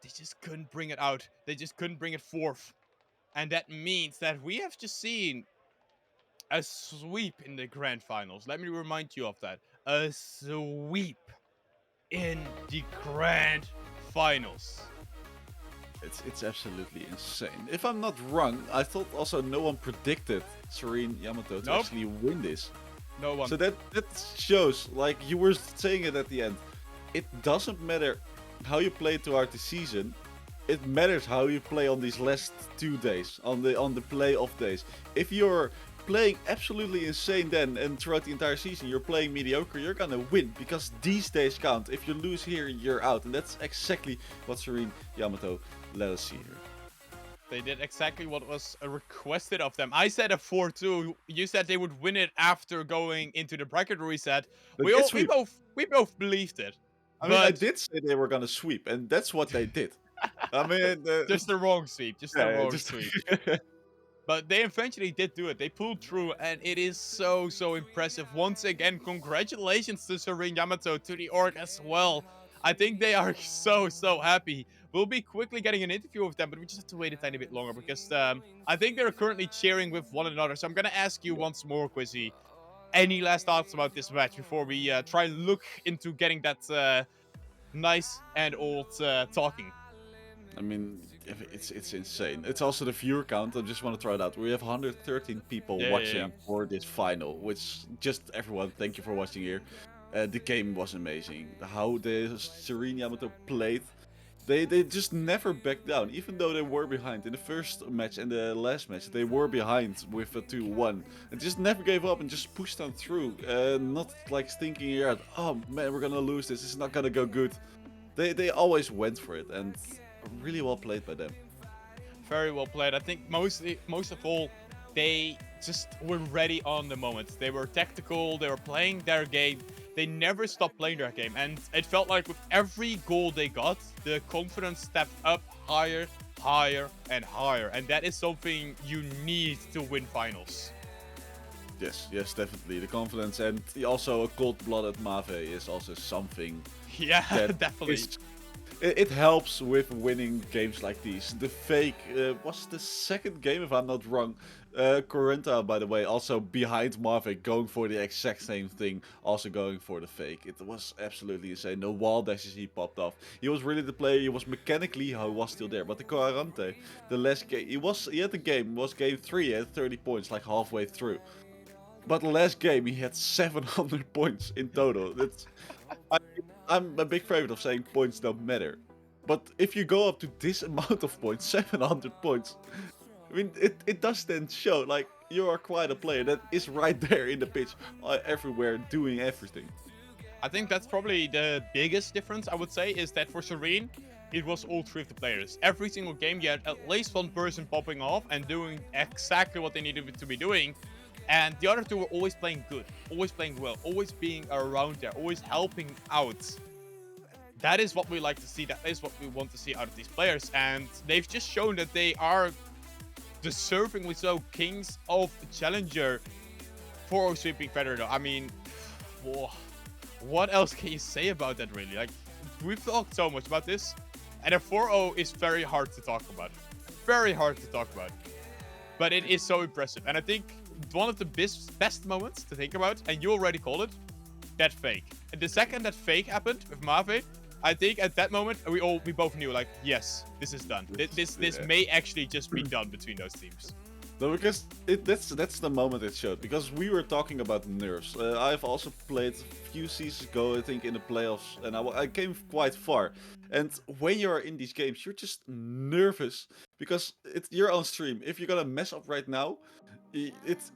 They just couldn't bring it out. They just couldn't bring it forth. And that means that we have just seen a sweep in the grand finals. Let me remind you of that. A sweep in the grand finals. It's absolutely insane. If I'm not wrong, I thought also no one predicted Serene Yamato to actually win this. No one. So that shows, like you were saying it at the end, it doesn't matter how you play throughout the season. It matters how you play on these last 2 days, on the playoff days. If you're playing absolutely insane then, and throughout the entire season you're playing mediocre, you're gonna win, because these days count. If you lose here, you're out, and that's exactly what Serene Yamato let us see here. They did exactly what was requested of them. I said a 4-2. You said they would win it after going into the bracket reset. We both believed it. I mean, I did say they were gonna sweep, and that's what they did. I mean, just the wrong sweep. Just the wrong sweep. But they eventually did do it. They pulled through, and it is so, so impressive. Once again, congratulations to Serene Yamato, to the org as well. I think they are so, so happy. We'll be quickly getting an interview with them, but we just have to wait a tiny bit longer because I think they're currently cheering with one another. So I'm going to ask you once more, Quizzy. Any last thoughts about this match before we try and look into getting that nice and old talking? I mean, it's insane. It's also the viewer count. I just want to throw it out. We have 113 people watching for this final, which just everyone, thank you for watching here. The game was amazing. How the Serene Yamato played, they just never backed down, even though they were behind in the first match and the last match. They were behind with a 2-1, and just never gave up and just pushed on through. Not like thinking here, oh man, we're gonna lose this. This is not gonna go good. They always went for it, and really well played by them. Very well played. I think most of all, they just were ready on the moment. They were tactical. They were playing their game. They never stopped playing their game. And it felt like with every goal they got, the confidence stepped up higher, higher, and higher. And that is something you need to win finals. Yes, definitely. The confidence, and also a cold-blooded Mave is also something. Yeah, definitely. It helps with winning games like these. The fake was the second game, if I'm not wrong. Corenta, by the way, also behind Marvick, going for the exact same thing, also going for the fake. It was absolutely insane. The wall dashes he popped off. He was really the player. He was mechanically, he was still there. But the Corante, the last game, he had the game. It was game 3. He had 30 points, like halfway through. But the last game, he had 700 points in total. I'm a big favorite of saying points don't matter. But if you go up to this amount of points, 700 points, I mean, it does then show, like, you are quite a player that is right there in the pitch, everywhere, doing everything. I think that's probably the biggest difference, I would say, is that for Serene, it was all 3 of the players. Every single game, you had at least one person popping off and doing exactly what they needed to be doing. And the other 2 were always playing good, always playing well, always being around there, always helping out. That is what we like to see. That is what we want to see out of these players. And they've just shown that they are deservingly so kings of Challenger for sweeping Federer. I mean, whoa, what else can you say about that, really? Like, we've talked so much about this, and a 4-0 is very hard to talk about. Very hard to talk about. But it is so impressive. And I think one of the best moments to think about, and you already called it, that fake. And the second that fake happened with Mave, I think at that moment we both knew, like, yes, this is done. This may actually just be done between those teams. No, because that's the moment it showed. Because we were talking about nerves. I've also played a few seasons ago, I think, in the playoffs, and I came quite far. And when you're in these games, you're just nervous because it's your own stream. If you're gonna mess up right now,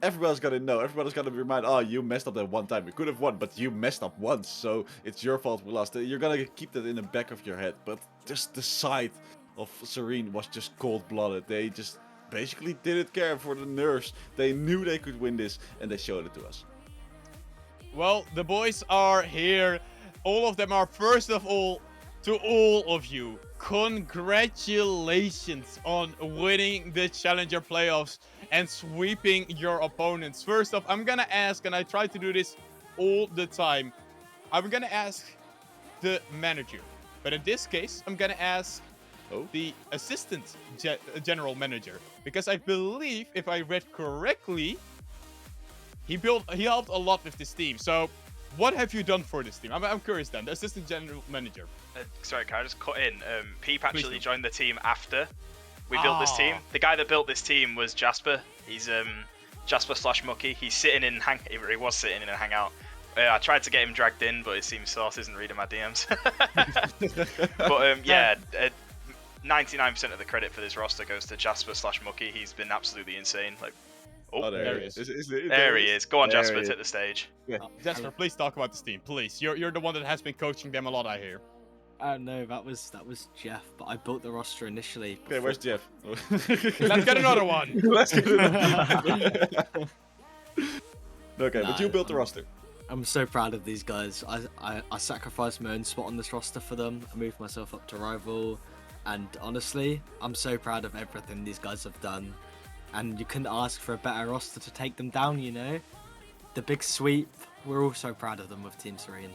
everybody's gonna know. Everybody's gonna remind, oh, you messed up that one time. We could have won, but you messed up once, so it's your fault we lost. You're gonna keep that in the back of your head. But just the side of Serene was just cold-blooded. They just basically didn't care for the nerves. They knew they could win this, and they showed it to us. Well, the boys are here. All of them are. First of all, to all of you, congratulations on winning the Challenger playoffs and sweeping your opponents. First off, I'm gonna ask, and I try to do this all the time, I'm gonna ask the manager. But in this case, I'm gonna ask the assistant general manager. Because I believe, if I read correctly, he helped a lot with this team. So, what have you done for this team? I'm curious then, the assistant general manager. Sorry, can I just cut in? Peep actually joined the team after we built this team. The guy that built this team was Jasper. He's Jasper/Mucky. He's sitting in he was sitting in a hangout. I tried to get him dragged in, but it seems Source isn't reading my DMs. But yeah, 99% of the credit for this roster goes to Jasper/Mucky. He's been absolutely insane. Like, there he is. There he is. Go on, Jasper, take the stage. Yeah. Jasper, please talk about this team, please. You're the one that has been coaching them a lot, I hear. No, that was Jeff, but I built the roster initially. Okay, where's Jeff? Let's get another one. Let's get another one. Okay, but you built the roster. I'm so proud of these guys. I sacrificed my own spot on this roster for them. I moved myself up to rival, and honestly, I'm so proud of everything these guys have done. and you couldn't ask for a better roster to take them down. You know, the big sweep. We're all so proud of them with Team Serene.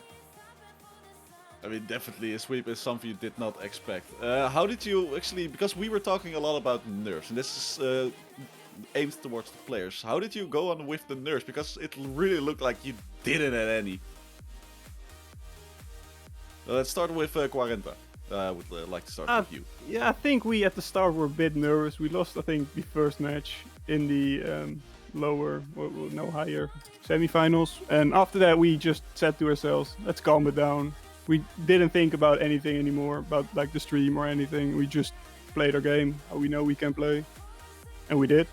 I mean, definitely a sweep is something you did not expect. How did you actually, because we were talking a lot about nerfs, and this is aimed towards the players. How did you go on with the nerfs? Because it really looked like you didn't at any. Let's start with Quarenta. I would like to start with you. Yeah, I think we at the start were a bit nervous. We lost, I think, the first match in the higher semifinals. And after that, we just said to ourselves, let's calm it down. We didn't think about anything anymore, about like the stream or anything. We just played our game, how we know we can play. And we did.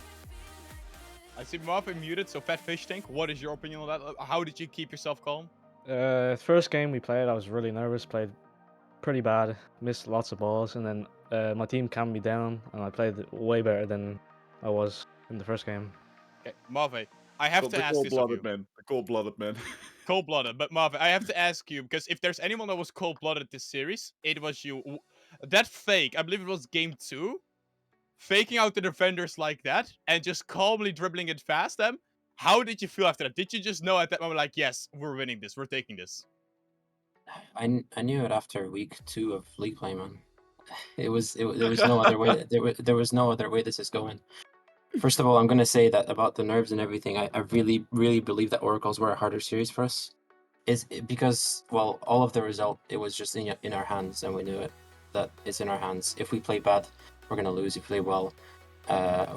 I see Marvin muted, so Fat Fish Tank, what is your opinion on that? How did you keep yourself calm? First game we played, I was really nervous, played pretty bad, missed lots of balls, and then my team calmed me down, and I played way better than I was in the first game. Okay, Marvin, I have to ask this of you. The cold-blooded man. Cold-blooded, but Marvin, I have to ask you, because if there's anyone that was cold-blooded this series, it was you. That fake, I believe it was game 2, faking out the defenders like that, and just calmly dribbling it past them. How did you feel after that? Did you just know at that moment, like, yes, we're winning this, we're taking this? I knew it after week 2 of league play, man. There was no other way. There was no other way this is going. First of all, I'm gonna say that about the nerves and everything. I really believe that Oracles were a harder series for us. Is because well, all of the result it was just in our hands, and we knew it. That it's in our hands. If we play bad, we're gonna lose. If we play well,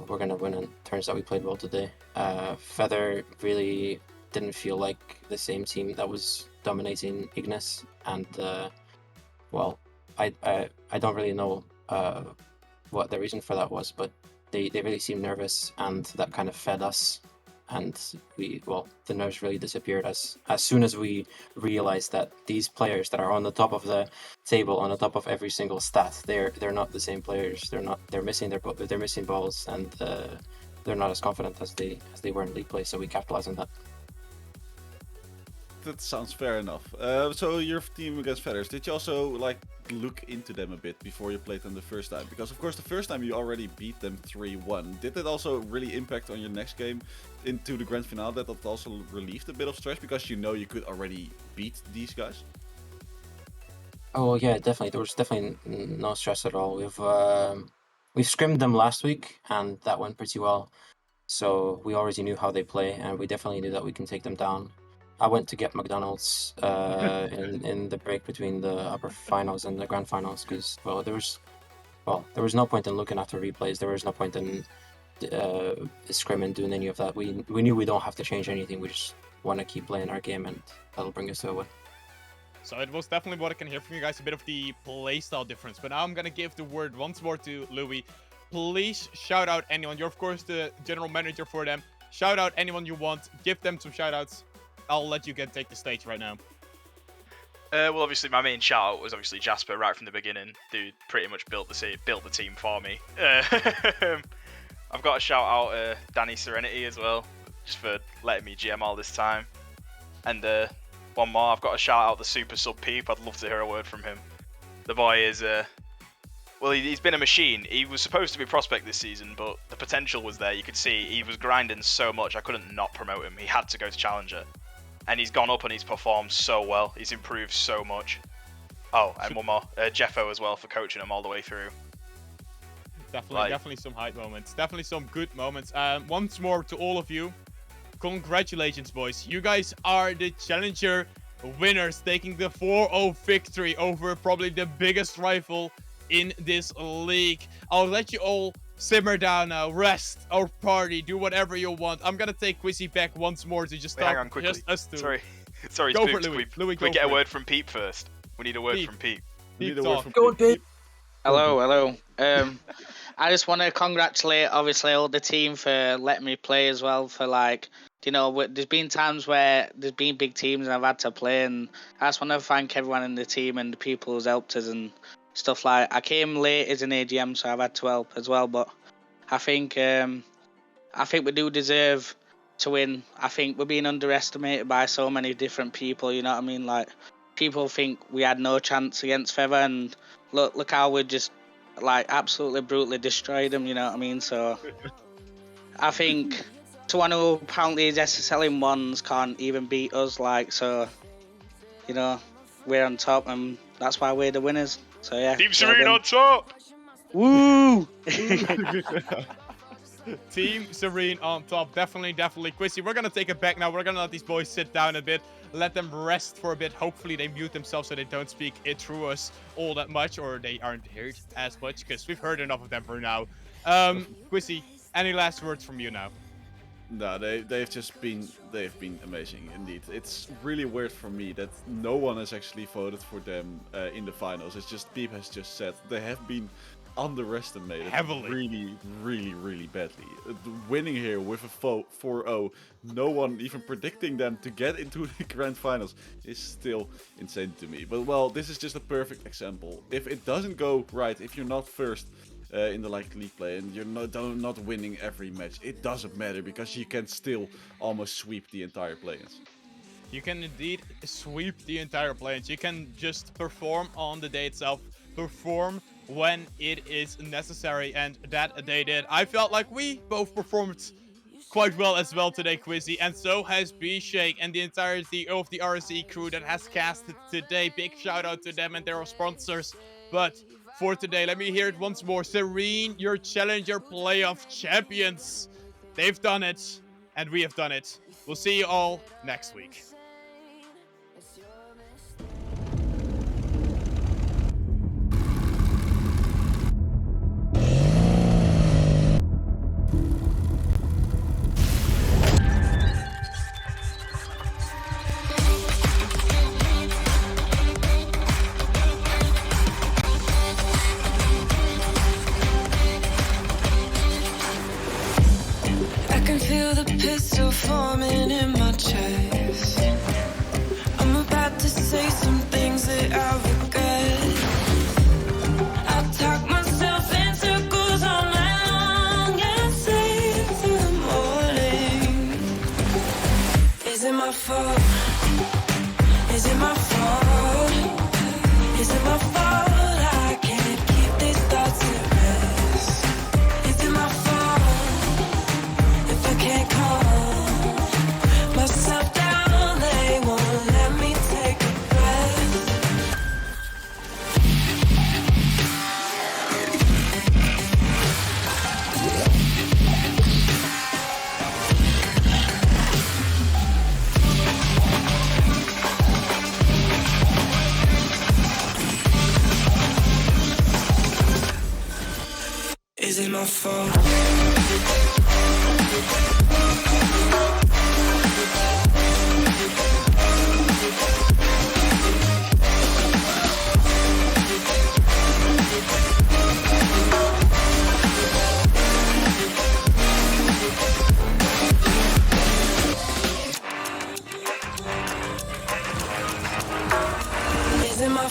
we're gonna win. And turns out we played well today. Feather really didn't feel like the same team that was dominating Ignis, and well, I don't really know what the reason for that was, but they really seemed nervous, and that kind of fed us, and the nerves really disappeared as soon as we realized that these players that are on the top of the table, on the top of every single stat, they're not the same players. They're missing balls, and they're not as confident as they were in league play. So we capitalized on that. That sounds fair enough. So your team against Feathers, did you also like look into them a bit before you played them the first time? Because of course the first time you already beat them 3-1. Did that also really impact on your next game into the grand finale? That also relieved a bit of stress because you know you could already beat these guys? Oh yeah, definitely. There was definitely no stress at all. We've scrimmed them last week, and that went pretty well. So we already knew how they play, and we definitely knew that we can take them down. I went to get McDonald's in the break between the upper finals and the grand finals because there was no point in looking after replays. There was no point in scrimming, doing any of that. We knew we don't have to change anything. We just want to keep playing our game, and that'll bring us to a win. So it was definitely what I can hear from you guys, a bit of the playstyle difference. But now I'm gonna give the word once more to Louis. Please shout out anyone. You're of course the general manager for them. Shout out anyone you want. Give them some shout outs. I'll let you take the stage right now. Well, obviously, my main shout out was obviously Jasper right from the beginning. Dude pretty much built the team for me. I've got to shout out Danny Serenity as well, just for letting me GM all this time. And one more, I've got to shout out the super sub Peep. I'd love to hear a word from him. The boy is well, he's been a machine. He was supposed to be prospect this season, but the potential was there. You could see he was grinding so much. I couldn't not promote him. He had to go to Challenger. And he's gone up and he's performed so well. He's improved so much. Oh, and one more. Jeffo as well for coaching him all the way through. Definitely some hype moments. Definitely some good moments. Once more to all of you. Congratulations, boys. You guys are the Challenger winners, taking the 4-0 victory over probably the biggest rival in this league. I'll let you all simmer down now, rest or party, do whatever you want. I'm gonna take Quizzy back once more to just talk. Hang on quickly. Just us two. Sorry. Go Spooks, for it, Louis. Can we get a word from Pete first? We need a word from Pete. Go on, Pete. Hello. I just want to congratulate obviously all the team for letting me play as well. For there's been times where there's been big teams and I've had to play, and I just want to thank everyone in the team and the people who's helped us and stuff like. I came late as an AGM, so I've had to help as well. But I think we do deserve to win. I think we're being underestimated by so many different people. You know what I mean? Like, people think we had no chance against Feather, and look how we just absolutely brutally destroyed them. You know what I mean? So I think 2-1 apparently the SSL ones can't even beat us. Like, so, you know, we're on top, and that's why we're the winners. So yeah. Team Serene on top. Woo! Team Serene on top. Definitely. Quizzy, we're going to take it back now. We're going to let these boys sit down a bit. Let them rest for a bit. Hopefully they mute themselves so they don't speak it through us all that much. Or they aren't heard as much. Because we've heard enough of them for now. Quizzy, any last words from you now? No, they've been amazing indeed. It's really weird for me that no one has actually voted for them in the finals. It's just Peep has just said they have been underestimated heavily, really badly. Winning here with a 4-0, no one even predicting them to get into the grand finals is still insane to me. But well, this is just a perfect example. If it doesn't go right, if you're not first in the league play and you're not winning every match, it doesn't matter because you can still almost sweep the entire play-ins. You can indeed sweep the entire play-ins. You can just perform on the day itself, perform when it is necessary, and that they did. I felt like we both performed quite well as well today, Quizzy, and so has B-Shake and the entirety of the RSC crew that has casted today. Big shout out to them and their sponsors. But for today, let me hear it once more. Serene, your Challenger Playoff champions. They've done it, and we have done it. We'll see you all next week. I can feel the pistol forming in my chest. I'm about to say some things that I regret. I talk myself in circles all night long and sleep through the morning. Is it my fault? Is it my fault? Is it my fault? I can't keep these thoughts at rest. Is it my fault? If I can't calm myself down, they won't let me take a breath. Is it my fault? Is it my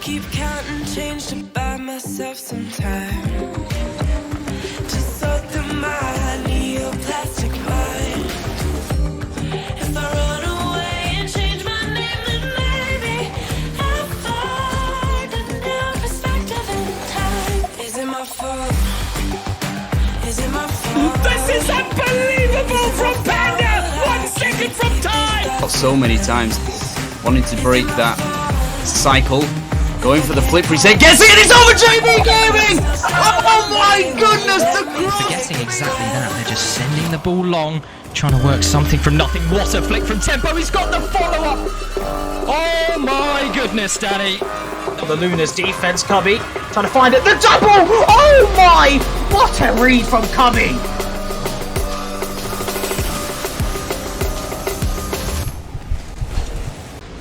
keep counting change to buy myself some time. Just so through my neoplastic mind. If I run away and change my name, then maybe I'll find a new perspective in time. Is it my fault? Is it my fault? This is unbelievable from Panda! 1 second from time! So many times wanting to break that cycle, going for the flip reset, gets it, and it's over JB Gaming! Oh my goodness, the cross! Forgetting exactly that, they're just sending the ball long, trying to work something from nothing. What a flick from Tempo, he's got the follow-up! Oh my goodness, Danny! The Luna's defense, Cubby, trying to find it, the double! Oh my! What a read from Cubby!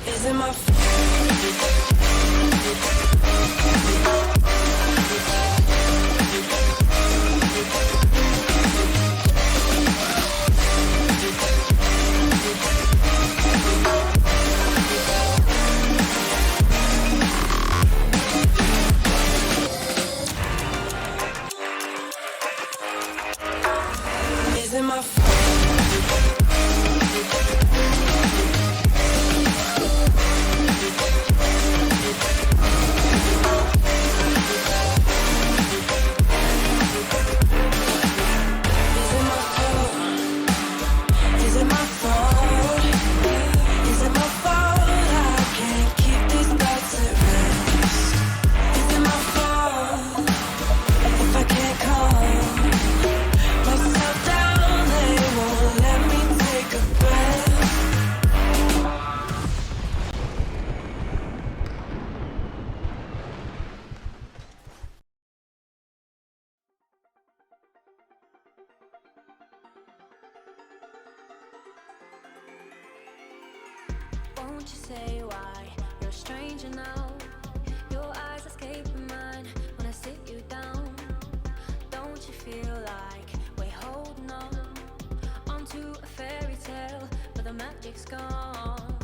Is it my fault? Is it my fault? Is it my fault? Is it my fault? I can't keep these thoughts at rest. Is it my fault if I can't calm myself down? They won't let me take a breath. Won't you say why you're a stranger now? Your eyes escaping mine when I sit you down. Don't you feel like we're holding on onto a fairy tale, but the magic's gone?